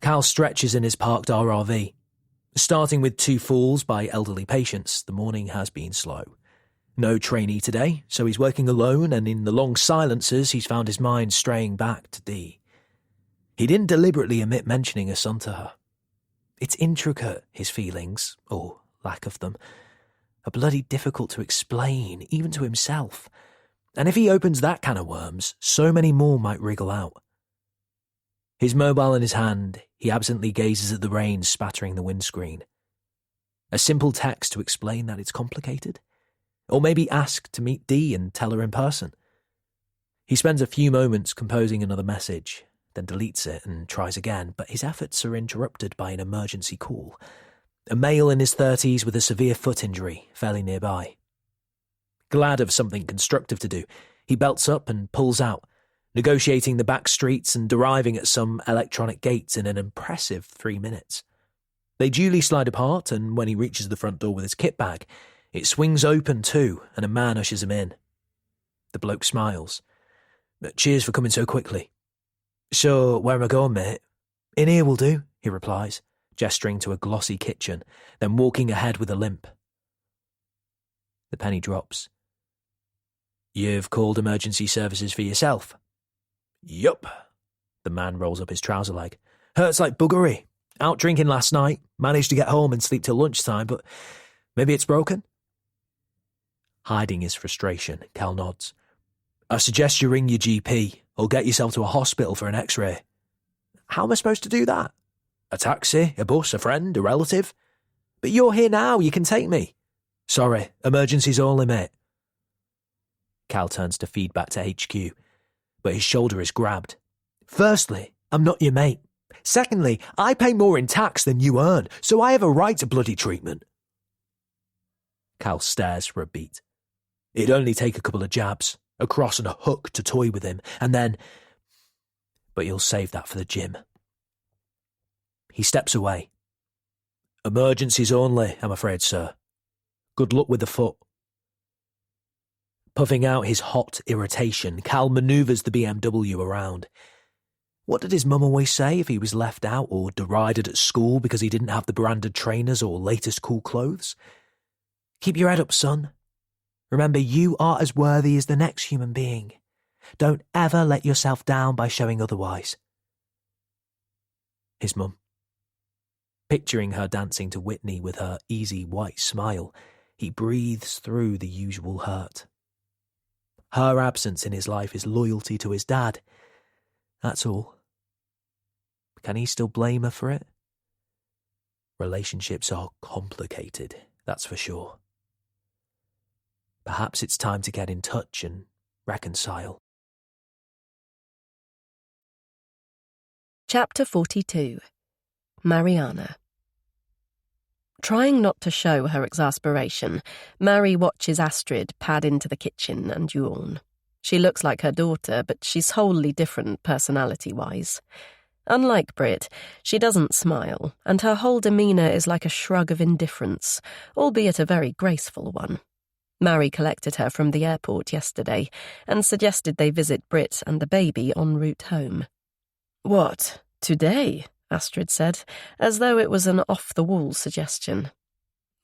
Cal stretches in his parked RRV. Starting with 2 falls by elderly patients, the morning has been slow. No trainee today, so he's working alone, and in the long silences he's found his mind straying back to Dee. He didn't deliberately omit mentioning a son to her. It's intricate, his feelings, or lack of them, are bloody difficult to explain, even to himself. And if he opens that can of worms, so many more might wriggle out. His mobile in his hand, he absently gazes at the rain spattering the windscreen. A simple text to explain that it's complicated? Or maybe ask to meet Dee and tell her in person. He spends a few moments composing another message, then deletes it and tries again, but his efforts are interrupted by an emergency call. A male in his 30s with a severe foot injury, fairly nearby. Glad of something constructive to do, he belts up and pulls out, negotiating the back streets and arriving at some electronic gates in an impressive 3 minutes. They duly slide apart, and when he reaches the front door with his kit bag, it swings open too, and a man ushers him in. The bloke smiles. Cheers for coming so quickly. So, where am I going, mate? In here will do, he replies, gesturing to a glossy kitchen, then walking ahead with a limp. The penny drops. You've called emergency services for yourself? Yup. The man rolls up his trouser leg. Hurts like buggery. Out drinking last night. Managed to get home and sleep till lunchtime, but maybe it's broken? Hiding his frustration, Cal nods. I suggest you ring your GP or get yourself to a hospital for an x-ray. How am I supposed to do that? A taxi, a bus, a friend, a relative? But you're here now, you can take me. Sorry, emergencies only, mate. Cal turns to feed back to HQ, but his shoulder is grabbed. Firstly, I'm not your mate. Secondly, I pay more in tax than you earn, so I have a right to bloody treatment. Cal stares for a beat. It'd only take a couple of jabs, a cross and a hook to toy with him, and then... But he'll save that for the gym. He steps away. Emergencies only, I'm afraid, sir. Good luck with the foot. Puffing out his hot irritation, Cal manoeuvres the BMW around. What did his mum always say if he was left out or derided at school because he didn't have the branded trainers or latest cool clothes? Keep your head up, son. Remember, you are as worthy as the next human being. Don't ever let yourself down by showing otherwise. His mum. Picturing her dancing to Whitney with her easy white smile, he breathes through the usual hurt. Her absence in his life is loyalty to his dad. That's all. Can he still blame her for it? Relationships are complicated, that's for sure. Perhaps it's time to get in touch and reconcile. Chapter 42. Mariana. Trying not to show her exasperation, Mary watches Astrid pad into the kitchen and yawn. She looks like her daughter, but she's wholly different personality-wise. Unlike Brit, she doesn't smile, and her whole demeanour is like a shrug of indifference, albeit a very graceful one. Mary collected her from the airport yesterday and suggested they visit Brit and the baby en route home. What? Today, Astrid said, as though it was an off-the-wall suggestion.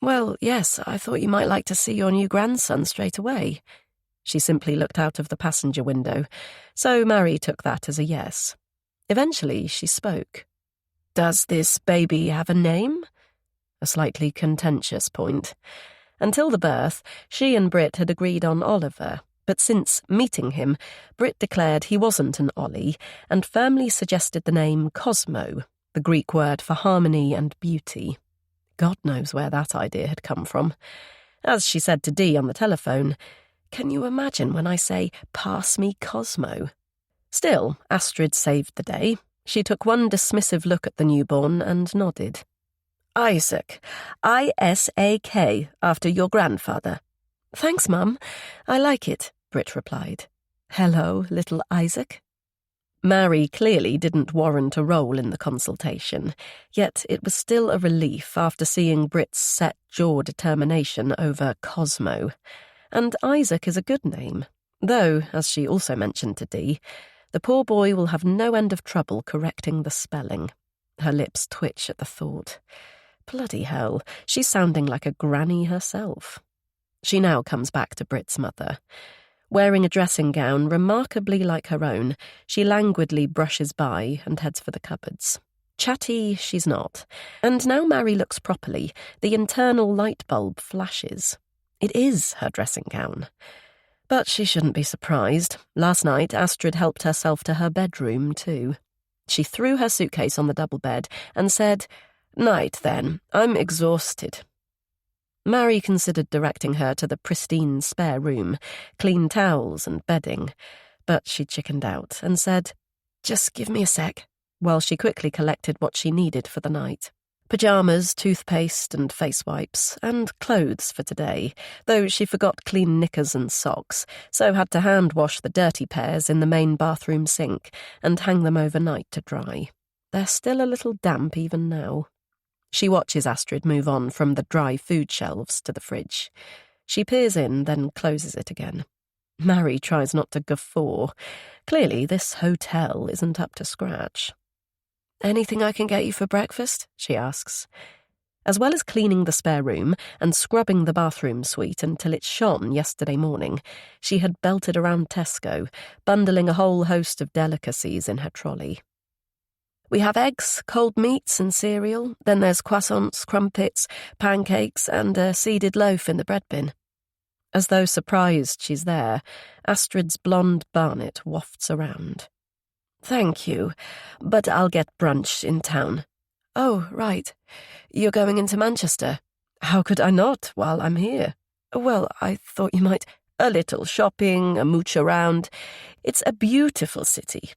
Well, yes, I thought you might like to see your new grandson straight away. She simply looked out of the passenger window, so Mary took that as a yes. Eventually, she spoke. Does this baby have a name? A slightly contentious point. Until the birth, she and Britt had agreed on Oliver, but since meeting him, Britt declared he wasn't an Ollie and firmly suggested the name Cosmo, the Greek word for harmony and beauty. God knows where that idea had come from. As she said to Dee on the telephone, "Can you imagine when I say, 'pass me Cosmo'?" Still, Astrid saved the day. She took one dismissive look at the newborn and nodded. Isaac, I-S-A-K, after your grandfather. Thanks, Mum. I like it, Britt replied. Hello, little Isaac. Mary clearly didn't warrant a role in the consultation, yet it was still a relief after seeing Britt's set-jaw determination over Cosmo. And Isaac is a good name, though, as she also mentioned to Dee, the poor boy will have no end of trouble correcting the spelling. Her lips twitch at the thought. Bloody hell, she's sounding like a granny herself. She now comes back to Britt's mother. Wearing a dressing gown remarkably like her own, she languidly brushes by and heads for the cupboards. Chatty she's not, and now Mary looks properly, the internal light bulb flashes. It is her dressing gown. But she shouldn't be surprised. Last night, Astrid helped herself to her bedroom, too. She threw her suitcase on the double bed and said, "Night, then. I'm exhausted." Mary considered directing her to the pristine spare room, clean towels and bedding, but she chickened out and said, "Just give me a sec," while she quickly collected what she needed for the night. Pyjamas, toothpaste and face wipes, and clothes for today, though she forgot clean knickers and socks, so had to hand-wash the dirty pairs in the main bathroom sink and hang them overnight to dry. They're still a little damp even now. She watches Astrid move on from the dry food shelves to the fridge. She peers in, then closes it again. Mary tries not to guffaw. Clearly, this hotel isn't up to scratch. "Anything I can get you for breakfast?" she asks. As well as cleaning the spare room and scrubbing the bathroom suite until it shone yesterday morning, she had belted around Tesco, bundling a whole host of delicacies in her trolley. "We have eggs, cold meats and cereal, then there's croissants, crumpets, pancakes and a seeded loaf in the bread bin." As though surprised she's there, Astrid's blonde barnet wafts around. "Thank you, but I'll get brunch in town." "Oh, right. You're going into Manchester?" "How could I not while I'm here?" "Well, I thought you might—" "A little shopping, a mooch around. It's a beautiful city."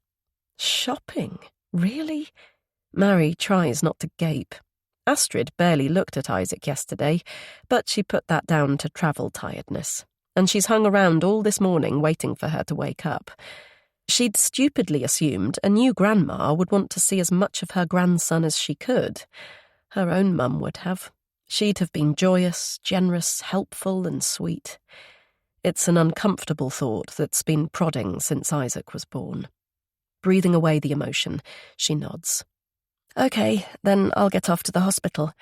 "Shopping? Really?" Mary tries not to gape. Astrid barely looked at Isaac yesterday, but she put that down to travel tiredness, and she's hung around all this morning waiting for her to wake up. She'd stupidly assumed a new grandma would want to see as much of her grandson as she could. Her own mum would have. She'd have been joyous, generous, helpful and sweet. It's an uncomfortable thought that's been prodding since Isaac was born. Breathing away the emotion, she nods. "Okay, then I'll get off to the hospital.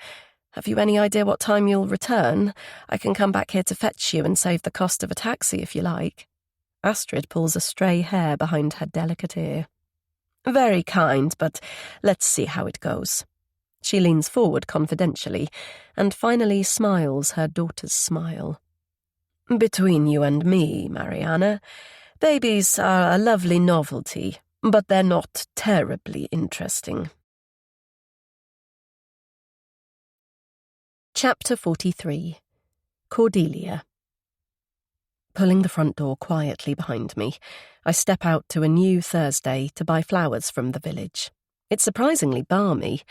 Have you any idea what time you'll return? I can come back here to fetch you and save the cost of a taxi if you like." Astrid pulls a stray hair behind her delicate ear. "Very kind, but let's see how it goes." She leans forward confidentially and finally smiles her daughter's smile. "Between you and me, Mariana, babies are a lovely novelty, but they're not terribly interesting." Chapter 43. Cordelia. Pulling the front door quietly behind me, I step out to a new Thursday to buy flowers from the village. It's surprisingly balmy,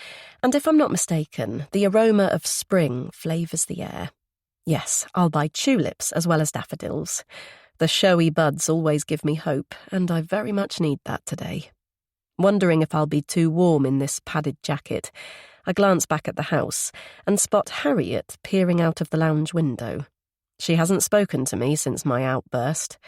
and if I'm not mistaken, the aroma of spring flavours the air. Yes, I'll buy tulips as well as daffodils. The showy buds always give me hope, and I very much need that today. Wondering if I'll be too warm in this padded jacket, I glance back at the house and spot Harriet peering out of the lounge window. She hasn't spoken to me since my outburst,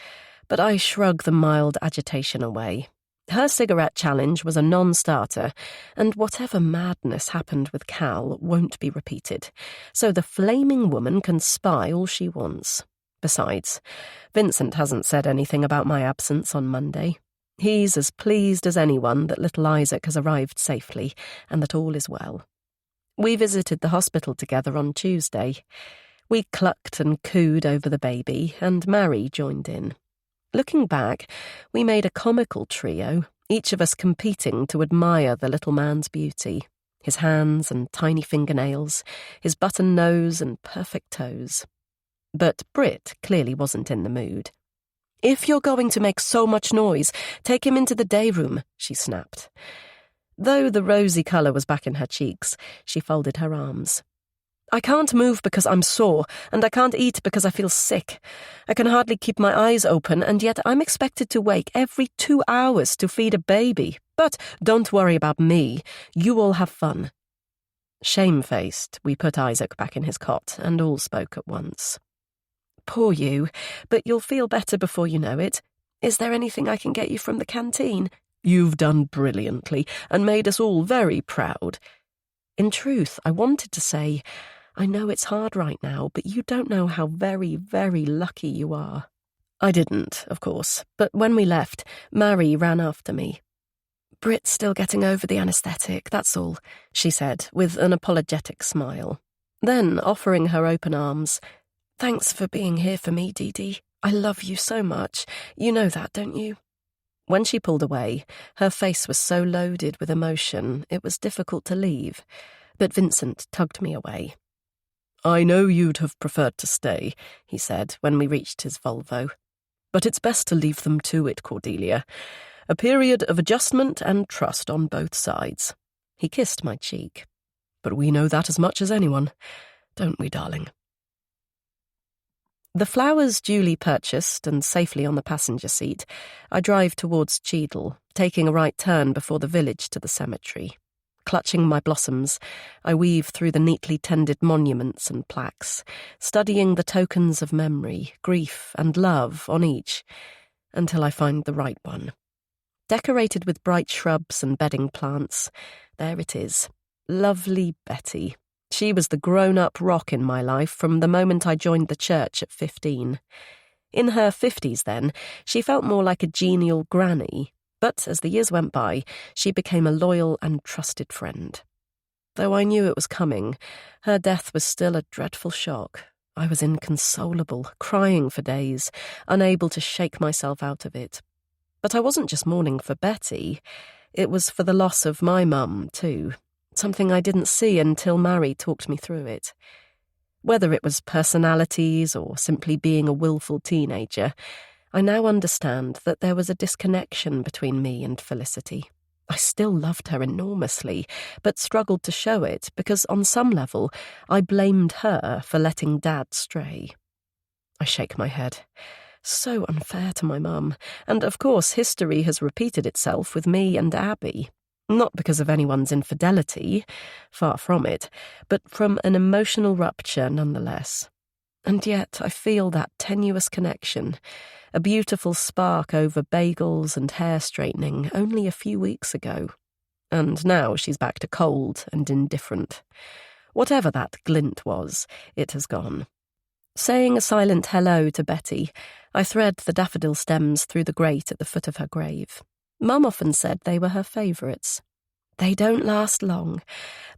but I shrug the mild agitation away. Her cigarette challenge was a non-starter, and whatever madness happened with Cal won't be repeated, so the flaming woman can spy all she wants. Besides, Vincent hasn't said anything about my absence on Monday. He's as pleased as anyone that little Isaac has arrived safely and that all is well. We visited the hospital together on Tuesday. We clucked and cooed over the baby, and Mary joined in. Looking back, we made a comical trio, each of us competing to admire the little man's beauty, his hands and tiny fingernails, his button nose and perfect toes. But Britt clearly wasn't in the mood. "If you're going to make so much noise, take him into the day room," she snapped. Though the rosy colour was back in her cheeks, she folded her arms. "I can't move because I'm sore, and I can't eat because I feel sick. I can hardly keep my eyes open, and yet I'm expected to wake every 2 hours to feed a baby. But don't worry about me. You all have fun." Shamefaced, we put Isaac back in his cot, and all spoke at once. "Poor you, but you'll feel better before you know it. Is there anything I can get you from the canteen?" "You've done brilliantly, and made us all very proud." In truth, I wanted to say, "I know it's hard right now, but you don't know how very, very lucky you are." I didn't, of course, but when we left, Mary ran after me. "Britt's still getting over the anaesthetic, that's all," she said, with an apologetic smile. Then, offering her open arms, "Thanks for being here for me, Dee Dee. I love you so much. You know that, don't you?" When she pulled away, her face was so loaded with emotion it was difficult to leave, but Vincent tugged me away. "I know you'd have preferred to stay," he said when we reached his Volvo. "But it's best to leave them to it, Cordelia. A period of adjustment and trust on both sides." He kissed my cheek. "But we know that as much as anyone, don't we, darling?" The flowers duly purchased and safely on the passenger seat, I drive towards Cheadle, taking a right turn before the village to the cemetery. Clutching my blossoms, I weave through the neatly tended monuments and plaques, studying the tokens of memory, grief, and love on each, until I find the right one. Decorated with bright shrubs and bedding plants, there it is. Lovely Betty. She was the grown-up rock in my life from the moment I joined the church at 15. In her 50s then, she felt more like a genial granny, but as the years went by, she became a loyal and trusted friend. Though I knew it was coming, her death was still a dreadful shock. I was inconsolable, crying for days, unable to shake myself out of it. But I wasn't just mourning for Betty. It was for the loss of my mum, too. Something I didn't see until Mary talked me through it. Whether it was personalities or simply being a willful teenager, I now understand that there was a disconnection between me and Felicity. I still loved her enormously, but struggled to show it because on some level I blamed her for letting Dad stray. I shake my head. So unfair to my mum, and of course history has repeated itself with me and Abby. Not because of anyone's infidelity, far from it, but from an emotional rupture nonetheless. And yet I feel that tenuous connection, a beautiful spark over bagels and hair straightening only a few weeks ago. And now she's back to cold and indifferent. Whatever that glint was, it has gone. Saying a silent hello to Betty, I thread the daffodil stems through the grate at the foot of her grave. Mum often said they were her favourites. They don't last long,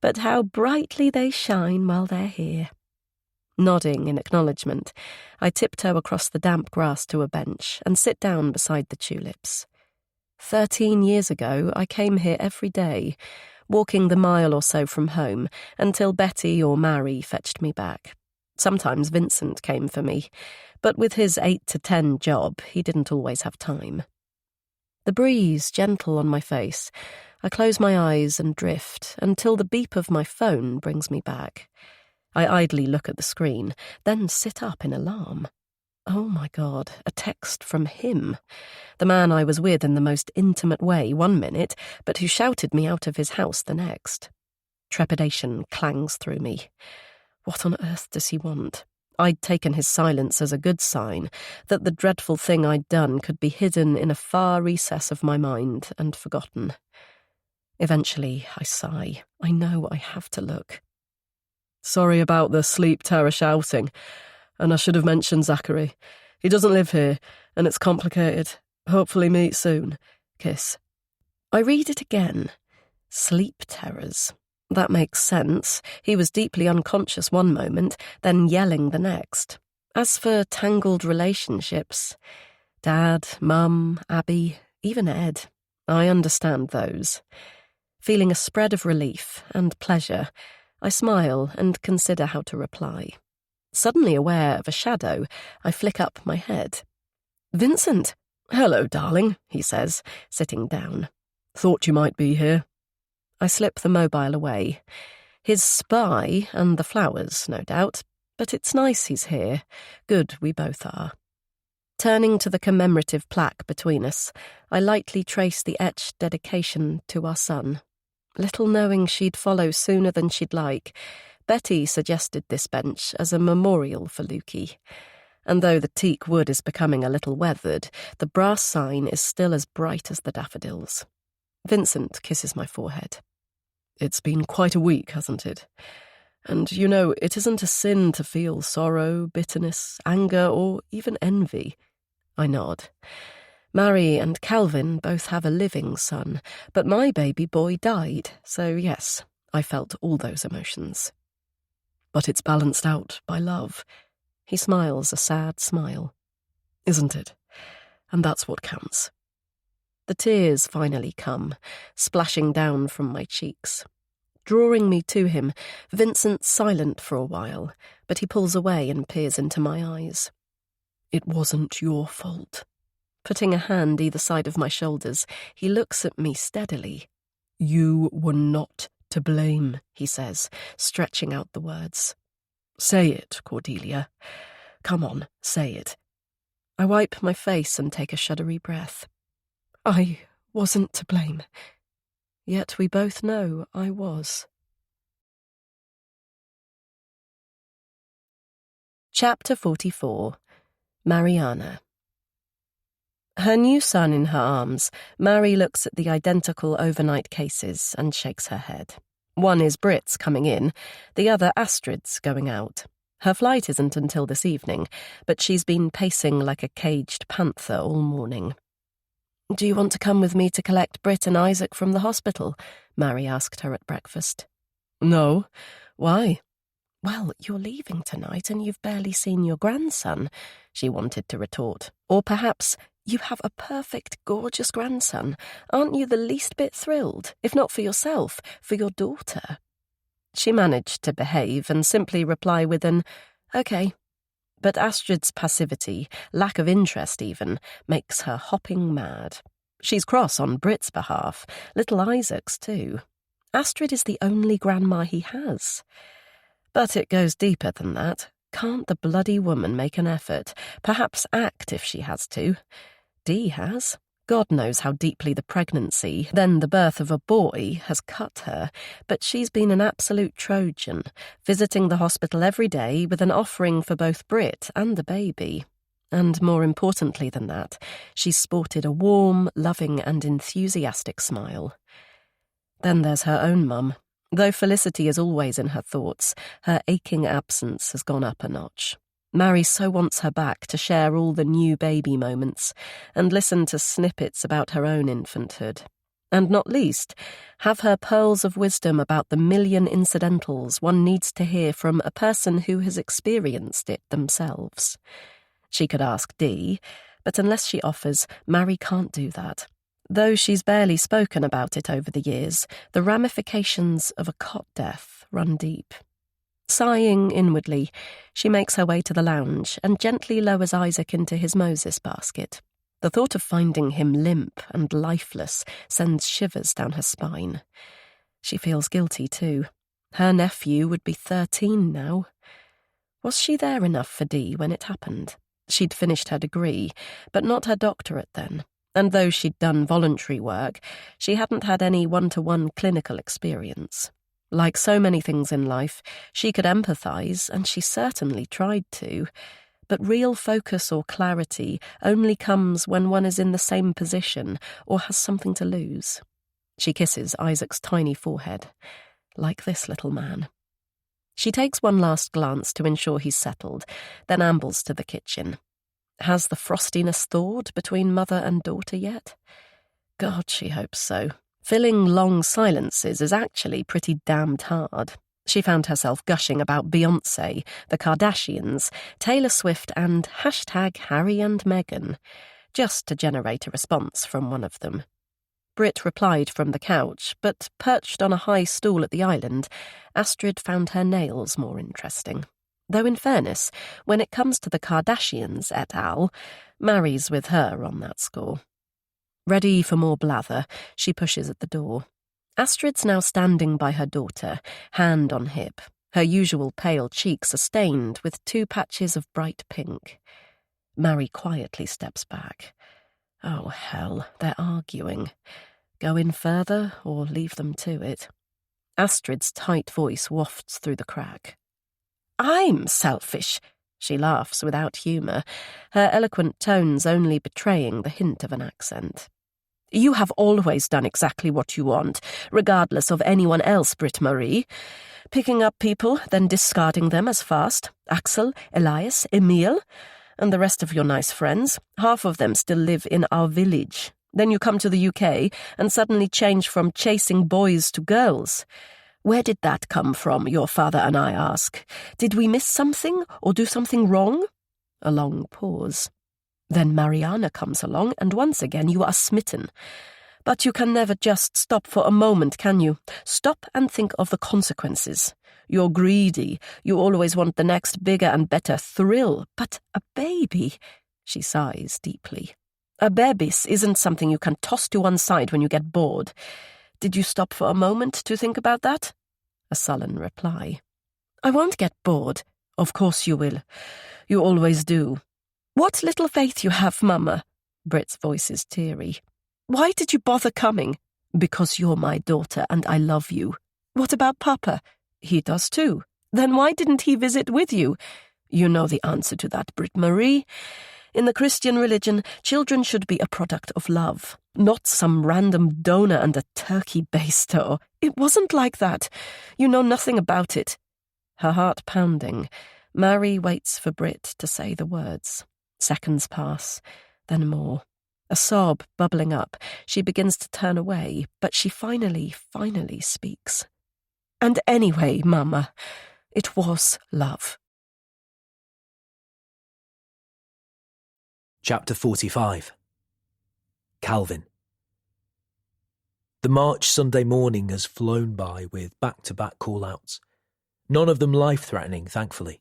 but how brightly they shine while they're here. Nodding in acknowledgement, I tiptoe across the damp grass to a bench and sit down beside the tulips. 13 years ago, I came here every day, walking the mile or so from home until Betty or Mary fetched me back. Sometimes Vincent came for me, but with his 8 to 10 job, he didn't always have time. The breeze gentle on my face, I close my eyes and drift until the beep of my phone brings me back. I idly look at the screen, then sit up in alarm. Oh my God, a text from him. The man I was with in the most intimate way one minute, but who shouted me out of his house the next. Trepidation clangs through me. What on earth does he want? I'd taken his silence as a good sign, that the dreadful thing I'd done could be hidden in a far recess of my mind and forgotten. Eventually, I sigh. I know I have to look. Sorry about the sleep terror shouting, and I should have mentioned Zachary. He doesn't live here, and it's complicated. Hopefully meet soon. Kiss. I read it again. Sleep terrors. That makes sense. He was deeply unconscious one moment, then yelling the next. As for tangled relationships, Dad, Mum, Abby, even Ed, I understand those. Feeling a spread of relief and pleasure, I smile and consider how to reply. Suddenly aware of a shadow, I flick up my head. Vincent! Hello, darling, he says, sitting down. Thought you might be here. I slip the mobile away. His spy and the flowers, no doubt, but it's nice he's here. Good we both are. Turning to the commemorative plaque between us, I lightly trace the etched dedication to our son. Little knowing she'd follow sooner than she'd like, Betty suggested this bench as a memorial for Lukey. And though the teak wood is becoming a little weathered, the brass sign is still as bright as the daffodils. Vincent kisses my forehead. It's been quite a week, hasn't it? And, you know, it isn't a sin to feel sorrow, bitterness, anger, or even envy. I nod. Mary and Calvin both have a living son, but my baby boy died, so yes, I felt all those emotions. But it's balanced out by love. He smiles a sad smile. Isn't it? And that's what counts. The tears finally come, splashing down from my cheeks. Drawing me to him, Vincent's silent for a while, but he pulls away and peers into my eyes. It wasn't your fault. Putting a hand either side of my shoulders, he looks at me steadily. You were not to blame, he says, stretching out the words. Say it, Cordelia. Come on, say it. I wipe my face and take a shuddery breath. I wasn't to blame. Yet we both know I was. Chapter 44. Mariana. Her new son in her arms, Mary looks at the identical overnight cases and shakes her head. One is Brit's coming in, the other Astrid's going out. Her flight isn't until this evening, but she's been pacing like a caged panther all morning. Do you want to come with me to collect Brit and Isaac from the hospital? Mary asked her at breakfast. No. Why? Well, you're leaving tonight and you've barely seen your grandson, she wanted to retort. Or perhaps you have a perfect, gorgeous grandson. Aren't you the least bit thrilled, if not for yourself, for your daughter? She managed to behave and simply reply with an, okay. But Astrid's passivity, lack of interest even, makes her hopping mad. She's cross on Brit's behalf, little Isaac's too. Astrid is the only grandma he has. But it goes deeper than that. Can't the bloody woman make an effort? Perhaps act if she has to. Dee has. God knows how deeply the pregnancy, then the birth of a boy, has cut her, but she's been an absolute Trojan, visiting the hospital every day with an offering for both Brit and the baby. And more importantly than that, she's sported a warm, loving and enthusiastic smile. Then there's her own mum. Though Felicity is always in her thoughts, her aching absence has gone up a notch. Mary so wants her back to share all the new baby moments and listen to snippets about her own infanthood. And not least, have her pearls of wisdom about the million incidentals one needs to hear from a person who has experienced it themselves. She could ask Dee, but unless she offers, Mary can't do that. Though she's barely spoken about it over the years, the ramifications of a cot death run deep. Sighing inwardly, she makes her way to the lounge and gently lowers Isaac into his Moses basket. The thought of finding him limp and lifeless sends shivers down her spine. She feels guilty too. Her nephew would be 13 now. Was she there enough for Dee when it happened? She'd finished her degree, but not her doctorate then. And though she'd done voluntary work, she hadn't had any one-to-one clinical experience. Like so many things in life, she could empathise, and she certainly tried to. But real focus or clarity only comes when one is in the same position or has something to lose. She kisses Isaac's tiny forehead. Like this little man. She takes one last glance to ensure he's settled, then ambles to the kitchen. Has the frostiness thawed between mother and daughter yet? God, she hopes so. Filling long silences is actually pretty damned hard. She found herself gushing about Beyoncé, the Kardashians, Taylor Swift and #Harry and Meghan, just to generate a response from one of them. Brit replied from the couch, but perched on a high stool at the island, Astrid found her nails more interesting. Though in fairness, when it comes to the Kardashians et al., Mary's with her on that score. Ready for more blather, she pushes at the door. Astrid's now standing by her daughter, hand on hip, her usual pale cheeks stained with 2 patches of bright pink. Mary quietly steps back. Oh, hell, they're arguing. Go in further or leave them to it? Astrid's tight voice wafts through the crack. I'm selfish, she laughs without humour, her eloquent tones only betraying the hint of an accent. You have always done exactly what you want, regardless of anyone else, Britt-Marie. Picking up people, then discarding them as fast. Axel, Elias, Emil, and the rest of your nice friends. Half of them still live in our village. Then you come to the UK and suddenly change from chasing boys to girls. Where did that come from, your father and I ask? Did we miss something or do something wrong? A long pause. Then Mariana comes along and once again you are smitten. But you can never just stop for a moment, can you? Stop and think of the consequences. You're greedy. You always want the next bigger and better thrill. But a baby, she sighs deeply. A babies isn't something you can toss to one side when you get bored. Did you stop for a moment to think about that? A sullen reply. I won't get bored. Of course you will. You always do. What little faith you have, Mama. Brit's voice is teary. Why did you bother coming? Because you're my daughter and I love you. What about Papa? He does too. Then why didn't he visit with you? You know the answer to that, Britt-Marie. In the Christian religion, children should be a product of love, not some random donor and a turkey baster. It wasn't like that. You know nothing about it. Her heart pounding, Mary waits for Brit to say the words. Seconds pass, then more. A sob bubbling up, she begins to turn away, but she finally speaks. And anyway, Mama, it was love. Chapter 45. Calvin. The March Sunday morning has flown by with back-to-back call-outs. None of them life-threatening, thankfully.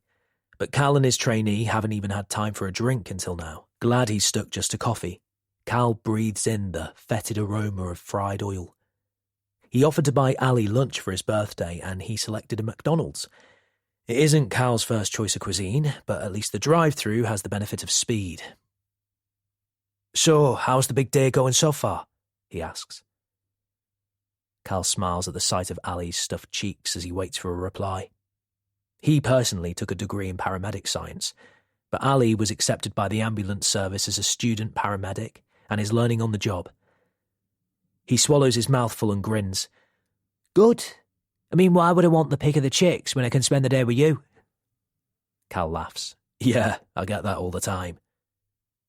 But Cal and his trainee haven't even had time for a drink until now. Glad he's stuck just to coffee. Cal breathes in the fetid aroma of fried oil. He offered to buy Ali lunch for his birthday and he selected a McDonald's. It isn't Cal's first choice of cuisine, but at least the drive-thru has the benefit of speed. So, how's the big day going so far? He asks. Cal smiles at the sight of Ali's stuffed cheeks as he waits for a reply. He personally took a degree in paramedic science, but Ali was accepted by the ambulance service as a student paramedic and is learning on the job. He swallows his mouthful and grins. Good. I mean, why would I want the pick of the chicks when I can spend the day with you? Cal laughs. Yeah, I get that all the time.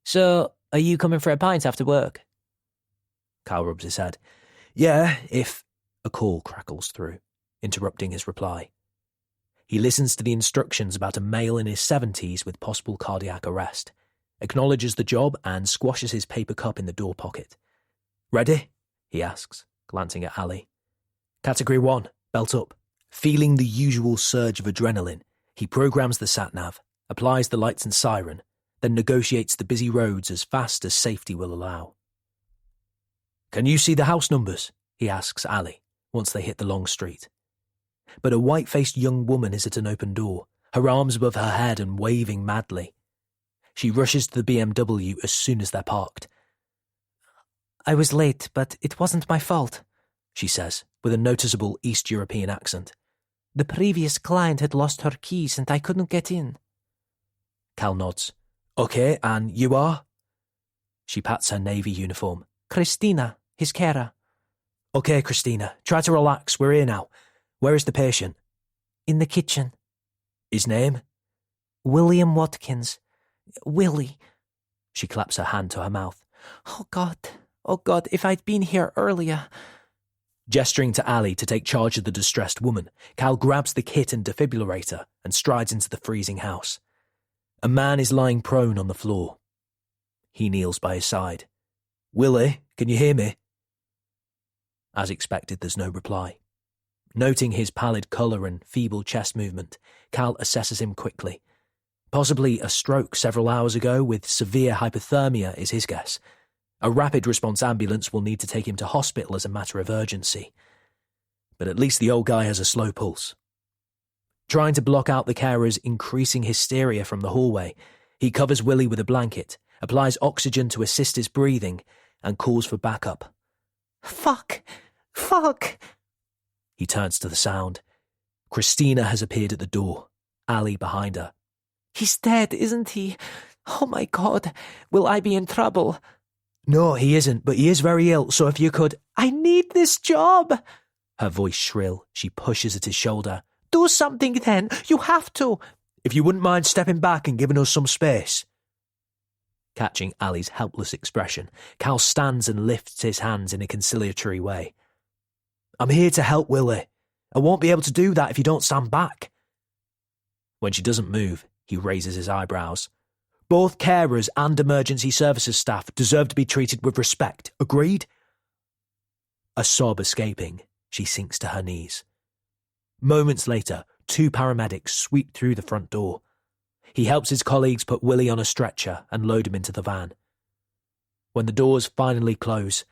So, are you coming for a pint after work? Cal rubs his head. Yeah, if... A call crackles through, interrupting his reply. He listens to the instructions about a male in his 70s with possible cardiac arrest, acknowledges the job and squashes his paper cup in the door pocket. Ready? He asks, glancing at Ali. Category 1, belt up. Feeling the usual surge of adrenaline, he programs the sat-nav, applies the lights and siren, then negotiates the busy roads as fast as safety will allow. Can you see the house numbers? He asks Ali, once they hit the long street. But a white-faced young woman is at an open door, her arms above her head and waving madly. She rushes to the BMW as soon as they're parked. I was late, but it wasn't my fault, she says, with a noticeable East European accent. The previous client had lost her keys and I couldn't get in. Cal nods. Okay, and you are? She pats her navy uniform. Christina, his carer. Okay, Christina, try to relax. We're here now. Where is the patient? In the kitchen. His name? William Watkins. Willie. She claps her hand to her mouth. Oh God, if I'd been here earlier. Gesturing to Ali to take charge of the distressed woman, Cal grabs the kit and defibrillator and strides into the freezing house. A man is lying prone on the floor. He kneels by his side. Willie, can you hear me? As expected, there's no reply. Noting his pallid colour and feeble chest movement, Cal assesses him quickly. Possibly a stroke several hours ago with severe hypothermia is his guess. A rapid response ambulance will need to take him to hospital as a matter of urgency. But at least the old guy has a slow pulse. Trying to block out the carer's increasing hysteria from the hallway, he covers Willie with a blanket, applies oxygen to assist his breathing, and calls for backup. Fuck! He turns to the sound. Christina has appeared at the door, Ali behind her. He's dead, isn't he? Oh my God, will I be in trouble? No, he isn't, but he is very ill, so if you could... I need this job! Her voice shrill, she pushes at his shoulder. Do something then, you have to! If you wouldn't mind stepping back and giving us some space. Catching Ali's helpless expression, Cal stands and lifts his hands in a conciliatory way. I'm here to help Willie. I won't be able to do that if you don't stand back. When she doesn't move, he raises his eyebrows. Both carers and emergency services staff deserve to be treated with respect. Agreed? A sob escaping, she sinks to her knees. Moments later, 2 paramedics sweep through the front door. He helps his colleagues put Willie on a stretcher and load him into the van. When the doors finally close,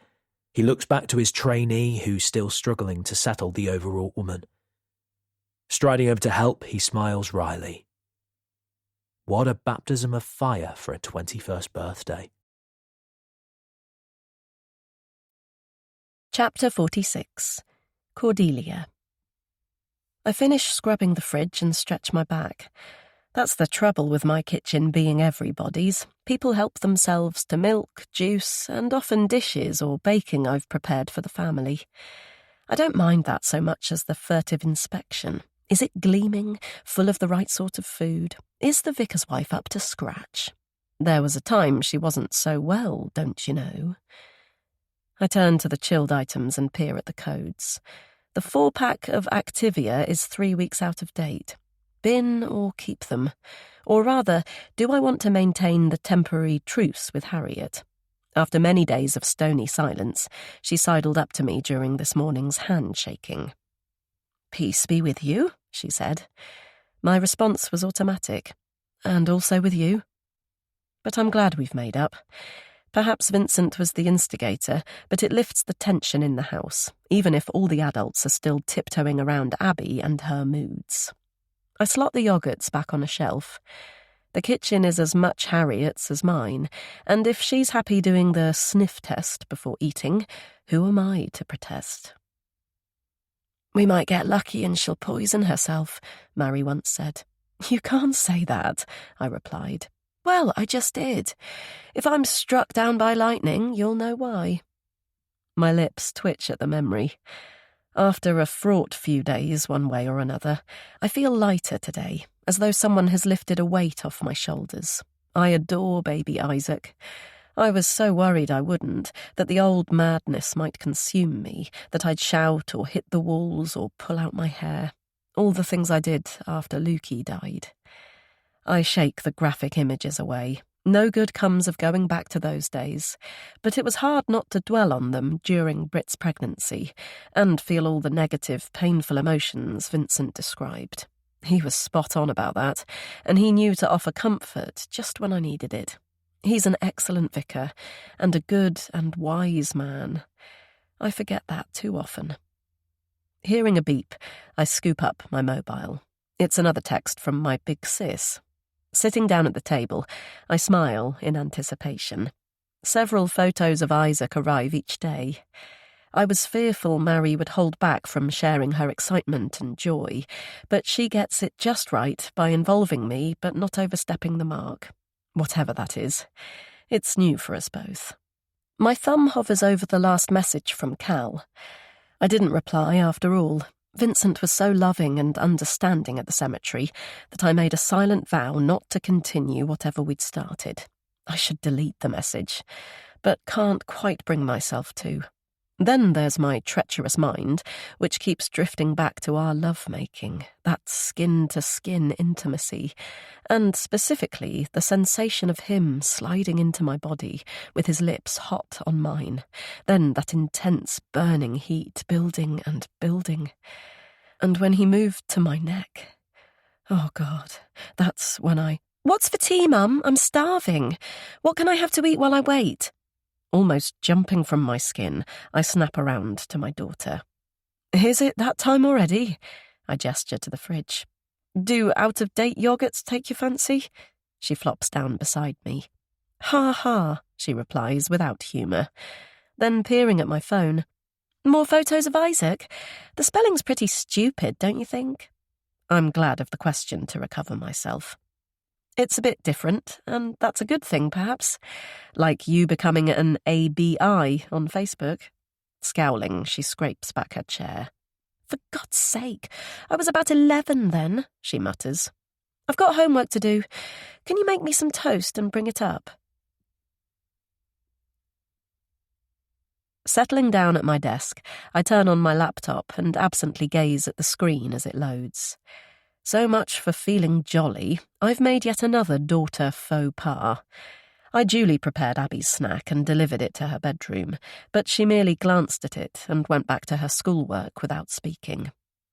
he looks back to his trainee who's still struggling to settle the overwrought woman. Striding over to help, he smiles wryly. What a baptism of fire for a 21st birthday. Chapter 46. Cordelia. I finish scrubbing the fridge and stretch my back. That's the trouble with my kitchen being everybody's. People help themselves to milk, juice, and often dishes or baking I've prepared for the family. I don't mind that so much as the furtive inspection. Is it gleaming, full of the right sort of food? Is the vicar's wife up to scratch? There was a time she wasn't so well, don't you know? I turn to the chilled items and peer at the codes. The 4-pack of Activia is 3 weeks out of date. Bin or keep them? Or rather, do I want to maintain the temporary truce with Harriet? After many days of stony silence, she sidled up to me during this morning's handshaking. Peace be with you, she said. My response was automatic. And also with you. But I'm glad we've made up. Perhaps Vincent was the instigator, but it lifts the tension in the house, even if all the adults are still tiptoeing around Abby and her moods. I slot the yogurts back on a shelf. The kitchen is as much Harriet's as mine, and if she's happy doing the sniff test before eating, who am I to protest? We might get lucky and she'll poison herself, Mary once said. You can't say that, I replied. Well, I just did. If I'm struck down by lightning, you'll know why. My lips twitch at the memory. After a fraught few days, one way or another, I feel lighter today, as though someone has lifted a weight off my shoulders. I adore baby Isaac. I was so worried I wouldn't, that the old madness might consume me, that I'd shout or hit the walls or pull out my hair. All the things I did after Lukey died. I shake the graphic images away. No good comes of going back to those days, but it was hard not to dwell on them during Brit's pregnancy and feel all the negative, painful emotions Vincent described. He was spot on about that, and he knew to offer comfort just when I needed it. He's an excellent vicar, and a good and wise man. I forget that too often. Hearing a beep, I scoop up my mobile. It's another text from my big sis. Sitting down at the table, I smile in anticipation. Several photos of Isaac arrive each day. I was fearful Mary would hold back from sharing her excitement and joy, but she gets it just right by involving me but not overstepping the mark. Whatever that is. It's new for us both. My thumb hovers over the last message from Cal. I didn't reply after all. Vincent was so loving and understanding at the cemetery that I made a silent vow not to continue whatever we'd started. I should delete the message, but can't quite bring myself to. Then there's my treacherous mind, which keeps drifting back to our lovemaking, that skin-to-skin intimacy, and specifically the sensation of him sliding into my body with his lips hot on mine, then that intense burning heat building and building. And when he moved to my neck, oh God, that's when "What's for tea, Mum? I'm starving. What can I have to eat while I wait?" Almost jumping from my skin, I snap around to my daughter. "Is it that time already?" I gesture to the fridge. "Do out-of-date yogurts take your fancy?" She flops down beside me. "Ha ha," she replies without humour. Then peering at my phone, "More photos of Isaac? The spelling's pretty stupid, don't you think?" I'm glad of the question to recover myself. It's a bit different, and that's a good thing, perhaps. Like you becoming an ABI on Facebook. Scowling, she scrapes back her chair. "For God's sake, I was about 11 then," she mutters. "I've got homework to do. Can you make me some toast and bring it up?" Settling down at my desk, I turn on my laptop and absently gaze at the screen as it loads. So much for feeling jolly. I've made yet another daughter faux pas. I duly prepared Abby's snack and delivered it to her bedroom, but she merely glanced at it and went back to her schoolwork without speaking.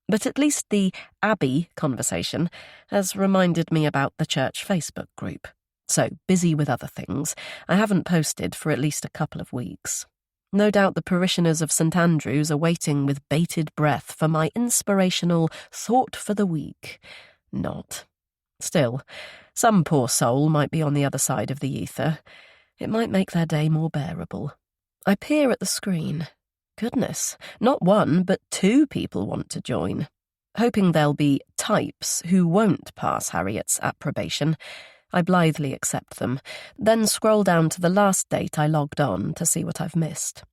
But at least the Abby conversation has reminded me about the church Facebook group. So, busy with other things, I haven't posted for at least a couple of weeks. No doubt the parishioners of St. Andrew's are waiting with bated breath for my inspirational thought for the week. Not. Still, some poor soul might be on the other side of the ether. It might make their day more bearable. I peer at the screen. Goodness, not one, but 2 people want to join. Hoping they'll be types who won't pass Harriet's approbation, I blithely accept them, then scroll down to the last date I logged on to see what I've missed.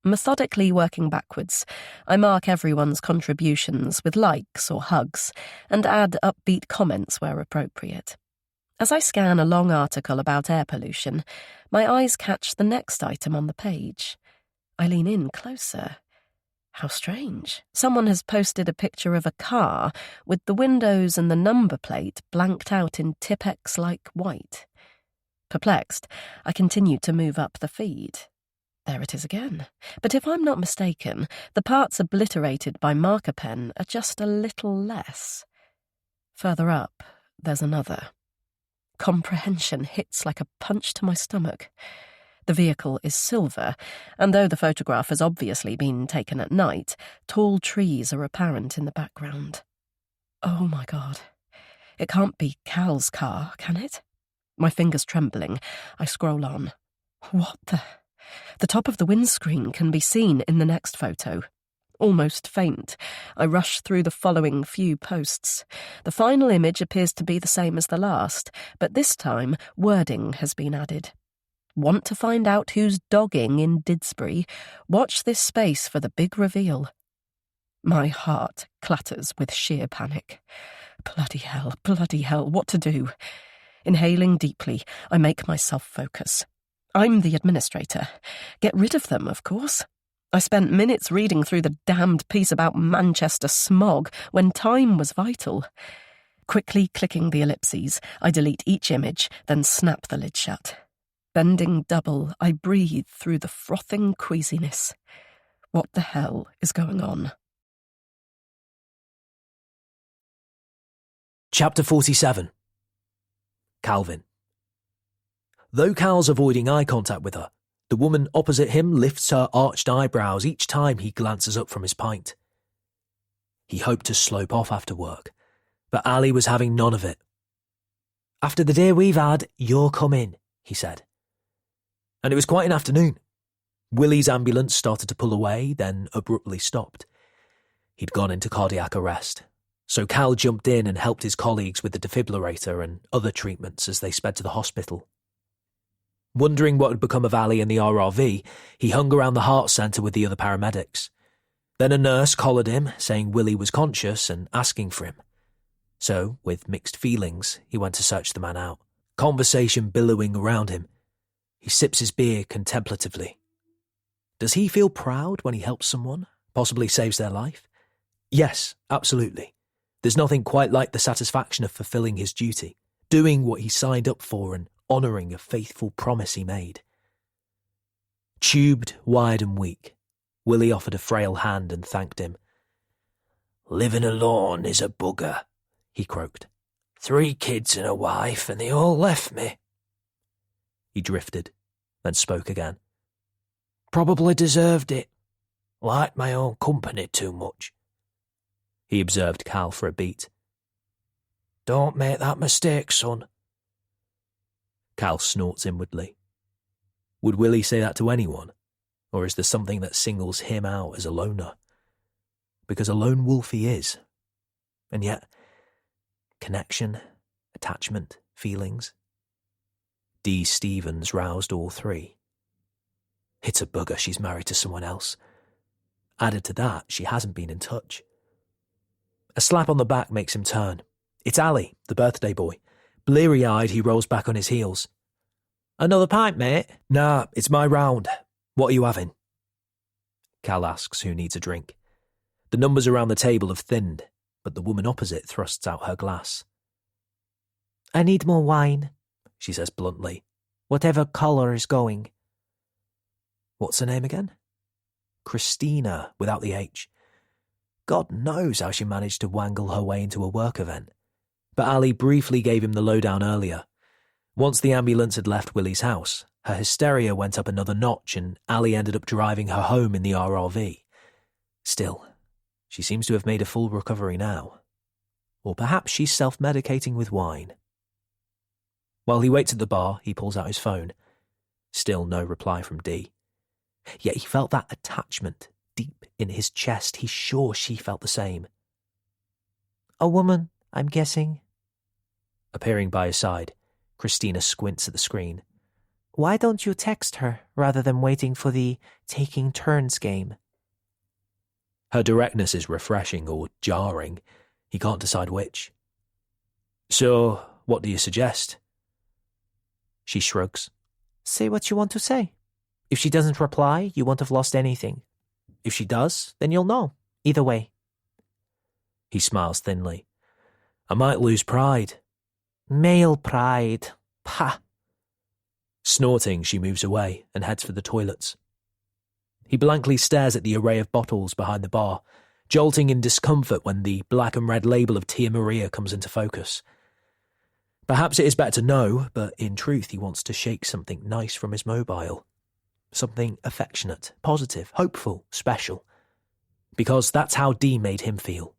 Methodically working backwards, I mark everyone's contributions with likes or hugs and add upbeat comments where appropriate. As I scan a long article about air pollution, my eyes catch the next item on the page. I lean in closer. How strange. Someone has posted a picture of a car with the windows and the number plate blanked out in Tipex-like white. Perplexed, I continue to move up the feed. There it is again. But if I'm not mistaken, the parts obliterated by marker pen are just a little less. Further up, there's another. Comprehension hits like a punch to my stomach. The vehicle is silver, and though the photograph has obviously been taken at night, tall trees are apparent in the background. Oh my God. It can't be Cal's car, can it? My fingers trembling, I scroll on. What the? The top of the windscreen can be seen in the next photo. Almost faint, I rush through the following few posts. The final image appears to be the same as the last, but this time wording has been added. Want to find out who's dogging in Didsbury? Watch this space for the big reveal. My heart clatters with sheer panic. Bloody hell, what to do? Inhaling deeply, I make myself focus. I'm the administrator. Get rid of them, of course. I spent minutes reading through the damned piece about Manchester smog when time was vital. Quickly clicking the ellipses, I delete each image, then snap the lid shut. Bending double, I breathe through the frothing queasiness. What the hell is going on? Chapter 47. Calvin. Though Cal's avoiding eye contact with her, the woman opposite him lifts her arched eyebrows each time he glances up from his pint. He hoped to slope off after work, but Ali was having none of it. "After the day we've had, you're coming," he said. And it was quite an afternoon. Willie's ambulance started to pull away, then abruptly stopped. He'd gone into cardiac arrest, so Cal jumped in and helped his colleagues with the defibrillator and other treatments as they sped to the hospital. Wondering what had become of Ali and the RRV, he hung around the heart centre with the other paramedics. Then a nurse collared him, saying Willie was conscious and asking for him. So, with mixed feelings, he went to search the man out. Conversation billowing around him. He sips his beer contemplatively. Does he feel proud when he helps someone, possibly saves their life? Yes, absolutely. There's nothing quite like the satisfaction of fulfilling his duty, doing what he signed up for and honouring a faithful promise he made. Tubed, wired and weak, Willie offered a frail hand and thanked him. "Living alone is a bugger," he croaked. 3 kids and a wife, and they all left me." He drifted, then spoke again. "Probably deserved it. Liked my own company too much." He observed Cal for a beat. "Don't make that mistake, son." Cal snorts inwardly. Would Willie say that to anyone? Or is there something that singles him out as a loner? Because a lone wolf he is. And yet, connection, attachment, feelings. Dee Stevens roused all 3. It's a bugger she's married to someone else. Added to that, she hasn't been in touch. A slap on the back makes him turn. It's Ali, the birthday boy. Bleary-eyed, he rolls back on his heels. "Another pint, mate?" "Nah, it's my round. What are you having?" Cal asks who needs a drink. The numbers around the table have thinned, but the woman opposite thrusts out her glass. "I need more wine," she says bluntly. "Whatever colour is going." What's her name again? Christina, without the H. God knows how she managed to wangle her way into a work event. But Ali briefly gave him the lowdown earlier. Once the ambulance had left Willie's house, her hysteria went up another notch and Ali ended up driving her home in the RRV. Still, she seems to have made a full recovery now. Or perhaps she's self-medicating with wine. While he waits at the bar, he pulls out his phone. Still no reply from Dee. Yet he felt that attachment deep in his chest. He's sure she felt the same. "A woman, I'm guessing." Appearing by his side, Christina squints at the screen. "Why don't you text her rather than waiting for the taking turns game?" Her directness is refreshing or jarring. He can't decide which. "So, what do you suggest?" She shrugs. "Say what you want to say. If she doesn't reply, you won't have lost anything. If she does, then you'll know. Either way." He smiles thinly. "I might lose pride." "Male pride. Pah." Snorting, she moves away and heads for the toilets. He blankly stares at the array of bottles behind the bar, jolting in discomfort when the black and red label of Tia Maria comes into focus. Perhaps it is better to know, but in truth he wants to shake something nice from his mobile. Something affectionate, positive, hopeful, special. Because that's how Dee made him feel.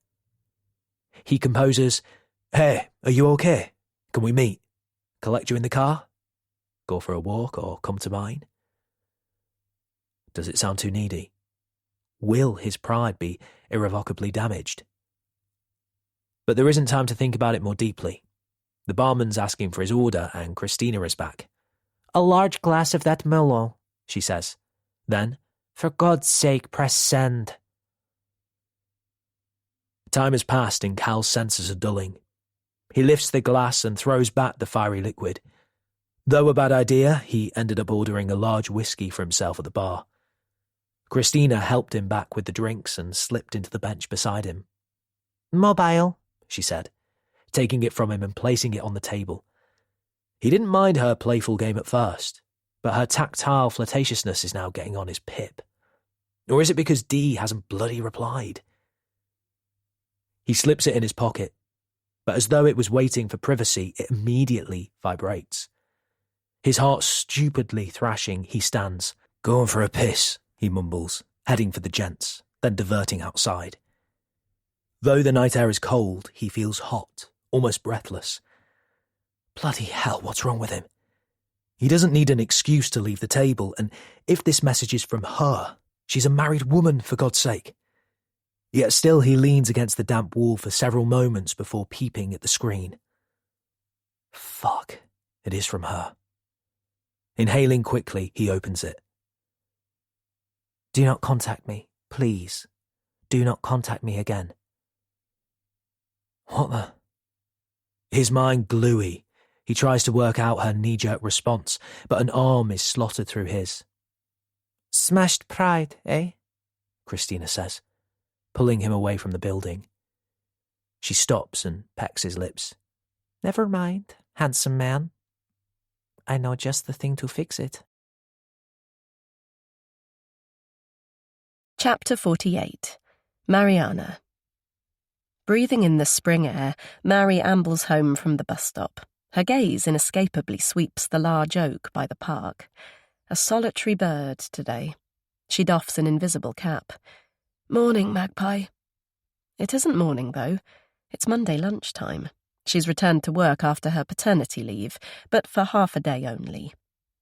He composes, "Hey, are you okay? Can we meet? Collect you in the car? Go for a walk or come to mine?" Does it sound too needy? Will his pride be irrevocably damaged? But there isn't time to think about it more deeply. The barman's asking for his order and Christina is back. "A large glass of that Merlot," she says. Then, "For God's sake, press send." Time has passed and Cal's senses are dulling. He lifts the glass and throws back the fiery liquid. Though a bad idea, he ended up ordering a large whiskey for himself at the bar. Christina helped him back with the drinks and slipped into the bench beside him. "Mobile," she said, taking it from him and placing it on the table. He didn't mind her playful game at first, but her tactile flirtatiousness is now getting on his pip. Or is it because Dee hasn't bloody replied? He slips it in his pocket, but as though it was waiting for privacy, it immediately vibrates. His heart stupidly thrashing, he stands. "Going for a piss," he mumbles, heading for the gents, then diverting outside. Though the night air is cold, he feels hot, almost breathless. Bloody hell, what's wrong with him? He doesn't need an excuse to leave the table, and if this message is from her, she's a married woman, for God's sake. Yet still he leans against the damp wall for several moments before peeping at the screen. Fuck, it is from her. Inhaling quickly, he opens it. Do not contact me, please. Do not contact me again. What the? His mind gluey. He tries to work out her knee-jerk response, but an arm is slotted through his. Smashed pride, eh? Christina says, pulling him away from the building. She stops and pecks his lips. Never mind, handsome man. I know just the thing to fix it. Chapter 48. Mariana. Breathing in the spring air, Mary ambles home from the bus stop. Her gaze inescapably sweeps the large oak by the park. A solitary bird today. She doffs an invisible cap. Morning, Magpie. It isn't morning, though. It's Monday lunchtime. She's returned to work after her paternity leave, but for half a day only.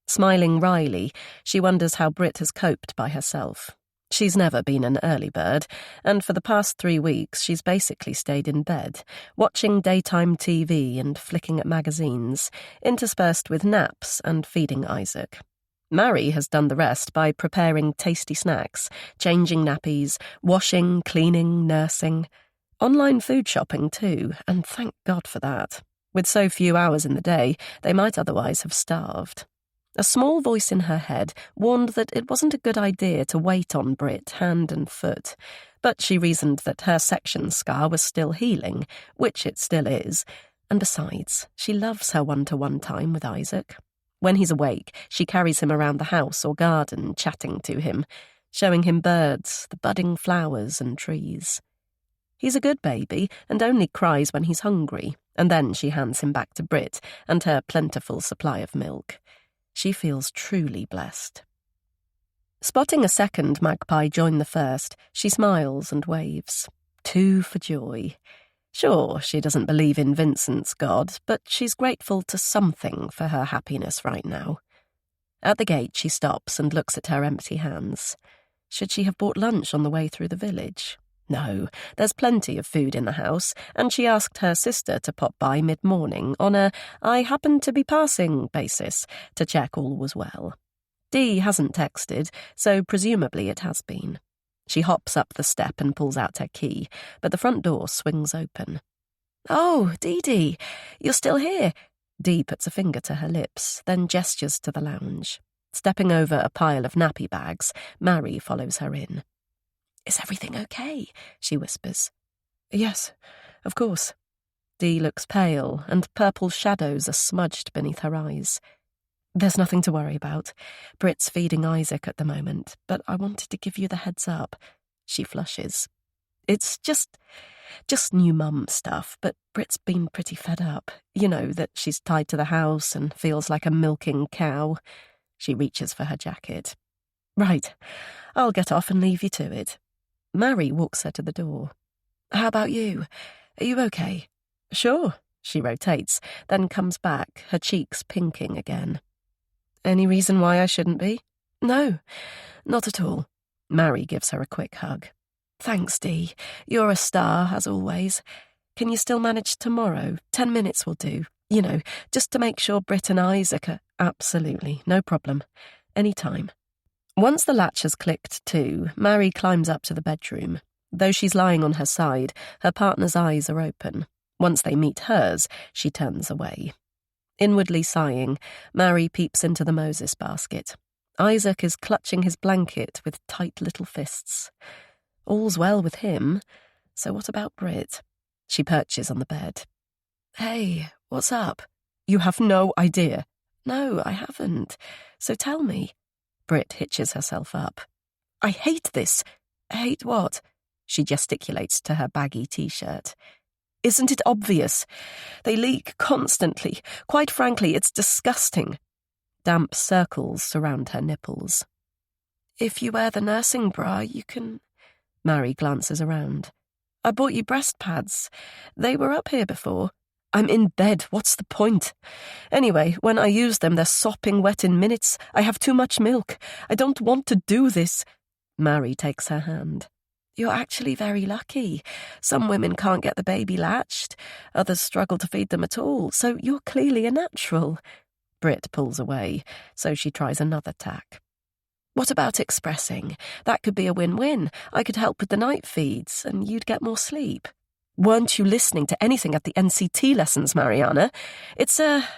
Smiling wryly, she wonders how Brit has coped by herself. She's never been an early bird, and for the past 3 weeks she's basically stayed in bed, watching daytime TV and flicking at magazines, interspersed with naps and feeding Isaac. Mary has done the rest by preparing tasty snacks, changing nappies, washing, cleaning, nursing. Online food shopping too, and thank God for that. With so few hours in the day, they might otherwise have starved. A small voice in her head warned that it wasn't a good idea to wait on Brit hand and foot, but she reasoned that her section scar was still healing, which it still is, and besides, she loves her one-to-one time with Isaac. When he's awake, she carries him around the house or garden, chatting to him, showing him birds, the budding flowers and trees. He's a good baby and only cries when he's hungry, and then she hands him back to Brit and her plentiful supply of milk. She feels truly blessed. Spotting a second magpie join the first, she smiles and waves. 2 for joy. Sure, she doesn't believe in Vincent's God, but she's grateful to something for her happiness right now. At the gate, she stops and looks at her empty hands. Should she have bought lunch on the way through the village? No, there's plenty of food in the house, and she asked her sister to pop by mid-morning on a "I happen to be passing" basis to check all was well. Dee hasn't texted, so presumably it has been. She hops up the step and pulls out her key, but the front door swings open. "Oh, Dee, you're still here." Dee puts a finger to her lips, then gestures to the lounge. Stepping over a pile of nappy bags, Mary follows her in. "Is everything okay?" she whispers. "Yes, of course." Dee looks pale, and purple shadows are smudged beneath her eyes. "There's nothing to worry about. Brit's feeding Isaac at the moment, but I wanted to give you the heads up." She flushes. "It's just new mum stuff, but Brit's been pretty fed up. You know, that she's tied to the house and feels like a milking cow." She reaches for her jacket. "Right, I'll get off and leave you to it." Mary walks her to the door. "How about you? Are you okay?" "Sure." She rotates, then comes back, her cheeks pinking again. "Any reason why I shouldn't be?" "No, not at all." Mary gives her a quick hug. "Thanks, Dee. You're a star, as always. Can you still manage tomorrow? 10 minutes will do. You know, just to make sure Brit and Isaac are—" "Absolutely, no problem. Any time." Once the latch has clicked too, Mary climbs up to the bedroom. Though she's lying on her side, her partner's eyes are open. Once they meet hers, she turns away. Inwardly sighing, Mary peeps into the Moses basket. Isaac is clutching his blanket with tight little fists. All's well with him. So what about Brit? She perches on the bed. "Hey, what's up?" "You have no idea." "No, I haven't. So tell me." Brit hitches herself up. "I hate this." "Hate what?" She gesticulates to her baggy t-shirt. "Isn't it obvious? They leak constantly. Quite frankly, it's disgusting." Damp circles surround her nipples. "If you wear the nursing bra, you can—" Mary glances around. "I bought you breast pads. They were up here before." I'm in bed. What's the point? Anyway, when I use them, they're sopping wet in minutes. I have too much milk. I don't want to do this. Mary takes her hand. You're actually very lucky. Some women can't get the baby latched. Others struggle to feed them at all, so you're clearly a natural. Brit pulls away, so she tries another tack. What about expressing? That could be a win-win. I could help with the night feeds, and you'd get more sleep. Weren't you listening to anything at the NCT lessons, Mariana? It's a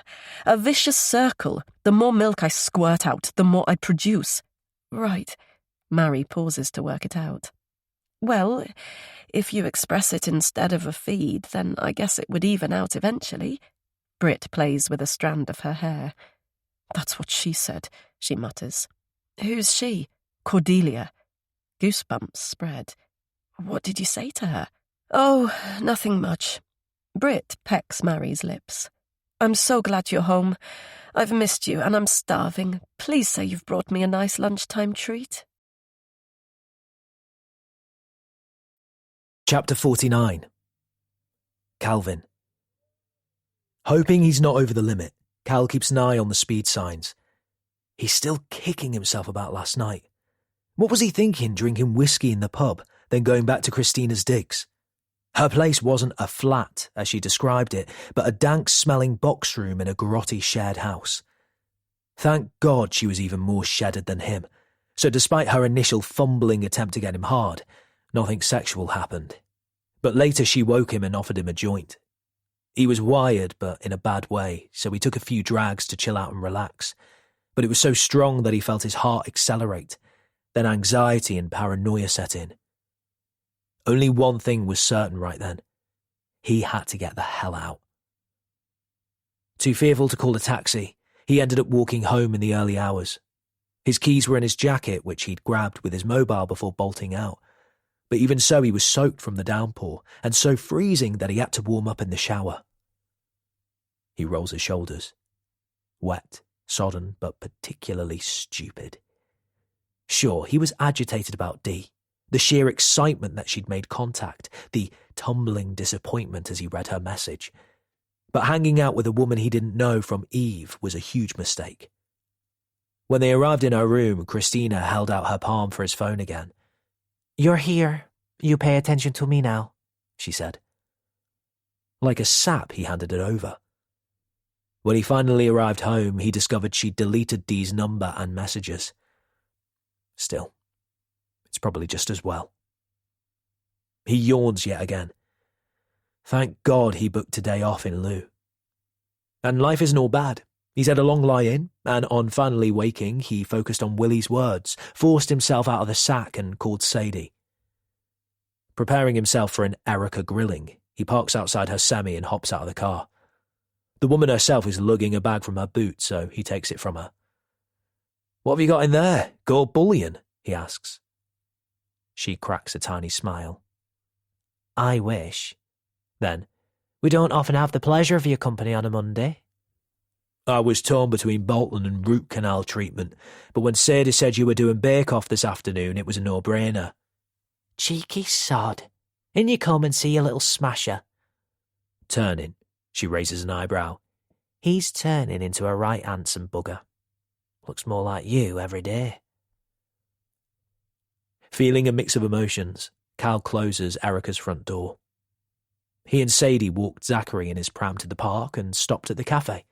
vicious circle. The more milk I squirt out, the more I produce. Right. Mary pauses to work it out. Well, if you express it instead of a feed, then I guess it would even out eventually. Brit plays with a strand of her hair. That's what she said, she mutters. Who's she? Cordelia. Goosebumps spread. What did you say to her? Oh, nothing much. Brit pecks Mary's lips. I'm so glad you're home. I've missed you and I'm starving. Please say you've brought me a nice lunchtime treat. Chapter 49. Calvin. Hoping he's not over the limit, Cal keeps an eye on the speed signs. He's still kicking himself about last night. What was he thinking, drinking whiskey in the pub, then going back to Christina's digs? Her place wasn't a flat, as she described it, but a dank-smelling box room in a grotty shared house. Thank God she was even more shedded than him, so despite her initial fumbling attempt to get him hard, nothing sexual happened. But later she woke him and offered him a joint. He was wired, but in a bad way, so he took a few drags to chill out and relax. But it was so strong that he felt his heart accelerate. Then anxiety and paranoia set in. Only one thing was certain right then. He had to get the hell out. Too fearful to call a taxi, he ended up walking home in the early hours. His keys were in his jacket, which he'd grabbed with his mobile before bolting out. But even so, he was soaked from the downpour, and so freezing that he had to warm up in the shower. He rolls his shoulders. Wet, sodden, but particularly stupid. Sure, he was agitated about Dee, the sheer excitement that she'd made contact, the tumbling disappointment as he read her message. But hanging out with a woman he didn't know from Eve was a huge mistake. When they arrived in her room, Christina held out her palm for his phone again. You're here. You pay attention to me now, she said. Like a sap, he handed it over. When he finally arrived home, he discovered she'd deleted Dee's number and messages. Still, it's probably just as well. He yawns yet again. Thank God he booked today off in lieu. And life isn't all bad. He's had a long lie-in, and on finally waking, he focused on Willie's words, forced himself out of the sack and called Sadie. Preparing himself for an Erica grilling, he parks outside her semi and hops out of the car. The woman herself is lugging a bag from her boot, so he takes it from her. What have you got in there? Gold bullion? He asks. She cracks a tiny smile. I wish. Then, we don't often have the pleasure of your company on a Monday. I was torn between Bolton and root canal treatment, but when Sadie said you were doing bake-off this afternoon, it was a no-brainer. Cheeky sod. In you come and see your little smasher. Turning, she raises an eyebrow. He's turning into a right handsome bugger. Looks more like you every day. Feeling a mix of emotions, Cal closes Erica's front door. He and Sadie walked Zachary in his pram to the park and stopped at the cafe.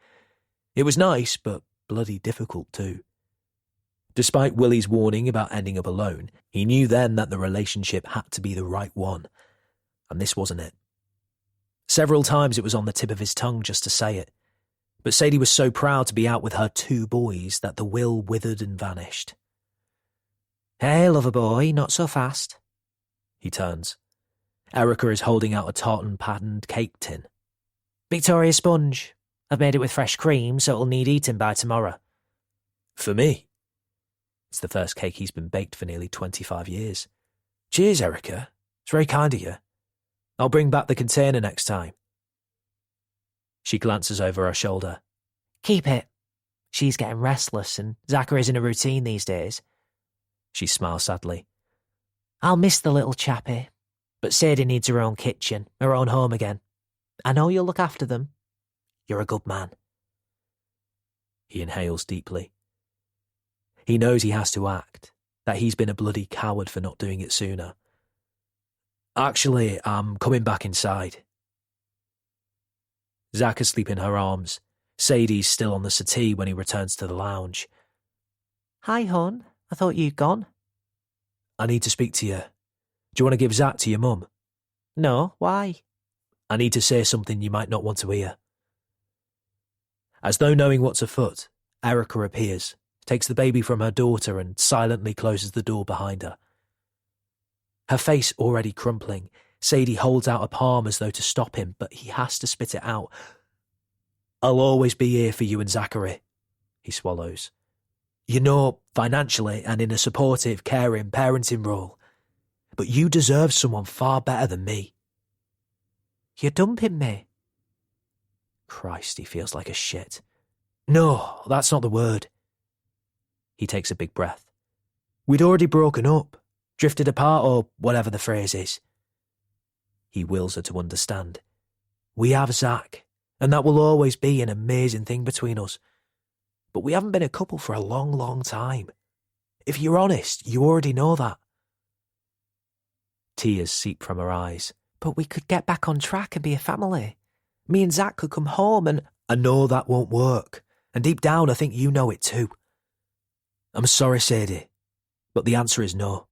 It was nice, but bloody difficult too. Despite Willie's warning about ending up alone, he knew then that the relationship had to be the right one, and this wasn't it. Several times it was on the tip of his tongue just to say it, but Sadie was so proud to be out with her 2 boys that the will withered and vanished. Hey, lover boy, not so fast. He turns. Erica is holding out a tartan-patterned cake tin. Victoria sponge. I've made it with fresh cream, so it'll need eating by tomorrow. For me? It's the first cake he's been baked for nearly 25 years. Cheers, Erica. It's very kind of you. I'll bring back the container next time. She glances over her shoulder. Keep it. She's getting restless and Zachary's in a routine these days. She smiles sadly. I'll miss the little chappie, but Sadie needs her own kitchen, her own home again. I know you'll look after them. You're a good man. He inhales deeply. He knows he has to act, that he's been a bloody coward for not doing it sooner. Actually, I'm coming back inside. Zack asleep in her arms. Sadie's still on the settee when he returns to the lounge. Hi, hon. I thought you'd gone. I need to speak to you. Do you want to give Zack to your mum? No, why? I need to say something you might not want to hear. As though knowing what's afoot, Erica appears, takes the baby from her daughter and silently closes the door behind her. Her face already crumpling, Sadie holds out a palm as though to stop him, but he has to spit it out. I'll always be here for you and Zachary, he swallows. You know, financially and in a supportive, caring parenting role. But you deserve someone far better than me. You're dumping me. Christ, he feels like a shit. No, that's not the word. He takes a big breath. We'd already broken up, drifted apart, or whatever the phrase is. He wills her to understand. We have Zach, and that will always be an amazing thing between us. But we haven't been a couple for a long, long time. If you're honest, you already know that. Tears seep from her eyes. But we could get back on track and be a family. Me and Zach could come home and... I know that won't work, and deep down I think you know it too. I'm sorry, Sadie, but the answer is no.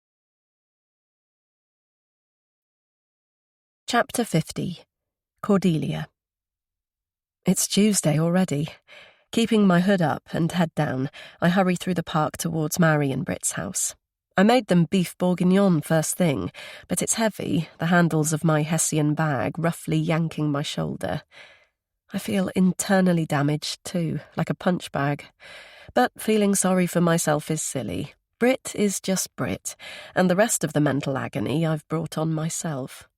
Chapter 50. Cordelia. It's Tuesday already. Keeping my hood up and head down, I hurry through the park towards Mary and Britt's house. I made them beef bourguignon first thing, but it's heavy, the handles of my Hessian bag roughly yanking my shoulder. I feel internally damaged too, like a punch bag. But feeling sorry for myself is silly. Britt is just Britt, and the rest of the mental agony I've brought on myself.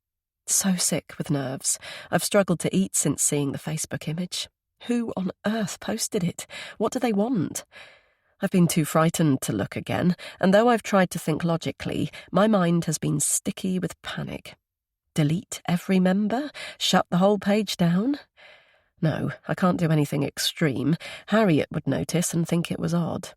So sick with nerves. I've struggled to eat since seeing the Facebook image. Who on earth posted it? What do they want? I've been too frightened to look again, and though I've tried to think logically, my mind has been sticky with panic. Delete every member? Shut the whole page down? No, I can't do anything extreme. Harriet would notice and think it was odd.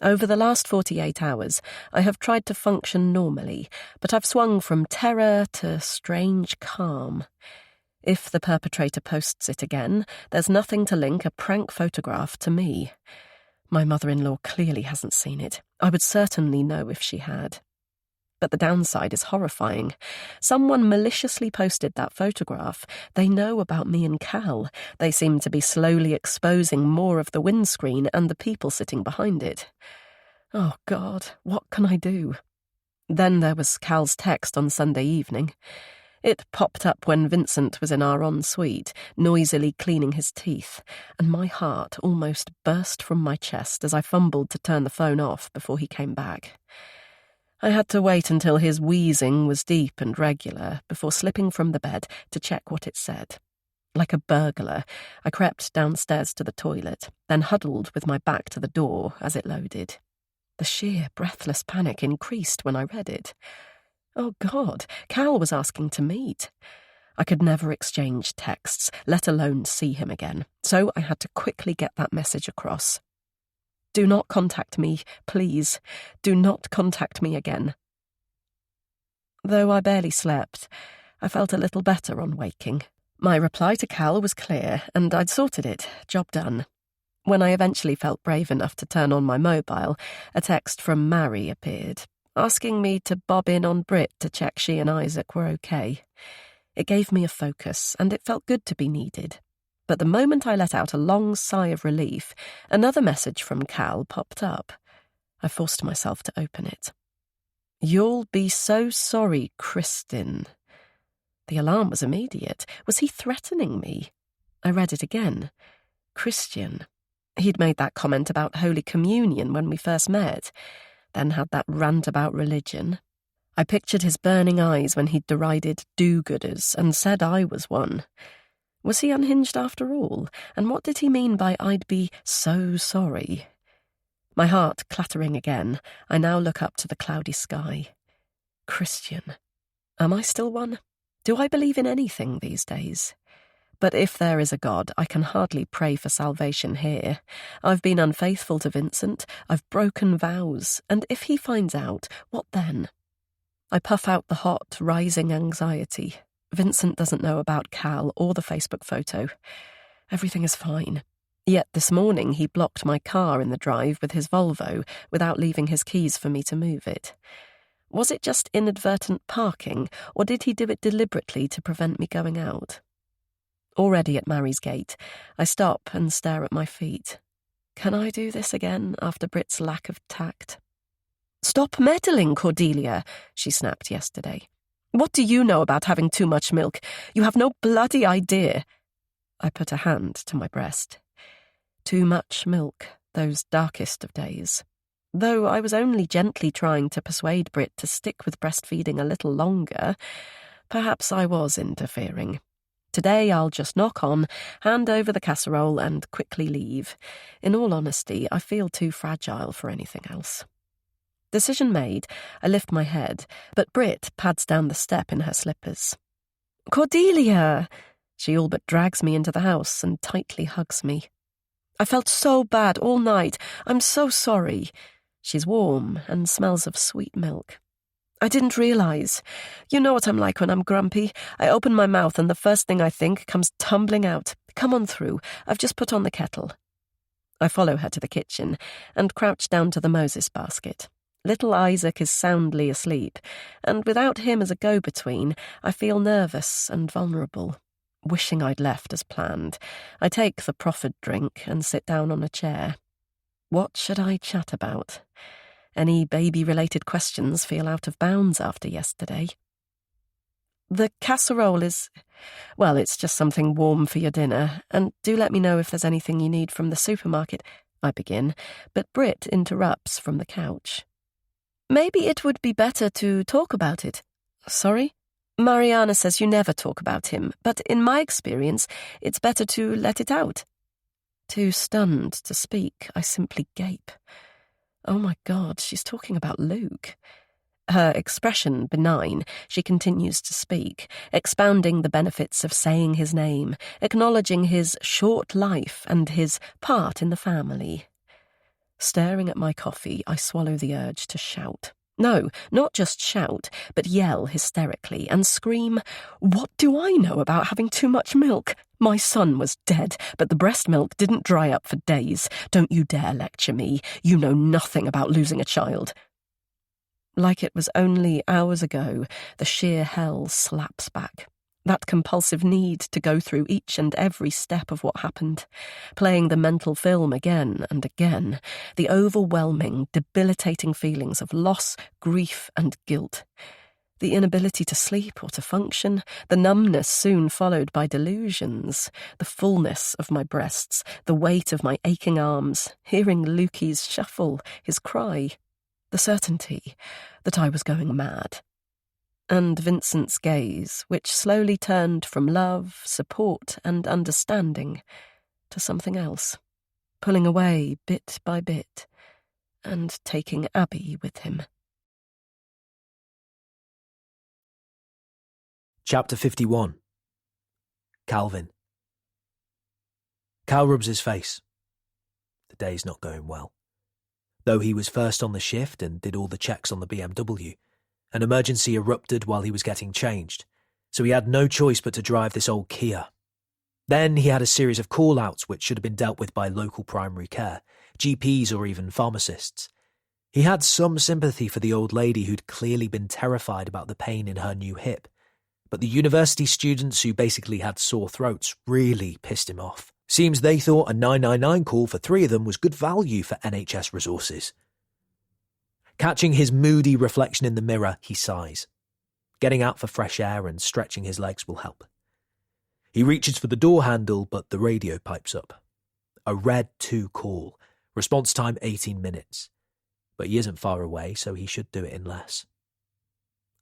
Over the last 48 hours, I have tried to function normally, but I've swung from terror to strange calm. If the perpetrator posts it again, there's nothing to link a prank photograph to me. My mother-in-law clearly hasn't seen it. I would certainly know if she had. But the downside is horrifying. Someone maliciously posted that photograph. They know about me and Cal. They seem to be slowly exposing more of the windscreen and the people sitting behind it. Oh, God, what can I do? Then there was Cal's text on Sunday evening. It popped up when Vincent was in our ensuite, noisily cleaning his teeth, and my heart almost burst from my chest as I fumbled to turn the phone off before he came back. I had to wait until his wheezing was deep and regular before slipping from the bed to check what it said. Like a burglar, I crept downstairs to the toilet, then huddled with my back to the door as it loaded. The sheer breathless panic increased when I read it. Oh, God, Cal was asking to meet. I could never exchange texts, let alone see him again, so I had to quickly get that message across. Do not contact me, please. Do not contact me again. Though I barely slept, I felt a little better on waking. My reply to Cal was clear, and I'd sorted it, job done. When I eventually felt brave enough to turn on my mobile, a text from Mary appeared, asking me to bob in on Britt to check she and Isaac were okay. It gave me a focus, and it felt good to be needed. But the moment I let out a long sigh of relief, another message from Cal popped up. I forced myself to open it. You'll be so sorry, Kristin. The alarm was immediate. Was he threatening me? I read it again. Christian. He'd made that comment about Holy Communion when we first met, then had that rant about religion. I pictured his burning eyes when he'd derided do-gooders and said I was one. Was he unhinged after all? And what did he mean by I'd be so sorry? My heart clattering again, I now look up to the cloudy sky. Christian. Am I still one? Do I believe in anything these days? But if there is a God, I can hardly pray for salvation here. I've been unfaithful to Vincent, I've broken vows, and if he finds out, what then? I puff out the hot, rising anxiety. Vincent doesn't know about Cal or the Facebook photo. Everything is fine. Yet this morning he blocked my car in the drive with his Volvo without leaving his keys for me to move it. Was it just inadvertent parking, or did he do it deliberately to prevent me going out? Already at Mary's gate, I stop and stare at my feet. Can I do this again after Brit's lack of tact? "Stop meddling, Cordelia," she snapped yesterday. "What do you know about having too much milk? You have no bloody idea." I put a hand to my breast. Too much milk, those darkest of days. Though I was only gently trying to persuade Brit to stick with breastfeeding a little longer, perhaps I was interfering. Today I'll just knock on, hand over the casserole and quickly leave. In all honesty, I feel too fragile for anything else. Decision made, I lift my head, but Brit pads down the step in her slippers. "Cordelia!" She all but drags me into the house and tightly hugs me. "I felt so bad all night. I'm so sorry." She's warm and smells of sweet milk. "I didn't realise. You know what I'm like when I'm grumpy. I open my mouth and the first thing I think comes tumbling out. Come on through. I've just put on the kettle." I follow her to the kitchen and crouch down to the Moses basket. Little Isaac is soundly asleep, and without him as a go-between, I feel nervous and vulnerable. Wishing I'd left as planned, I take the proffered drink and sit down on a chair. What should I chat about? Any baby-related questions feel out of bounds after yesterday? "The casserole is... well, it's just something warm for your dinner, and do let me know if there's anything you need from the supermarket," I begin, but Brit interrupts from the couch. "Maybe it would be better to talk about it." "Sorry?" "Mariana says you never talk about him, but in my experience, it's better to let it out." Too stunned to speak, I simply gape. Oh my God, she's talking about Luke. Her expression benign, she continues to speak, expounding the benefits of saying his name, acknowledging his short life and his part in the family. Staring at my coffee, I swallow the urge to shout. No, not just shout, but yell hysterically and scream, "What do I know about having too much milk? My son was dead, but the breast milk didn't dry up for days. Don't you dare lecture me. You know nothing about losing a child." Like it was only hours ago, the sheer hell slaps back. That compulsive need to go through each and every step of what happened, playing the mental film again and again, the overwhelming, debilitating feelings of loss, grief, and guilt. The inability to sleep or to function, the numbness soon followed by delusions, the fullness of my breasts, the weight of my aching arms, hearing Lukey's shuffle, his cry, the certainty that I was going mad. And Vincent's gaze, which slowly turned from love, support, and understanding to something else, pulling away bit by bit, and taking Abby with him. Chapter 51. Calvin. Cal rubs his face. The day's not going well. Though he was first on the shift and did all the checks on the BMW, an emergency erupted while he was getting changed, so he had no choice but to drive this old Kia. Then he had a series of call-outs which should have been dealt with by local primary care, GPs or even pharmacists. He had some sympathy for the old lady who'd clearly been terrified about the pain in her new hip, but the university students who basically had sore throats really pissed him off. Seems they thought a 999 call for 3 of them was good value for NHS resources. Catching his moody reflection in the mirror, he sighs. Getting out for fresh air and stretching his legs will help. He reaches for the door handle, but the radio pipes up. A red 2 call. Response time 18 minutes. But he isn't far away, so he should do it in less.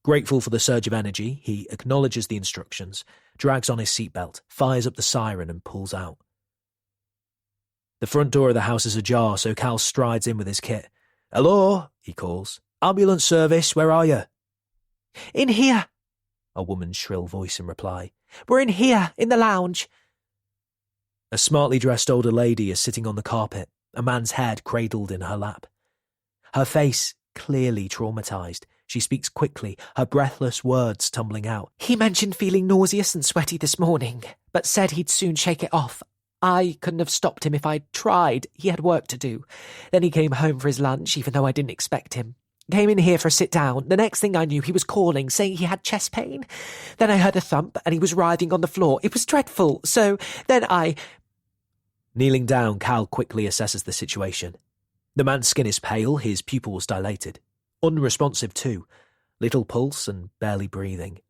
Grateful for the surge of energy, he acknowledges the instructions, drags on his seatbelt, fires up the siren and pulls out. The front door of the house is ajar, so Cal strides in with his kit. "Hello," he calls. "Ambulance service, where are you?" "In here," a woman's shrill voice in reply. "We're in here, in the lounge. A smartly dressed older lady is sitting on the carpet, a man's head cradled in her lap. Her face clearly traumatized. She speaks quickly, her breathless words tumbling out. He mentioned feeling nauseous and sweaty this morning, but said he'd soon shake it off. I couldn't have stopped him if I'd tried. He had work to do. Then he came home for his lunch, even though I didn't expect him. Came in here for a sit down. The next thing I knew, he was calling, saying he had chest pain. Then I heard a thump, and he was writhing on the floor. It was dreadful. So then I... Kneeling down, Cal quickly assesses the situation. The man's skin is pale, his pupils dilated. Unresponsive too, little pulse and barely breathing.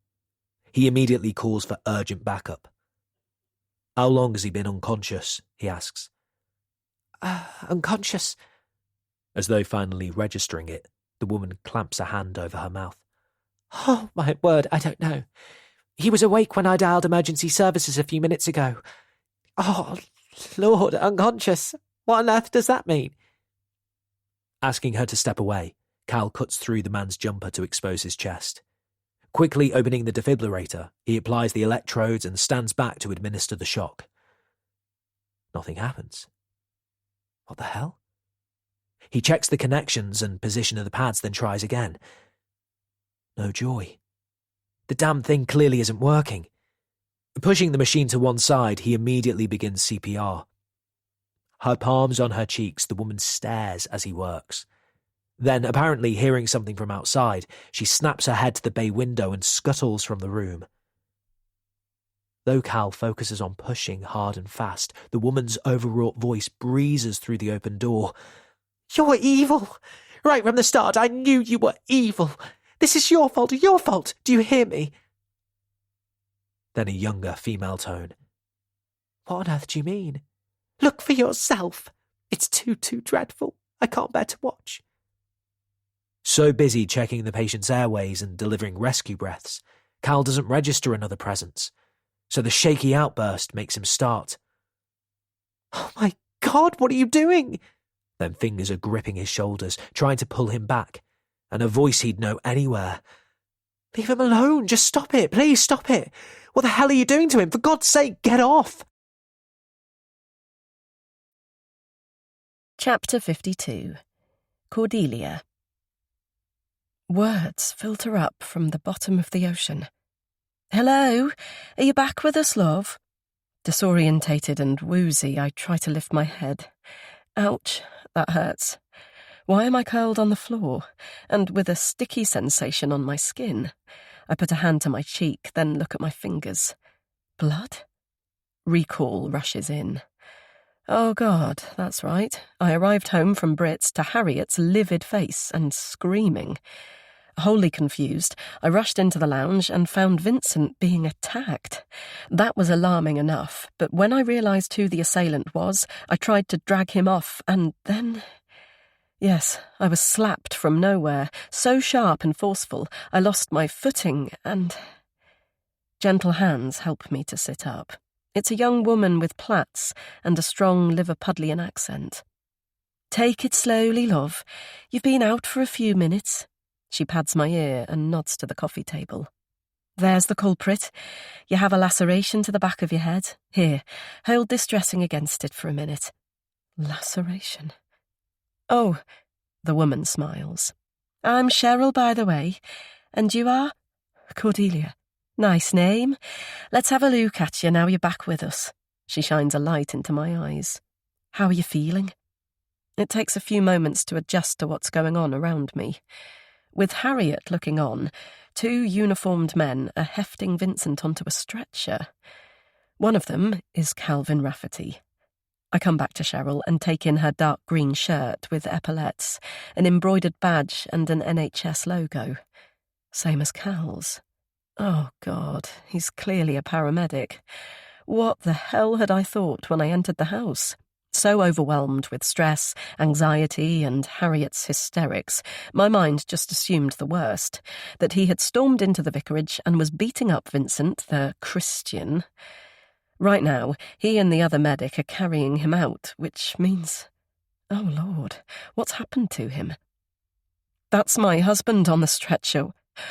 He immediately calls for urgent backup. How long has he been unconscious? He asks. Unconscious? As though finally registering it, the woman clamps a hand over her mouth. Oh, my word, I don't know. He was awake when I dialed emergency services a few minutes ago. Oh, Lord, unconscious. What on earth does that mean? Asking her to step away, Cal cuts through the man's jumper to expose his chest. Quickly opening the defibrillator, he applies the electrodes and stands back to administer the shock. Nothing happens. What the hell? He checks the connections and position of the pads, then tries again. No joy. The damn thing clearly isn't working. Pushing the machine to one side, he immediately begins CPR. Her palms on her cheeks, the woman stares as he works. Then, apparently hearing something from outside, she snaps her head to the bay window and scuttles from the room. Though Cal focuses on pushing hard and fast, the woman's overwrought voice breezes through the open door. You're evil! Right from the start, I knew you were evil! This is your fault! Do you hear me? Then a younger female tone. What on earth do you mean? Look for yourself! It's too dreadful. I can't bear to watch. So busy checking the patient's airways and delivering rescue breaths, Cal doesn't register another presence, so the shaky outburst makes him start. Oh my God, what are you doing? Then fingers are gripping his shoulders, trying to pull him back, and a voice he'd know anywhere. Leave him alone, just stop it, please stop it. What the hell are you doing to him? For God's sake, get off! Chapter 52. Cordelia. Words filter up from the bottom of the ocean. Hello? Are you back with us, love? Disorientated and woozy, I try to lift my head. Ouch, that hurts. Why am I curled on the floor, and with a sticky sensation on my skin? I put a hand to my cheek, then look at my fingers. Blood? Recall rushes in. Oh God, that's right. I arrived home from Brit's to Harriet's livid face and screaming. Wholly confused, I rushed into the lounge and found Vincent being attacked. That was alarming enough, but when I realised who the assailant was, I tried to drag him off, and then... Yes, I was slapped from nowhere, so sharp and forceful, I lost my footing, and... Gentle hands help me to sit up. It's a young woman with plaits and a strong Liverpudlian accent. Take it slowly, love. You've been out for a few minutes. She pads my ear and nods to the coffee table. There's the culprit. You have a laceration to the back of your head. Here, hold this dressing against it for a minute. Laceration? Oh, the woman smiles. I'm Cheryl, by the way. And you are? Cordelia. Nice name. Let's have a look at you now you're back with us. She shines a light into my eyes. How are you feeling? It takes a few moments to adjust to what's going on around me. With Harriet looking on, two uniformed men are hefting Vincent onto a stretcher. One of them is Calvin Rafferty. I come back to Cheryl and take in her dark green shirt with epaulettes, an embroidered badge and an NHS logo. Same as Cal's. Oh, God, he's clearly a paramedic. What the hell had I thought when I entered the house? So overwhelmed with stress, anxiety, and Harriet's hysterics, my mind just assumed the worst, that he had stormed into the vicarage and was beating up Vincent, the Christian. Right now, he and the other medic are carrying him out, which means... Oh, Lord, what's happened to him? That's my husband on the stretcher.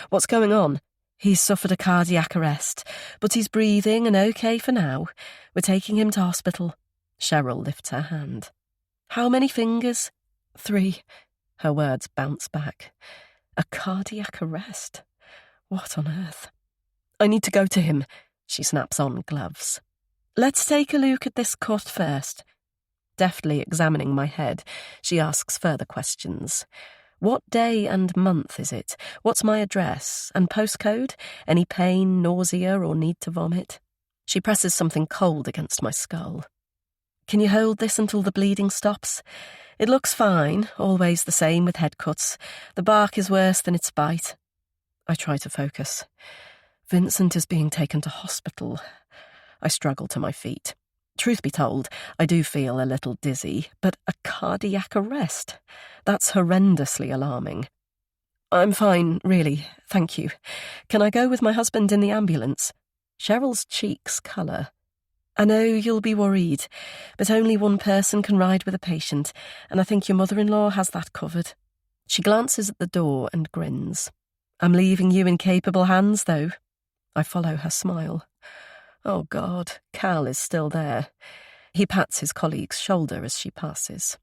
What's going on? He's suffered a cardiac arrest, but he's breathing and okay for now. We're taking him to hospital. Cheryl lifts her hand. How many fingers? 3. Her words bounce back. A cardiac arrest? What on earth? I need to go to him. She snaps on gloves. Let's take a look at this cut first. Deftly examining my head, she asks further questions. What day and month is it? What's my address and postcode? Any pain, nausea, or need to vomit? She presses something cold against my skull. Can you hold this until the bleeding stops? It looks fine, always the same with head cuts. The bark is worse than its bite. I try to focus. Vincent is being taken to hospital. I struggle to my feet. Truth be told, I do feel a little dizzy, but a cardiac arrest? That's horrendously alarming. I'm fine, really, thank you. Can I go with my husband in the ambulance? Cheryl's cheeks colour. I know you'll be worried, but only one person can ride with a patient, and I think your mother-in-law has that covered. She glances at the door and grins. I'm leaving you in capable hands, though. I follow her smile. Oh, God, Cal is still there. He pats his colleague's shoulder as she passes.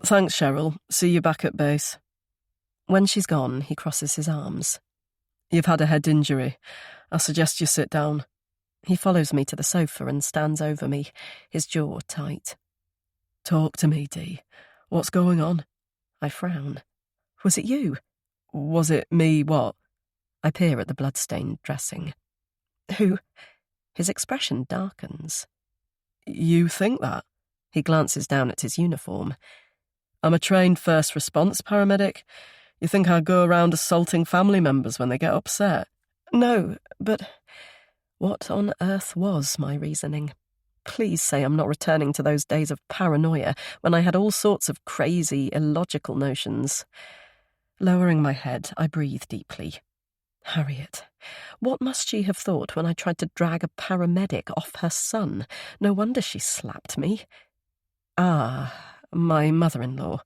Thanks, Cheryl. See you back at base. When she's gone, he crosses his arms. You've had a head injury. I suggest you sit down. He follows me to the sofa and stands over me, his jaw tight. Talk to me, Dee. What's going on? I frown. Was it you? Was it me what? I peer at the blood-stained dressing. Who? His expression darkens. You think that? He glances down at his uniform. I'm a trained first response paramedic. You think I go around assaulting family members when they get upset? No, but what on earth was my reasoning? Please say I'm not returning to those days of paranoia when I had all sorts of crazy, illogical notions. Lowering my head, I breathe deeply. Harriet, what must she have thought when I tried to drag a paramedic off her son? No wonder she slapped me. Ah, my mother-in-law.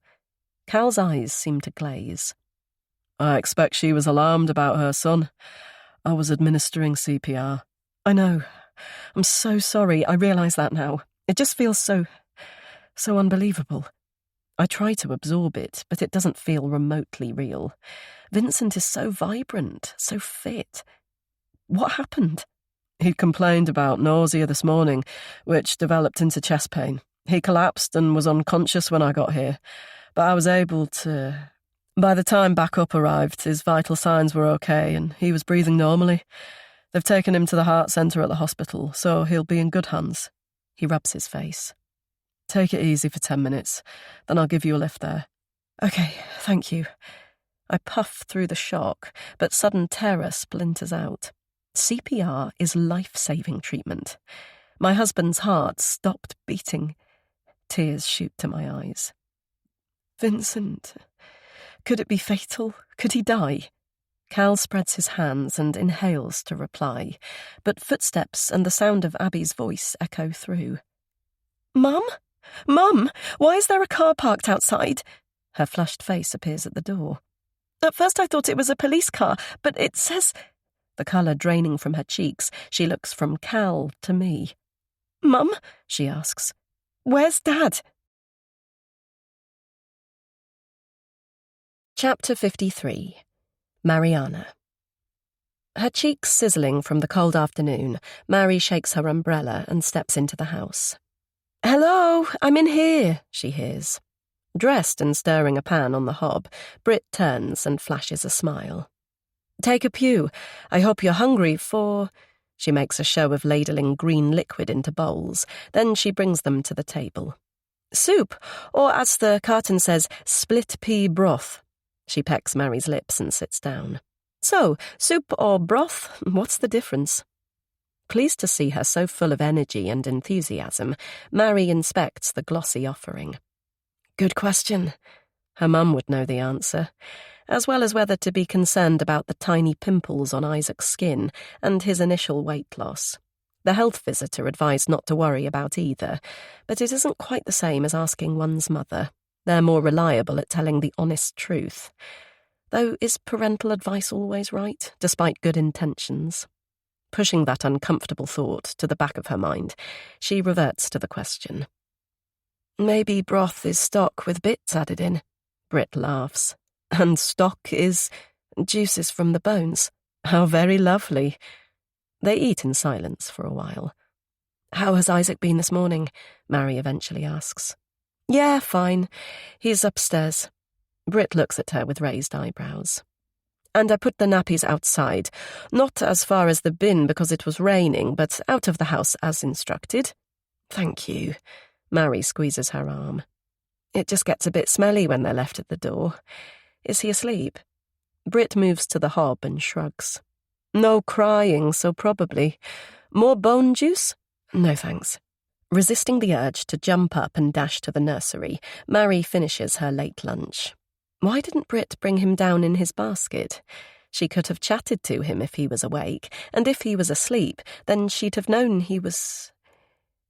Cal's eyes seem to glaze. I expect she was alarmed about her son. I was administering CPR. I know. I'm so sorry. I realise that now. It just feels so unbelievable. I try to absorb it, but it doesn't feel remotely real. Vincent is so vibrant, so fit. What happened? He complained about nausea this morning, which developed into chest pain. He collapsed and was unconscious when I got here, but I was able to... By the time backup arrived, his vital signs were okay and he was breathing normally. They've taken him to the heart centre at the hospital, so he'll be in good hands. He rubs his face. Take it easy for 10 minutes, then I'll give you a lift there. Okay, thank you. I puff through the shock, but sudden terror splinters out. CPR is life-saving treatment. My husband's heart stopped beating. Tears shoot to my eyes. Vincent, could it be fatal? Could he die? Cal spreads his hands and inhales to reply, but footsteps and the sound of Abby's voice echo through. Mum? Mum, why is there a car parked outside? Her flushed face appears at the door. At first I thought it was a police car, but it says... The colour draining from her cheeks, she looks from Cal to me. Mum, she asks, where's Dad? Chapter 53. Mariana. Her cheeks sizzling from the cold afternoon, Mary shakes her umbrella and steps into the house. Hello, I'm in here, she hears. Dressed and stirring a pan on the hob, Britt turns and flashes a smile. Take a pew. I hope you're hungry for... She makes a show of ladling green liquid into bowls, then she brings them to the table. Soup, or as the carton says, split pea broth. She pecks Mary's lips and sits down. So, soup or broth, what's the difference? Pleased to see her so full of energy and enthusiasm, Mary inspects the glossy offering. Good question. Her mum would know the answer, as well as whether to be concerned about the tiny pimples on Isaac's skin and his initial weight loss. The health visitor advised not to worry about either, but it isn't quite the same as asking one's mother. They're more reliable at telling the honest truth. Though, is parental advice always right, despite good intentions? Pushing that uncomfortable thought to the back of her mind, she reverts to the question. Maybe broth is stock with bits added in. Brit laughs. And stock is juices from the bones. How very lovely. They eat in silence for a while. How has Isaac been this morning? Mary eventually asks. Yeah, fine. He's upstairs. Brit looks at her with raised eyebrows. And I put the nappies outside, not as far as the bin because it was raining, but out of the house as instructed. Thank you. Mary squeezes her arm. It just gets a bit smelly when they're left at the door. Is he asleep? Brit moves to the hob and shrugs. No crying, so probably. More bone juice? No thanks. Resisting the urge to jump up and dash to the nursery, Mary finishes her late lunch. Why didn't Brit bring him down in his basket? She could have chatted to him if he was awake, and if he was asleep, then she'd have known he was...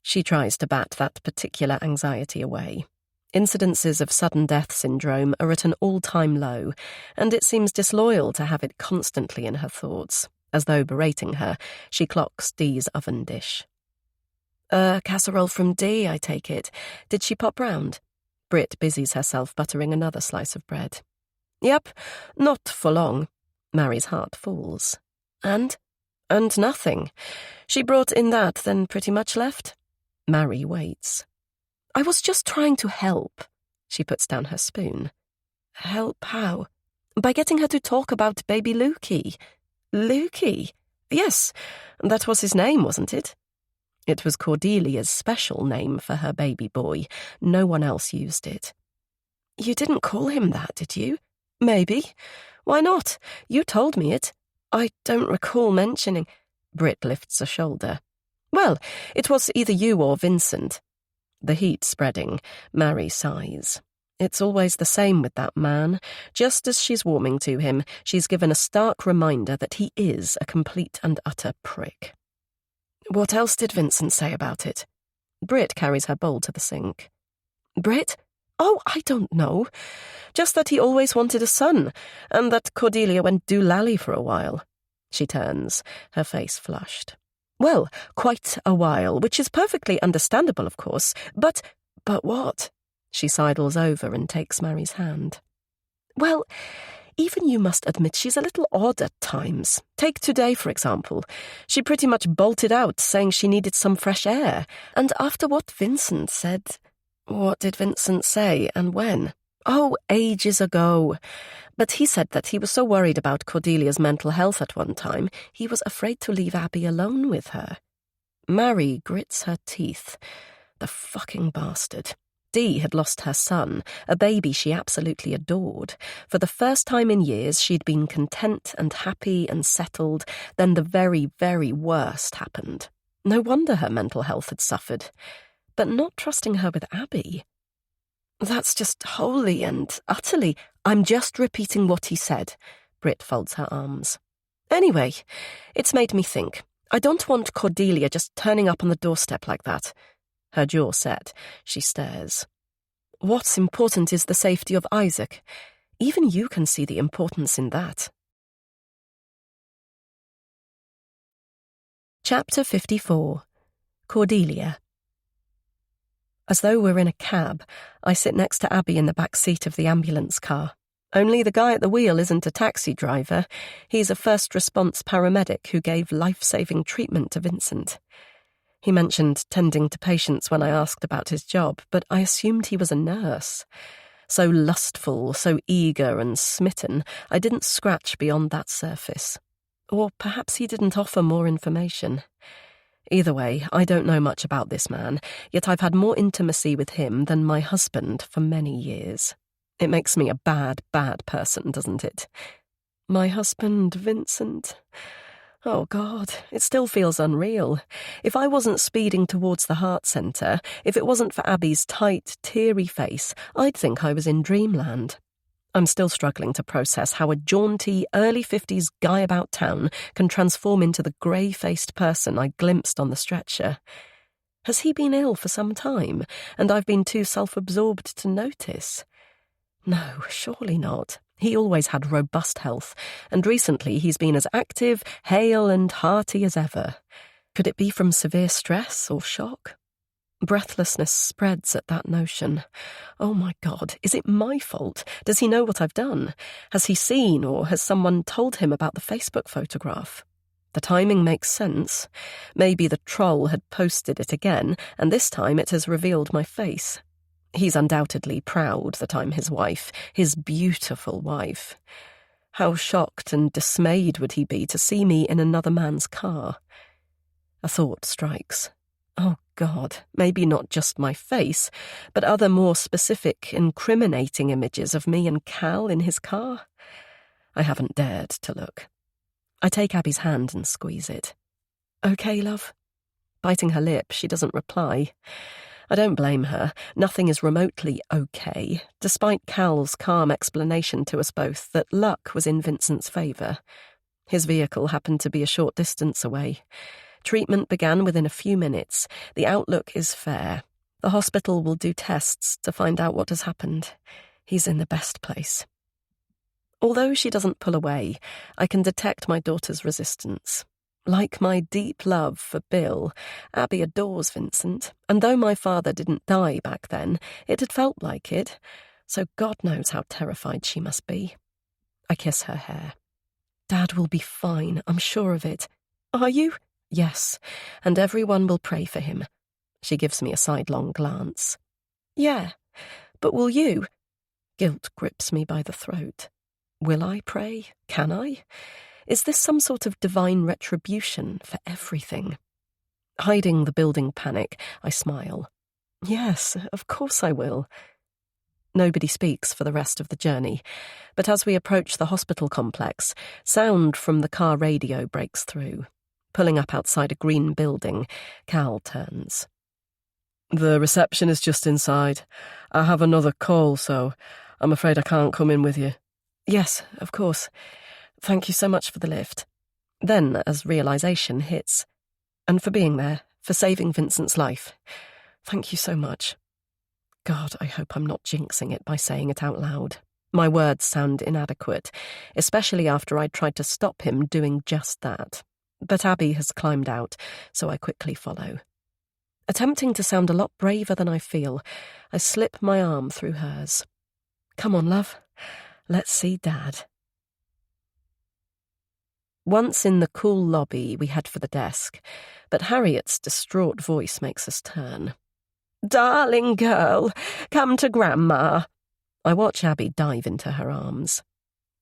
She tries to bat that particular anxiety away. Incidences of sudden death syndrome are at an all-time low, and it seems disloyal to have it constantly in her thoughts. As though berating her, she clocks Dee's oven dish. Casserole from Dee, I take it. Did she pop round? Brit busies herself buttering another slice of bread. Yep, not for long. Mary's heart falls. And nothing. She brought in that, then pretty much left. Mary waits. I was just trying to help. She puts down her spoon. Help how? By getting her to talk about baby Lukey. Lukey? Yes, that was his name, wasn't it? It was Cordelia's special name for her baby boy. No one else used it. You didn't call him that, did you? Maybe. Why not? You told me it. I don't recall mentioning... Brit lifts a shoulder. Well, it was either you or Vincent. The heat spreading, Mary sighs. It's always the same with that man. Just as she's warming to him, she's given a stark reminder that he is a complete and utter prick. What else did Vincent say about it? Brit carries her bowl to the sink. Brit? Oh, I don't know. Just that he always wanted a son, and that Cordelia went doolally for a while. She turns, her face flushed. Well, quite a while, which is perfectly understandable, of course, but what? She sidles over and takes Mary's hand. Well, even you must admit she's a little odd at times. Take today, for example. She pretty much bolted out, saying she needed some fresh air. And after what Vincent said... What did Vincent say, and when? Oh, ages ago. But he said that he was so worried about Cordelia's mental health at one time, he was afraid to leave Abby alone with her. Mary grits her teeth. The fucking bastard. Dee had lost her son, a baby she absolutely adored. For the first time in years, she'd been content and happy and settled. Then the very, very worst happened. No wonder her mental health had suffered. But not trusting her with Abby. That's just wholly and utterly... I'm just repeating what he said. Brit folds her arms. Anyway, it's made me think. I don't want Cordelia just turning up on the doorstep like that. Her jaw set. She stares. What's important is the safety of Isaac. Even you can see the importance in that. Chapter 54. Cordelia. As though we're in a cab, I sit next to Abby in the back seat of the ambulance car. Only the guy at the wheel isn't a taxi driver. He's a first response paramedic who gave life-saving treatment to Vincent. He mentioned tending to patients when I asked about his job, but I assumed he was a nurse. So lustful, so eager and smitten, I didn't scratch beyond that surface. Or perhaps he didn't offer more information. Either way, I don't know much about this man, yet I've had more intimacy with him than my husband for many years. It makes me a bad, bad person, doesn't it? My husband, Vincent. Oh, God, it still feels unreal. If I wasn't speeding towards the heart centre, if it wasn't for Abby's tight, teary face, I'd think I was in dreamland. I'm still struggling to process how a jaunty, early-50s guy about town can transform into the grey-faced person I glimpsed on the stretcher. Has he been ill for some time, and I've been too self-absorbed to notice? No, surely not. He always had robust health, and recently he's been as active, hale and hearty as ever. Could it be from severe stress or shock? Breathlessness spreads at that notion. Oh my God, is it my fault? Does he know what I've done? Has he seen, or has someone told him about the Facebook photograph? The timing makes sense. Maybe the troll had posted it again, and this time it has revealed my face. He's undoubtedly proud that I'm his wife, his beautiful wife. How shocked and dismayed would he be to see me in another man's car? A thought strikes. Oh God, maybe not just my face, but other more specific, incriminating images of me and Cal in his car? I haven't dared to look. I take Abby's hand and squeeze it. Okay, love? Biting her lip, she doesn't reply. I don't blame her. Nothing is remotely okay, despite Cal's calm explanation to us both that luck was in Vincent's favour. His vehicle happened to be a short distance away. Treatment began within a few minutes. The outlook is fair. The hospital will do tests to find out what has happened. He's in the best place. Although she doesn't pull away, I can detect my daughter's resistance. Like my deep love for Bill, Abby adores Vincent, and though my father didn't die back then, it had felt like it, so God knows how terrified she must be. I kiss her hair. Dad will be fine, I'm sure of it. Are you? Yes, and everyone will pray for him. She gives me a sidelong glance. Yeah, but will you? Guilt grips me by the throat. Will I pray? Can I? Is this some sort of divine retribution for everything? Hiding the building panic, I smile. Yes, of course I will. Nobody speaks for the rest of the journey, but as we approach the hospital complex, sound from the car radio breaks through. Pulling up outside a green building, Cal turns. The reception is just inside. I have another call, so I'm afraid I can't come in with you. Yes, of course. Thank you so much for the lift. Then, as realisation hits, and for being there, for saving Vincent's life. Thank you so much. God, I hope I'm not jinxing it by saying it out loud. My words sound inadequate, especially after I'd tried to stop him doing just that. But Abby has climbed out, so I quickly follow. Attempting to sound a lot braver than I feel, I slip my arm through hers. Come on, love. Let's see Dad. Once in the cool lobby, we head for the desk, but Harriet's distraught voice makes us turn. Darling girl, come to Grandma. I watch Abby dive into her arms.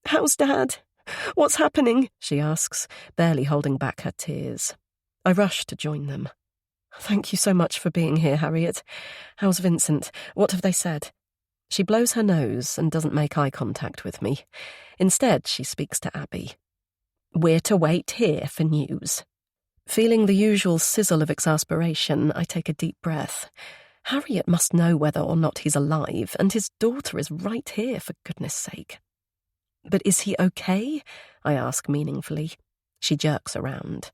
How's Dad? What's happening? She asks, barely holding back her tears. I rush to join them. Thank you so much for being here, Harriet. How's Vincent? What have they said? She blows her nose and doesn't make eye contact with me. Instead, she speaks to Abby. We're to wait here for news. Feeling the usual sizzle of exasperation, I take a deep breath. Harriet must know whether or not he's alive, and his daughter is right here, for goodness sake. But is he okay? I ask meaningfully. She jerks around.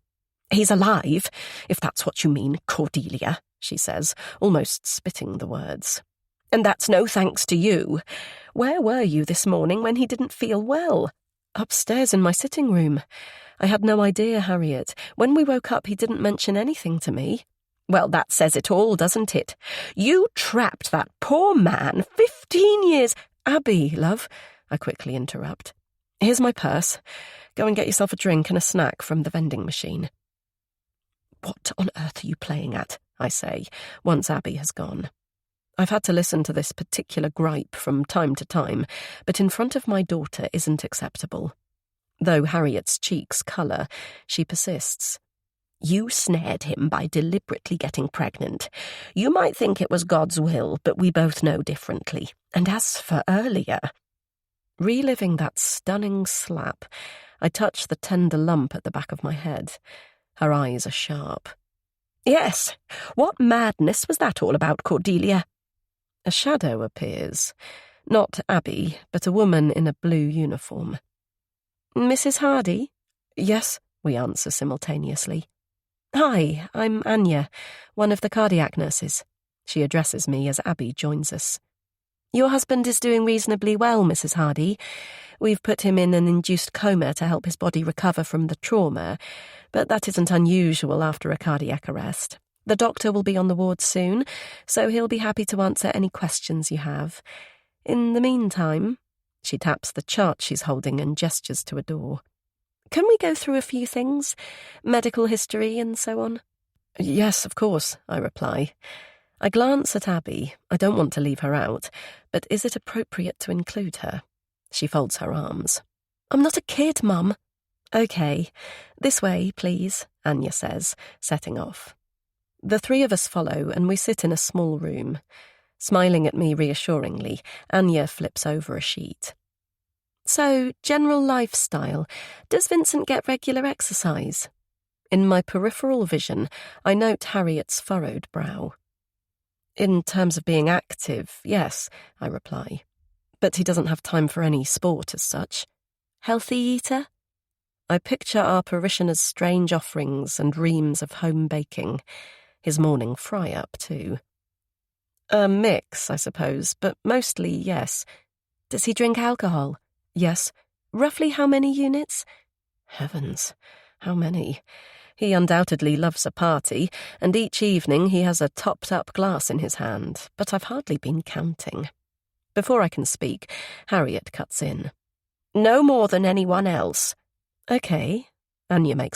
He's alive, if that's what you mean, Cordelia, she says, almost spitting the words. And that's no thanks to you. Where were you this morning when he didn't feel well? Upstairs in my sitting room. I had no idea, Harriet. When we woke up, he didn't mention anything to me. Well, that says it all, doesn't it? You trapped that poor man 15 years. Abby, love, I quickly interrupt. Here's my purse. Go and get yourself a drink and a snack from the vending machine. What on earth are you playing at? I say, once Abby has gone. I've had to listen to this particular gripe from time to time, but in front of my daughter isn't acceptable. Though Harriet's cheeks colour, she persists. You snared him by deliberately getting pregnant. You might think it was God's will, but we both know differently. And as for earlier... Reliving that stunning slap, I touch the tender lump at the back of my head. Her eyes are sharp. Yes, what madness was that all about, Cordelia? A shadow appears. Not Abby, but a woman in a blue uniform. Mrs. Hardy? Yes, we answer simultaneously. Hi, I'm Anya, one of the cardiac nurses. She addresses me as Abby joins us. Your husband is doing reasonably well, Mrs. Hardy. We've put him in an induced coma to help his body recover from the trauma, but that isn't unusual after a cardiac arrest. The doctor will be on the ward soon, so he'll be happy to answer any questions you have. In the meantime, she taps the chart she's holding and gestures to a door. Can we go through a few things? Medical history and so on? Yes, of course, I reply. I glance at Abby. I don't want to leave her out, but is it appropriate to include her? She folds her arms. I'm not a kid, Mum. Okay, this way, please, Anya says, setting off. The three of us follow, and we sit in a small room. Smiling at me reassuringly, Anya flips over a sheet. So, general lifestyle. Does Vincent get regular exercise? In my peripheral vision, I note Harriet's furrowed brow. In terms of being active, yes, I reply. But he doesn't have time for any sport as such. Healthy eater? I picture our parishioners' strange offerings and reams of home baking. His morning fry-up, too. A mix, I suppose, but mostly yes. Does he drink alcohol? Yes. Roughly how many units? Heavens, how many? He undoubtedly loves a party, and each evening he has a topped-up glass in his hand, but I've hardly been counting. Before I can speak, Harriet cuts in. No more than anyone else. Okay, Anya makes